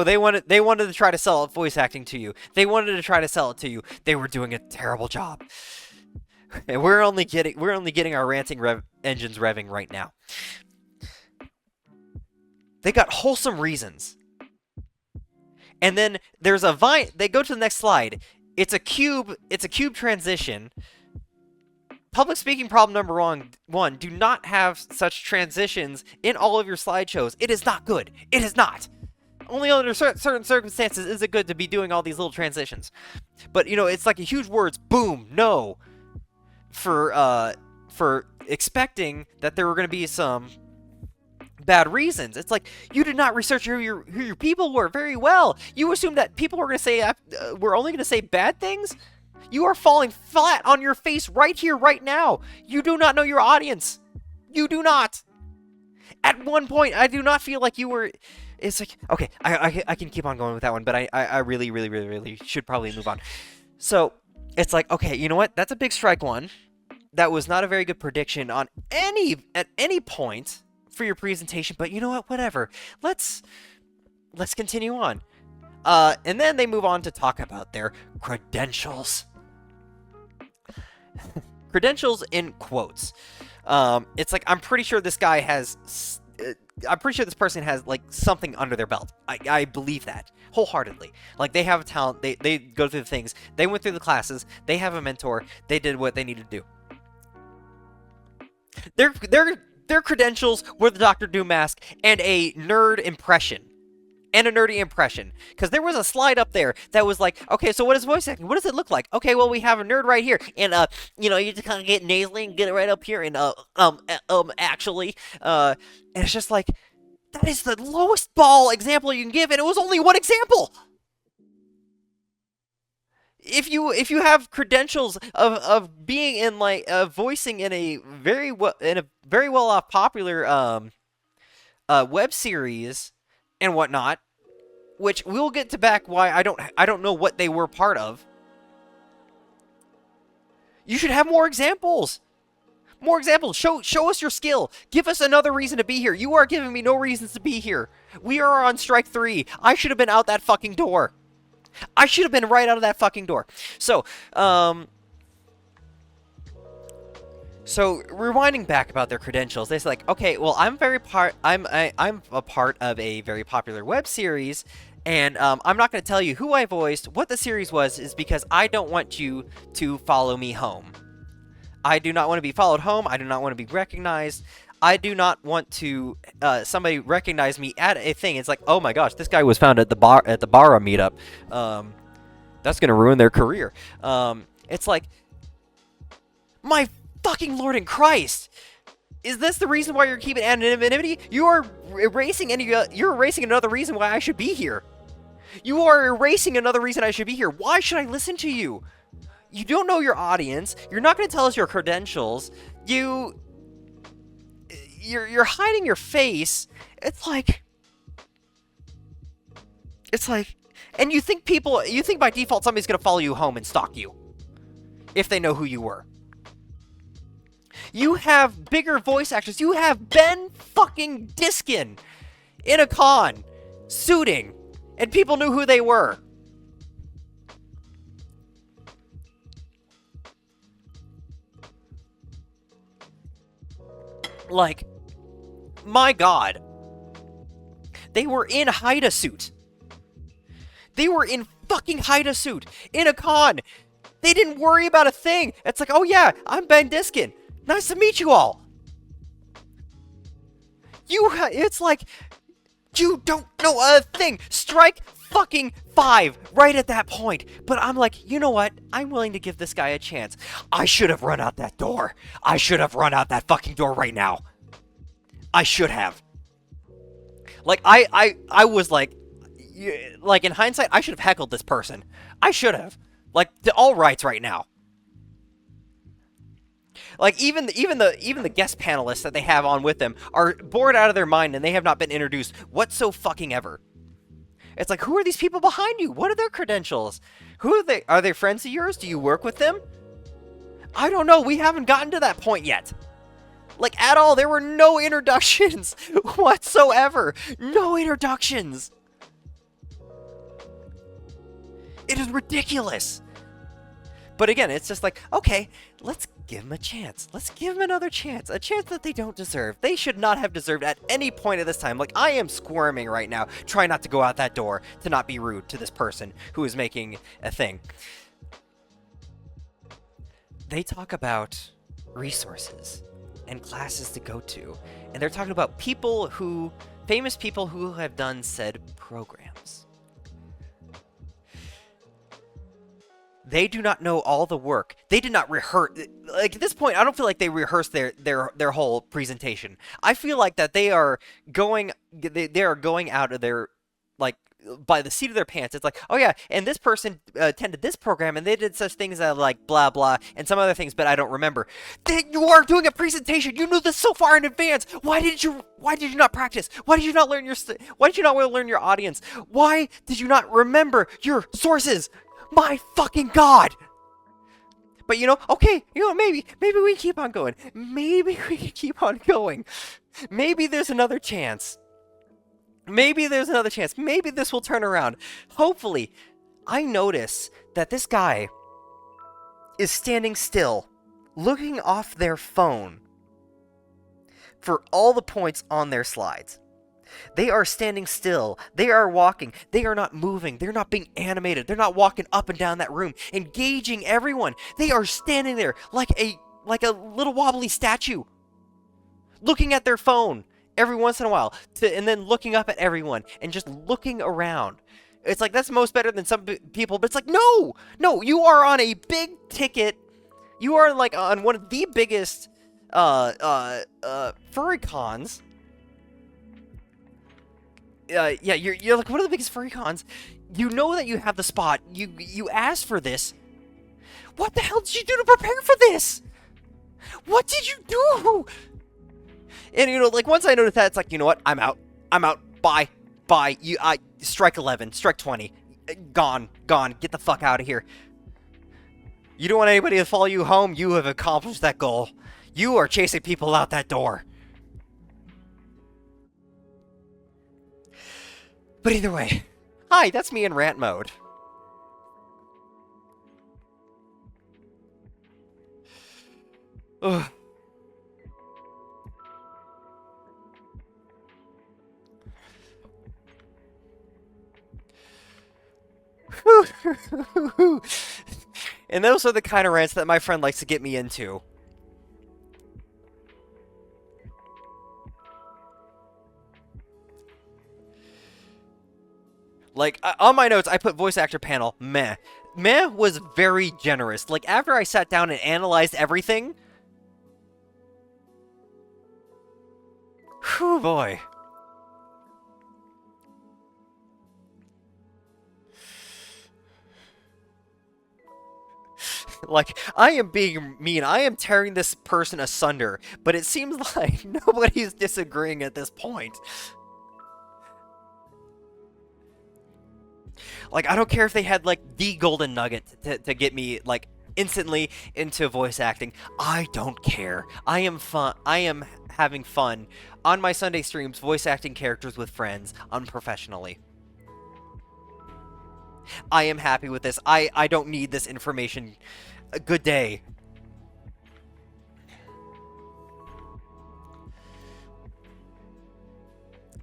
they wanted to try to sell voice acting to you. They wanted to try to sell it to you. They were doing a terrible job. And we're only getting our ranting engines revving right now. They got wholesome reasons. And then there's a vine. They go to the next slide. It's a cube transition. Public speaking problem number one, do not have such transitions in all of your slideshows. It is not good. It is not. Only under certain circumstances is it good to be doing all these little transitions. But, it's like a huge words, boom, no. For expecting that there were going to be some bad reasons. It's like, you did not research who your people were very well. You assumed that people were going to say, we're only going to say bad things? You are falling flat on your face right here, right now. You do not know your audience. You do not. At one point, I do not feel like you were... It's like, okay, I can keep on going with that one, but I really, really, really, really should probably move on. So, it's like, okay, you know what? That's a big strike one. That was not a very good prediction at any point for your presentation, but you know what? Whatever. Let's continue on. And then they move on to talk about their credentials. Credentials in quotes. It's like, I'm pretty sure this guy has... I'm pretty sure this person has, like, something under their belt. I believe that wholeheartedly. Like, they have a talent. They go through the things. They went through the classes. They have a mentor. They did what they needed to do. Their credentials were the Dr. Doom mask and a nerd impression. And a nerdy impression. Because there was a slide up there that was like, okay, so what is voice acting? What does it look like? Okay, well, we have a nerd right here. And, you just kind of get nasally and get it right up here. And, actually, and it's just like, that is the lowest ball example you can give. And it was only one example. If you have credentials of being in, like, voicing in a very well off popular, web series and whatnot, which we'll get to back why I don't know what they were part of. You should have more examples. More examples. Show us your skill. Give us another reason to be here. You are giving me no reasons to be here. We are on strike 3. I should have been out that fucking door. I should have been right out of that fucking door. So rewinding back about their credentials, they're like, okay, well, I'm a part of a very popular web series, and I'm not going to tell you who I voiced, what the series was, is because I don't want you to follow me home. I do not want to be followed home. I do not want to be recognized. I do not want to somebody recognize me at a thing. It's like, oh my gosh, this guy was found at the Bara meetup. That's gonna ruin their career. It's like, my fucking Lord and Christ, is this the reason why you're keeping anonymity? You're erasing another reason why I should be here. You are erasing another reason I should be here. Why should I listen to you? You don't know your audience. You're not going to tell us your credentials. You're hiding your face. It's like, and you think by default somebody's going to follow you home and stalk you if they know who you were. You have bigger voice actors. You have Ben fucking Diskin in a con suiting, and people knew who they were. Like, my God. They were in Haida suit. They were in fucking Haida suit in a con. They didn't worry about a thing. It's like, oh yeah, I'm Ben Diskin. Nice to meet you all. It's like, you don't know a thing. Strike fucking 5 right at that point. But I'm like, you know what? I'm willing to give this guy a chance. I should have run out that door. I should have run out that fucking door right now. I should have. Like, I was like in hindsight, I should have heckled this person. I should have. Like, to all rights right now. Like, even the guest panelists that they have on with them are bored out of their mind, and they have not been introduced whatsoever. It's like, who are these people behind you? What are their credentials? Who are they? Are they friends of yours? Do you work with them? I don't know. We haven't gotten to that point yet. Like, at all. There were no introductions whatsoever. No introductions. It is ridiculous. But again, it's just like, okay, let's give them a chance. Let's give them another chance. A chance that they don't deserve. They should not have deserved at any point of this time. Like, I am squirming right now, trying not to go out that door, to not be rude to this person who is making a thing. They talk about resources and classes to go to. And they're talking about famous people who have done said programs. They do not know all the work. They did not rehearse. Like, at this point, I don't feel like they rehearsed their whole presentation. I feel like that they are going out of their, like, by the seat of their pants. It's like, oh yeah, and this person attended this program, and they did such things as, like, blah blah, and some other things, but I don't remember. You are doing a presentation. You knew this so far in advance. Why did you not practice? Why did you not learn your audience? Why did you not remember your sources? My fucking God! But okay, maybe we keep on going. Maybe we can keep on going. Maybe there's another chance. Maybe this will turn around. Hopefully. I notice that this guy is standing still, looking off their phone for all the points on their slides. They are standing still. They are walking. They are not moving. They're not being animated. They're not walking up and down that room, engaging everyone. They are standing there like a little wobbly statue, looking at their phone every once in a while, and then looking up at everyone and just looking around. It's like, that's most better than some people, but it's like, no, you are on a big ticket. You are like on one of the biggest furry cons. Yeah, you're like one of the biggest furry cons. You know that you have the spot. You asked for this. What the hell did you do to prepare for this? What did you do? And like, once I noticed that, it's like, you know what? I'm out. Bye. Strike 11, strike 20. Gone. Get the fuck out of here. You don't want anybody to follow you home. You have accomplished that goal. You are chasing people out that door. But either way, hi, that's me in rant mode. Ugh. And those are the kind of rants that my friend likes to get me into. Like, on my notes, I put voice actor panel, meh. Meh was very generous. Like, after I sat down and analyzed everything... Whew, boy. Like, I am being mean. I am tearing this person asunder. But it seems like nobody's disagreeing at this point. Like, I don't care if they had, like, the golden nugget to get me, like, instantly into voice acting. I don't care. I am having fun on my Sunday streams voice acting characters with friends unprofessionally. I am happy with this. I don't need this information. Good day.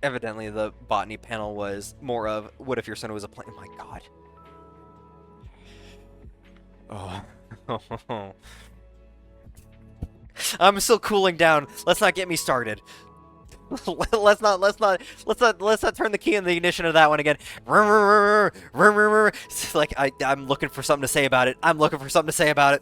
Evidently, the botany panel was more of, what if your son was a plant? Oh my god. Oh. I'm still cooling down. Let's not get me started. let's not turn the key in the ignition of that one again. It's like I'm looking for something to say about it. I'm looking for something to say about it.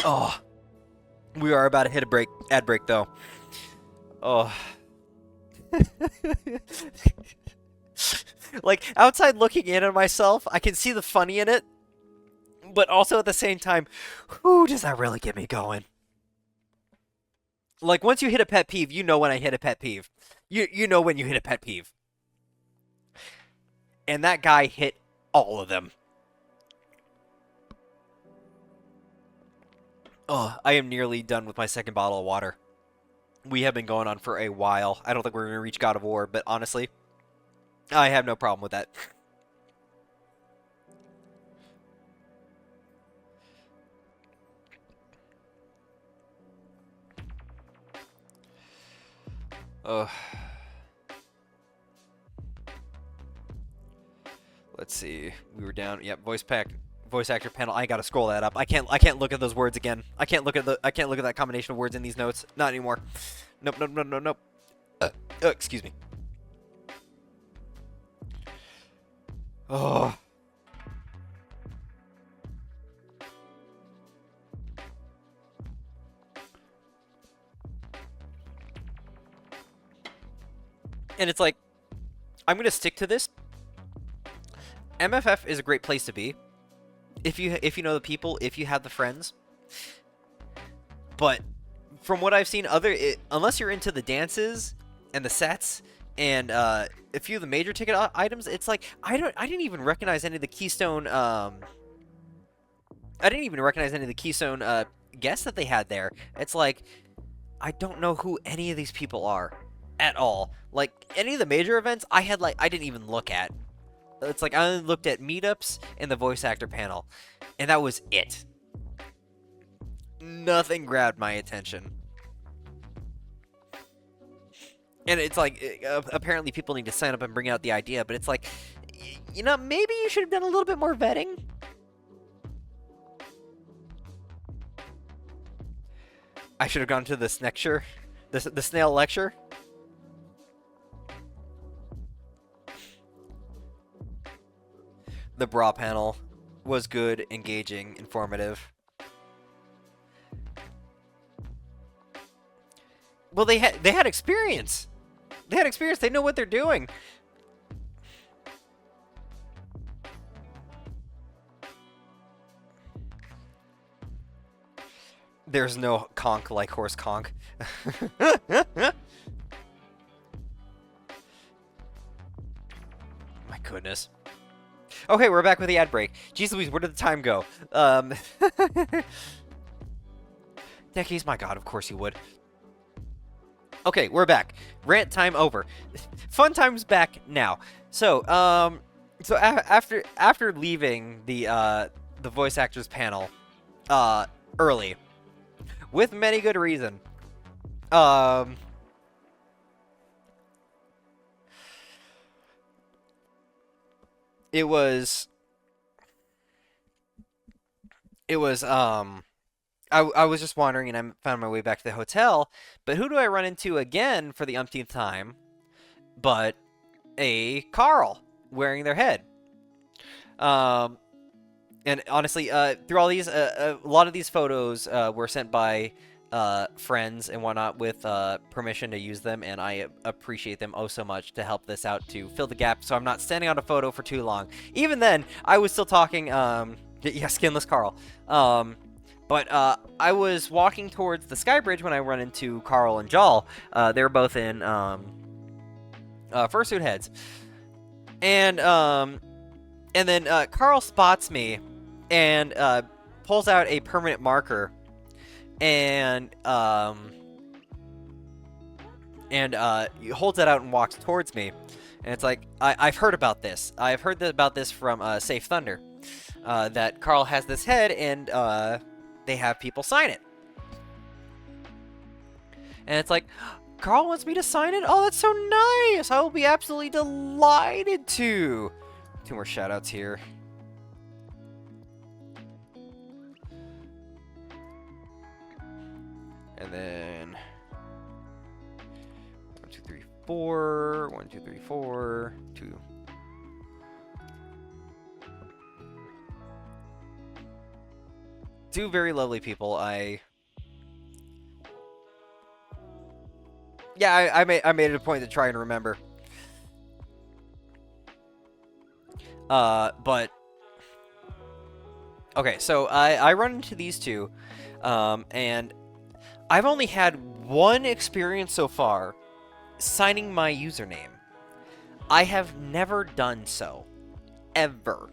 Oh, we are about to hit a ad break though. Oh. Like, outside looking in on myself, I can see the funny in it, but also at the same time, whoo, does that really get me going? Like, once you hit a pet peeve, you know when I hit a pet peeve. You know when you hit a pet peeve. And that guy hit all of them. Oh, I am nearly done with my second bottle of water. We have been going on for a while. I don't think we're going to reach God of War, but honestly, I have no problem with that. Let's see. We were down. Yep, voice actor panel. I gotta scroll that up. I can't look at those words again. I can't look at that combination of words in these notes. Not anymore. Nope. Excuse me. Oh. And it's like, I'm gonna stick to this. MFF is a great place to be. If you know the people, if you have the friends. But from what I've seen, unless you're into the dances and the sets and a few of the major ticket items, it's like I didn't even recognize any of the Keystone guests that they had there. It's like I don't know who any of these people are at all. Like any of the major events, I didn't even look at. It's like I only looked at meetups and the voice actor panel, and that was it. Nothing grabbed my attention. And it's like, apparently people need to sign up and bring out the idea, but it's like, maybe you should have done a little bit more vetting. I should have gone to the the snail lecture. The bra panel was good, engaging, informative. Well, they had experience. They had experience. They know what they're doing. There's no conch like horse conch. goodness. Okay, we're back with the ad break. Jeez Louise, where did the time go? Decades, my god, of course you would. Okay, we're back. Rant time over. Fun times back now. So, after leaving the voice actors panel, early, with many good reason, it was, I was just wandering and I found my way back to the hotel, but who do I run into again for the umpteenth time but a Carl wearing their head? And honestly, through all these, a lot of these photos were sent by friends and whatnot with permission to use them, and I appreciate them oh so much to help this out to fill the gap so I'm not standing on a photo for too long. Even then, I was still talking, yeah, Skinless Carl. But I was walking towards the Sky Bridge when I run into Carl and Jal. They were both in fursuit heads. And then Carl spots me and pulls out a permanent marker and holds it out and walks towards me. And it's like, I've heard about this. I've heard about this from Safe Thunder. That Carl has this head and they have people sign it. And it's like, Carl wants me to sign it? Oh, that's so nice! I will be absolutely delighted to. 2 more shoutouts here. And then 1, 2, 3, 4. 1, 2, 3, 4. 2. Two very lovely people. I made it a point to try and remember. But okay, so I run into these two, and I've only had one experience so far signing my username. I have never done so, ever.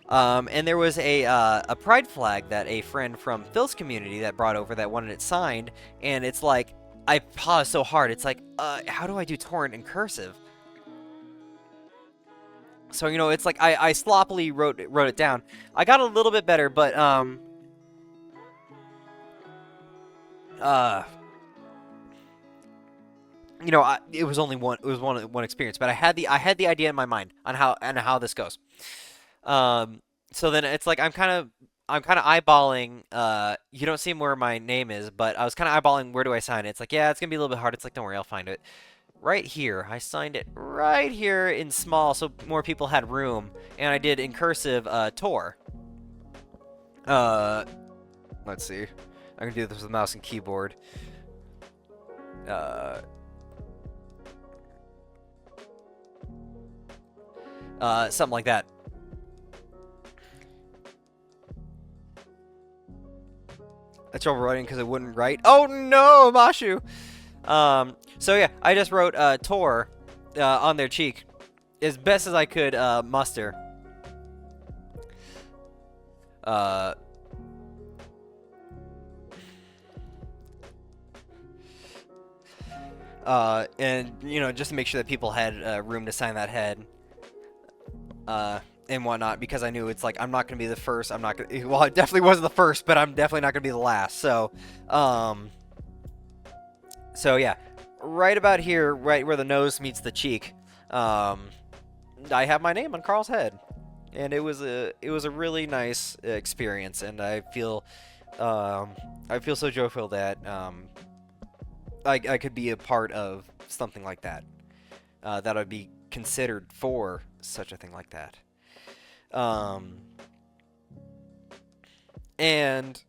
And there was a pride flag that a friend from Phil's community that brought over that wanted it signed, and it's like, I paused so hard, it's like, how do I do torrent in cursive? So, you know, it's like, I sloppily wrote it down. I got a little bit better, but, you know, it was only one experience, but I had the idea in my mind on how this goes. So then it's like I'm kind of eyeballing. You don't see where my name is, but I was kind of eyeballing where do I sign it. It's like, yeah, it's gonna be a little bit hard. It's like, don't worry, I'll find it. Right here, I signed it right here in small, so more people had room, and I did in cursive. Tor. Let's see. I'm gonna do this with mouse and keyboard. Something like that. I trouble writing because it wouldn't write. Oh no, Mashu! So yeah, I just wrote Tor on their cheek as best as I could muster. And you know, just to make sure that people had room to sign that head. And whatnot, because I knew it's like, I'm not going to be the first, well, I definitely wasn't the first, but I'm definitely not going to be the last, so yeah, right about here, right where the nose meets the cheek, I have my name on Carl's head, and it was a really nice experience, and I feel so joyful that, I could be a part of something like that, that I'd be considered for such a thing like that. And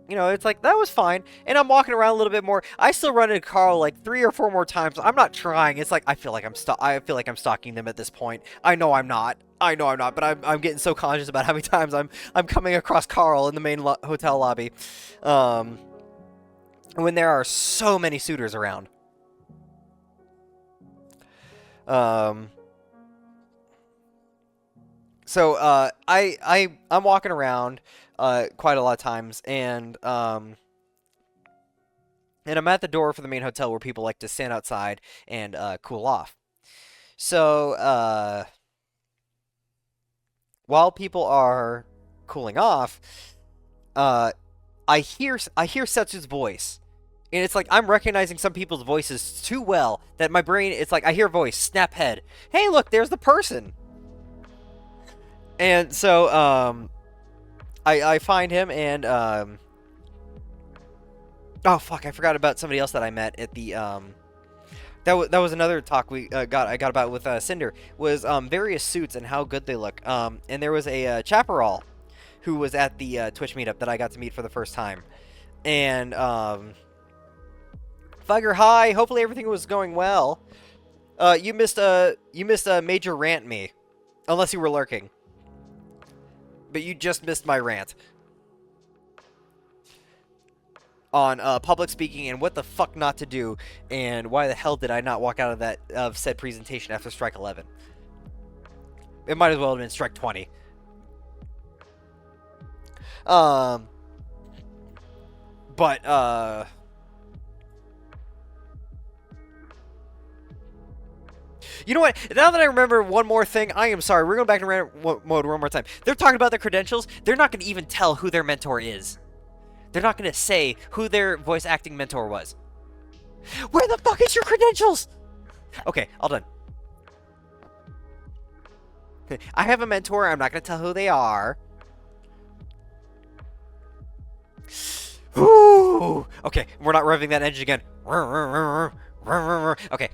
you know, it's like, that was fine, and I'm walking around a little bit more. I still run into Carl like 3 or 4 more times. I'm not trying. It's like, I feel like I'm stalking them at this point. I know I'm not, but I'm getting so conscious about how many times I'm coming across Carl in the main hotel lobby, when there are so many suitors around. Um, I'm walking around quite a lot of times, and I'm at the door for the main hotel where people like to stand outside and cool off. So while people are cooling off, uh, I hear Setsu's voice. And it's like I'm recognizing some people's voices too well that my brain, it's like I hear a voice, snap head. Hey, look, there's the person. And so I find him and oh fuck, I forgot about somebody else that I met at the that was another talk I got about with Cinder was various suits and how good they look. And there was a chaparral who was at the Twitch meetup that I got to meet for the first time. And Fugger, hi. Hopefully everything was going well. You missed a major rant me, unless you were lurking. But you just missed my rant on public speaking and what the fuck not to do, and why the hell did I not walk out of said presentation after strike 11? It might as well have been strike 20. But you know what? Now that I remember one more thing, I am sorry. We're going back to rant mode one more time. They're talking about their credentials. They're not going to even tell who their mentor is. They're not going to say who their voice acting mentor was. Where the fuck is your credentials? Okay, all done. I have a mentor. I'm not going to tell who they are. Ooh. Okay, we're not revving that engine again. Okay,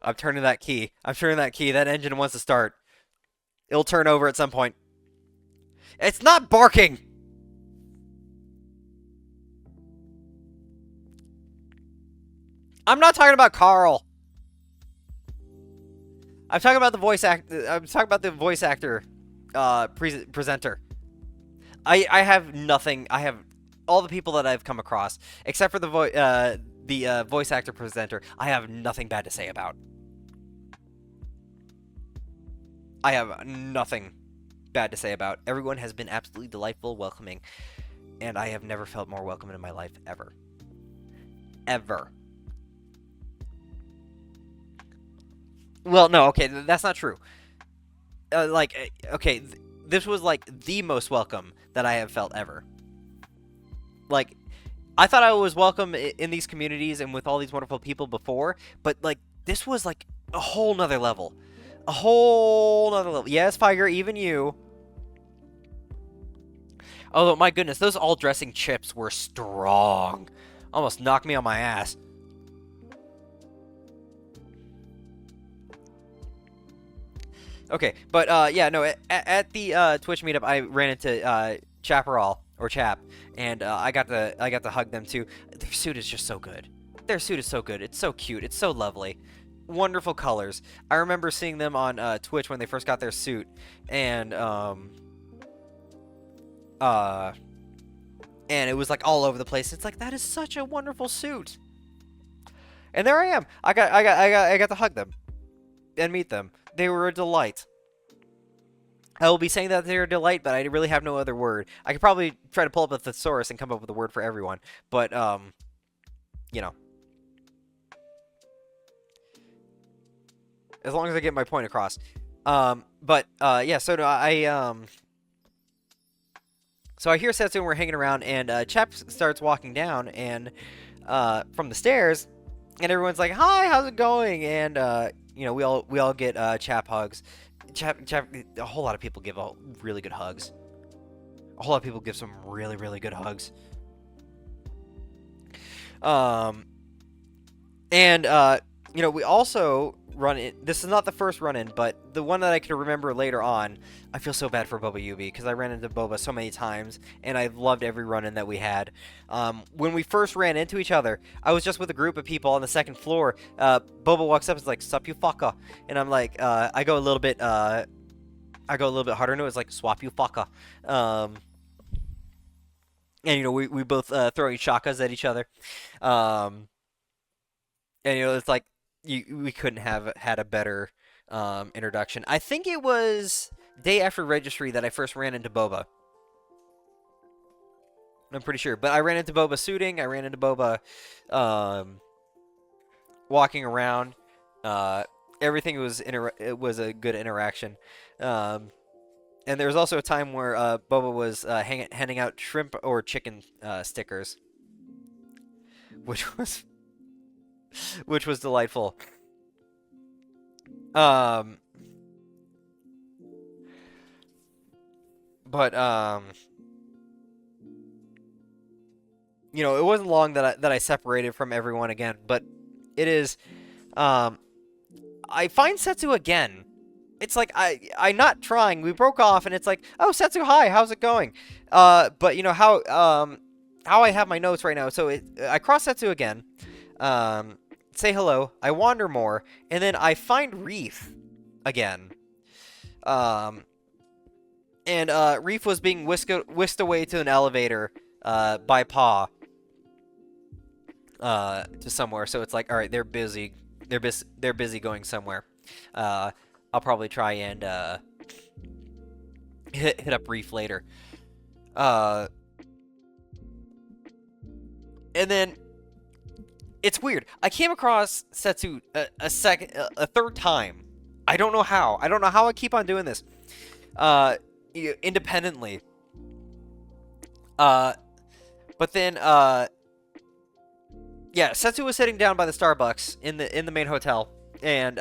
I'm turning that key. That engine wants to start. It'll turn over at some point. It's not barking! I'm not talking about Carl. I'm talking about the voice actor presenter. I have nothing. I have all the people that I've come across, except for the voice actor presenter. I have nothing bad to say about. I have nothing bad to say about. Everyone has been absolutely delightful, welcoming, and I have never felt more welcome in my life ever. Ever. Well, no, okay, that's not true. Okay, this was like the most welcome that I have felt ever. Like, I thought I was welcome in these communities and with all these wonderful people before, but like this was like a whole nother level. A whole nother level. Yes, Fire, even you. Although, my goodness, those all-dressing chips were strong. Almost knocked me on my ass. Okay, but yeah, no, at the Twitch meetup, I ran into Chaparral or Chap, and I got to hug them too. Their suit is just so good. Their suit is so good. It's so cute. It's so lovely. Wonderful colors. I remember seeing them on Twitch when they first got their suit, and it was like all over the place. It's like, that is such a wonderful suit. And there I am. I got to hug them and meet them. They were a delight. I will be saying that they're a delight, but I really have no other word. I could probably try to pull up a thesaurus and come up with a word for everyone, but you know, as long as I get my point across. But yeah, so so I hear Setsu and we're hanging around, and Chap starts walking down and from the stairs, and everyone's like, "Hi, how's it going?" And you know, we all get Chap hugs. Chap, a whole lot of people give really good hugs. A whole lot of people give some really, really good hugs. And you know, we also run in. This is not the first run-in, but the one that I can remember later on. I feel so bad for Boba Yubi because I ran into Boba so many times, and I loved every run-in that we had. When we first ran into each other, I was just with a group of people on the second floor. Boba walks up and is like, "Sup, you fucker," and I'm like, I go a little bit harder into it. It's like, "Swap, you fucker." And you know, we both throwing shakas at each other. And it's like we couldn't have had a better introduction. I think it was day after registry that I first ran into Boba. I'm pretty sure, but I ran into Boba suiting. I ran into Boba um, walking around. Uh, everything was it was a good interaction. Um, and there was also a time where Boba was handing out shrimp or chicken stickers, which was which was delightful. Um, but it wasn't long that I separated from everyone again. But it is, um, I find Setsu again. It's like I not trying. We broke off, and it's like, oh, Setsu, hi, how's it going? But how I have my notes right now. So I cross Setsu again. Say hello. I wander more, and then I find Reef again. And Reef was being whisked away to an elevator by Pa to somewhere. So it's like, all right, they're busy. They're busy going somewhere. I'll probably try and hit up Reef later. And then it's weird. I came across Setsu a third time. I don't know how. I don't know how I keep on doing this. Independently. But then yeah, Setsu was sitting down by the Starbucks in the main hotel, and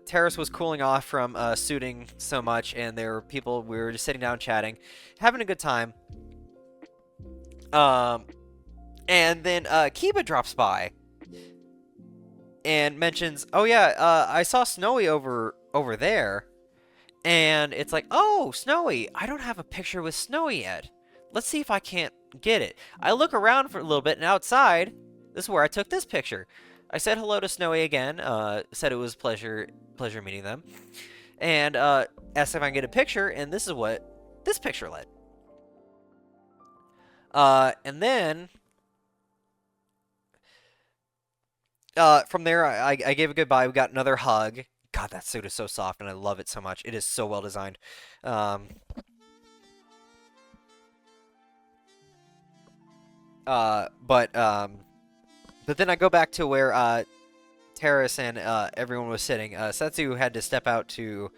Terrace was cooling off from suiting so much, and there were people. We were just sitting down chatting, having a good time. And then Kiba drops by and mentions, "Oh yeah, I saw Snowy over there." And it's like, "Oh, Snowy, I don't have a picture with Snowy yet. Let's see if I can't get it." I look around for a little bit, and outside, this is where I took this picture. I said hello to Snowy again, said it was pleasure meeting them, and asked if I can get a picture, and this is what this picture led. And then from there, I gave a goodbye. We got another hug. God, that suit is so soft, and I love it so much. It is so well designed. But then I go back to where Terrace and everyone was sitting. Setsu had to step out to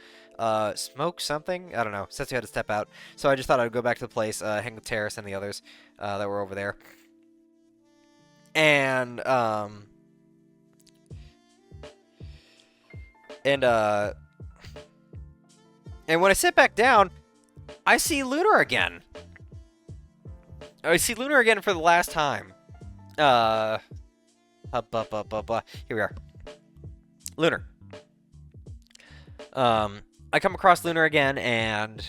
smoke something. I don't know. Setsu had to step out, so I just thought I'd go back to the place, hang with Terrace and the others that were over there, and when I sit back down, I see Lunar again. I see Lunar again for the last time. Here we are. Lunar. I come across Lunar again, and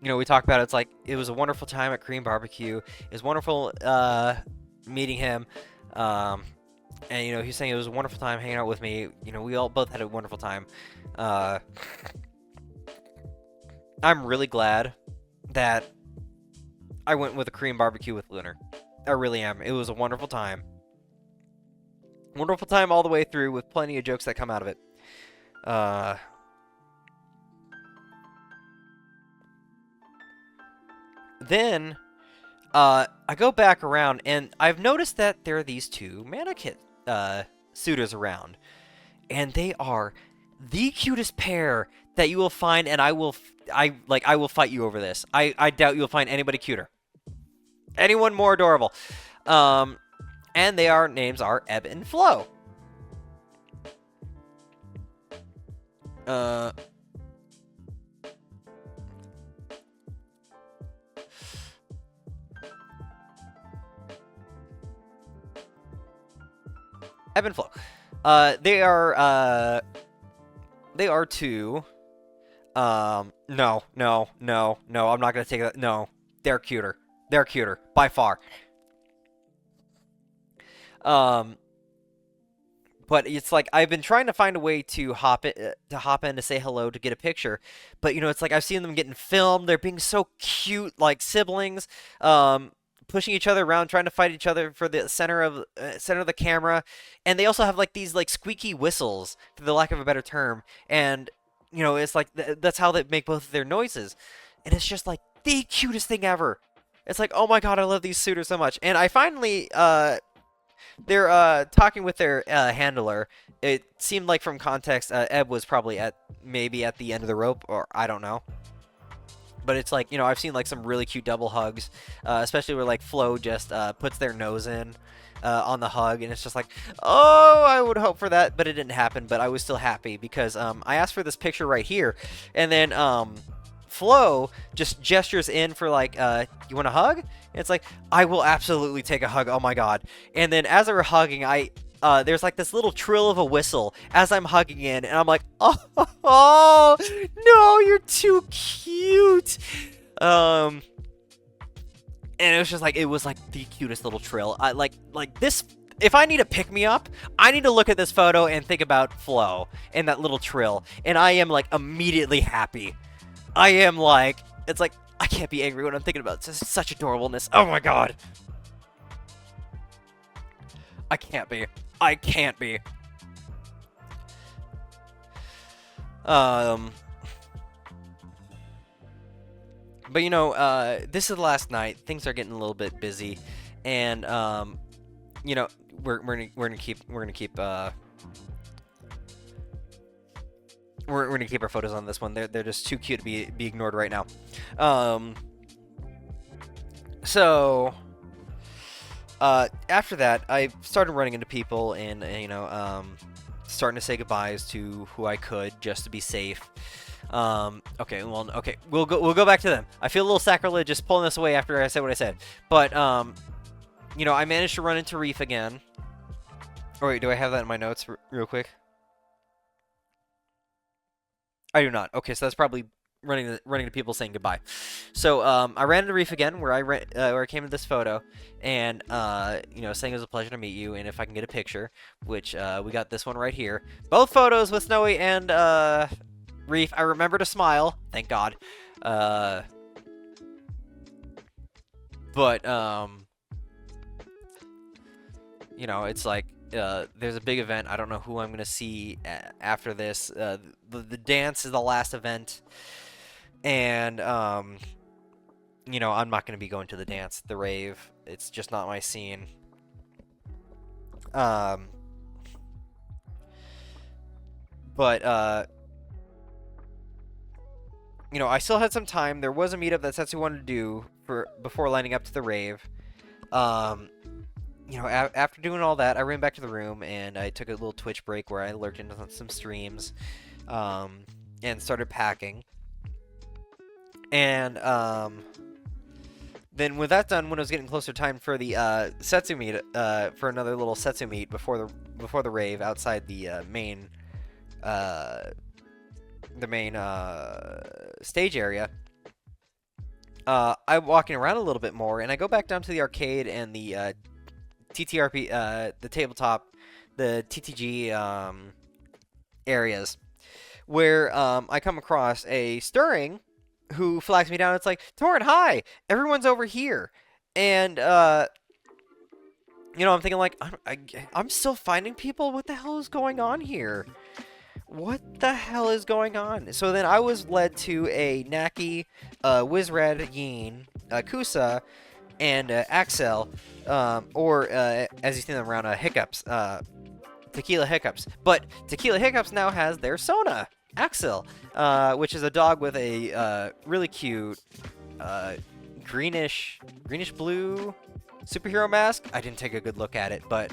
we talk about it. It's like it was a wonderful time at Korean barbecue. It was wonderful meeting him. And he's saying it was a wonderful time hanging out with me. We all both had a wonderful time. I'm really glad that I went with a Korean barbecue with Lunar. I really am. It was a wonderful time. Wonderful time all the way through, with plenty of jokes that come out of it. Then I go back around, and I've noticed that there are these two mannequin suitors around, and they are the cutest pair that you will find, and I will fight you over this. I doubt you'll find anybody cuter, anyone more adorable. And their names are Ebb and Flow. Ebb and Flow. They are two. No, I'm not gonna take that. No, they're cuter. They're cuter by far. But it's like I've been trying to find a way to hop in to say hello, to get a picture. But it's like I've seen them getting filmed. They're being so cute, like siblings. pushing each other around, trying to fight each other for the center of the camera, and they also have like these like squeaky whistles, for the lack of a better term, and it's like that's how they make both of their noises, and it's just like the cutest thing ever. It's like, oh my god, I love these suitors so much, and I finally they're talking with their handler. It seemed like from context, Eb was probably maybe at the end of the rope, or I don't know. But it's like, I've seen like some really cute double hugs, especially where like Flo just puts their nose in on the hug, and it's just like, oh, I would hope for that, but it didn't happen. But I was still happy because I asked for this picture right here, and then Flo just gestures in for like, you want a hug? And it's like, I will absolutely take a hug. Oh my god! And then as they were hugging, there's like this little trill of a whistle as I'm hugging in, and I'm like, oh no, you're too cute. And it was just like, it was like the cutest little trill. I like this. If I need a pick me up, I need to look at this photo and think about Flo and that little trill, and I am like immediately happy. I am like, it's like I can't be angry when I'm thinking about such adorableness. Oh my god. I can't be. I can't be. But this is the last night. Things are getting a little bit busy, and we're gonna keep our photos on this one. They're just too cute to be ignored right now. So after that, I started running into people and starting to say goodbyes to who I could just to be safe. Okay, we'll go back to them. I feel a little sacrilegious pulling this away after I said what I said, but I managed to run into Reef again. Oh wait, do I have that in my notes real quick? I do not. Okay, so that's probably running to people saying goodbye. So I ran into Reef again, where I came to this photo, and saying it was a pleasure to meet you, and if I can get a picture, which we got this one right here. Both photos with Snowy and Reef. I remember to smile, thank God. But it's like, there's a big event. I don't know who I'm gonna see after this. The dance is the last event, and I'm not gonna be going to the dance, the rave. It's just not my scene. But I still had some time. There was a meetup that Setsu wanted to do before lining up to the rave. After doing all that, I ran back to the room and I took a little Twitch break where I lurked into some streams, and started packing. And then with that done, when it was getting closer time for the Setsu meet, for another little Setsu meet before the rave outside the main stage area, I'm walking around a little bit more, and I go back down to the arcade and the TTRP, the tabletop, the TTG areas, where I come across a Stirring who flags me down. It's like, Torrent, hi! Everyone's over here. And, I'm thinking like, I'm still finding people? What the hell is going on here? What the hell is going on? So then I was led to a Naki, Wizred, Yin, Kusa, and Axel, or as you see them around, Hiccups, Tequila Hiccups. But Tequila Hiccups now has their Sona, Axel, which is a dog with a really cute greenish blue superhero mask. I didn't take a good look at it, but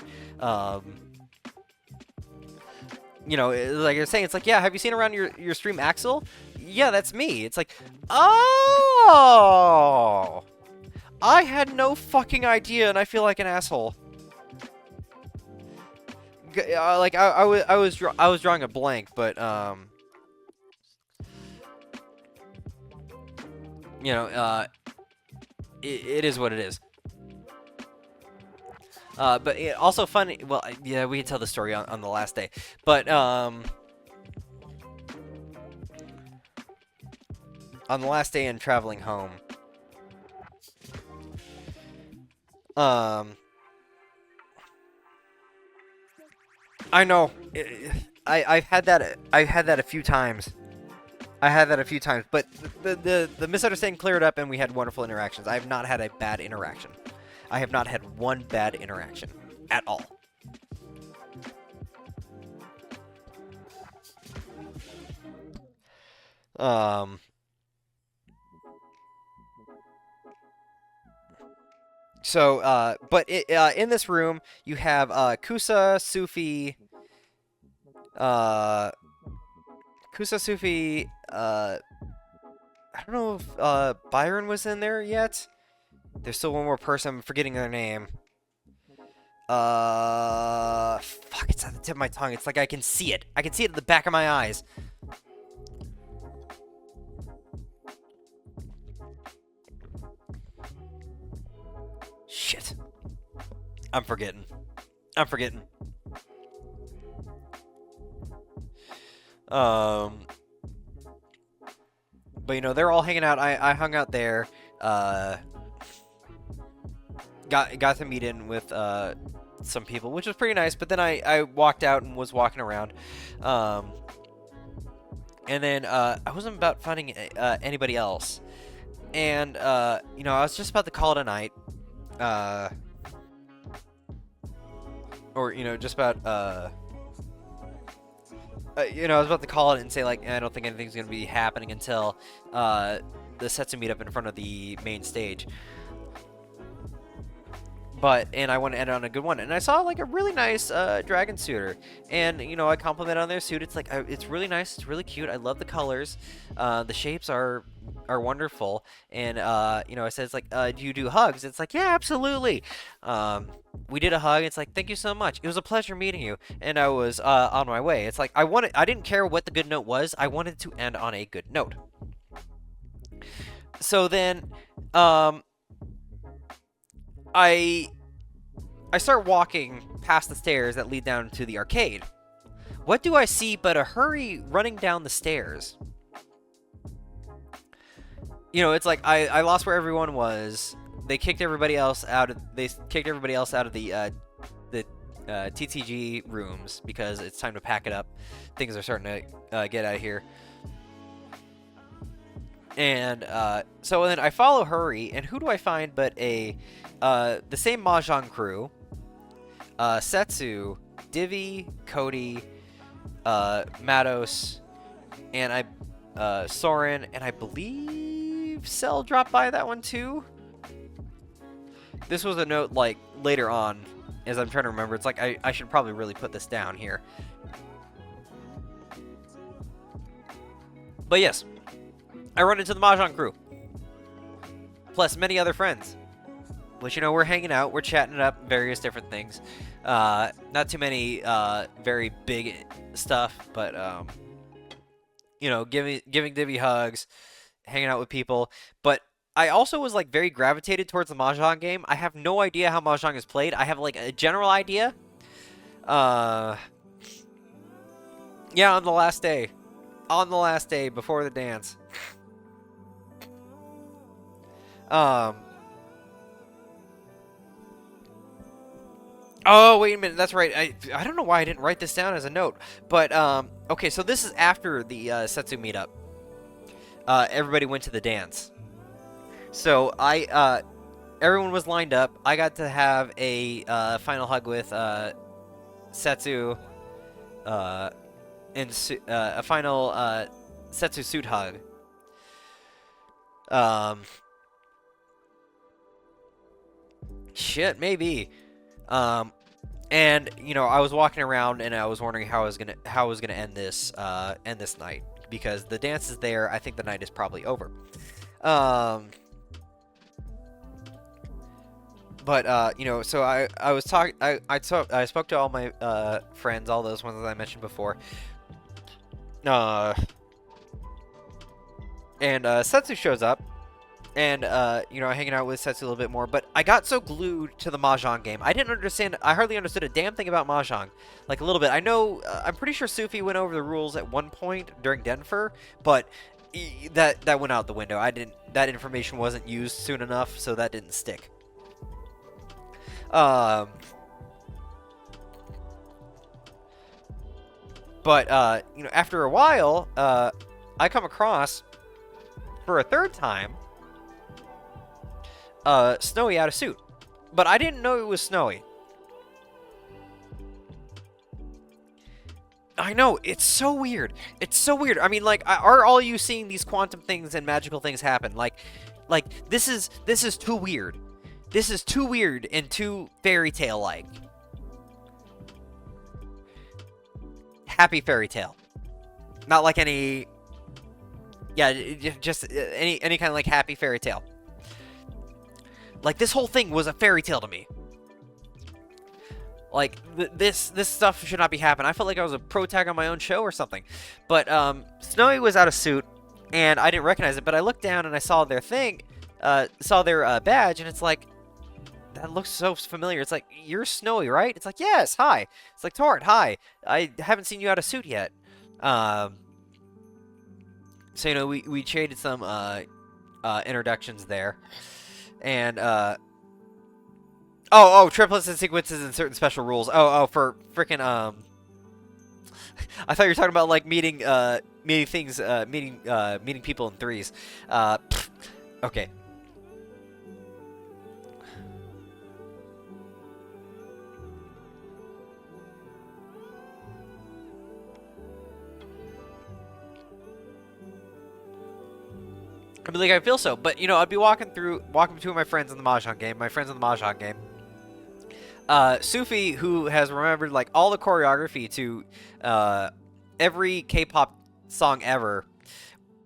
like you're saying, it's like, yeah, have you seen around your stream Axel? Yeah, that's me. It's like, oh, I had no fucking idea, and I feel like an asshole. Like I was drawing a blank, but it is what it is. But also funny. Well, yeah, we can tell the story on the last day, but on the last day and traveling home, Um, I know. I've had that. I've had that a few times. I had that a few times, but the misunderstanding cleared up, and we had wonderful interactions. I have not had a bad interaction. I have not had one bad interaction at all. Um. So, but in this room, you have Kusa, Sufi, uh, Kusa, Sufi. I don't know if Byron was in there yet. There's still one more person. I'm forgetting their name. Fuck, it's at the tip of my tongue. It's like I can see it. I can see it at the back of my eyes. Shit. I'm forgetting. I'm forgetting. But you know, they're all hanging out. I hung out there. Got to meet in with some people, which was pretty nice. But then I walked out and was walking around. And then I wasn't about finding anybody else. And you know, I was just about to call it a night. Or you know, just about you know, I was about to call it and say like, I don't think anything's gonna be happening until the Setsu meetup in front of the main stage. And I want to end on a good one. And I saw like a really nice dragon suitor, and you know, I complimented on their suit. It's like it's really nice. It's really cute. I love the colors. The shapes are wonderful. And you know, I said it's like, do you do hugs? It's like, yeah, absolutely. We did a hug. It's like, thank you so much. It was a pleasure meeting you. And I was on my way. It's like I didn't care what the good note was. I wanted to end on a good note. So then, I start walking past the stairs that lead down to the arcade. What do I see but a hurry running down the stairs? You know, it's like I lost where everyone was. They kicked everybody else out of the TTG rooms because it's time to pack it up. Things are starting to get out of here. And so then I follow Hurry, and who do I find but the same Mahjong crew, Setsu, Divi, Cody, Matos, and Soren, and I believe Cell dropped by that one too. This was a note like later on, as I'm trying to remember. It's like I should probably really put this down here. But yes, I run into the Mahjong crew, plus many other friends. Which, you know, we're hanging out, we're chatting it up, various different things. Not too many very big stuff, but you know, giving Divi hugs, hanging out with people. But I also was like very gravitated towards the Mahjong game. I have no idea how Mahjong is played. I have like a general idea. Yeah, on the last day before the dance. Oh, wait a minute. That's right. I don't know why I didn't write this down as a note. But, okay, so this is after the Setsu meetup. Everybody went to the dance. So, everyone was lined up. I got to have a final hug with Setsu, and a final Setsu suit hug. Shit, maybe. And you know, I was walking around and I was wondering how I was gonna end this night, because the dance is there. I think the night is probably over. But you know, so I was talking. I spoke to all my friends, all those ones that I mentioned before. And Setsu shows up. And, you know, hanging out with Setsu a little bit more. But I got so glued to the Mahjong game. I hardly understood a damn thing about Mahjong. Like, a little bit. I know, I'm pretty sure Sufi went over the rules at one point during Denver. But that went out the window. That information wasn't used soon enough, so that didn't stick. Um, but you know, after a while, I come across for a third time Snowy out of suit, but I didn't know it was Snowy. I know, it's so weird. It's so weird. I mean, like, are all you seeing these quantum things and magical things happen? Like this is too weird. This is too weird and too fairy tale like. Happy fairy tale, not like any. Yeah, just any kind of like happy fairy tale. Like this whole thing was a fairy tale to me. Like, this stuff should not be happening. I felt like I was a pro tag on my own show or something. But, Snowy was out of suit, and I didn't recognize it, but I looked down and I saw their thing, saw their, badge, and it's like, that looks so familiar. It's like, you're Snowy, right? It's like, yes, hi. It's like, Torrent, hi. I haven't seen you out of suit yet. So, you know, we traded some, introductions there. And, Oh, triplets and sequences and certain special rules. Oh, for freaking I thought you were talking about like meeting people in threes. Okay. I mean, like, I feel so, but you know, I'd be walking between my friends in the Mahjong game. Sufi, who has remembered like all the choreography to every K-pop song ever,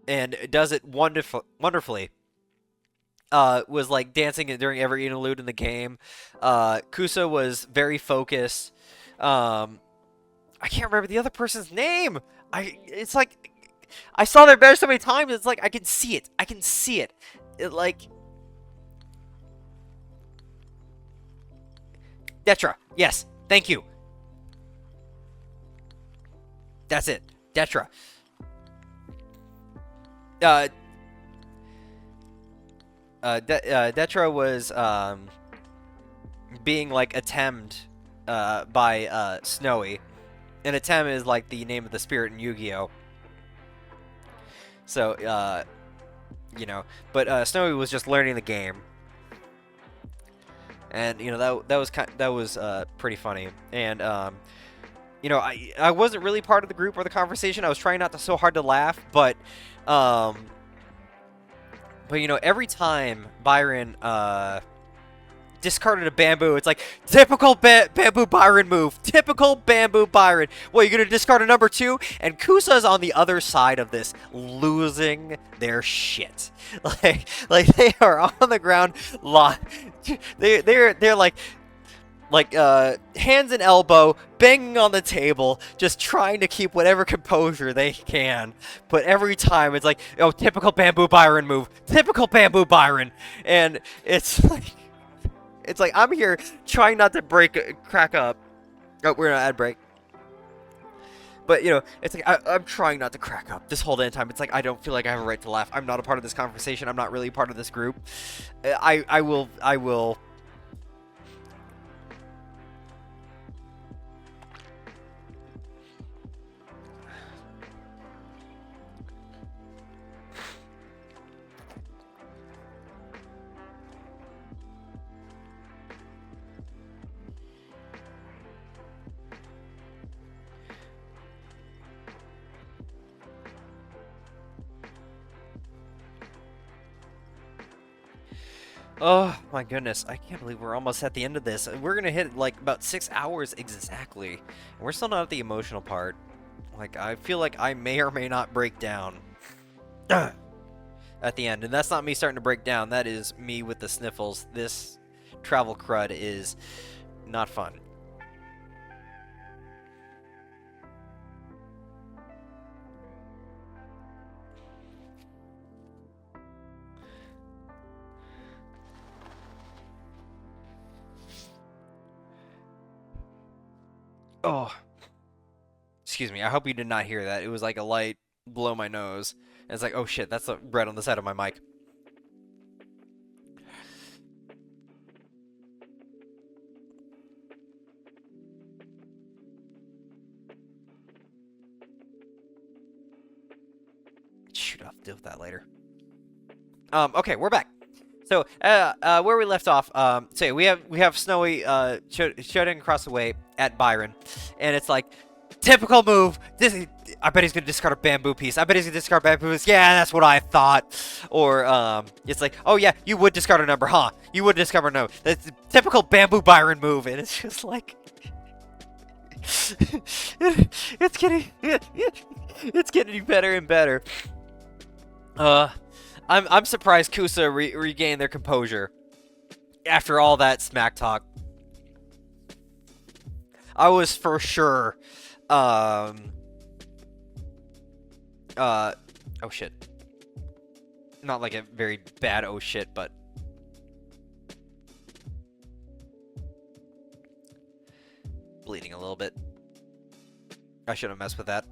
and does it wonderfully. Was like dancing during every interlude in the game. Kusa was very focused. I can't remember the other person's name. It's like I saw their badge so many times. It's like I can see it. It like. Detra. Yes. Thank you. That's it. Detra. Detra was being like attemmed by Snowy. And Atem is like the name of the spirit in Yu-Gi-Oh! So, you know, but Snowy was just learning the game. And you know that was pretty funny, and you know I wasn't really part of the group or the conversation. I was trying not to so hard to laugh, but you know every time Byron discarded a bamboo, it's like typical bamboo Byron move, typical bamboo Byron. What, you're gonna discard a number 2? And Kusa's on the other side of this, losing their shit. Like they are on the ground, they're like hands and elbow, banging on the table, just trying to keep whatever composure they can. But every time it's like, oh, typical bamboo Byron move, typical bamboo Byron, and it's like I'm here trying not to crack up. Oh, we're in an ad break. But, you know, it's like I'm trying not to crack up this whole damn time. It's like I don't feel like I have a right to laugh. I'm not a part of this conversation. I'm not really part of this group. I will. Oh my goodness, I can't believe we're almost at the end of this. We're gonna hit like about 6 hours exactly. And we're still not at the emotional part. Like, I feel like I may or may not break down at the end. And that's not me starting to break down, that is me with the sniffles. This travel crud is not fun. Oh, excuse me. I hope you did not hear that. It was like a light below my nose. And it's like, oh shit, that's the red on the side of my mic. I'll deal with that later. Okay, we're back. So, where we left off, so we have Snowy, shooting across the way at Byron, and it's like, typical move. I bet he's gonna discard a bamboo piece. I bet he's gonna discard a bamboo piece. Yeah, that's what I thought. Or, it's like, oh yeah, you would discard a number, huh? You would discard a number. That's the typical bamboo Byron move, and it's just like, it's getting better and better. I'm surprised Kusa regained their composure after all that smack talk. I was for sure, oh shit. Not like a very bad oh shit, but bleeding a little bit. I shouldn't have messed with that.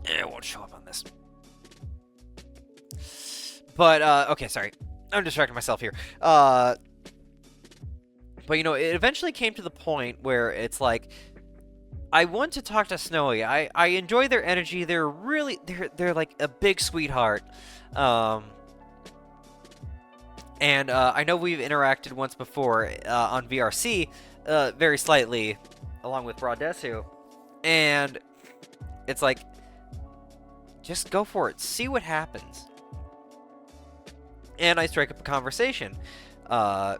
It won't show up on this. But, okay, sorry. I'm distracting myself here. But, you know, it eventually came to the point where it's like, I want to talk to Snowy. I enjoy their energy. They're really, they're like a big sweetheart. And, I know we've interacted once before, on VRC, very slightly, along with Zordesu. And it's like, just go for it. See what happens. And I strike up a conversation. I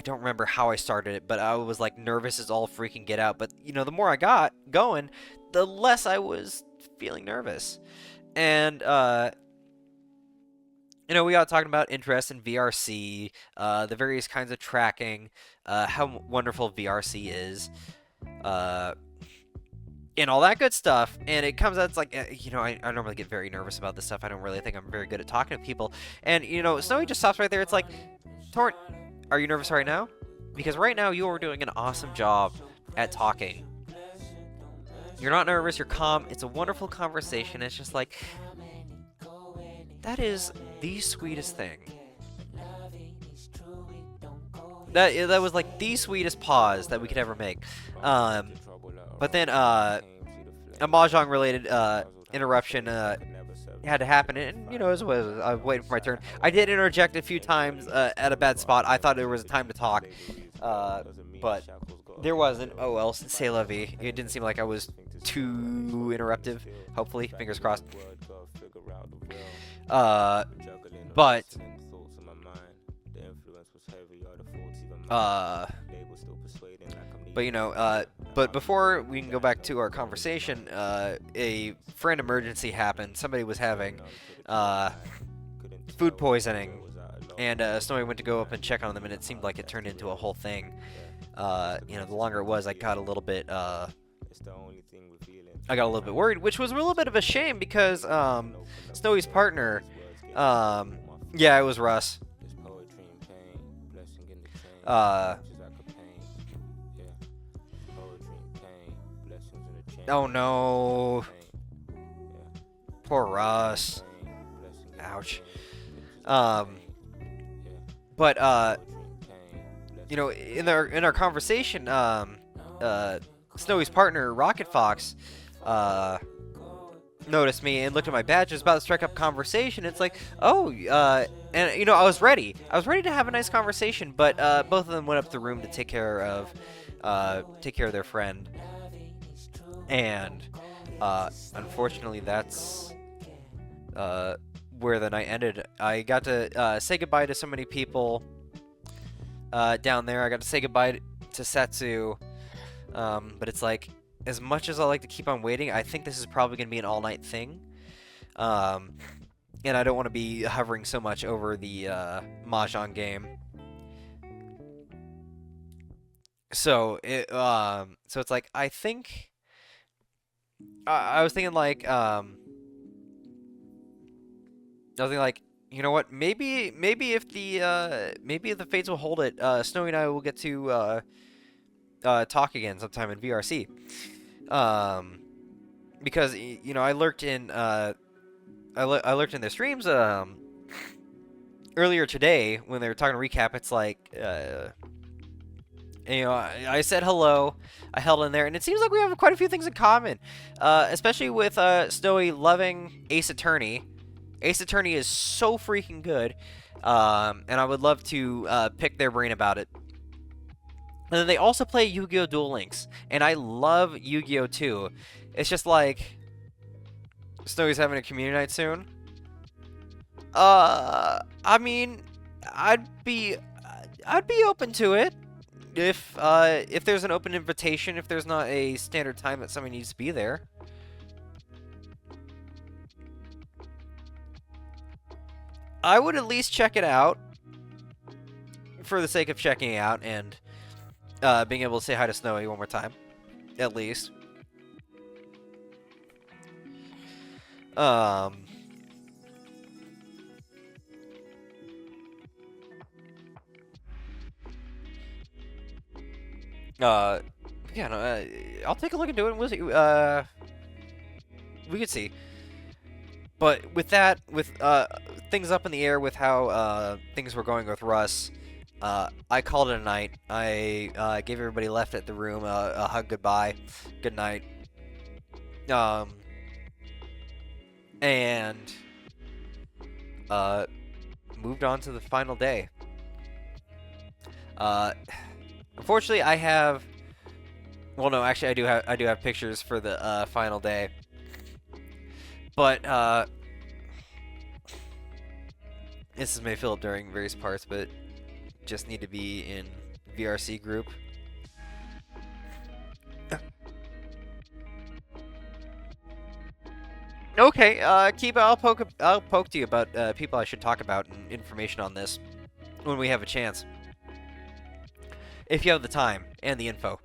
don't remember how I started it, but I was like nervous as all freaking get out. But, you know, the more I got going, the less I was feeling nervous. And, you know, we got talking about interest in VRC, the various kinds of tracking, how wonderful VRC is, and all that good stuff. And it comes out, it's like, you know, I normally get very nervous about this stuff. I don't really think I'm very good at talking to people. And, you know, Snowy just stops right there. It's like, Torrent, are you nervous right now? Because right now you are doing an awesome job at talking. You're not nervous, you're calm. It's a wonderful conversation. It's just like, that is the sweetest thing. That was like the sweetest pause that we could ever make. But then, a Mahjong-related, interruption, had to happen, and, you know, as was, I was waiting for my turn. I did interject a few times, at a bad spot. I thought there was a time to talk, but there wasn't. Oh well, c'est la vie. It didn't seem like I was too interruptive, hopefully, fingers crossed. But you know, but before we can go back to our conversation, a friend emergency happened. Somebody was having, food poisoning, and, Snowy went to go up and check on them, and it seemed like it turned into a whole thing. You know, the longer it was, I got a little bit, worried, which was a little bit of a shame because, Snowy's partner, yeah, it was Russ. Oh no. Poor Russ. Ouch. But you know, in our conversation, Snowy's partner, Rocket Fox, noticed me and looked at my badge. I was about to strike up conversation. It's like, oh, and you know, I was ready. I was ready to have a nice conversation, but both of them went up to the room to take care of their friend. And unfortunately, that's where the night ended. I got to say goodbye to so many people down there. I got to say goodbye to Setsu, but it's like, as much as I like to keep on waiting, I think this is probably going to be an all-night thing. And I don't want to be hovering so much over the Mahjong game. So it's like, I think I was thinking like, you know what? Maybe if the fates will hold it, Snowy and I will get to talk again sometime in VRC. Because I lurked in their streams earlier today when they were talking recap, it's like, you know, I said hello, I held in there, and it seems like we have quite a few things in common, especially with Snowy loving Ace Attorney. Ace Attorney is so freaking good, and I would love to pick their brain about it. And then they also play Yu-Gi-Oh! Duel Links, and I love Yu-Gi-Oh! Too. It's just like Snowy's having a community night soon. I mean, I'd be open to it if there's an open invitation, if there's not a standard time that somebody needs to be there. I would at least check it out for the sake of checking it out and being able to say hi to Snowy one more time, at least. Yeah, no, I'll take a look into it and we'll see. We could see. But with that, with things up in the air with how things were going with Russ, I called it a night. I gave everybody left at the room a hug goodbye, good night, and moved on to the final day. Unfortunately, I have. Well, no, actually, I do have pictures for the final day, but this is may fill up during various parts, but just need to be in VRC group. Okay, keep. I'll poke to you about people I should talk about and information on this when we have a chance, if you have the time and the info.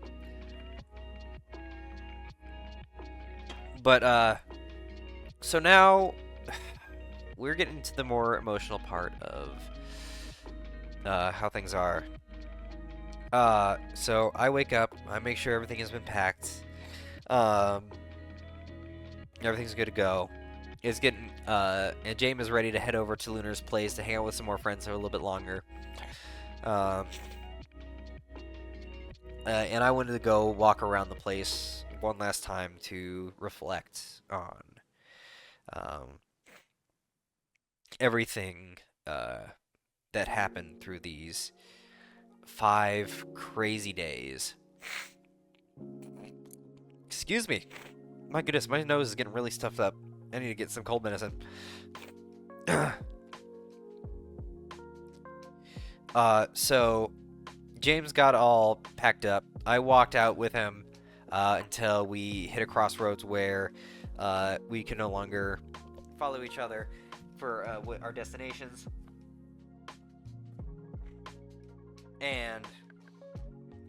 But so now we're getting to the more emotional part of how things are. So I wake up, I make sure everything has been packed. Everything's good to go. It's getting and James is ready to head over to Lunar's place to hang out with some more friends for a little bit longer. And I wanted to go walk around the place one last time to reflect on everything that happened through these 5 crazy days. Excuse me. My goodness, my nose is getting really stuffed up. I need to get some cold medicine. So James got all packed up. I walked out with him until we hit a crossroads where we could no longer follow each other for our destinations. And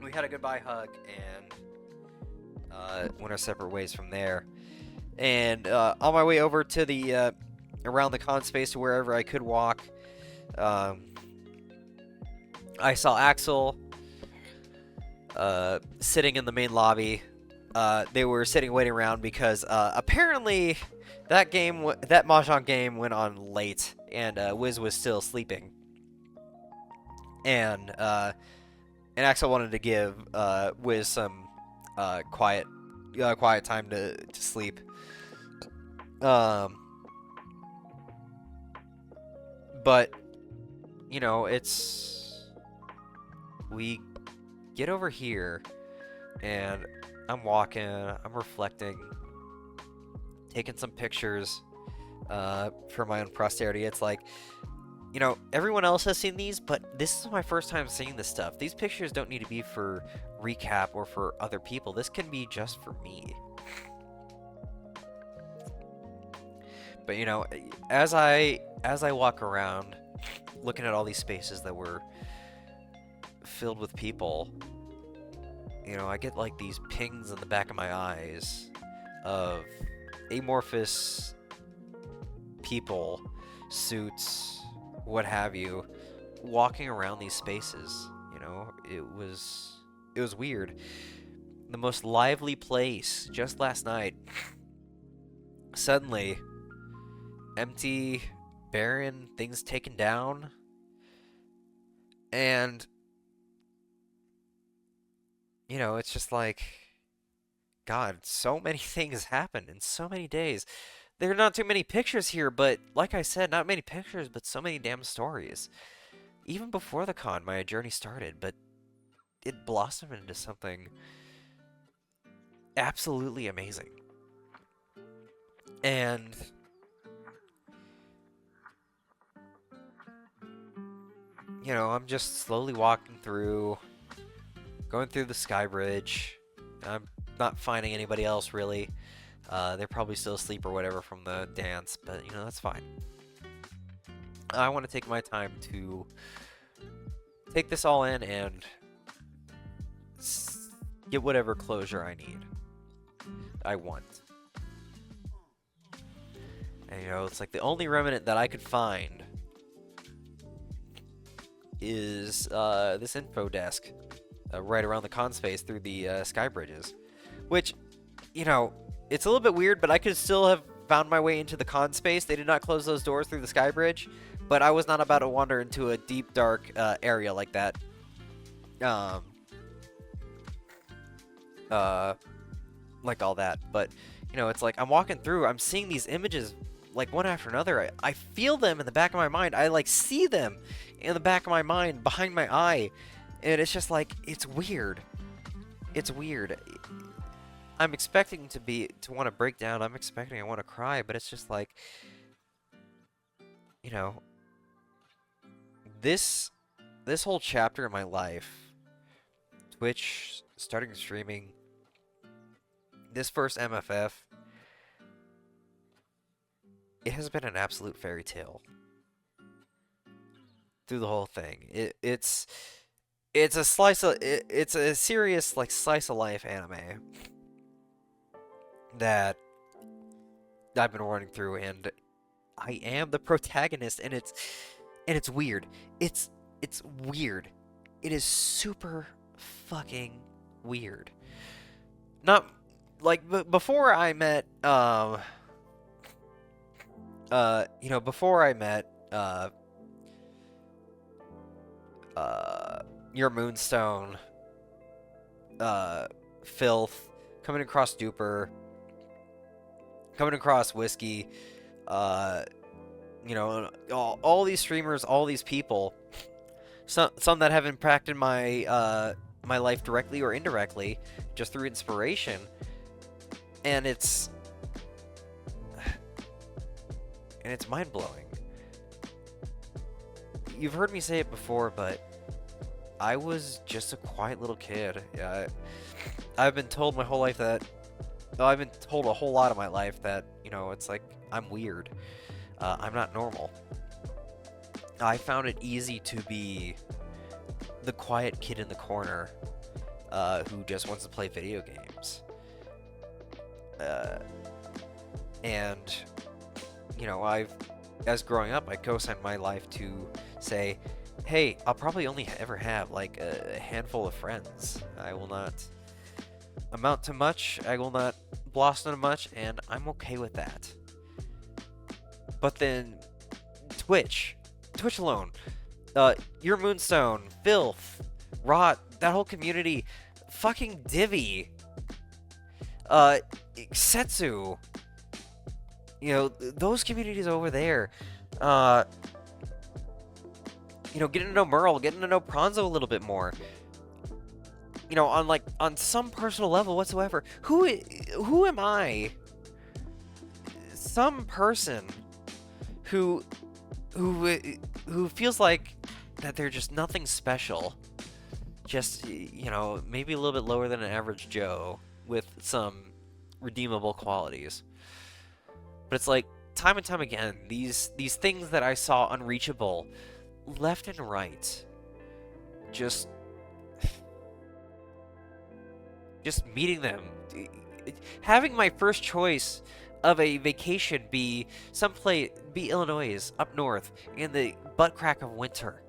we had a goodbye hug and went our separate ways from there. And on my way over to the around the con space to wherever I could walk, I saw Axel sitting in the main lobby. They were sitting waiting around because apparently that Mahjong game went on late and Wiz was still sleeping. And Axel wanted to give Wiz some quiet time to sleep. But you know, we get over here and I'm walking, I'm reflecting, taking some pictures for my own posterity. It's like, you know, everyone else has seen these, but this is my first time seeing this stuff. These pictures don't need to be for recap or for other people. This can be just for me. But you know, as I walk around looking at all these spaces that were filled with people, you know, I get like these pings in the back of my eyes of amorphous people, suits, what have you, walking around these spaces. You know, it was weird. The most lively place just last night, suddenly empty, barren, things taken down, And, you know, it's just like, God, so many things happened in so many days. There are not too many pictures here, but like I said, not many pictures, but so many damn stories. Even before the con, my journey started, but it blossomed into something absolutely amazing. And you know, I'm just slowly walking through, going through the sky bridge. I'm not finding anybody else really. They're probably still asleep or whatever from the dance, but you know, that's fine. I want to take my time to take this all in and get whatever closure I want. And you know, it's like the only remnant that I could find is this info desk right around the con space through the sky bridges. Which, you know, it's a little bit weird, but I could still have found my way into the con space. They did not close those doors through the sky bridge, but I was not about to wander into a deep, dark area like that. Like all that. But, you know, it's like I'm walking through, I'm seeing these images like one after another. I feel them in the back of my mind. I like see them in the back of my mind, behind my eye. And it's just like, it's weird. It's weird. I'm expecting to want to break down. I'm expecting I want to cry, but it's just like, you know, this whole chapter in my life, Twitch, starting streaming, this first MFF, it has been an absolute fairy tale through the whole thing. It's a serious like slice of life anime that I've been running through, and I am the protagonist, and it's weird. It's weird. It is super fucking weird. Not like before I met you know, before I met your Moonstone, Filth, coming across Duper, coming across Whiskey, you know, all these streamers, all these people, some that have impacted my my life directly or indirectly, just through inspiration, and it's mind-blowing. You've heard me say it before, but I was just a quiet little kid. I've been told my whole life that... Well, I've been told a whole lot of my life that, you know, it's like, I'm weird. I'm not normal. I found it easy to be the quiet kid in the corner who just wants to play video games. And, you know, as growing up, I co-signed my life to say, hey, I'll probably only ever have like a handful of friends. I will not amount to much. I will not blossom to much, and I'm okay with that. But then Twitch alone, your Moonstone, Filth, Rot, that whole community, fucking Divi, Setsu, you know, those communities over there, you know, getting to know Merle, getting to know Pronzo a little bit more. You know, on some personal level whatsoever. Who am I? Some person who feels like that they're just nothing special. Just, you know, maybe a little bit lower than an average Joe with some redeemable qualities. But it's like, time and time again, these things that I saw unreachable, left and right, just meeting them, having my first choice of a vacation be Illinois, up north, in the butt crack of winter.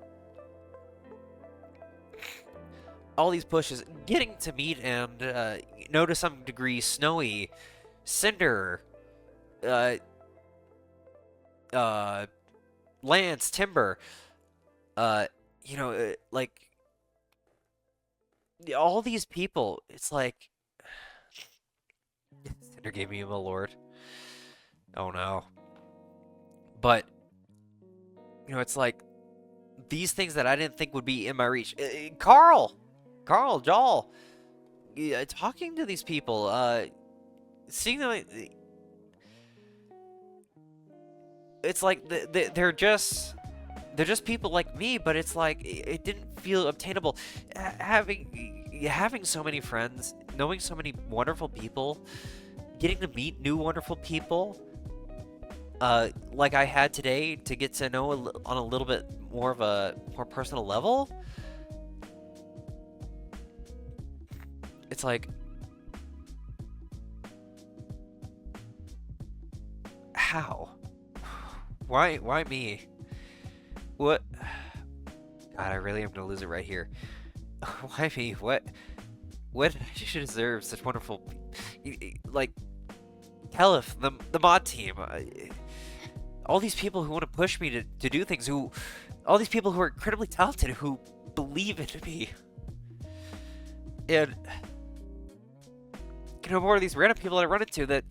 All these pushes, getting to meet and, know to some degree, Snowy, Cinder, Lance, Timber, you know, like all these people, it's like Cinder gave me a lord. Oh no. But it's like these things that I didn't think would be in my reach. Carl, Joel, yeah, talking to these people, seeing them, it's like they're just people like me, but it's like it didn't feel obtainable. Having so many friends, knowing so many wonderful people, getting to meet new wonderful people, like I had today, to get to know on a little bit more of a more personal level. It's like, how? Why me? What? God, I really am gonna lose it right here. Why me? What did I deserve such wonderful, like, Telef, the mod team, all these people who want to push me to do things, all these people who are incredibly talented, who believe in me, and more of these random people that I run into that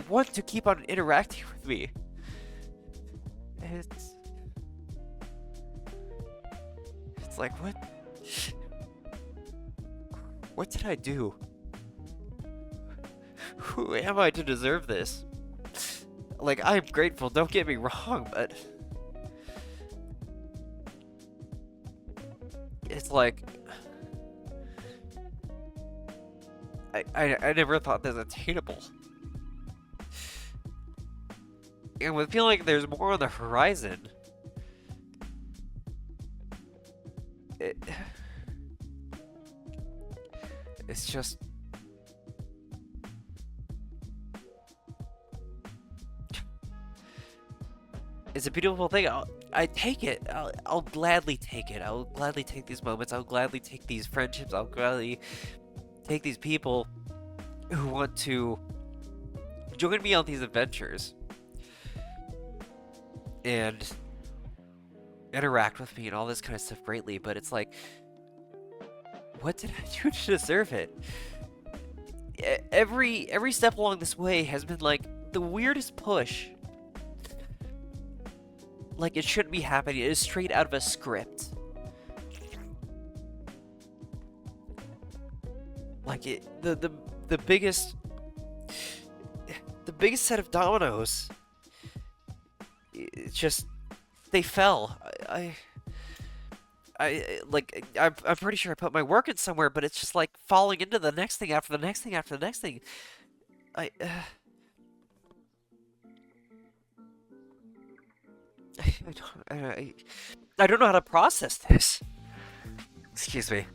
want to keep on interacting with me. It's like, what did I do? Who am I to deserve this? Like, I'm grateful, don't get me wrong, but it's like, I never thought this attainable. And with feeling like there's more on the horizon, it's just, it's a beautiful thing. I take it. I'll gladly take it. I'll gladly take these moments. I'll gladly take these friendships. I'll gladly take these people who want to join me on these adventures and interact with me and all this kind of stuff greatly. But it's like, what did I do to deserve it? Every step along this way has been like the weirdest push. Like, it shouldn't be happening. It is straight out of a script. Like, the biggest set of dominoes, it's just, they fell. I'm pretty sure I put my work in somewhere, but it's just like falling into the next thing after the next thing after the next thing. I don't know how to process this. Excuse me.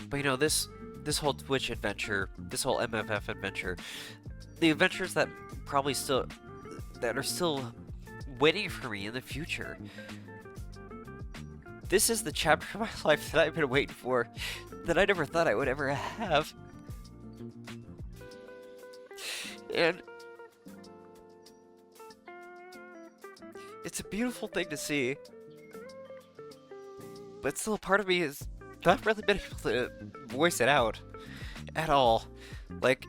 But this whole Twitch adventure, this whole MFF adventure, the adventures that are still waiting for me in the future. This is the chapter of my life that I've been waiting for, that I never thought I would ever have. And it's a beautiful thing to see. But still, a part of me has not really been able to voice it out at all. Like,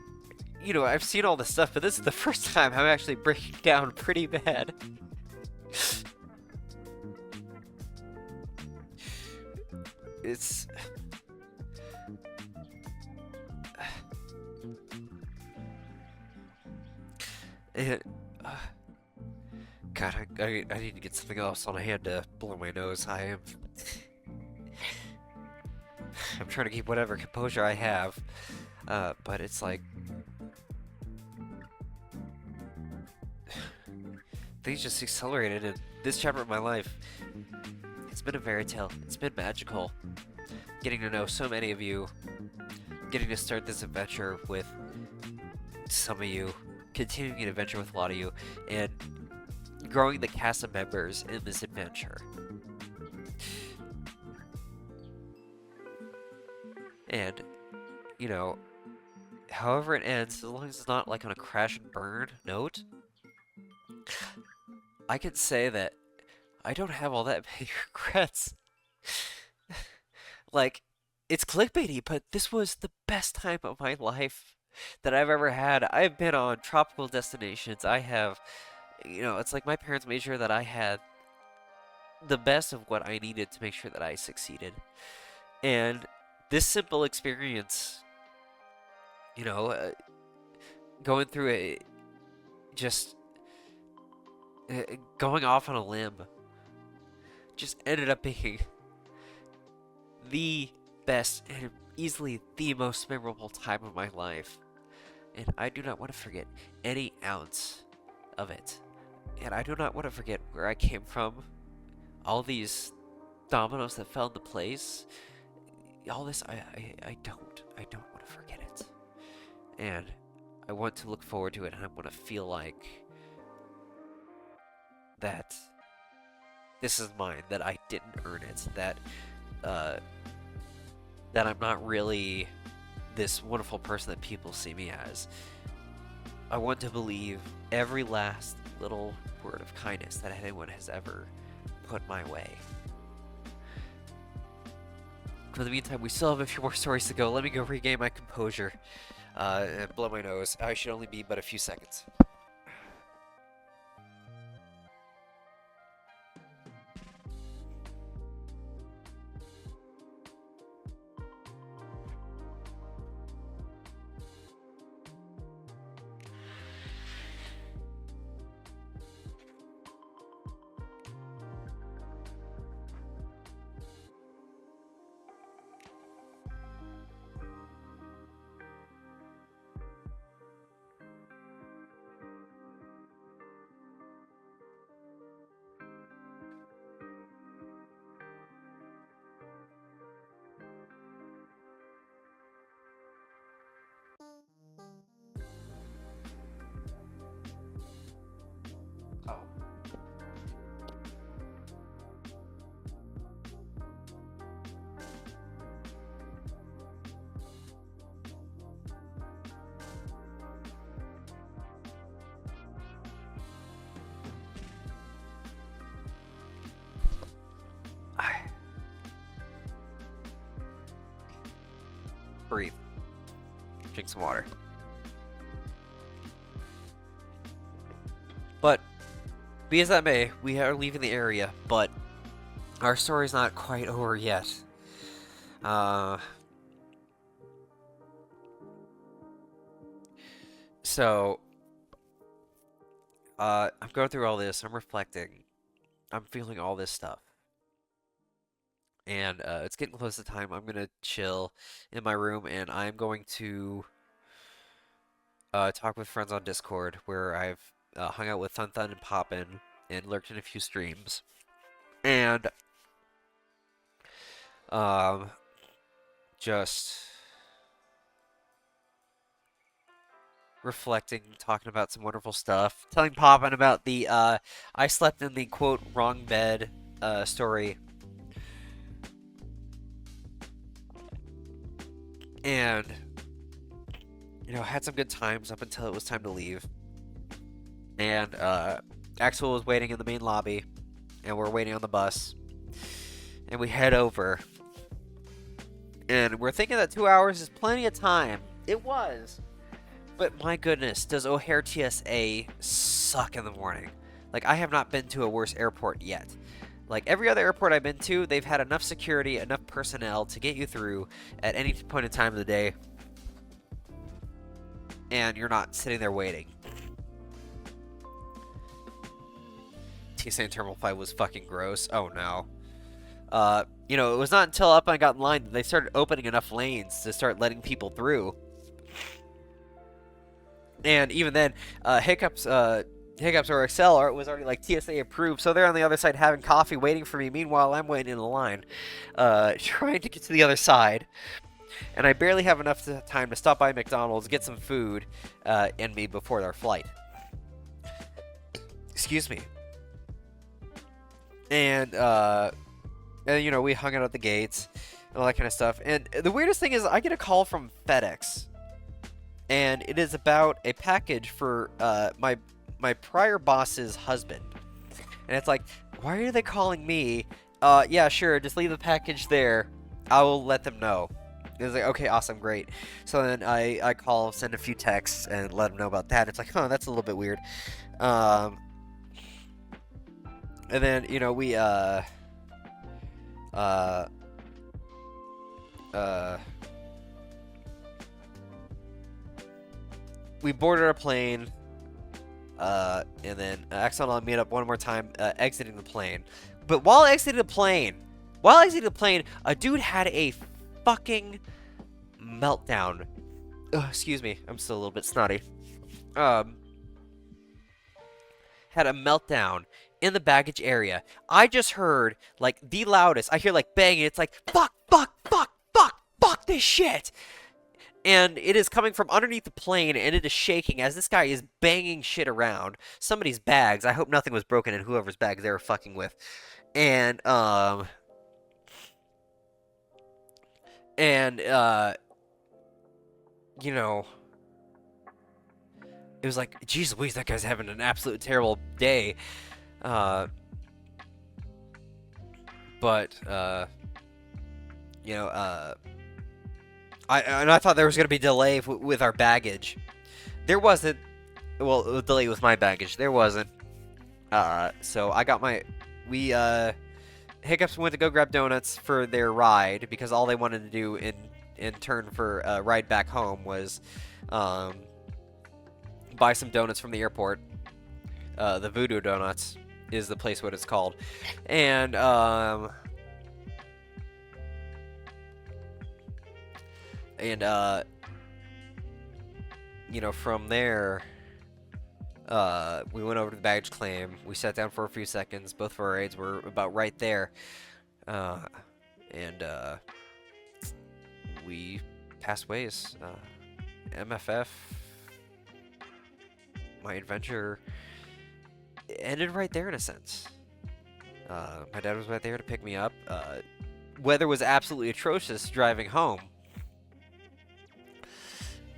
I've seen all this stuff, but this is the first time I'm actually breaking down pretty bad. It's... God, I need to get something else on hand to blow my nose. I'm trying to keep whatever composure I have, but it's like... Things just accelerated in this chapter of my life. It's been a fairy tale. It's been magical. Getting to know so many of you. Getting to start this adventure with some of you. Continuing an adventure with a lot of you. And growing the cast of members in this adventure. And, however it ends, as long as it's not like on a crash and burn note, I can say that I don't have all that many regrets. Like, it's clickbaity, but this was the best time of my life that I've ever had. I've been on tropical destinations. I have, it's like my parents made sure that I had the best of what I needed to make sure that I succeeded. And this simple experience, you know, uh, going through it, just going off on a limb, just ended up being the best and easily the most memorable time of my life. And I do not want to forget any ounce of it. And I do not want to forget where I came from, all these dominoes that fell into place, all this, I don't want to forget it. And I want to look forward to it, and I want to feel like that this is mine, that I didn't earn it, that I'm not really this wonderful person that people see me as. I want to believe every last little word of kindness that anyone has ever put my way. For the meantime, we still have a few more stories to go. Let me go regain my composure and blow my nose. I should only be but a few seconds. Oh. Breathe. Drink some water. But, be as that may, we are leaving the area, but our story's not quite over yet. So, I'm going through all this, I'm reflecting, I'm feeling all this stuff. And it's getting close to time. I'm gonna chill in my room, and I'm going to talk with friends on Discord, where I've hung out with Thun Thun and Poppin, and lurked in a few streams. And just reflecting, talking about some wonderful stuff, telling Poppin about the I slept in the quote wrong bed story. And had some good times up until it was time to leave. And Axel was waiting in the main lobby, and we're waiting on the bus. And we head over. And we're thinking that 2 hours is plenty of time. It was. But my goodness, does O'Hare TSA suck in the morning. Like, I have not been to a worse airport yet. Like, every other airport I've been to, they've had enough security, enough personnel to get you through at any point in time of the day. And you're not sitting there waiting. TSA in Terminal 5 was fucking gross. Oh, no. It was not until up I got in line that they started opening enough lanes to start letting people through. And even then, Hiccups or Excel was already like TSA approved, so they're on the other side having coffee, waiting for me. Meanwhile, I'm waiting in the line, trying to get to the other side. And I barely have enough time to stop by McDonald's, get some food in me before our flight. Excuse me. And, we hung out at the gates and all that kind of stuff. And the weirdest thing is I get a call from FedEx. and it is about a package for my prior boss's husband. And it's like, why are they calling me? Yeah, sure, just leave the package there. I will let them know. It was like, okay, awesome, great. So then I call, send a few texts, and let them know about that. It's like, huh, that's a little bit weird. And then, you know, we boarded our plane, and then Axel and I meet up one more time, exiting the plane. But while exiting the plane, a dude had a fucking meltdown. Ugh, excuse me, I'm still a little bit snotty. Had a meltdown in the baggage area. I just heard, like, the loudest. I hear, like, banging. It's like, fuck, fuck, fuck, fuck, fuck this shit. And it is coming from underneath the plane, and it is shaking as this guy is banging shit around. Somebody's bags. I hope nothing was broken in whoever's bags they were fucking with. And, you know, it was like, jeez Louise, that guy's having an absolute terrible day. You know, I thought there was going to be a delay with our baggage. There wasn't. Well, a delay with my baggage. There wasn't. So I got Hiccups went to go grab donuts for their ride because all they wanted to do in turn for a ride back home was buy some donuts from the airport. The Voodoo Donuts is the place what it's called. And you know, from there, we went over to the baggage claim. We sat down for a few seconds. Both of our aides were about right there. We passed ways. MFF, my adventure ended right there in a sense. My dad was right there to pick me up. Weather was absolutely atrocious driving home.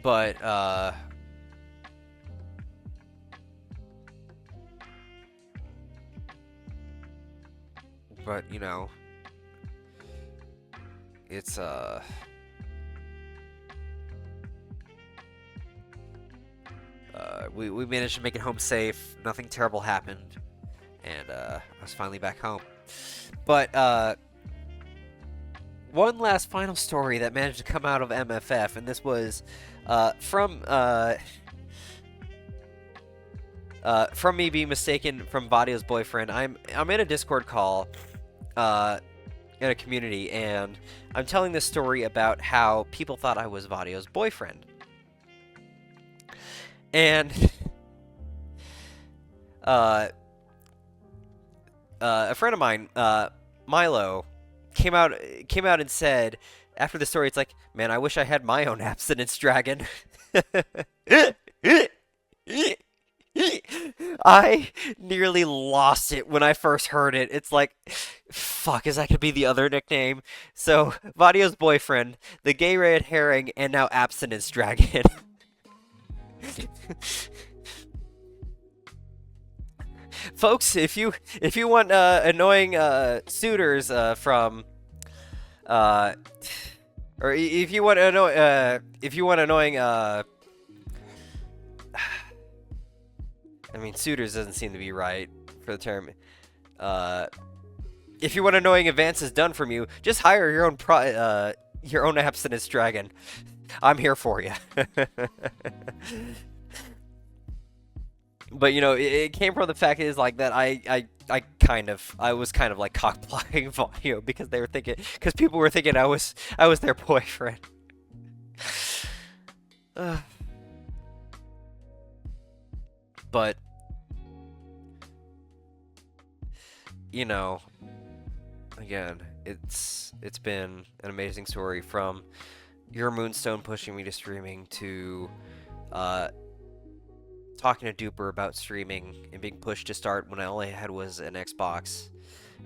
But, you know, it's, we managed to make it home safe. Nothing terrible happened. And, I was finally back home. But, one last final story that managed to come out of MFF, and this was, from me being mistaken from Vadio's boyfriend. I'm in a Discord call, in a community, and I'm telling this story about how people thought I was Vadio's boyfriend. And, a friend of mine, Milo, came out and said, after the story, it's like, man, I wish I had my own abstinence dragon. I nearly lost it when I first heard it. It's like, fuck, is that gonna be the other nickname? So, Vadio's boyfriend, the gay red herring, and now abstinence dragon. Folks, if you want annoying suitors from or if you want annoying I mean, suitors doesn't seem to be right for the term. If you want annoying advances done from you, just hire your own abstinence dragon. I'm here for you. But, you know, it came from the fact is like that I was kind of like cock-blocking Vadio because they were thinking, because people were thinking I was their boyfriend. But, you know, again, it's been an amazing story from your Moonstone pushing me to streaming to talking to Duper about streaming and being pushed to start when all I had was an Xbox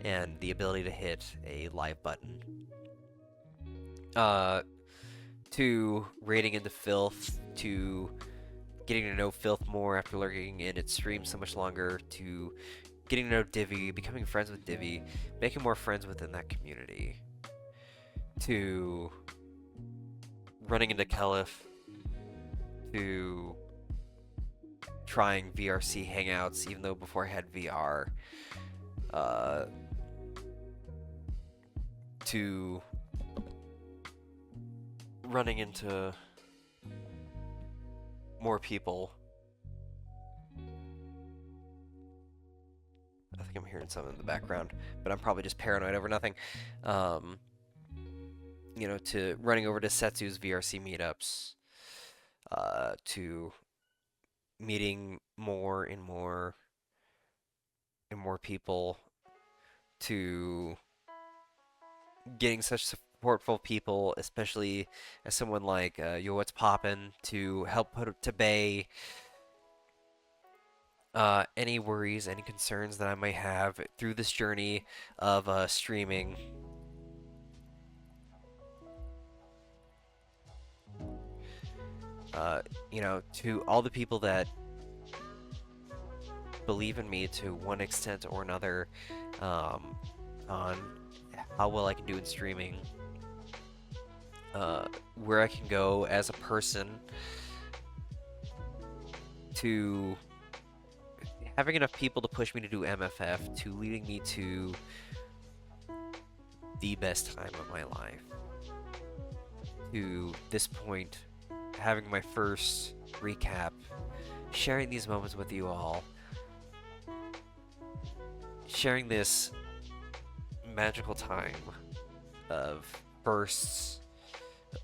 and the ability to hit a live button. to raiding into Filth, to getting to know Filth more after lurking in its stream so much longer, to getting to know Divi, becoming friends with Divi, making more friends within that community, to running into Kelif, to trying VRC hangouts, even though before I had VR, to running into more people. I think I'm hearing something in the background, but I'm probably just paranoid over nothing. You know, to running over to Setsu's VRC meetups, to meeting more and more and more people, to getting such supportful people, especially as someone like Yo What's Poppin', to help put to bay any worries, any concerns that I might have through this journey of streaming. You know, to all the people that believe in me to one extent or another, on how well I can do in streaming, where I can go as a person, to having enough people to push me to do MFF, to leading me to the best time of my life, to this point, having my first recap, sharing these moments with you all, sharing this magical time of bursts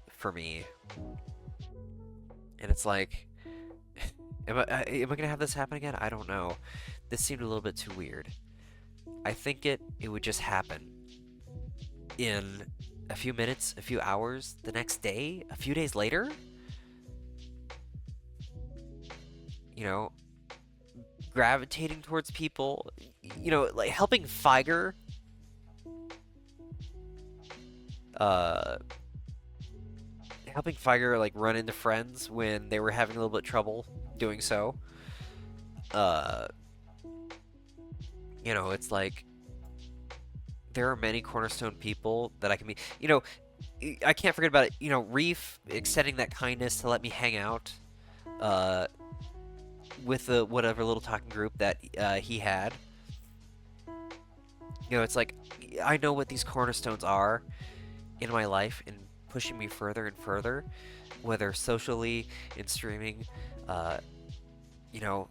for me. And it's like, am I gonna have this happen again? I don't know. This seemed a little bit too weird. I think it would just happen in a few minutes, a few hours, the next day, a few days later. You know, gravitating towards people, you know, like helping Figer like run into friends when they were having a little bit of trouble doing so. You know, it's like there are many Cornerstone people that I can meet. You know, I can't forget about it. You know, Reef extending that kindness to let me hang out with the whatever little talking group that he had. You know, it's like I know what these cornerstones are in my life and pushing me further and further, whether socially, in streaming, you know,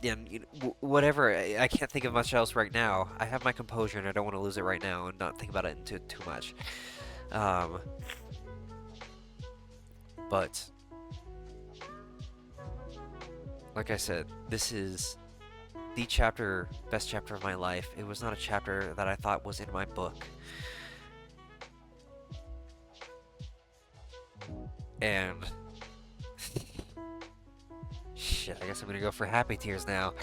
in whatever. I can't think of much else right now. I have my composure and I don't want to lose it right now and not think about it too much. But like I said, this is the best chapter of my life. It was not a chapter that I thought was in my book. And shit, I guess I'm gonna go for happy tears now.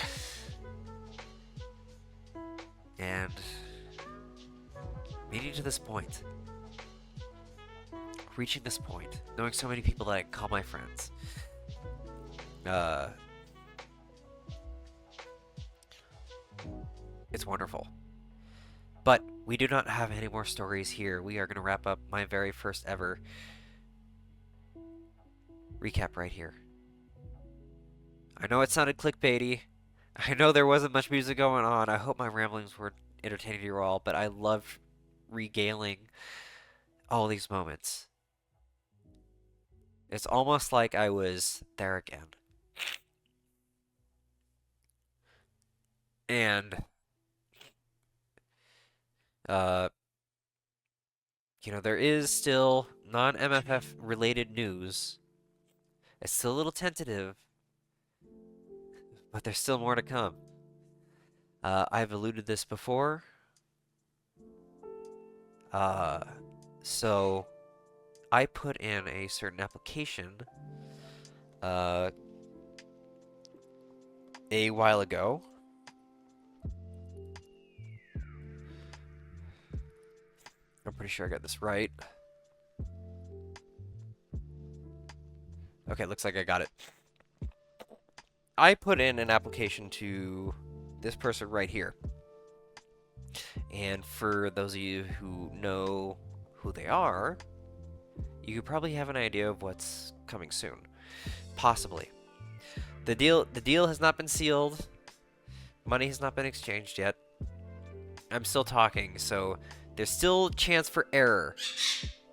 And meeting to this point, reaching this point, knowing so many people that I call my friends, it's wonderful. But we do not have any more stories here. We are going to wrap up my very first ever recap right here. I know it sounded clickbaity. I know there wasn't much music going on. I hope my ramblings were entertaining to you all, but I love regaling all these moments. It's almost like I was there again. And, you know, there is still non-MFF related news. It's still a little tentative, but there's still more to come. I've alluded this before. So I put in a certain application a while ago. I'm pretty sure I got this right. Okay, looks like I got it. I put in an application to this person right here. And for those of you who know who they are, you could probably have an idea of what's coming soon. Possibly. The deal has not been sealed. Money has not been exchanged yet. I'm still talking, so there's still chance for error.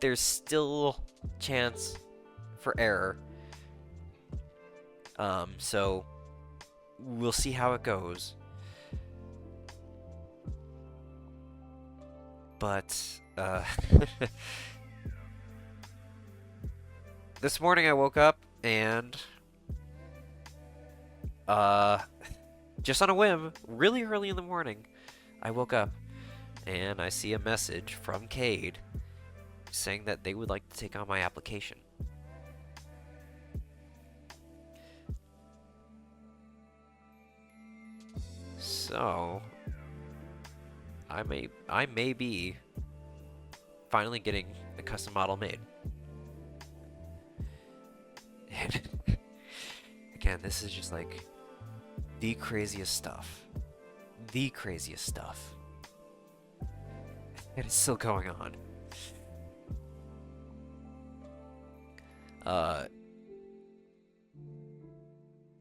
There's still chance for error. So we'll see how it goes. But this morning I woke up and just on a whim, really early in the morning, I woke up and I see a message from Cade saying that they would like to take on my application. So I may be finally getting a custom model made. And again, this is just like the craziest stuff. The craziest stuff. And it's still going on.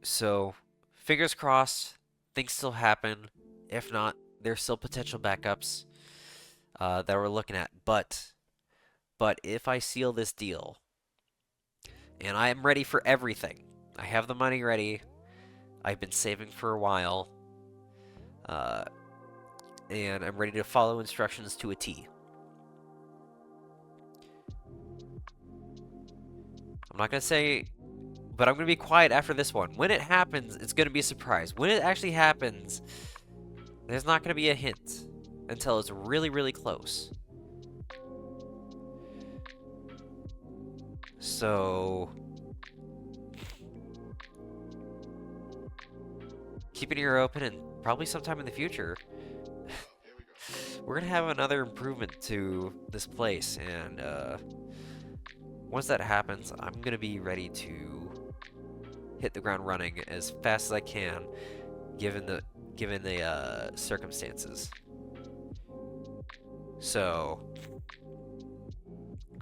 So fingers crossed, things still happen. If not, there's still potential backups that we're looking at. But if I seal this deal, and I am ready for everything, I have the money ready. I've been saving for a while, and I'm ready to follow instructions to a T. I'm not gonna say, but I'm gonna be quiet after this one. When it happens, it's gonna be a surprise. When it actually happens, there's not gonna be a hint until it's really, really close. So keep an ear open, and probably sometime in the future, we're gonna have another improvement to this place, and once that happens, I'm gonna be ready to hit the ground running as fast as I can, given the circumstances. So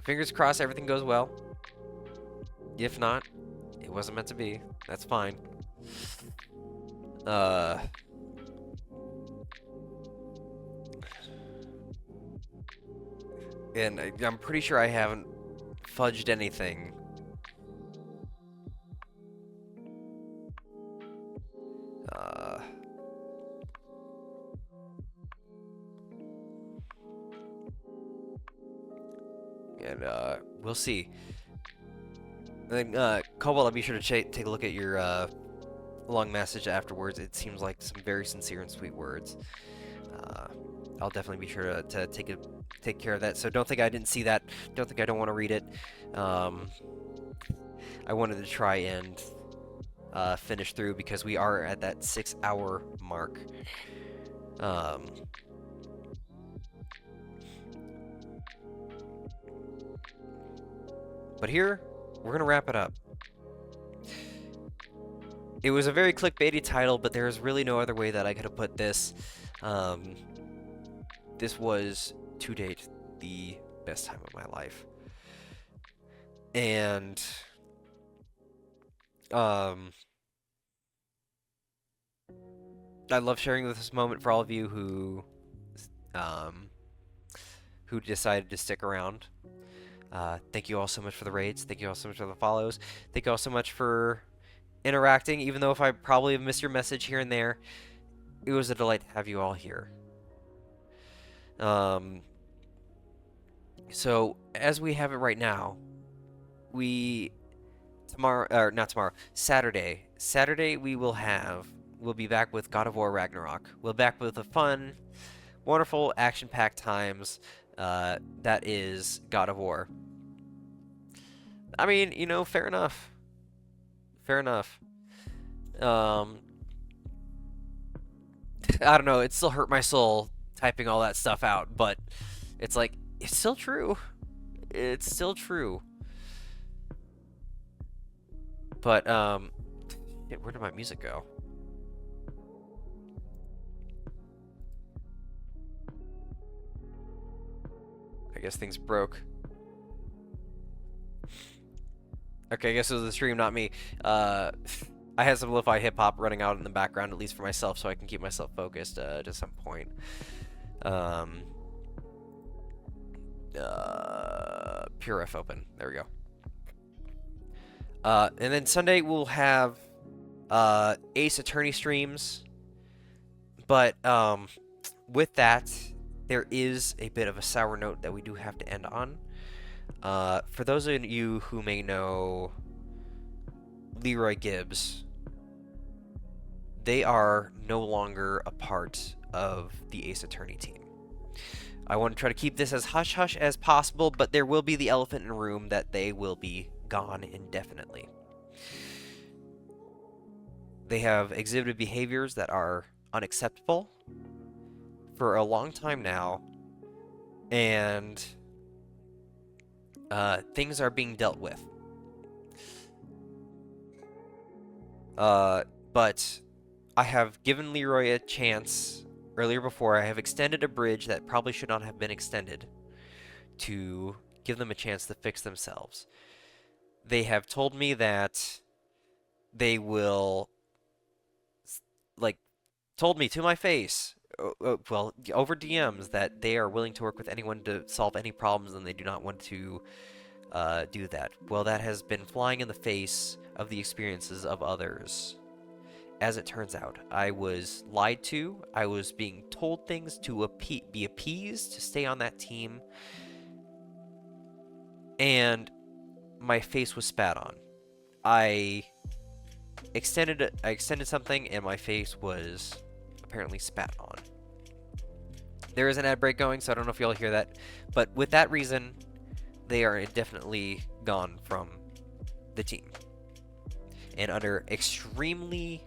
fingers crossed everything goes well. If not, it wasn't meant to be. That's fine. And I'm pretty sure I haven't fudged anything. And we'll see. Then, Cobalt, I'll be sure to take a look at your long message afterwards. It seems like some very sincere and sweet words. I'll definitely be sure to take care of that. So don't think I didn't see that. Don't think I don't want to read it. I wanted to try and finish through because we are at that 6-hour mark. But here, we're gonna wrap it up. It was a very clickbaity title, but there's really no other way that I could have put this. This was, to date, the best time of my life. And I love sharing this moment for all of you who decided to stick around. Thank you all so much for the raids. Thank you all so much for the follows. Thank you all so much for interacting, even though if I probably have missed your message here and there. It was a delight to have you all here. So as we have it right now, Saturday we'll be back with God of War Ragnarok. We'll be back with a fun, wonderful, action-packed times that is God of War. I mean, you know, fair enough. Fair enough. I don't know, it still hurt my soul typing all that stuff out, but it's like, it's still true. It's still true. But, yeah, where did my music go? I guess things broke. Okay, I guess it was the stream, not me. I had some lo-fi hip-hop running out in the background, at least for myself, so I can keep myself focused to some point. Pure F open. There we go. And then Sunday we'll have Ace Attorney streams, but with that, there is a bit of a sour note that we do have to end on. For those of you who may know Leroy Gibbs, they are no longer a part of the Ace Attorney team. I want to try to keep this as hush-hush as possible, but there will be the elephant in the room that they will be gone indefinitely. They have exhibited behaviors that are unacceptable for a long time now, and things are being dealt with. But I have given Leroy a chance earlier before. I have extended a bridge that probably should not have been extended to give them a chance to fix themselves. They have told me that they will, like, told me to my face, well, over DMs, that they are willing to work with anyone to solve any problems and they do not want to do that. Well, that has been flying in the face of the experiences of others. As it turns out, I was lied to. I was being told things to be appeased to stay on that team, and my face was spat on. I extended something, and my face was apparently spat on. There is an ad break going, so I don't know if y'all hear that, but with that reason, they are indefinitely gone from the team. And under extremely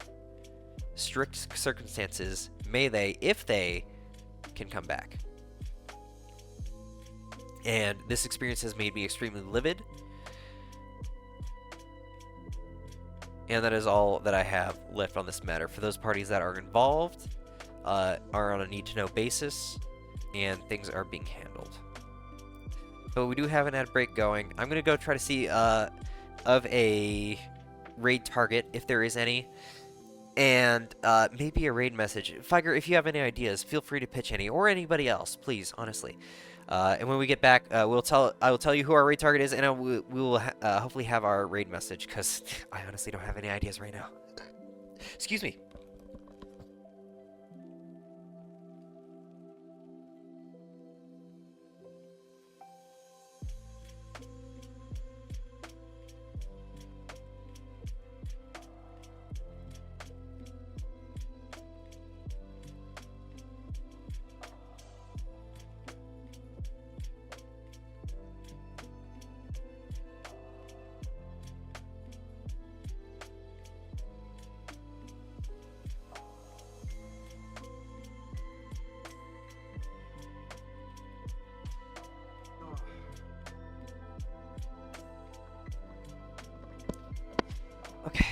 strict circumstances, may they, if they can come back. And this experience has made me extremely livid. And that is all that I have left on this matter. For those parties that are involved, are on a need-to-know basis, and things are being handled. But we do have an ad break going. I'm going to go try to see of a raid target, if there is any, and maybe a raid message. Figer, if you have any ideas, feel free to pitch any, or anybody else, please, honestly. And when we get back, I will tell you who our raid target is, and we will hopefully have our raid message, because I honestly don't have any ideas right now. Excuse me. Okay.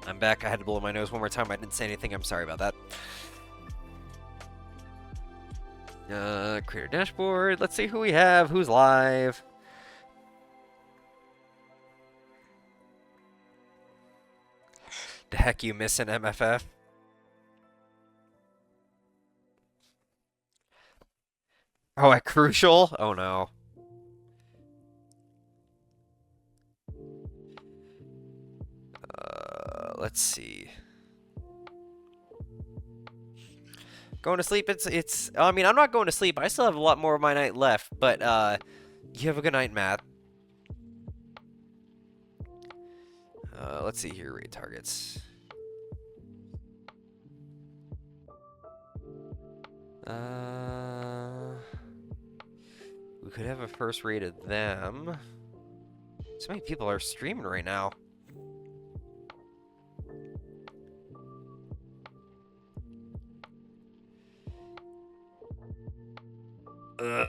I'm back. I had to blow my nose one more time. I didn't say anything. I'm sorry about that. Creator dashboard. Let's see who we have. Who's live? The heck you missing, MFF? Oh, at Crucial? Oh no. Let's see. Going to sleep, I mean, I'm not going to sleep. I still have a lot more of my night left, but, you have a good night, Matt. Let's see here, raid targets. We could have a first raid of them. So many people are streaming right now. Ugh.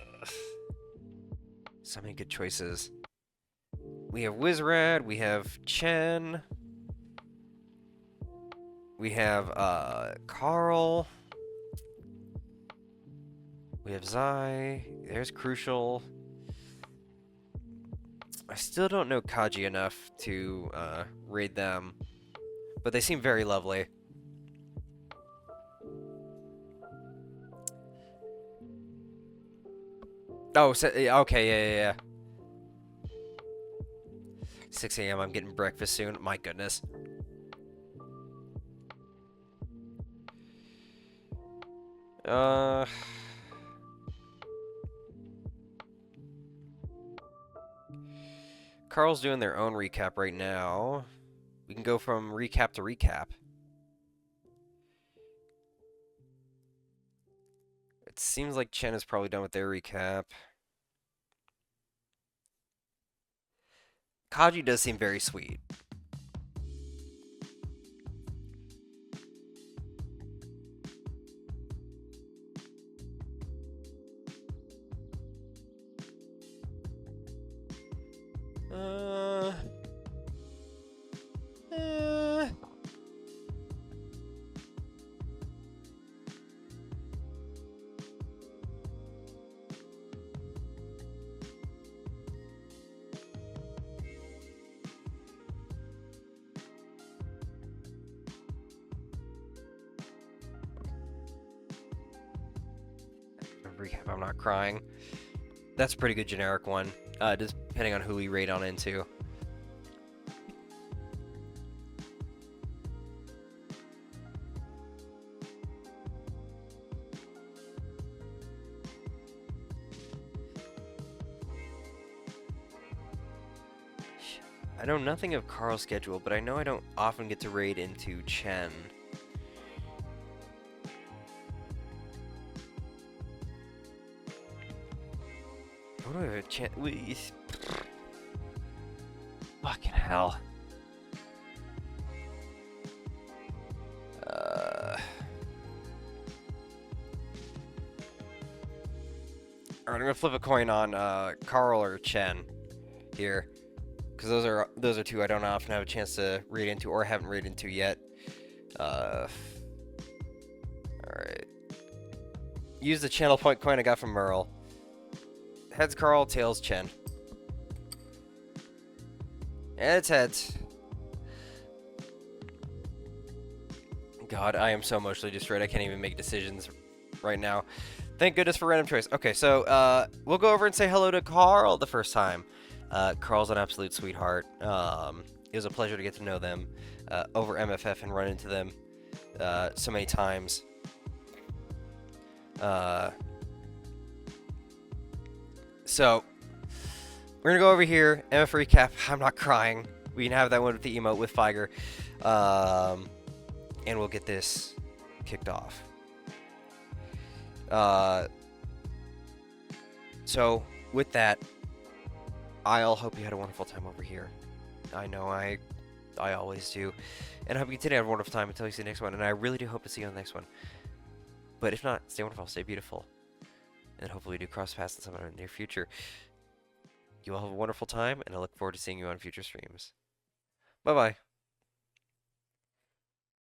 So many good choices. We have Wizrad, we have Chen, we have Carl, we have Zai, there's Crucial. I still don't know Kaji enough to raid them, but they seem very lovely. Oh, so, okay, yeah. 6 a.m. I'm getting breakfast soon. My goodness. Carl's doing their own recap right now. We can go from recap to recap. It seems like Chen is probably done with their recap. Kaji does seem very sweet. Recap, I'm not crying. That's a pretty good generic one, just depending on who we raid on into. I know nothing of Carl's schedule, but I know I don't often get to raid into Chen. What do I have a chance? Fucking hell. Alright, I'm gonna flip a coin on Carl or Chen here, because those are two I don't often have a chance to raid into or haven't raided into yet. Alright. Use the channel point coin I got from Merle. Heads Carl, tails Chen. And it's heads. God, I am so emotionally destroyed. I can't even make decisions right now. Thank goodness for random choice. Okay, so we'll go over and say hello to Carl the first time. Carl's an absolute sweetheart. It was a pleasure to get to know them over MFF and run into them so many times. So we're gonna go over here, MF recap. I'm not crying. We can have that one with the emote with Figer, and we'll get this kicked off. So with that, I'll hope you had a wonderful time over here. I know I always do, and I hope you continue to have a wonderful time until you see the next one. And I really do hope to see you on the next one. But if not, stay wonderful, stay beautiful, and hopefully we do cross paths in some in the near future. You all have a wonderful time, and I look forward to seeing you on future streams. Bye-bye.